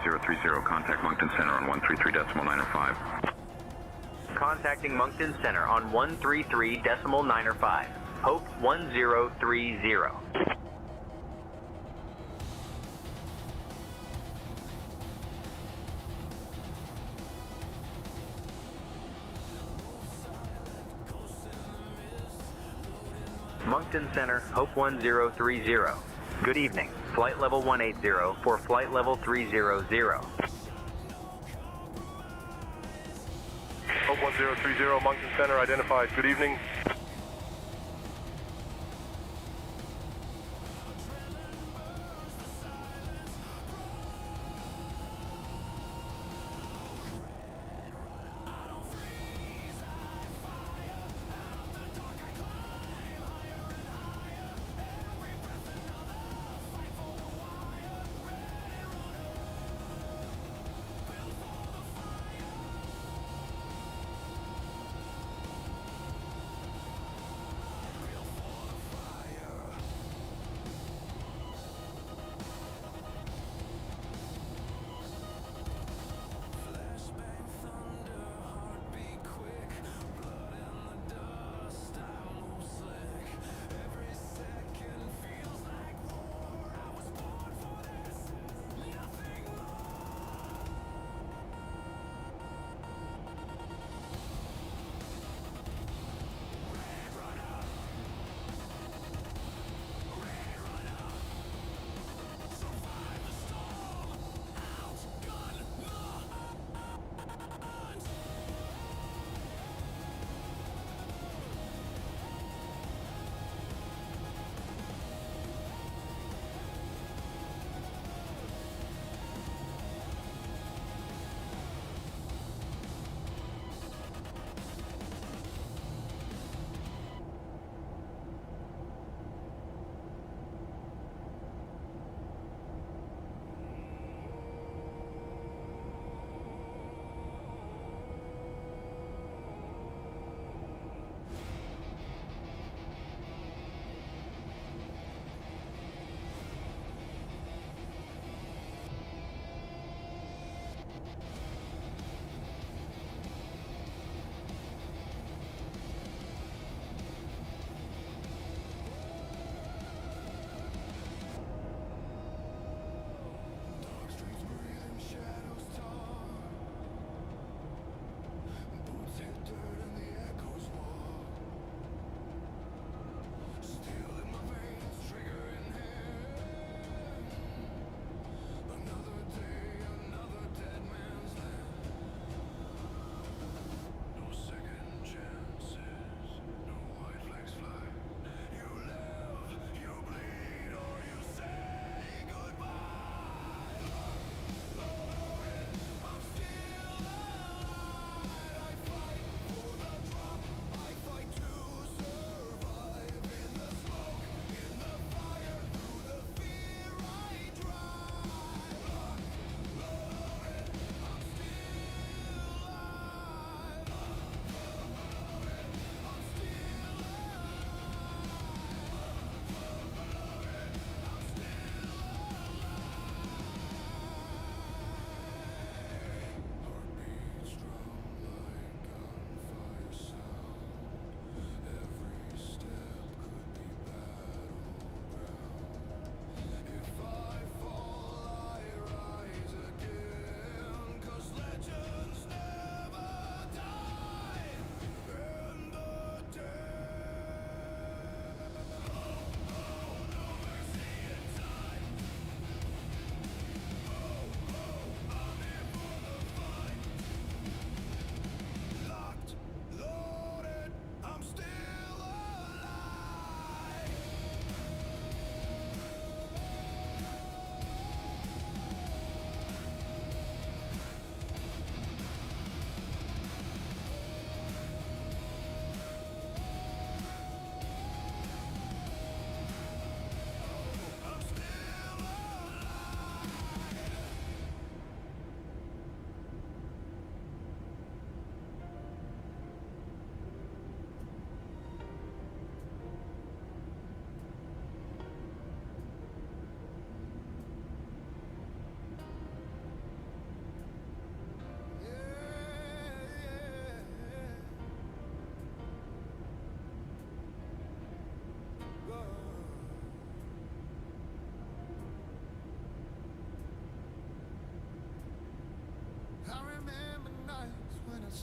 1030, contact Moncton Center on 133.905. Contacting Moncton Center on 133.905. Hope 1030. Moncton Center, Hope 1030. Good evening. Flight level 180 for flight level 300. Hope 1030, Moncton Center identified. Good evening.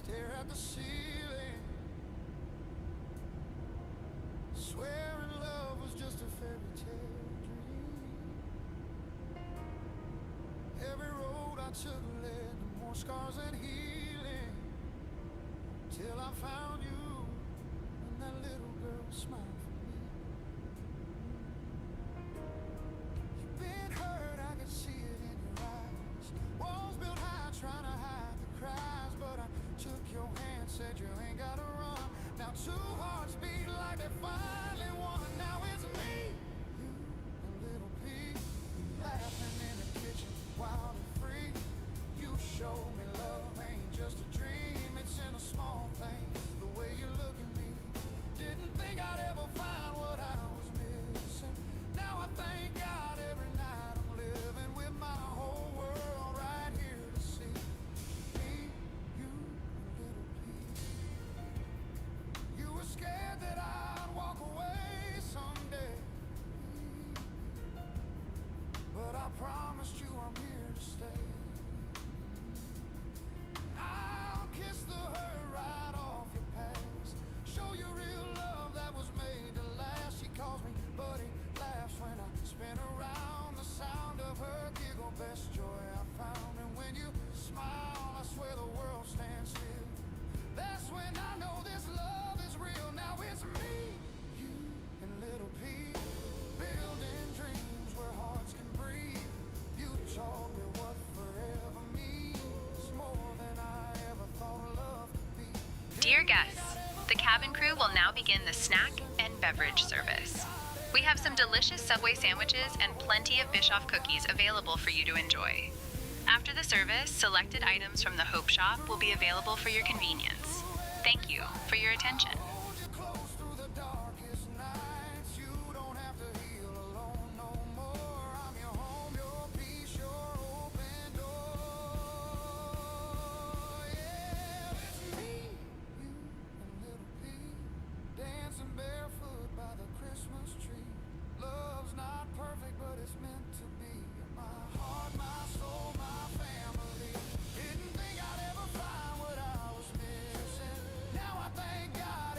stare at the ceiling, swearing love was just a fairy tale dream. Every road I took led to more scars and healing, till I found you and that little girl smiled for me. You've been hurt, I could see it in your eyes. Walls built high, trying to hide the cries, but I took your hand, said you ain't gotta run. Now two hearts beat like they finally won. Now it's me, you, and little P, laughing in the kitchen, wild and free. You show me love ain't just a dream, it's in the small things, the way you look at me. Didn't think I'd ever find what I was missing. Now I thank God every night I'm living with my whole world right here to see. Me, you, and little P. You were scared that I'd walk away someday, but I promised you I'm here to stay. I'll kiss the hurt right off your past, show you real love that was made to last. She calls me buddy, laughs when I spin around, the sound of her giggle, best joy I found. And when you smile, I swear the world stands still. That's when I know this love is real. Now it's me, you, and little P, building dreams where hearts can breathe. You taught me what forever means, more than I ever thought love could be. Dear guests, the cabin crew will now begin the snack and beverage service. We have some delicious Subway sandwiches and plenty of Bischoff cookies available for you to enjoy. After the service, selected items from the Hope Shop will be available for your convenience. Thank you for your attention. Hold you close through the darkest nights. You don't have to heal alone no more. I'm your home, your peace, your open door. Yeah, it's me, you, and little P, dancing barefoot by the Christmas tree. Love's not perfect, but it's meant to be. My heart, my soul, my family. Didn't think I'd ever find what I was missing. Now I thank God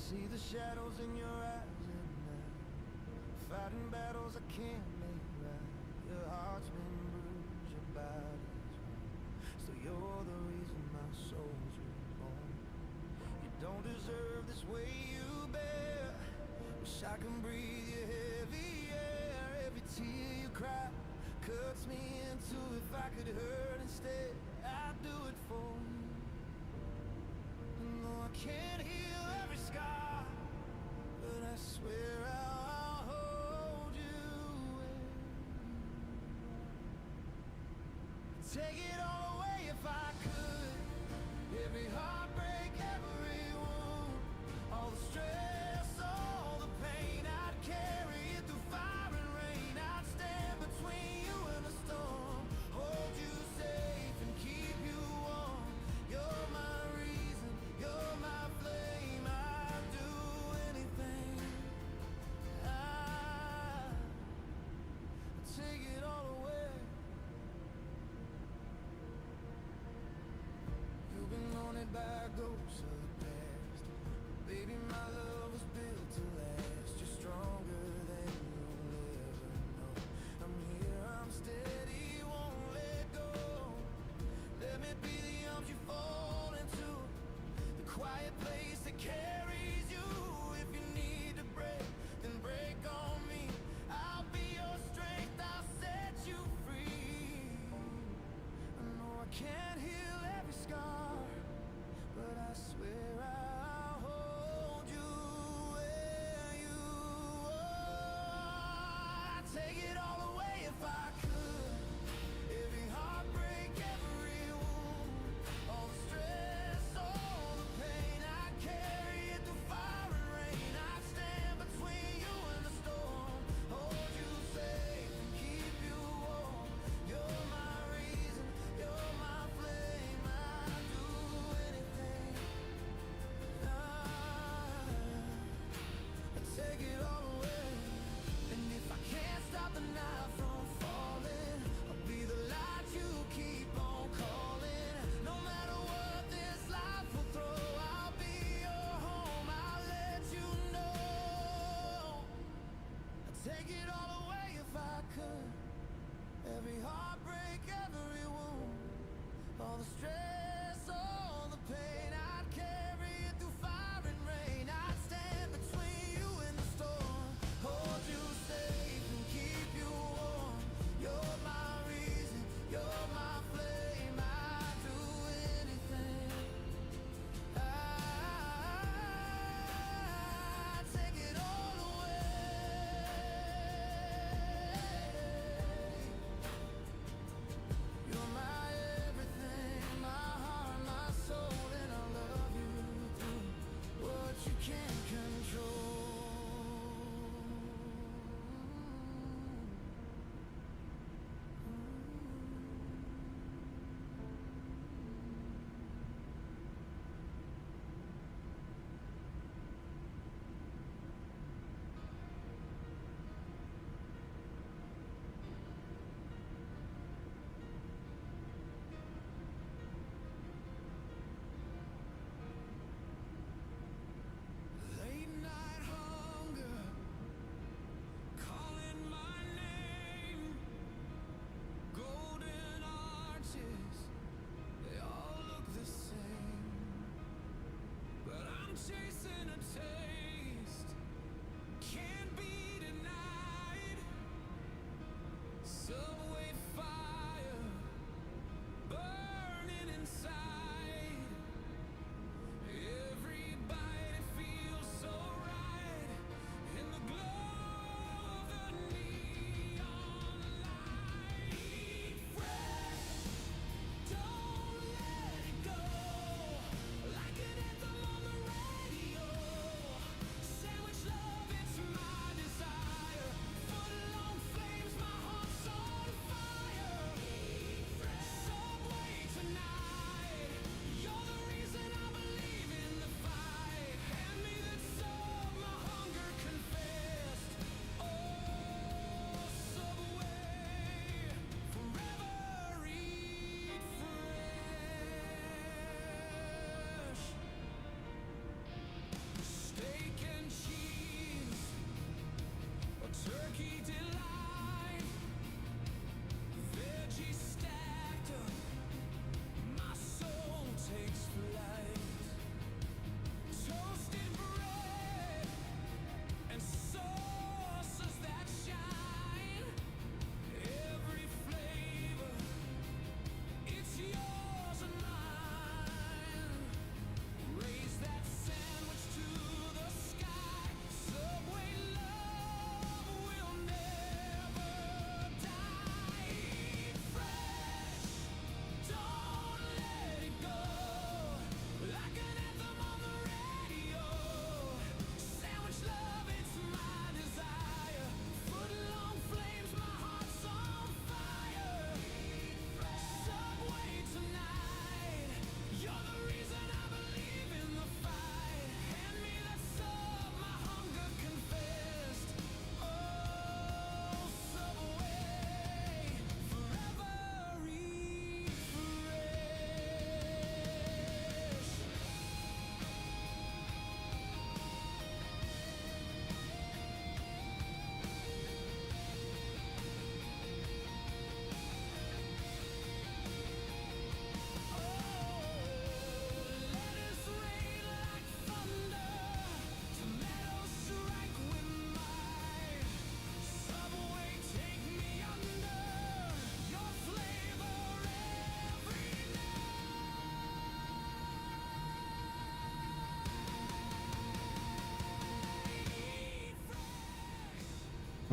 see the shadows in your eyes at night, fighting battles I can't make right. Your heart's been bruised, your body's worn. Still you're the reason my soul's reborn. You don't deserve this way you bear. Wish I can breathe your heavy air. Every tear you cry cuts me into. If I could hurt instead, I'd do it for you. And though I can't heal every scar, but I swear I'll hold you where you are. Take it all away if I could. Every heartbreak, every wound, all the stress, all the pain. I'd carry it through fire and rain. I'd stand between you and the storm, hold you safe and keep you warm. You're my reason, you're my flame. I'd do anything. I'd take it all away. You've been wanted by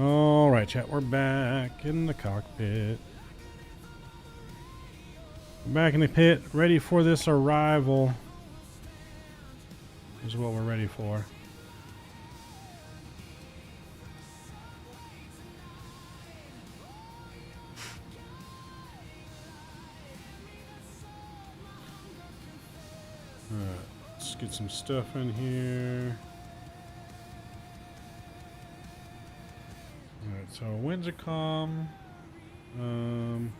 All right, chat. We're back in the cockpit. We're back in the pit, ready for this arrival. This is what we're ready for. Alright, let's get some stuff in here. Alright, so winds are calm. Number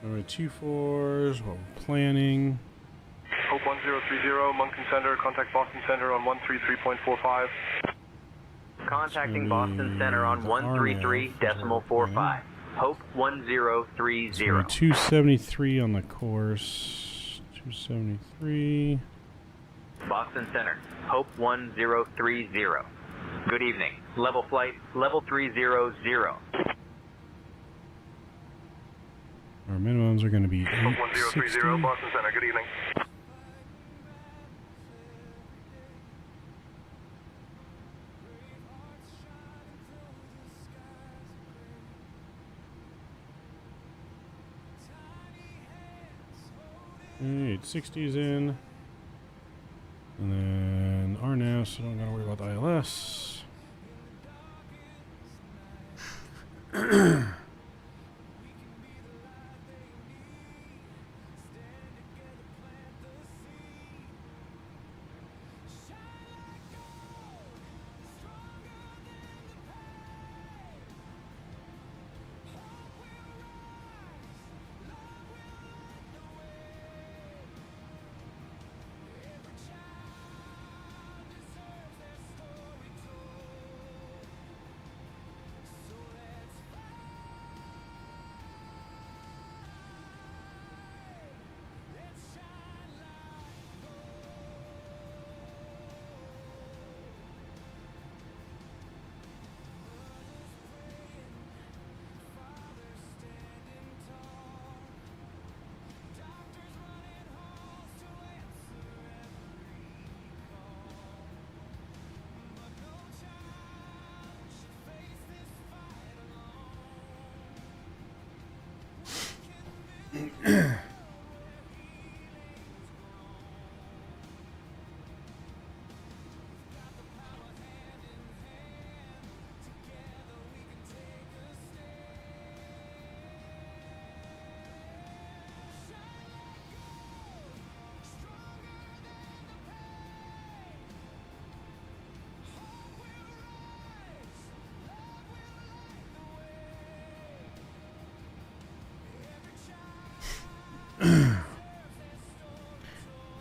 2-4s, what we're planning. Hope 1030, Moncton Center, contact Boston Center on 133.45. Contacting Boston Center on 133.45. Hope 1030. So we're 273 on the course. 273. Boston Center, Hope 1030. Good evening. Level flight, level 300. Our minimums are going to be Hope 1030, 860. Boston Center, good evening. Alright, 860's in. And then RNAV, so don't gotta worry about the ILS.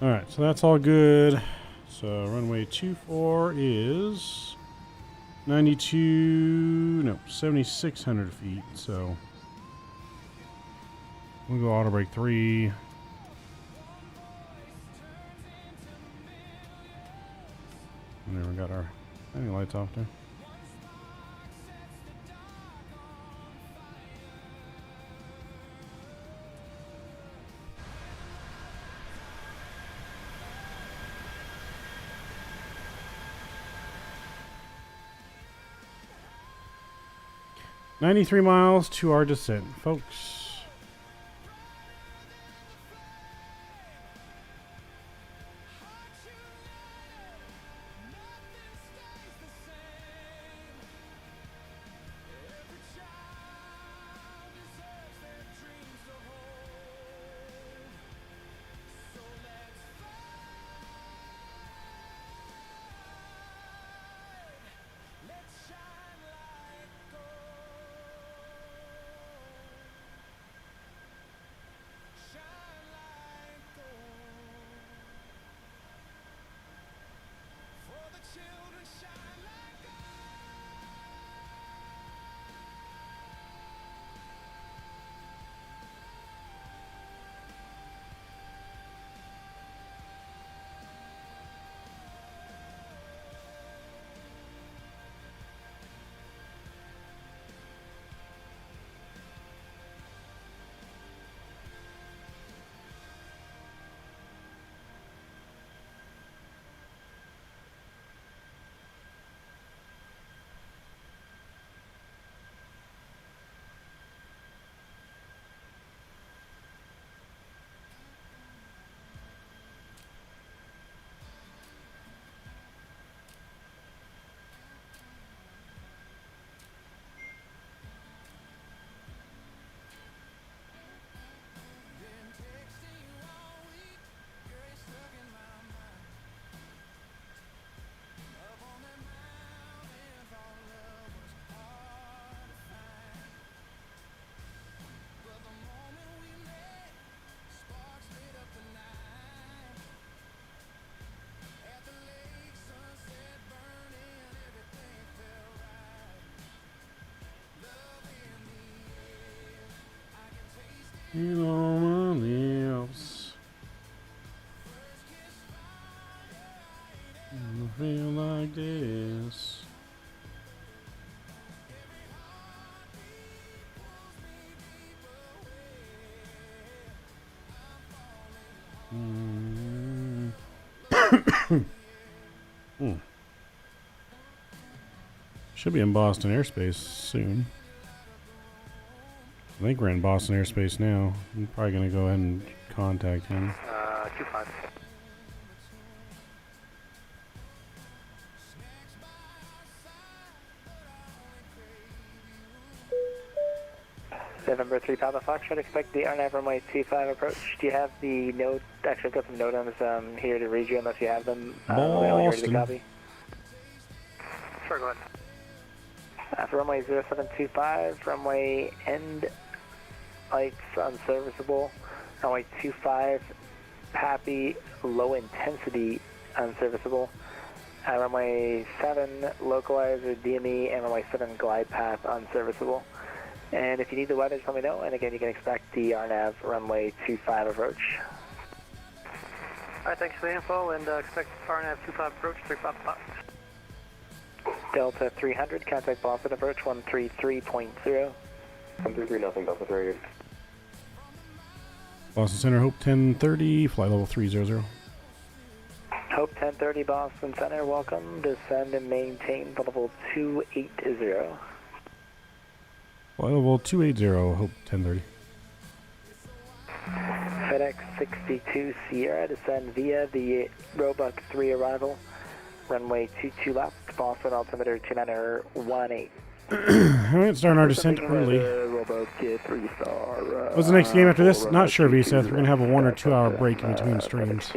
Alright, so that's all good. So runway 24 is 7,600 feet. So we'll go auto brake 3. And then we got our landing lights off there. $93 miles to our descent, folks. You on my lips. I feel like this. Should be in Boston airspace soon. I think we're in Boston airspace now. I'm probably going to go ahead and contact him. 25. November 3 Papa Fox, should expect the RNAV runway 25 approach. Do you have the note? Actually, I've got some note on this here to read you unless you have them. Ready to copy. Sure, go ahead. For runway 0725, runway end lights unserviceable. Runway 25, happy, low intensity unserviceable. Runway 7, localizer, DME, and runway 7, glide path unserviceable. And if you need the weather, just let me know. And again, you can expect the RNAV runway 25 approach. Alright, thanks for the info, and expect RNAV 25 approach, 355. Delta 300, contact Boston approach 133.0. 133, nothing, Delta 300. Boston Center, Hope 1030, flight level 300. Hope 1030, Boston Center, welcome. Descend and maintain level 280. Flight level 280, Hope 1030. FedEx 62 Sierra, descend via the Roebuck 3 arrival. Runway 22 left, Boston altimeter 2918. Alright, starting our descent early. What's the next game after this? Not sure, V-Seth. We're going to have a 1 or 2 hour break in between streams.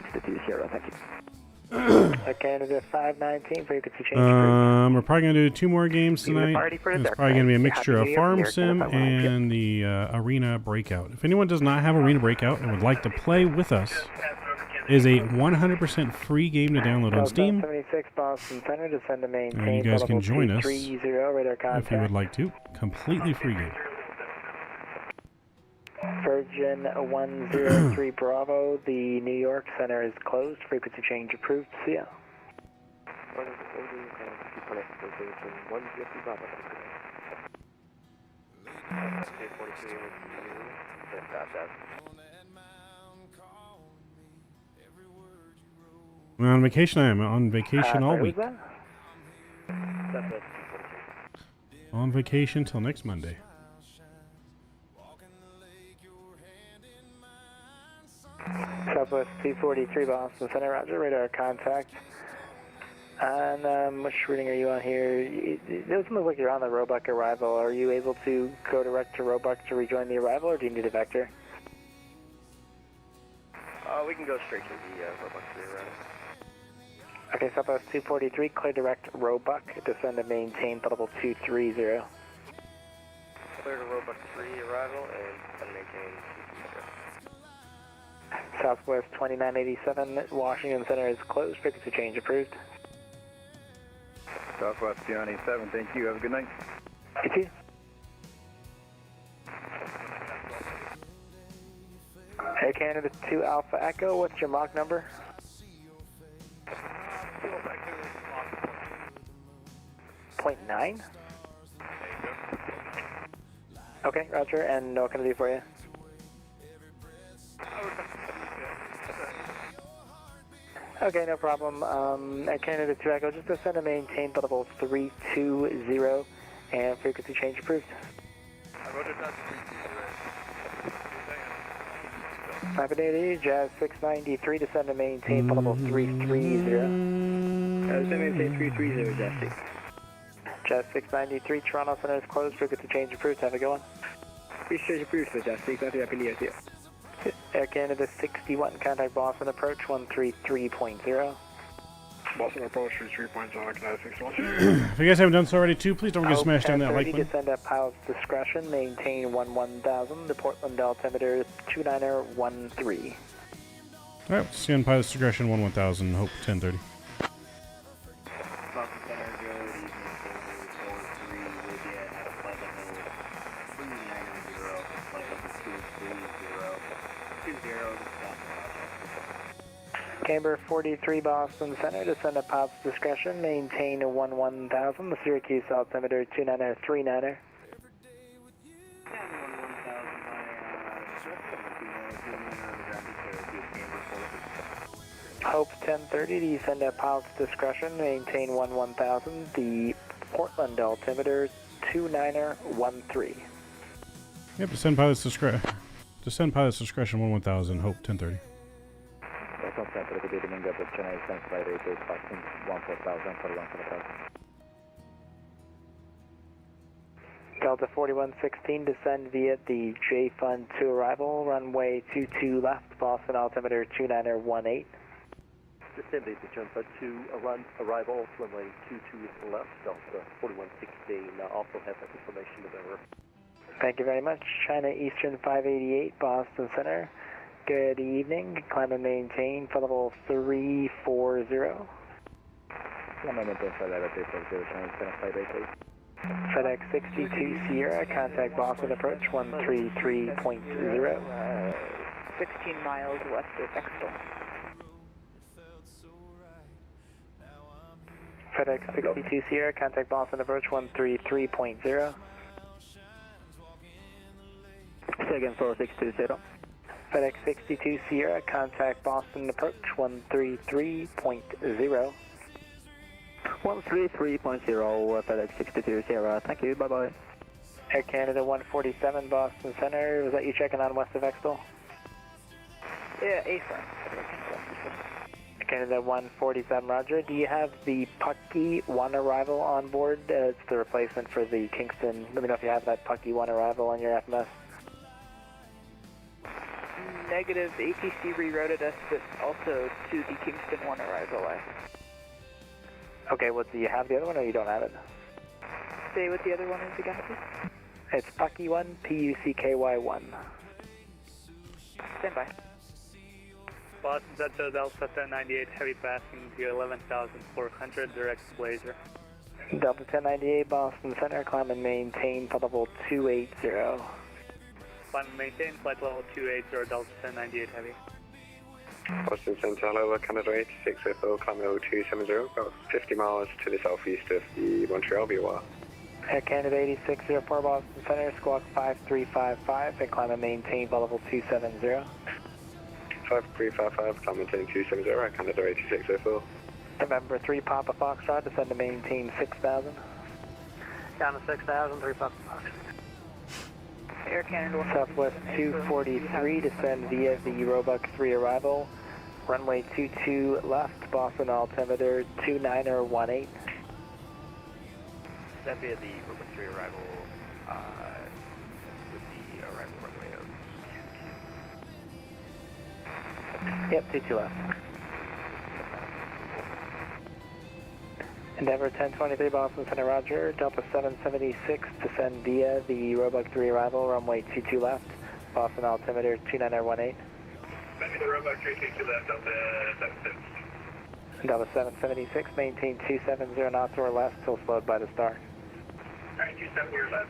Canada 519, frequency change. We're probably going to do 2 more games tonight. It's probably going to be a mixture of Farm Sim and the Arena Breakout. If anyone does not have Arena Breakout and would like to play with us, it is a 100% free game to download on Steam. 76 Boston Center, descend to maintain. And you guys can join us radar contact. if you would like to. Completely free game. Virgin 103 Bravo, the New York Center is closed. Frequency change approved. See ya. I'm on vacation. I am on vacation all week. On vacation till next Monday. Southwest 243 Boston Center, roger, radar contact. And which reading are you on here? It doesn't look like you're on the Roebuck arrival. Are you able to go direct to Roebuck to rejoin the arrival, or do you need a vector? We can go straight to the Roebuck 3 arrival. Okay, Southwest 243, clear direct Roebuck, descend and maintain level 230. Clear to Roebuck 3 arrival and maintain 230. Southwest 2987, Washington Center is closed, frequency change approved. Southwest 297, thank you, have a good night. You too. Air Canada 2 Alpha Echo, what's your Mach number? .9? Okay, roger, and what can I do for you? Okay, no problem. Air Canada 2 Echo, just descend and maintain level 320 and frequency change approved. Rapid Jazz 693, descend and maintain level 330. Descend and maintain 330, Jazz 6. Jazz 693, Toronto Center is closed, frequency change approved. Have a good one. Frequency change approved, sir, Jazz 6. Happy New Year to you. Air Canada 61, contact Boston approach 133.0. Boston approach 3.0, Canada 61. If you guys haven't done so already too, please don't forget to smash down that like button. Descend at pilot's discretion, maintain 1000, the Portland altimeter 2913. Alright, see you on pilot's discretion 1000, Hope 1030. Boston Center, good evening, 443, we'll be at a flight level 390, flight level 230. Camber 43 Boston Center, descend at pilot's discretion, maintain 1000, the Syracuse altimeter 2939er. Hope 1030, descend at pilot's discretion, maintain 1000, the Portland altimeter 2913. Yep, descend pilot's discretion. Descend pilot's discretion 1000, Hope 1030. Delta 4116, descend via the J Fund to arrival, runway 22 left, Boston altimeter 2918. Descend via Jumper to arrival, runway 22 left, Delta 4116, also have that information of error. Thank you very much. China Eastern 588, Boston Center. Good evening. Climb and maintain for level 340. FedEx 62 Sierra, contact Boston approach 133.0. 16 miles west of Expo. FedEx 62 Sierra, contact Boston approach 133.0. Say again, 4620. FedEx 62 Sierra, contact Boston approach 133.0. 133.0, FedEx 62 Sierra, thank you, bye-bye. Air Canada 147 Boston Center, was that you checking on west of Expo? Yeah, AFIRM. Air Canada 147, roger. Do you have the Pucky 1 arrival on board? It's the replacement for the Kingston. Let me know if you have that Pucky 1 arrival on your FMS. Negative, ATC rerouted us, but also to the Kingston 1 arrival. Okay, well, do you have the other one or you don't have it? Say what the other one is again, please. It's Pucky 1, Pucky 1. Stand by. Boston Central Delta 1098, heavy passing to 11,400, direct Blazer. Delta 1098, Boston Center, climb and maintain for level 280. Climb and maintain, flight level 280, Delta 1098 heavy. Boston Central over Canada 8604, climb level 270, about 50 miles to the southeast of the Montreal VOR. Air Canada 8604, Boston Center, squawk 5355, and climb and maintain for level 270. 5355, climb and maintain 270, Air Canada 8604. November 3, Papa Foxtrot, descend to maintain 6000. Down to 6000, 3 Papa Foxtrot. Air Canada Southwest 243, descend via the Roebuck 3 arrival, runway 22 left, Boston altimeter 2918. Descend via the Roebuck 3 arrival with the arrival runway of Yep, 22 left. Endeavour 1023 Boston Center, roger. Delta 776, descend via the Roebuck 3 arrival, runway 22 left, Boston altimeter 2918. Maybe the Roebuck 322 left, Delta 776. Delta 776, maintain 270 knots or less till slowed by the star. Alright, 270 or less.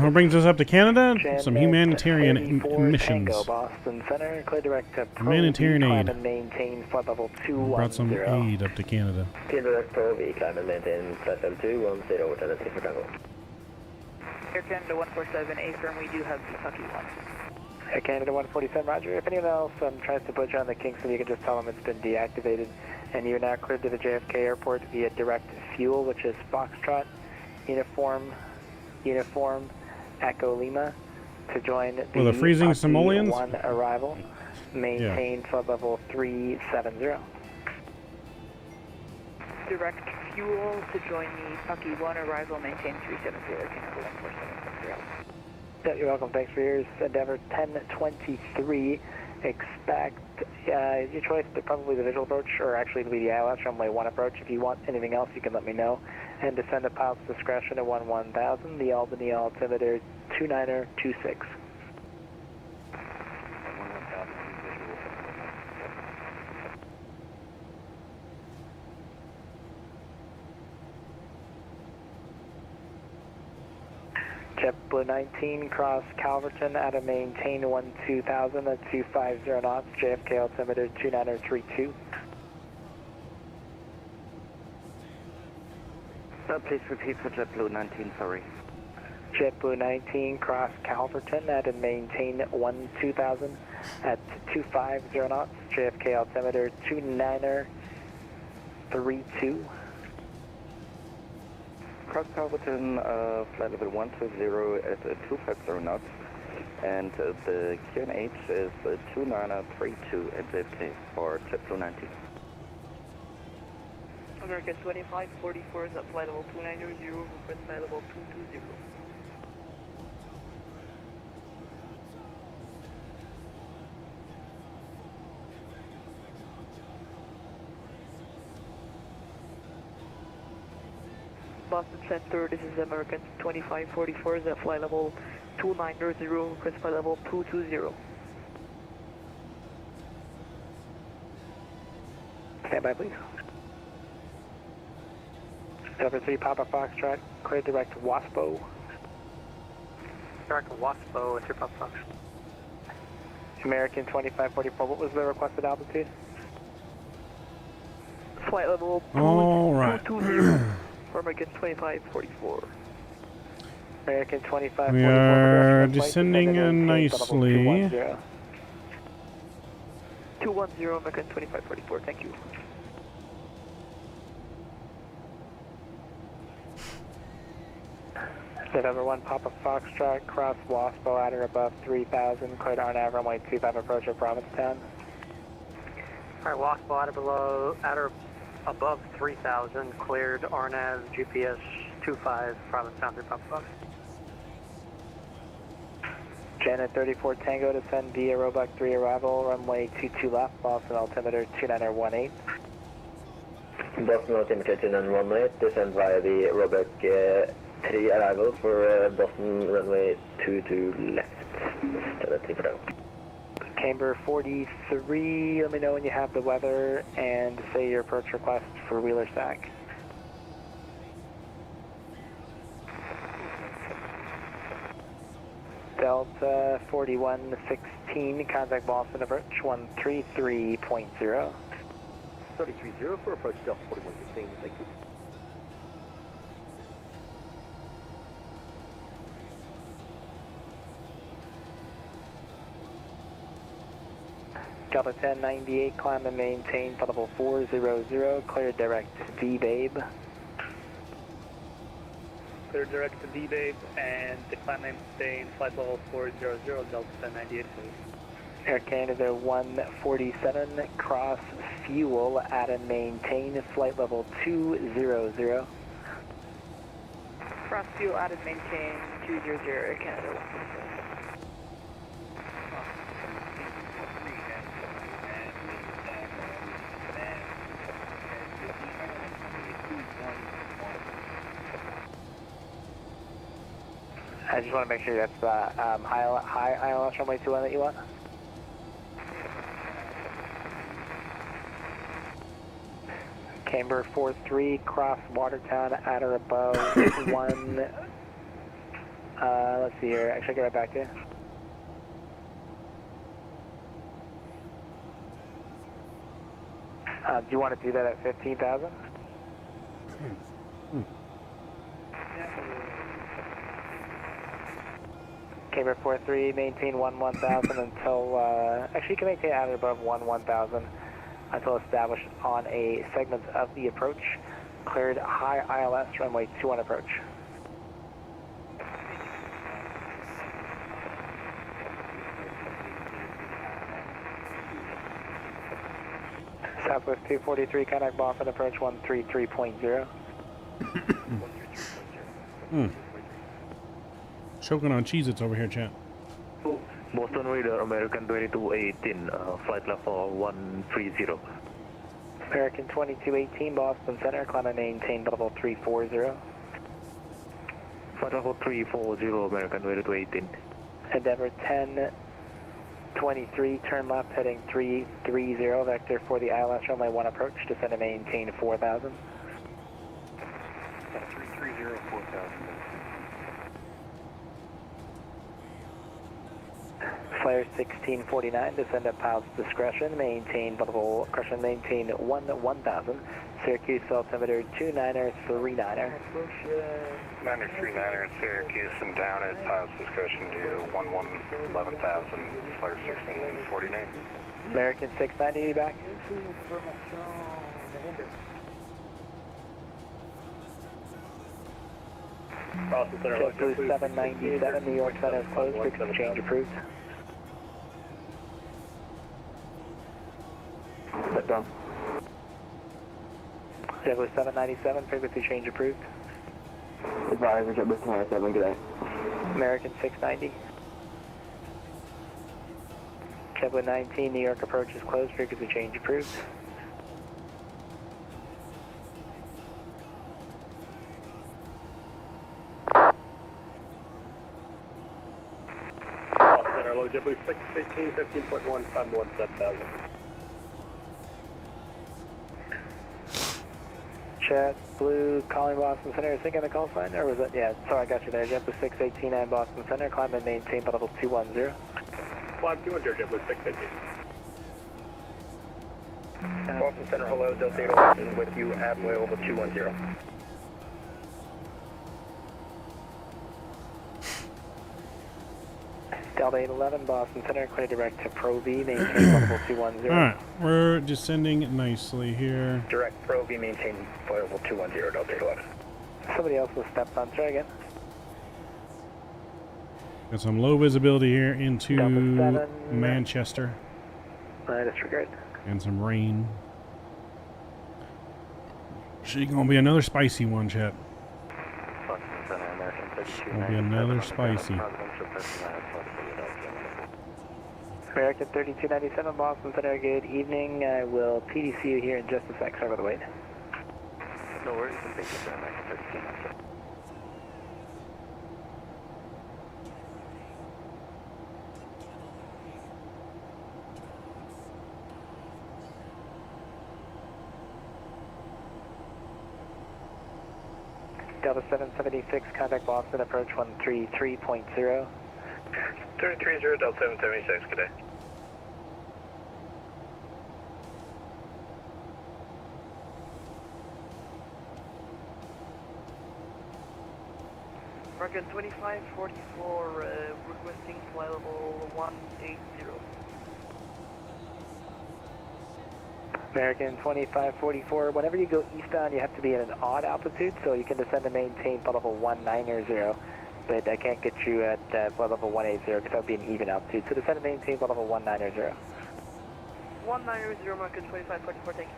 What brings us up to Canada? Some humanitarian missions. Boston Center, clear direct to Humanitarian aid. and maintain flight level 210. Brought some aid up to Canada. Clear direct Pro V, climb and maintain flight level 210, Tennessee for Tango. Air Canada 147, AFIRM, we do have the Pucky 1. Air Canada 147, roger. If anyone else tries to put you on the Kingston, you can just tell them it's been deactivated. And you're now cleared to the JFK airport via direct fuel, which is Foxtrot, Uniform, Echo Lima, to join the the freezing Somalians? 1 arrival. Maintain flight level 370. Direct fuel to join the Pucky 1 arrival, maintain 370, Canada 147. Yeah, you're welcome. Thanks for yours. Endeavour 1023. Expect your choice, but probably the visual approach, or actually it'll be the ILS runway 1 approach. If you want anything else, you can let me know. And descend at pilot's discretion at 1000, the Albany altimeter 2926. JetBlue 19, cross Calverton at a maintain 12,000 at 250 knots, JFK altimeter 2932. Please repeat for JetBlue 19, sorry. JetBlue 19, cross Calverton at a maintain 12,000 at 250 knots, JFK altimeter 2932. Cross Calverton, flight level 120 at 250 knots, and the KMH is 2932 at JFK for JetBlue 19. American 2544 is at flight level 290, request flight level 220. Boston Center, this is American 2544 is at flight level 290, request flight level 220. Stand by, please. Delta 3, Papa Foxtrot, clear direct to Waspo. Direct to Waspo, what's your Papa Fox? American 2544, what was the requested altitude? Flight level All right. 220 for American 2544. American 2544. We are descending nicely. 210 American 2544, thank you. November 1, Papa Foxtrot, cross Waspo at or above 3,000, cleared RNAV runway 25 approach of Provincetown. Alright, Waspo at or below, at or above 3,000, cleared RNAV GPS 25 Provincetown through Papa Fox. Janet 34 Tango, descend via Roebuck 3 arrival, runway 22 left, Boston altimeter 2918. Boston altimeter 2918, descend via the Roebuck 3 arrival for Boston runway 22 left. Camber 43, let me know when you have the weather and say your approach request for Wheeler Stack. Delta 4116, contact Boston approach 133.0. 330 for approach Delta 4116, thank you. Delta 1098, climb and maintain flight level 400, clear direct V-Babe. Clear direct to V-Babe and the climb and maintain flight level 400, Delta 1098 please. Air Canada 147, cross fuel at and maintain flight level 200. Cross fuel at and maintain 200 Air Canada 147. I just want to make sure that's the high ILS runway 21 that you want. Camber 43, cross Watertown at or above 1. Let's see here. Actually, I'll get right back to you. Do you want to do that at 15,000? Camber 43, maintain 1,000 until, actually you can maintain at or above 1,000 until established on a segment of the approach. Cleared high ILS, runway 21 approach. Southwest 243, contact Boston approach 133.0. Choking on Cheez-Its over here, chat. Boston Radar, American 2218, flight level 130. American 2218, Boston Center, climb and maintain level 340. Flight level 340, American 2218. Endeavor 1023, turn left heading 330, vector for the ILS runway 1 approach, descend and maintain 4,000. 330, 4,000. Flare 1649, descend at pilot's discretion, maintain level, correction, maintain 1000, Syracuse altimeter 2939er. 939er at Syracuse and down at pilot's discretion to 11,000, Flare 1649. American 690 back. JetBlue 797, New York Center is closed, frequency change approved. Set down. JetBlue 797, frequency change approved. Advisor, JetBlue 797, good day. American 690. JetBlue 19, New York approach is closed, frequency change approved. Center low, JetBlue 618, 15.1, 517,000. JetBlue calling Boston Center, is thinking the call sign, or was it, yeah, sorry, I got you there. JetBlue 618 and Boston Center, climb and maintain level 210. Climb 210, JetBlue 618. Boston Center, hello, Delta 811 with you at way level 210. Delta 811, Boston Center, clear direct to Pro V, maintain level 210. Alright, we're descending nicely here. Direct Pro V, maintain level 210, Delta 811. Somebody else has stepped on, try again. Got some low visibility here into Delta 7. Manchester. Disregard. And some rain. She gonna be another spicy one, chat. Gonna be another spicy. American 3297, Boston Center, good evening. I will PDC you here in just a sec. Sorry about the wait. No worries, and thank you for American 3297. Delta 776, contact Boston, approach 133.0. 330, Delta 776, good day. American 2544, requesting flight level 180. American 2544, whenever you go eastbound, you have to be at an odd altitude, so you can descend and maintain flight level 190, but I can't get you at flight level 180 because that would be an even altitude, so descend and maintain flight level 190. 190, American 2544, thank you.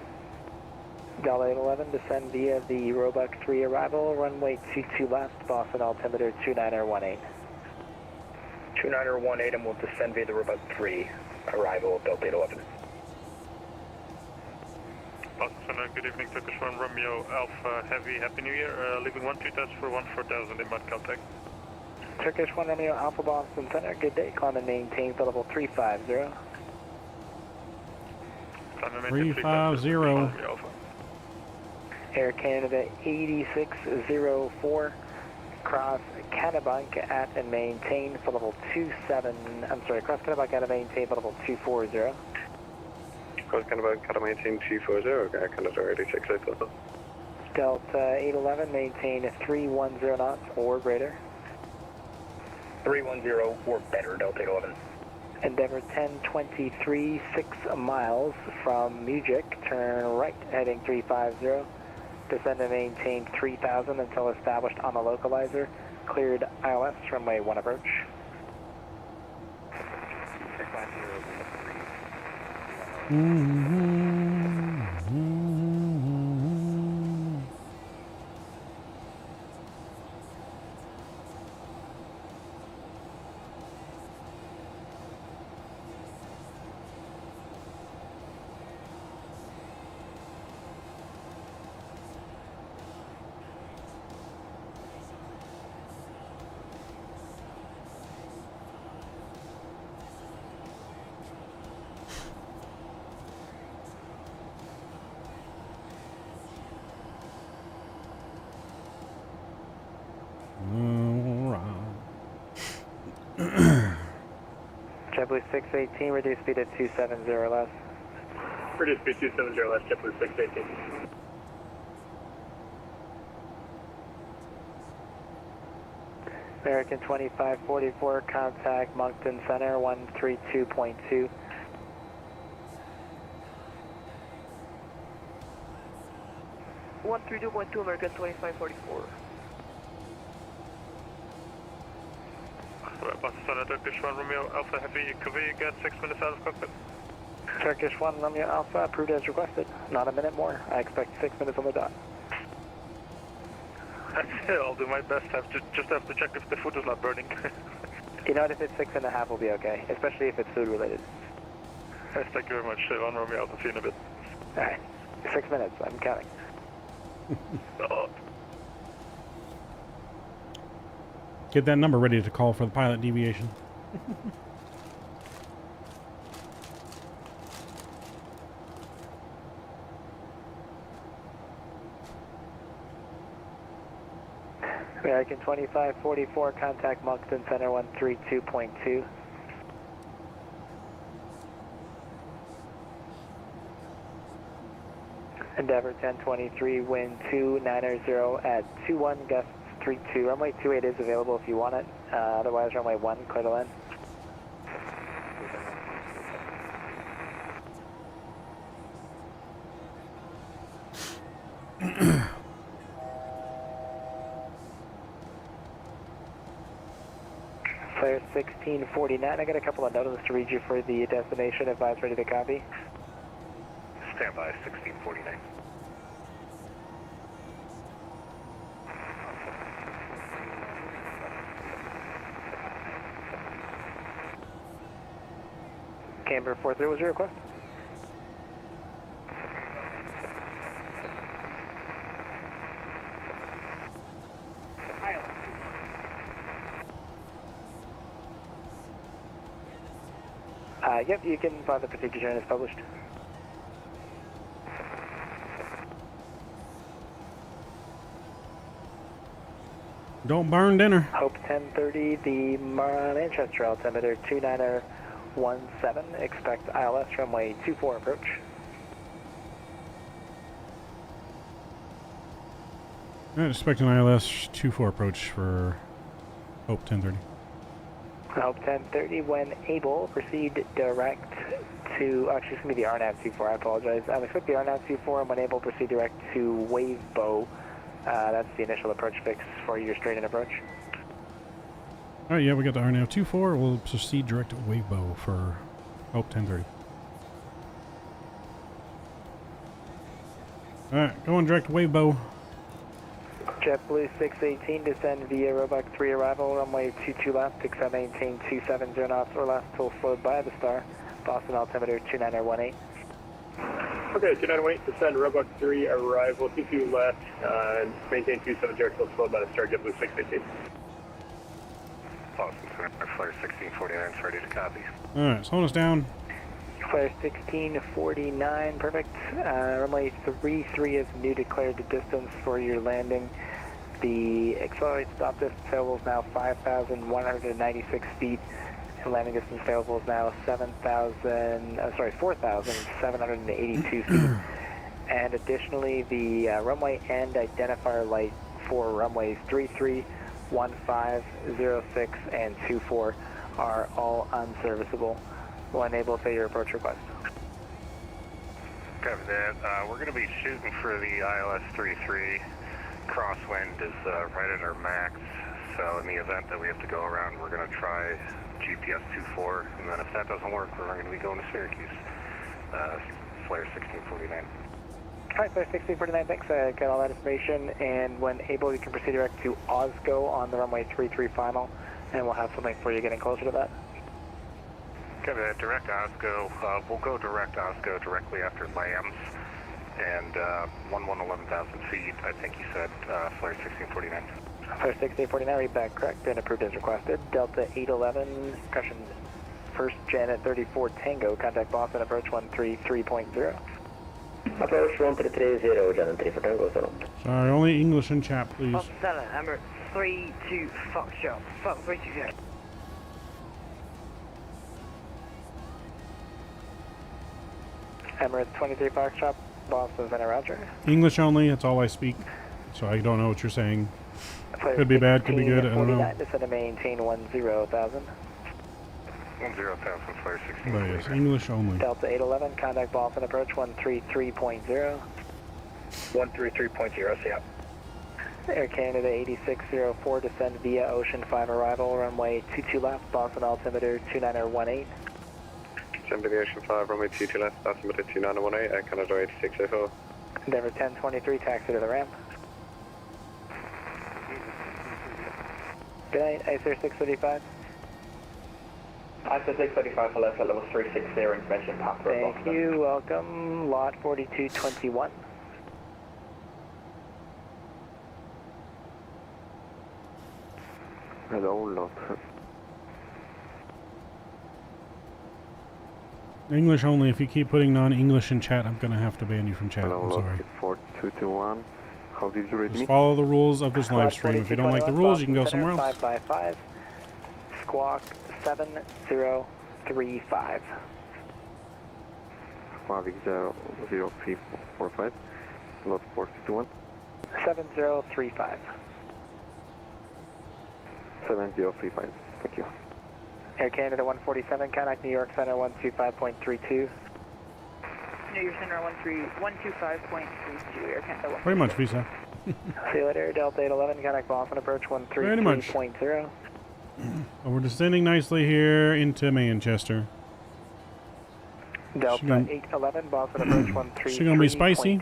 Delta 811, descend via the Roebuck 3 arrival, runway 22 left, Boston altimeter 2918. 2918, and we'll descend via the Roebuck 3 arrival, Delta 811. Boston Center, good evening, Turkish 1 Romeo Alpha Heavy, Happy New Year, leaving 12 touch for 14,000 inbound contact. Turkish 1 Romeo Alpha Boston Center, good day, climb and maintain flight level 350. 350. Air Canada 8604, cross Kennebunk at and maintain for level 27, I'm sorry, cross Kennebunk at and maintain for level 240. Cross Kennebunk at and maintain 240, okay, Canada 8604. Delta 811, maintain 310 knots or greater. 310 or better, Delta 811. Endeavour 1023, 6 miles from Mujik, turn right, heading 350. Descend and maintain 3000 until established on the localizer. Cleared ILS, runway 1 approach. JetBlue 618, reduce speed at 270 or less. Reduce speed 270 less, JetBlue 618. American 2544, contact Moncton Center 132.2. One 32.2, American 2544. Boston Turkish 1 Romeo Alpha Heavy, could we get 6 minutes out of cockpit? Turkish 1 Romeo Alpha, approved as requested. Not a minute more. I expect 6 minutes on the dot. I'll do my best. Just have to check if the food is not burning. You know what, if it's 6.5 we'll be okay, especially if it's food related. Yes, thank you very much. 1 Romeo Alpha, see you in a bit. Alright, 6 minutes, I'm counting. Get that number ready to call for the pilot deviation. American 2544, contact Moncton Center 132.2. Endeavour 1023, wind 290 at 21, gusts 32. Runway 28 is available if you want it. Otherwise, runway 1, clear to land. Flare 1649, I got a couple of notices to read you for the destination. Advise ready to copy. Stand by, 1649. Camber 43, was your request? Yep, you can find the procedure here and it's published. Don't burn dinner. Hope 1030, the Manchester altimeter 2917, expect ILS runway 24 approach. I expect an ILS 24 approach for Hope 1030. Hope 1030, when able, proceed direct to, actually it's going to be the RNAV 24, I apologize. Expect the RNAV 24, and when able, proceed direct to Wavebow. That's the initial approach fix for your straight-in approach. Alright, yeah, we got the RNAV 24. We'll proceed direct to Wavebow for Hope 1030. Alright, going direct to Wavebow. JetBlue 618, descend via Roebuck 3 arrival, runway 22 left, except maintain 270 knots or less till slowed by the star. Boston altimeter 2918. Okay, 2918, descend Roebuck 3 arrival, 22 left, maintain 270 till slowed by the star, JetBlue 618. Boston Center, Flare 1649, ready to copy. Alright, slowing us down. Flare 1649, perfect. Runway 33 is new declared distance for your landing. The accelerated stop distance available is now 5,196 feet. And landing distance available is now 4,782 feet. And additionally, the runway end identifier light for runways 33, 15, 06, and 24 are all unserviceable. We'll enable failure approach request. Copy that. We're going to be shooting for the ILS 33. Crosswind is right at our max, so in the event that we have to go around, we're going to try GPS 24, and then if that doesn't work, we're going to be going to Syracuse. Flare 1649. Alright, Flare 1649, thanks. I got all that information, and when able, you can proceed direct to Osco on the runway 33 final, and we'll have something for you getting closer to that. Copy that. Direct Osco. We'll go direct Osco directly after Lambs, and 11,000 feet, I think you said, Flare 1649. Flare 1649, read back correct and approved as requested. Delta 811, caution, first Jan at 34 Tango, contact Boston, approach 133.0. Approach 133.0, Jan 34 Tango, so long. Sorry, only English in chat, please. Stella, Emirates 32 Foxtrot, Fox 320. Emirates 23 Foxtrot, Boston Center, roger. English only, that's all I speak. So I don't know what you're saying. Could be bad, could be good, I don't know. Descend to maintain 10,000. 10,000, flare 16. But yes, English only. Delta 811, contact Boston approach 133.0. 133.0, see ya. Air Canada 8604, descend via Ocean 5 arrival, runway 22 left, Boston altimeter 2918. Descend via Ocean 5, runway 22 left, altimeter 2918, Air Canada 8604. Endeavour 1023, taxi to the ramp. Good night, ISR 635. ISR 635 for left at level 360, information path for Thank you, welcome, lot 4221. Hello, lot. English only. If you keep putting non-English in chat, I'm going to have to ban you from chat. Hello, I'm sorry. 4221. How did you read me? Just follow the rules of this live stream. If you don't like the rules, you can go somewhere else. 555, squawk 7035. Mavic 0345, lot 4221. 7035. 7035, thank you. Air Canada 147, contact New York Center 125.32. New York Center 125.32, Air Canada 147. Pretty much, Visa. See you later, Delta 811, contact Boston approach 133.0. Well, we're descending nicely here into Manchester. Delta 811, Boston approach 133.0. She gonna be spicy?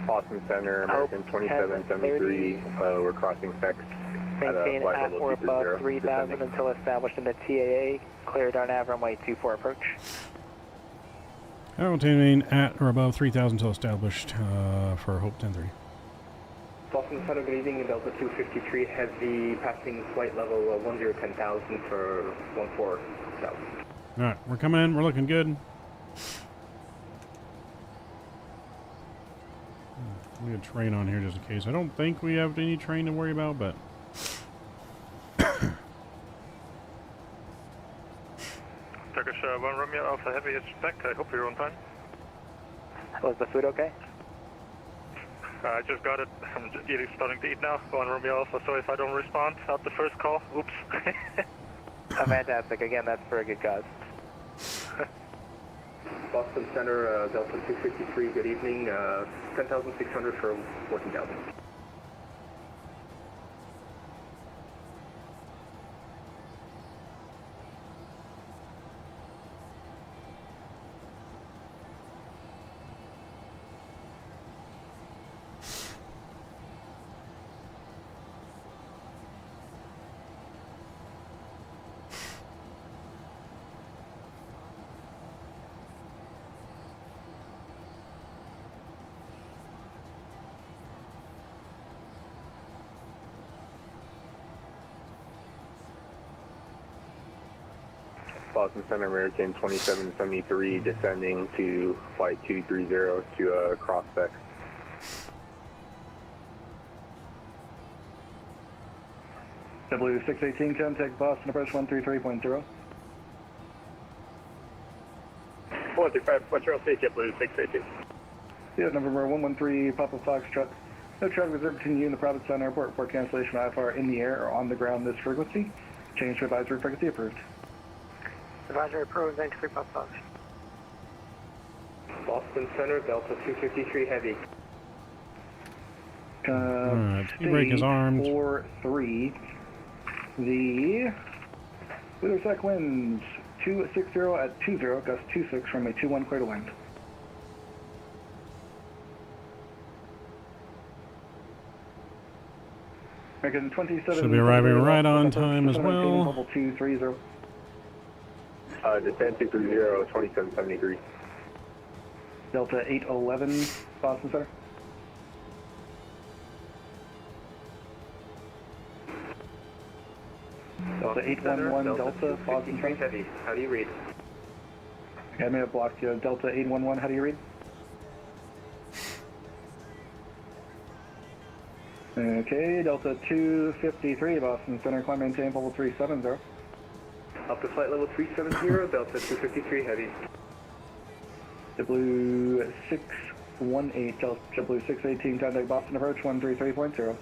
Boston Center, American 2773, we're crossing specs at a Maintain flight at level or above 230, 3,000 descending. until established in the TAA. Cleared our nav runway 24 approach. Maintaining at or above 3,000 until established for Hope 10-3. Boston Center, good evening, Delta 253, heavy passing flight level 10,000 for 14,000. Alright, we're coming in, we're looking good. We have a train on here just in case. I don't think we have any train to worry about, but... Turkish 1 Romeo Alpha Heavy is back. I hope you're on time. Was the food okay? I just got it. I'm just starting to eat now. 1 Romeo Alpha, so if I don't respond at the first call, oops. Fantastic. Again, that's for a good cause. Boston Center, Delta 253, good evening, 10,600 for 14,000. Boston Center, American 2773, descending to flight 230 to cross spec. W618, contact Boston approach 133.0. 135.0, safety up, Blue 618. Yeah, November 113, Papa Foxtrot. No traffic reserved between you and the Provincetown Airport for cancellation of IFR in the air or on the ground this frequency. Change to advisory frequency approved. Advisory approved, 93 Papa Fox. Boston Center, Delta 253, heavy. Break is armed. 4-3. The Wheeler-Sec winds 260 at 20, gust 26 from a 21 clear to wind. American 27. Should be arriving right on time as well. Level 230. Descend 230, 2773. Delta 811, Boston Center. Delta 811, Delta, Boston Center. Heavy, how do you read? Okay, I may have blocked you. Delta 811, how do you read? Okay, Delta 253, Boston Center, climb maintain level 370. Up to flight level 370, Delta 253 heavy. JetBlue 618, JetBlue 618, contact Boston approach 133.0.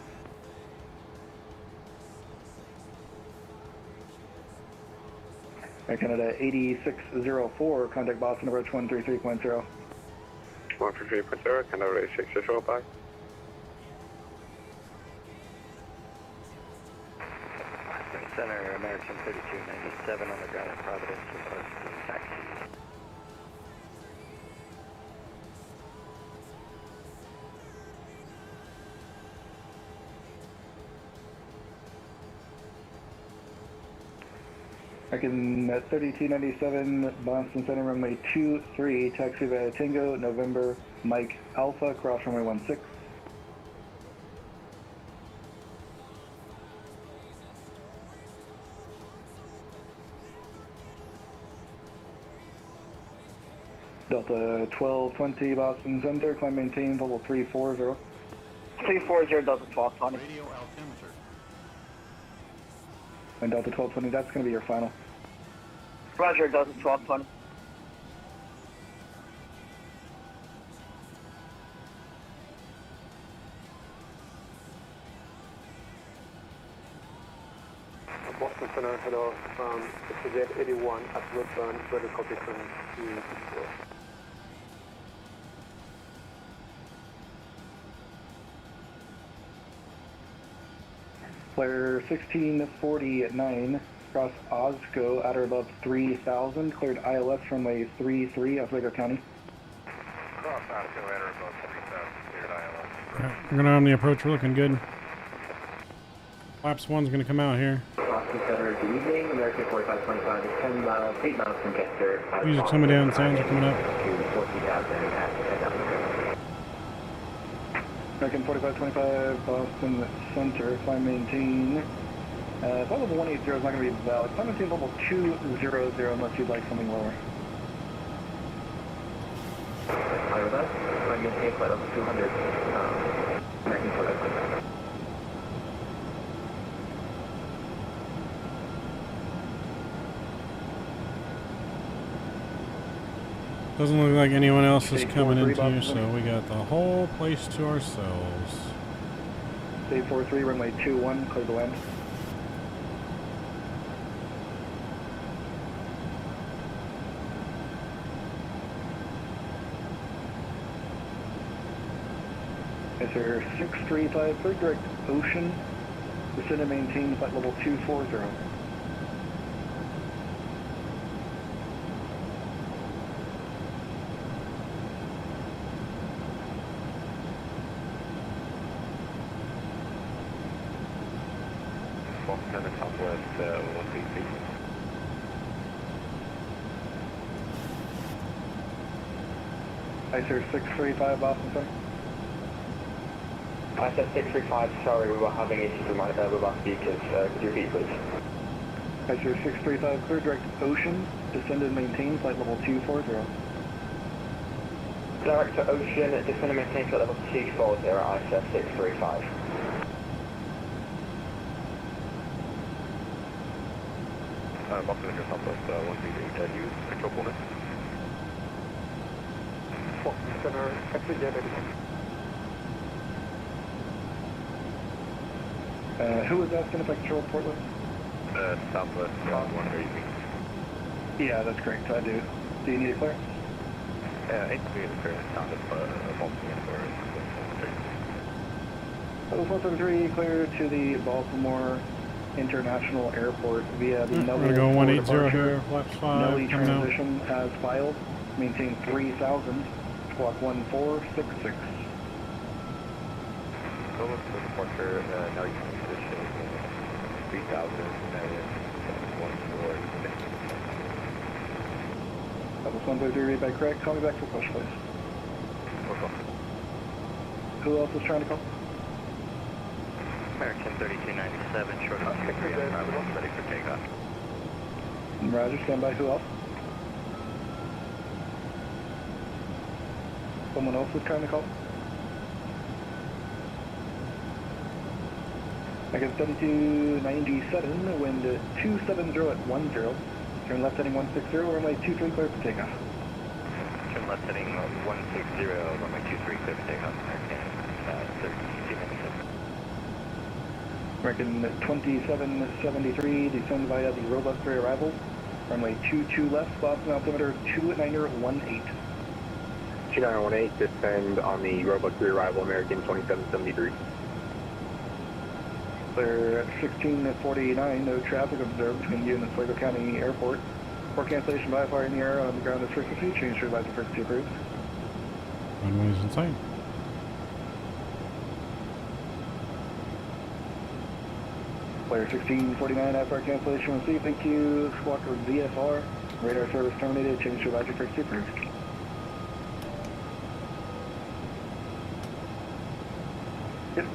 Air Canada 8604, contact Boston approach 133.0. 133.0, Canada 8605. Center, American 3297 on the ground in Providence, request taxi. American 3297, Boston Center, runway 23, taxi via Tango, November, Mike Alpha, cross runway 16. Delta 1220, Boston Center, climb maintain, level 340. 340, Delta 1220. Radio altimeter. And Delta 1220, that's going to be your final. Roger, Delta 1220. Boston Center, hello, SZ 81 at Woodburn, vertical difference to 4. Flare 1649, cross Osco, at or above 3000, cleared ILS runway 33, Oswego County. Cross Osco, at or above 3000, cleared ILS. We're going to on the approach. We're looking good. Flaps 1's going to come out here. Boston Center, good evening. American 4525 is 10 miles, 8 miles from Chester. Music coming down, sounds are coming up. American 4525, Boston Center, climb maintain. Flight level 180 is not going to be valid. Climb maintain level 200 unless you'd like something lower. Hi with us. Climb maintain flight level 200. American 4525. Doesn't look like anyone else is coming into here, so we got the whole place to ourselves. State 43, runway 21, clear the land. Yes, sir, 635, clear direct ocean. Descend and maintain flight level 240. Center Southwest 133. Hi, sir, 635, Boston Center. I said 635, sorry, we were having issues with our speakers. Could you repeat, please? Hi, sir, 635, clear direct ocean. Descend and maintain flight level 240. Direct to ocean, descend and maintain flight level 240, I said 635. Boston Center Southwest 133, use control bonus. Boston Center, exit jet 81. Who was asking if I control Portland? Southwest 133. Yeah, that's great, I do. Do you need a clearance? It's clear sound of Baltimore for Level 173, clear to the Baltimore International Airport via the We're going to go 180 here, flaps 5, Nelly coming out. transition as filed. Maintain 3000, squawk 1466. Go look for departure, Nelly transition, 3000, 1466. Level 133, read by correct. Call me back for push, please. Who else is trying to call? American 3297, short of 23 on Bravo, ready for takeoff. Roger, stand by. Who else? Someone else is trying to call? I guess 3297, wind 270 at 10. Turn left heading 160, runway 23, clear for takeoff. Turn left heading 160, runway 23, clear for takeoff, American 1397. American 2773, descend via the Robust 3 arrival. Runway 22 left, Boston altimeter 2918. 2918, descend on the Robust 3 arrival, American 2773. Clear 1649, no traffic observed between you and the Oswego County Airport. For cancellation by fire in the air on the ground is frequency, change to advisor frequency approved. Runways in sight. Clear 1649, IFR cancellation received, thank you. Squawk VFR, radar service terminated, change to advisor frequency approved. Yep.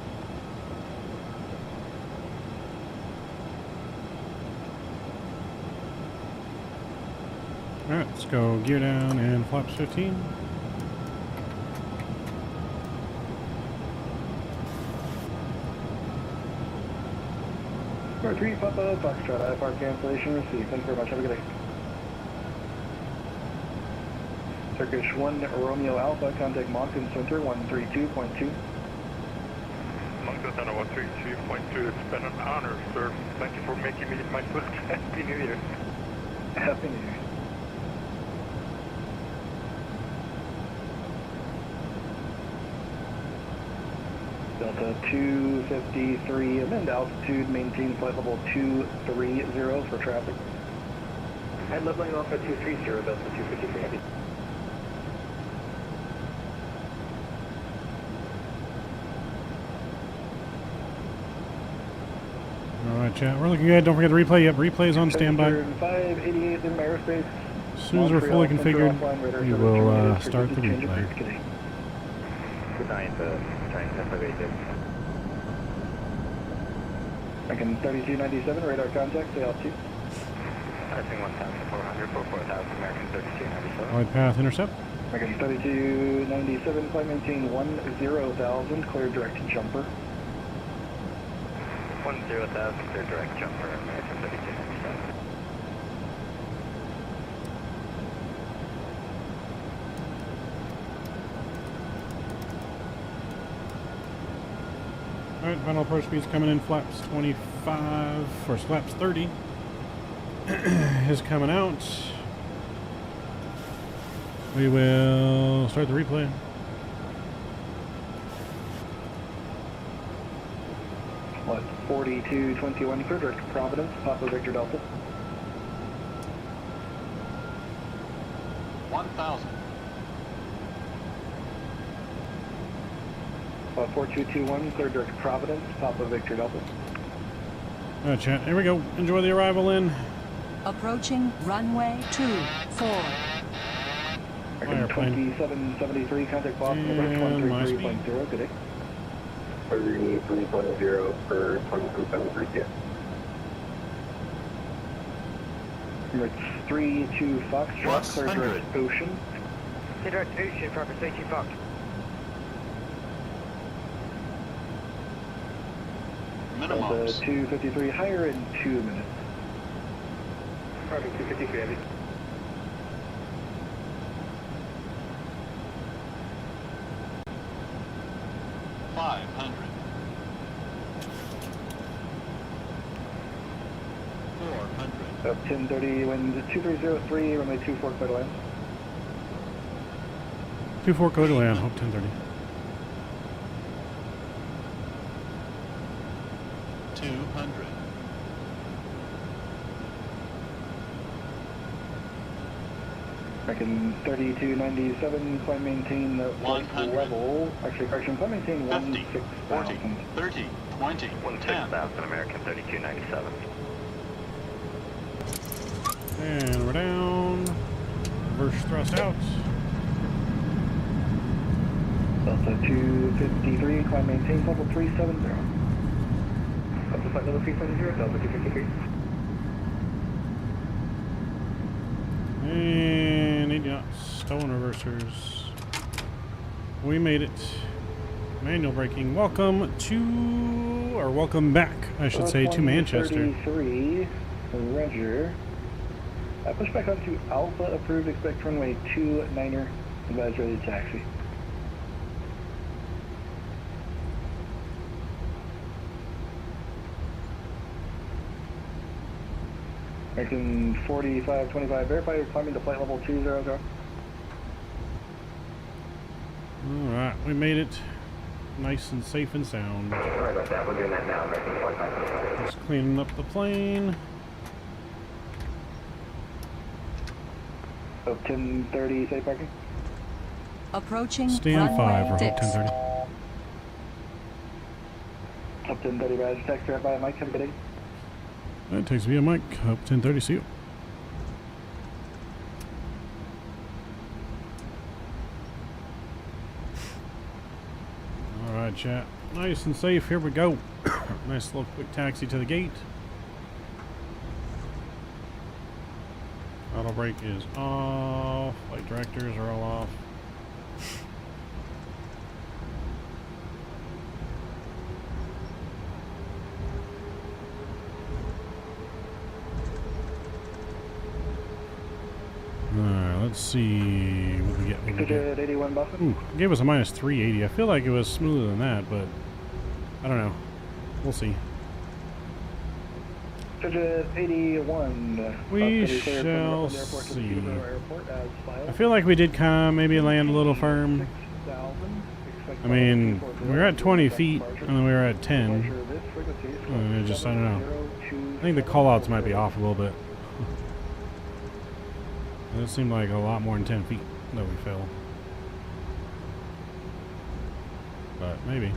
Alright, let's go gear down and flaps 15. Number 3, Papa, Foxtrot, IFR cancellation received. Thank you very much. Have a good day. Turkish 1, Romeo Alpha, contact Moncton Center 132.2. Moncton Center 132.2. It's been an honor, sir. Thank you for making me my first Happy New Year. Happy New Year. Delta 253, amend altitude, maintain flight level 230 for traffic. And leveling off at 230, Delta 253 heavy. Alright, chat. We're looking good. Don't forget to replay. Yep, replay is on standby. 588 in aerospace. As soon as we're fully configured, we will start the replay. Good night, trying to separate it. American 3297, radar contact, say altitude. Passing 1,400 for 4,000, American 3297. Wide path intercept. American 3297, flight maintain 10,000, clear direct jumper. 10,000, clear direct jumper, American 3297. Alright, final approach speed's coming in. Flaps 25, or flaps 30 is coming out. We will start the replay. What, 4221, clear direct Providence, Papa Victor Delta. 1,000. 4221, clear direct Providence, Papa Victor Delta. Alright, chat. Here we go. Enjoy the arrival in. Approaching runway 24. American 2773, contact Boston, And my 133.0, good day. 33.0 for 2373, yeah. Number 32 Foxtrot, clear direct Ocean. Clear direct Ocean for upper 32 Fox. Delta 253, higher in 2 minutes. Carbon 253 heavy. Up 1030, wind 2303, runway 24, clear to land. 24 clear to land, hope 1030. 200. American 3297, climb maintain the flight level. Actually, correction, climb maintain 16,000. 30, 20, 16,000, American 3297. And we're down. Reverse thrust out. Delta 253, climb maintain level 370. Up to flight level 370, Delta 253. And 80 knots. Stolen reversers. We made it. Manual braking. Welcome to, or welcome back, I should say, to Manchester. 33, Roger. Pushback onto Alpha approved, expect runway 29er, advise ready to taxi. American 4525, verify you're climbing to flight level 200. Alright, we made it. Nice and safe and sound. Sorry about that, we're doing that now, American 4525. Just cleaning up the plane. Hope 1030, safe parking. Approaching Stand 5 for Hope 1030. Hope 1030, Badger, text right by Mike, have a good day. That takes me a mic. Hope 1030, see you. Alright, chat. Nice and safe. Here we go. Nice little quick taxi to the gate. Auto brake is off. Flight directors are all off. Alright, let's see what we get. What we get. 81 Boston. Ooh, gave us a minus 380. I feel like it was smoother than that, but I don't know. We'll see. 81. We shall see. I feel like we did come, maybe land a little firm. I mean, we were at 20 feet, and then we were at 10. I just, I don't know. I think the callouts might be off a little bit. It seemed like a lot more than 10 feet that we fell. But maybe.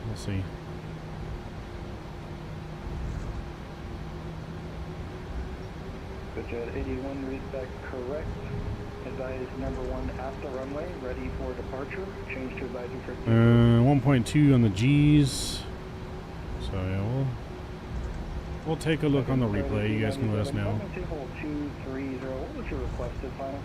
We'll see. Jet 81 reads back correct. Advise number 1 at the runway, ready for departure. Change to advisory for 1.2 on the G's. So yeah, we'll take a look on the replay. You guys can let us know. Table 230. What was your requested final?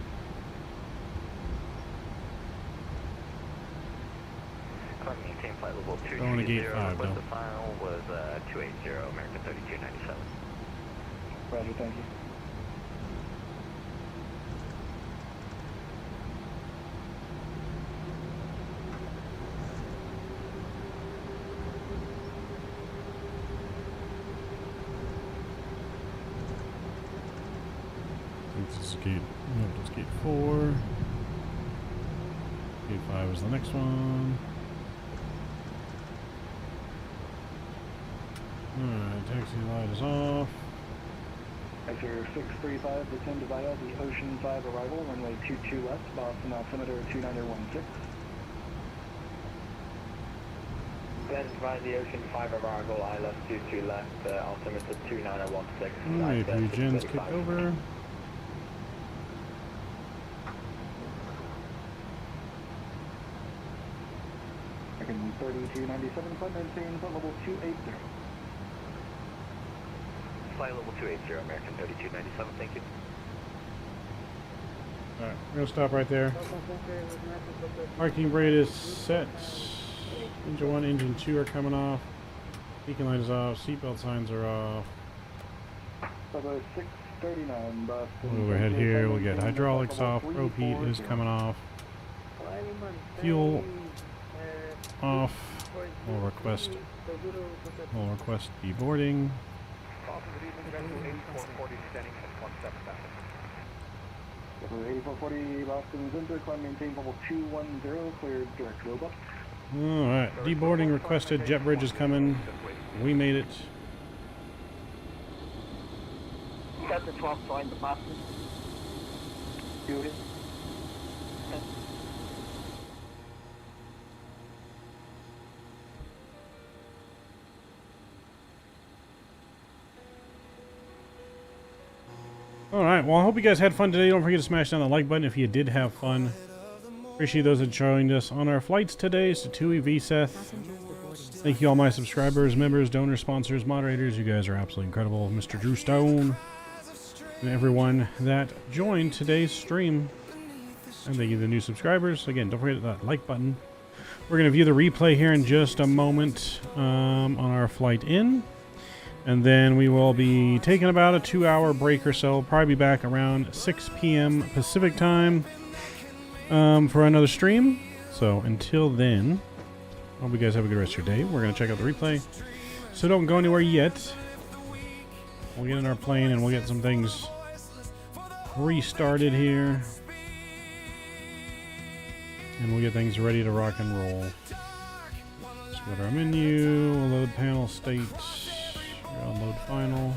Maintain flight level 230. Going to gate 5 The though. final was 280, American 3297. Roger, thank you. This is gate, no, it's gate 4. Gate 5 is the next one. Alright, taxi light is off. After 635, descend via the Ocean 5 arrival, runway 22 left, Boston altimeter 2916. Descend via the Ocean 5 arrival, ILS 22 left, altimeter 2916. Alright, regens kick over. American 3297, flight maintain, flight level 280. Flight level 280, American 3297, thank you. Alright, we're going to stop right there. Parking brake is set. Engine 1, engine 2 are coming off. Beacon light is off. Seatbelt signs are off. 639, Boston. Overhead here, we'll get hydraulics off. Rope heat is coming off. Fuel off. We'll request deboarding. 8440 Boston Center, climb maintain level 210, cleared direct robot. Alright, deboarding requested. Jet bridge is coming. We made it. Got the 12 flying to Boston. Do it. Alright, well I hope you guys had fun today. Don't forget to smash down the like button if you did have fun. Appreciate those that joined us on our flights today. Satui, VSeth. Thank you all my subscribers, members, donors, sponsors, moderators. You guys are absolutely incredible. Mr. Drew Stone. And everyone that joined today's stream. And thank you to the new subscribers. Again, don't forget that like button. We're going to view the replay here in just a moment on our flight in. And then we will be taking about a 2-hour break or so. Probably be back around 6 p.m. Pacific time for another stream. So until then, hope you guys have a good rest of your day. We're going to check out the replay. So don't go anywhere yet. We'll get in our plane and we'll get some things restarted here. And we'll get things ready to rock and roll. Let's go to our menu. We'll load panel state. Load final.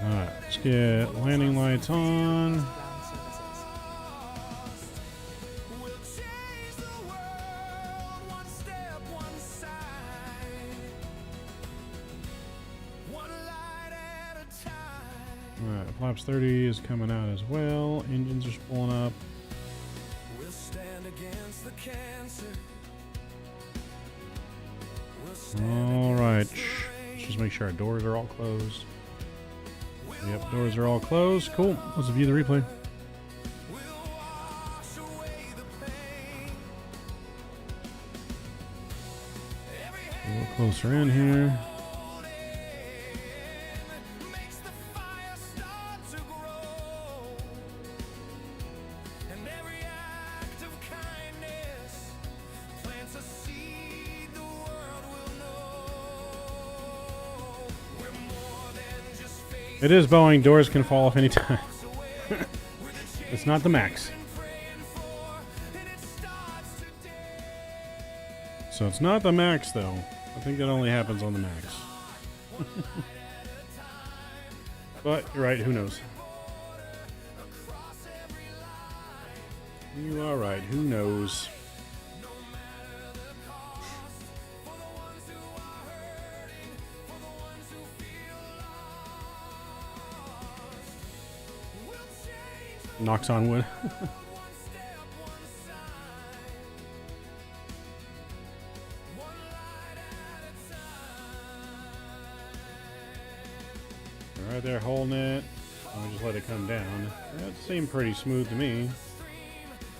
Alright, let's get landing lights on. Alright, flaps 30 is coming out as well. Engines are spooling up. Alright, let's just make sure our doors are all closed. Yep, doors are all closed. Cool, let's view the replay. A little closer in here. It is Boeing. Doors can fall off anytime. It's not the max. So it's not the max, though. I think that only happens on the max. But you're right. Who knows? You are right. Who knows? Knocks on wood. Right there holding it. I'll just let it come down. That seemed pretty smooth to me.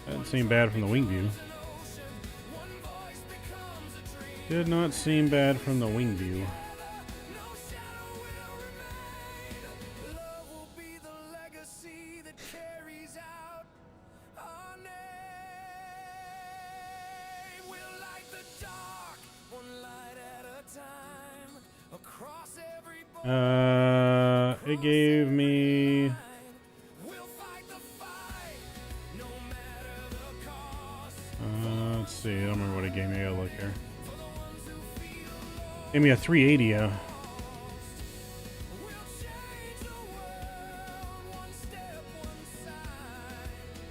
That didn't seem bad from the wing view. Did not seem bad from the wing view. It gave me let's see, I don't remember what it gave me. I gotta look here. Gave me a 380.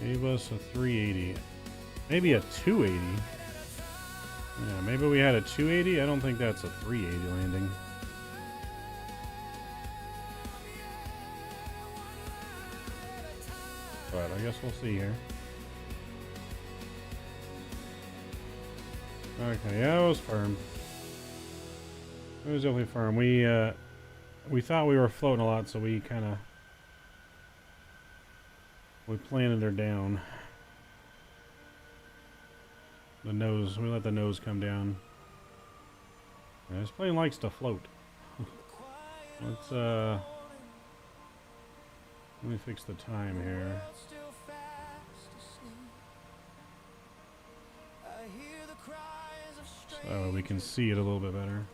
Gave us a 380. Maybe a 280. Yeah, maybe we had a 280. I don't think that's a 380 landing. But I guess we'll see here. Okay, yeah, it was firm. It was definitely firm. We thought we were floating a lot, so we planted her down. The nose, we let the nose come down. Yeah, this plane likes to float. Let's let me fix the time here. So we can see it a little bit better.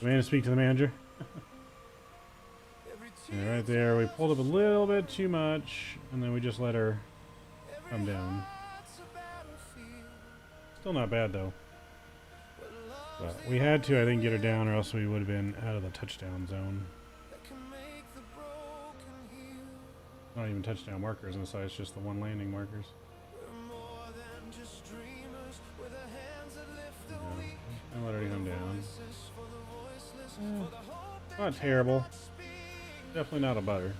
May I speak to the manager? Yeah, right there, we pulled up a little bit too much, and then we just let her come down. Still not bad though. But we had to, I think, get her down, or else we would have been out of the touchdown zone. Not even touchdown markers inside, it's just the one landing markers. Yeah, I'll let her come down. Not terrible. Definitely not a butter.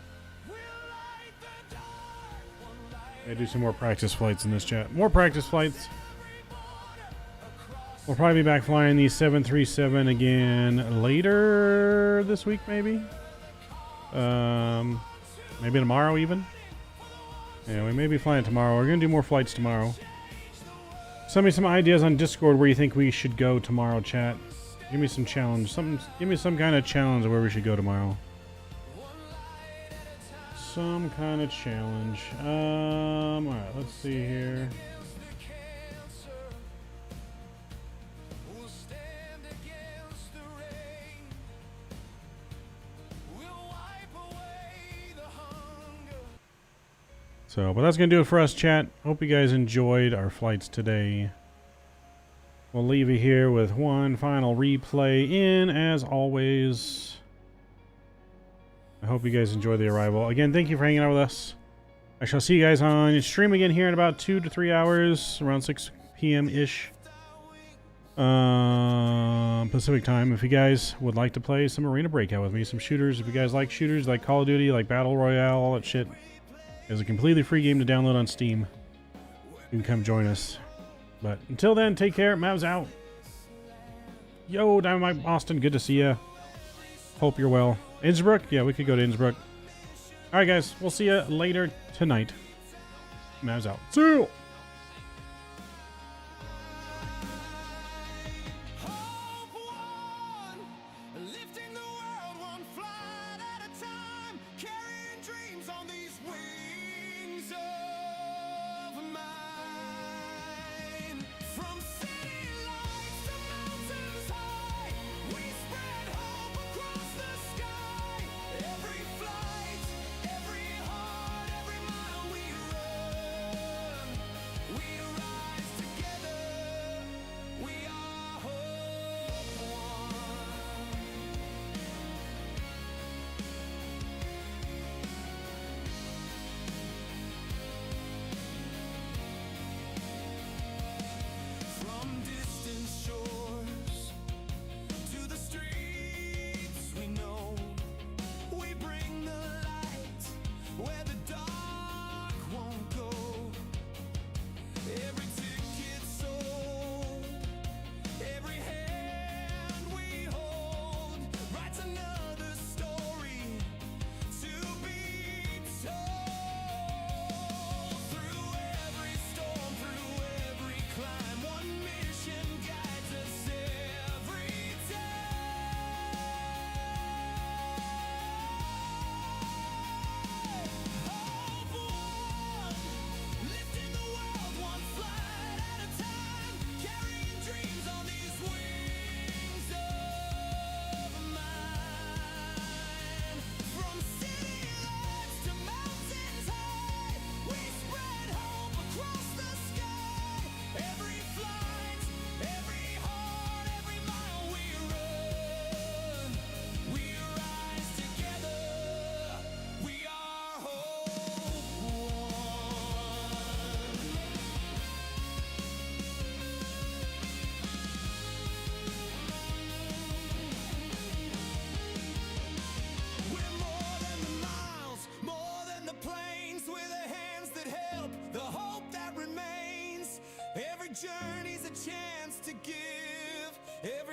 I do some more practice flights in this chat. More practice flights. We'll probably be back flying the 737 again later this week, maybe. Maybe tomorrow even. Yeah, we may be flying tomorrow. We're gonna do more flights tomorrow. Send me some ideas on Discord where you think we should go tomorrow, chat. Give me some challenge. Give me some kind of challenge of where we should go tomorrow. Some kind of challenge. Alright, let's see here. So, but that's going to do it for us, chat. Hope you guys enjoyed our flights today. We'll leave you here with one final replay in, as always. I hope you guys enjoy the arrival. Again, thank you for hanging out with us. I shall see you guys on stream again here in about 2 to 3 hours, around 6 p.m.-ish. Pacific time. If you guys would like to play some Arena Breakout with me, some shooters. If you guys like shooters, like Call of Duty, like Battle Royale, all that shit. It's a completely free game to download on Steam. You can come join us. But until then, take care. Mavs out. Yo, Dynamite Austin, good to see ya. Hope you're well. Innsbruck? Yeah, we could go to Innsbruck. Alright, guys. We'll see you later tonight. Mavs out. See you! Journey's a chance to give. Every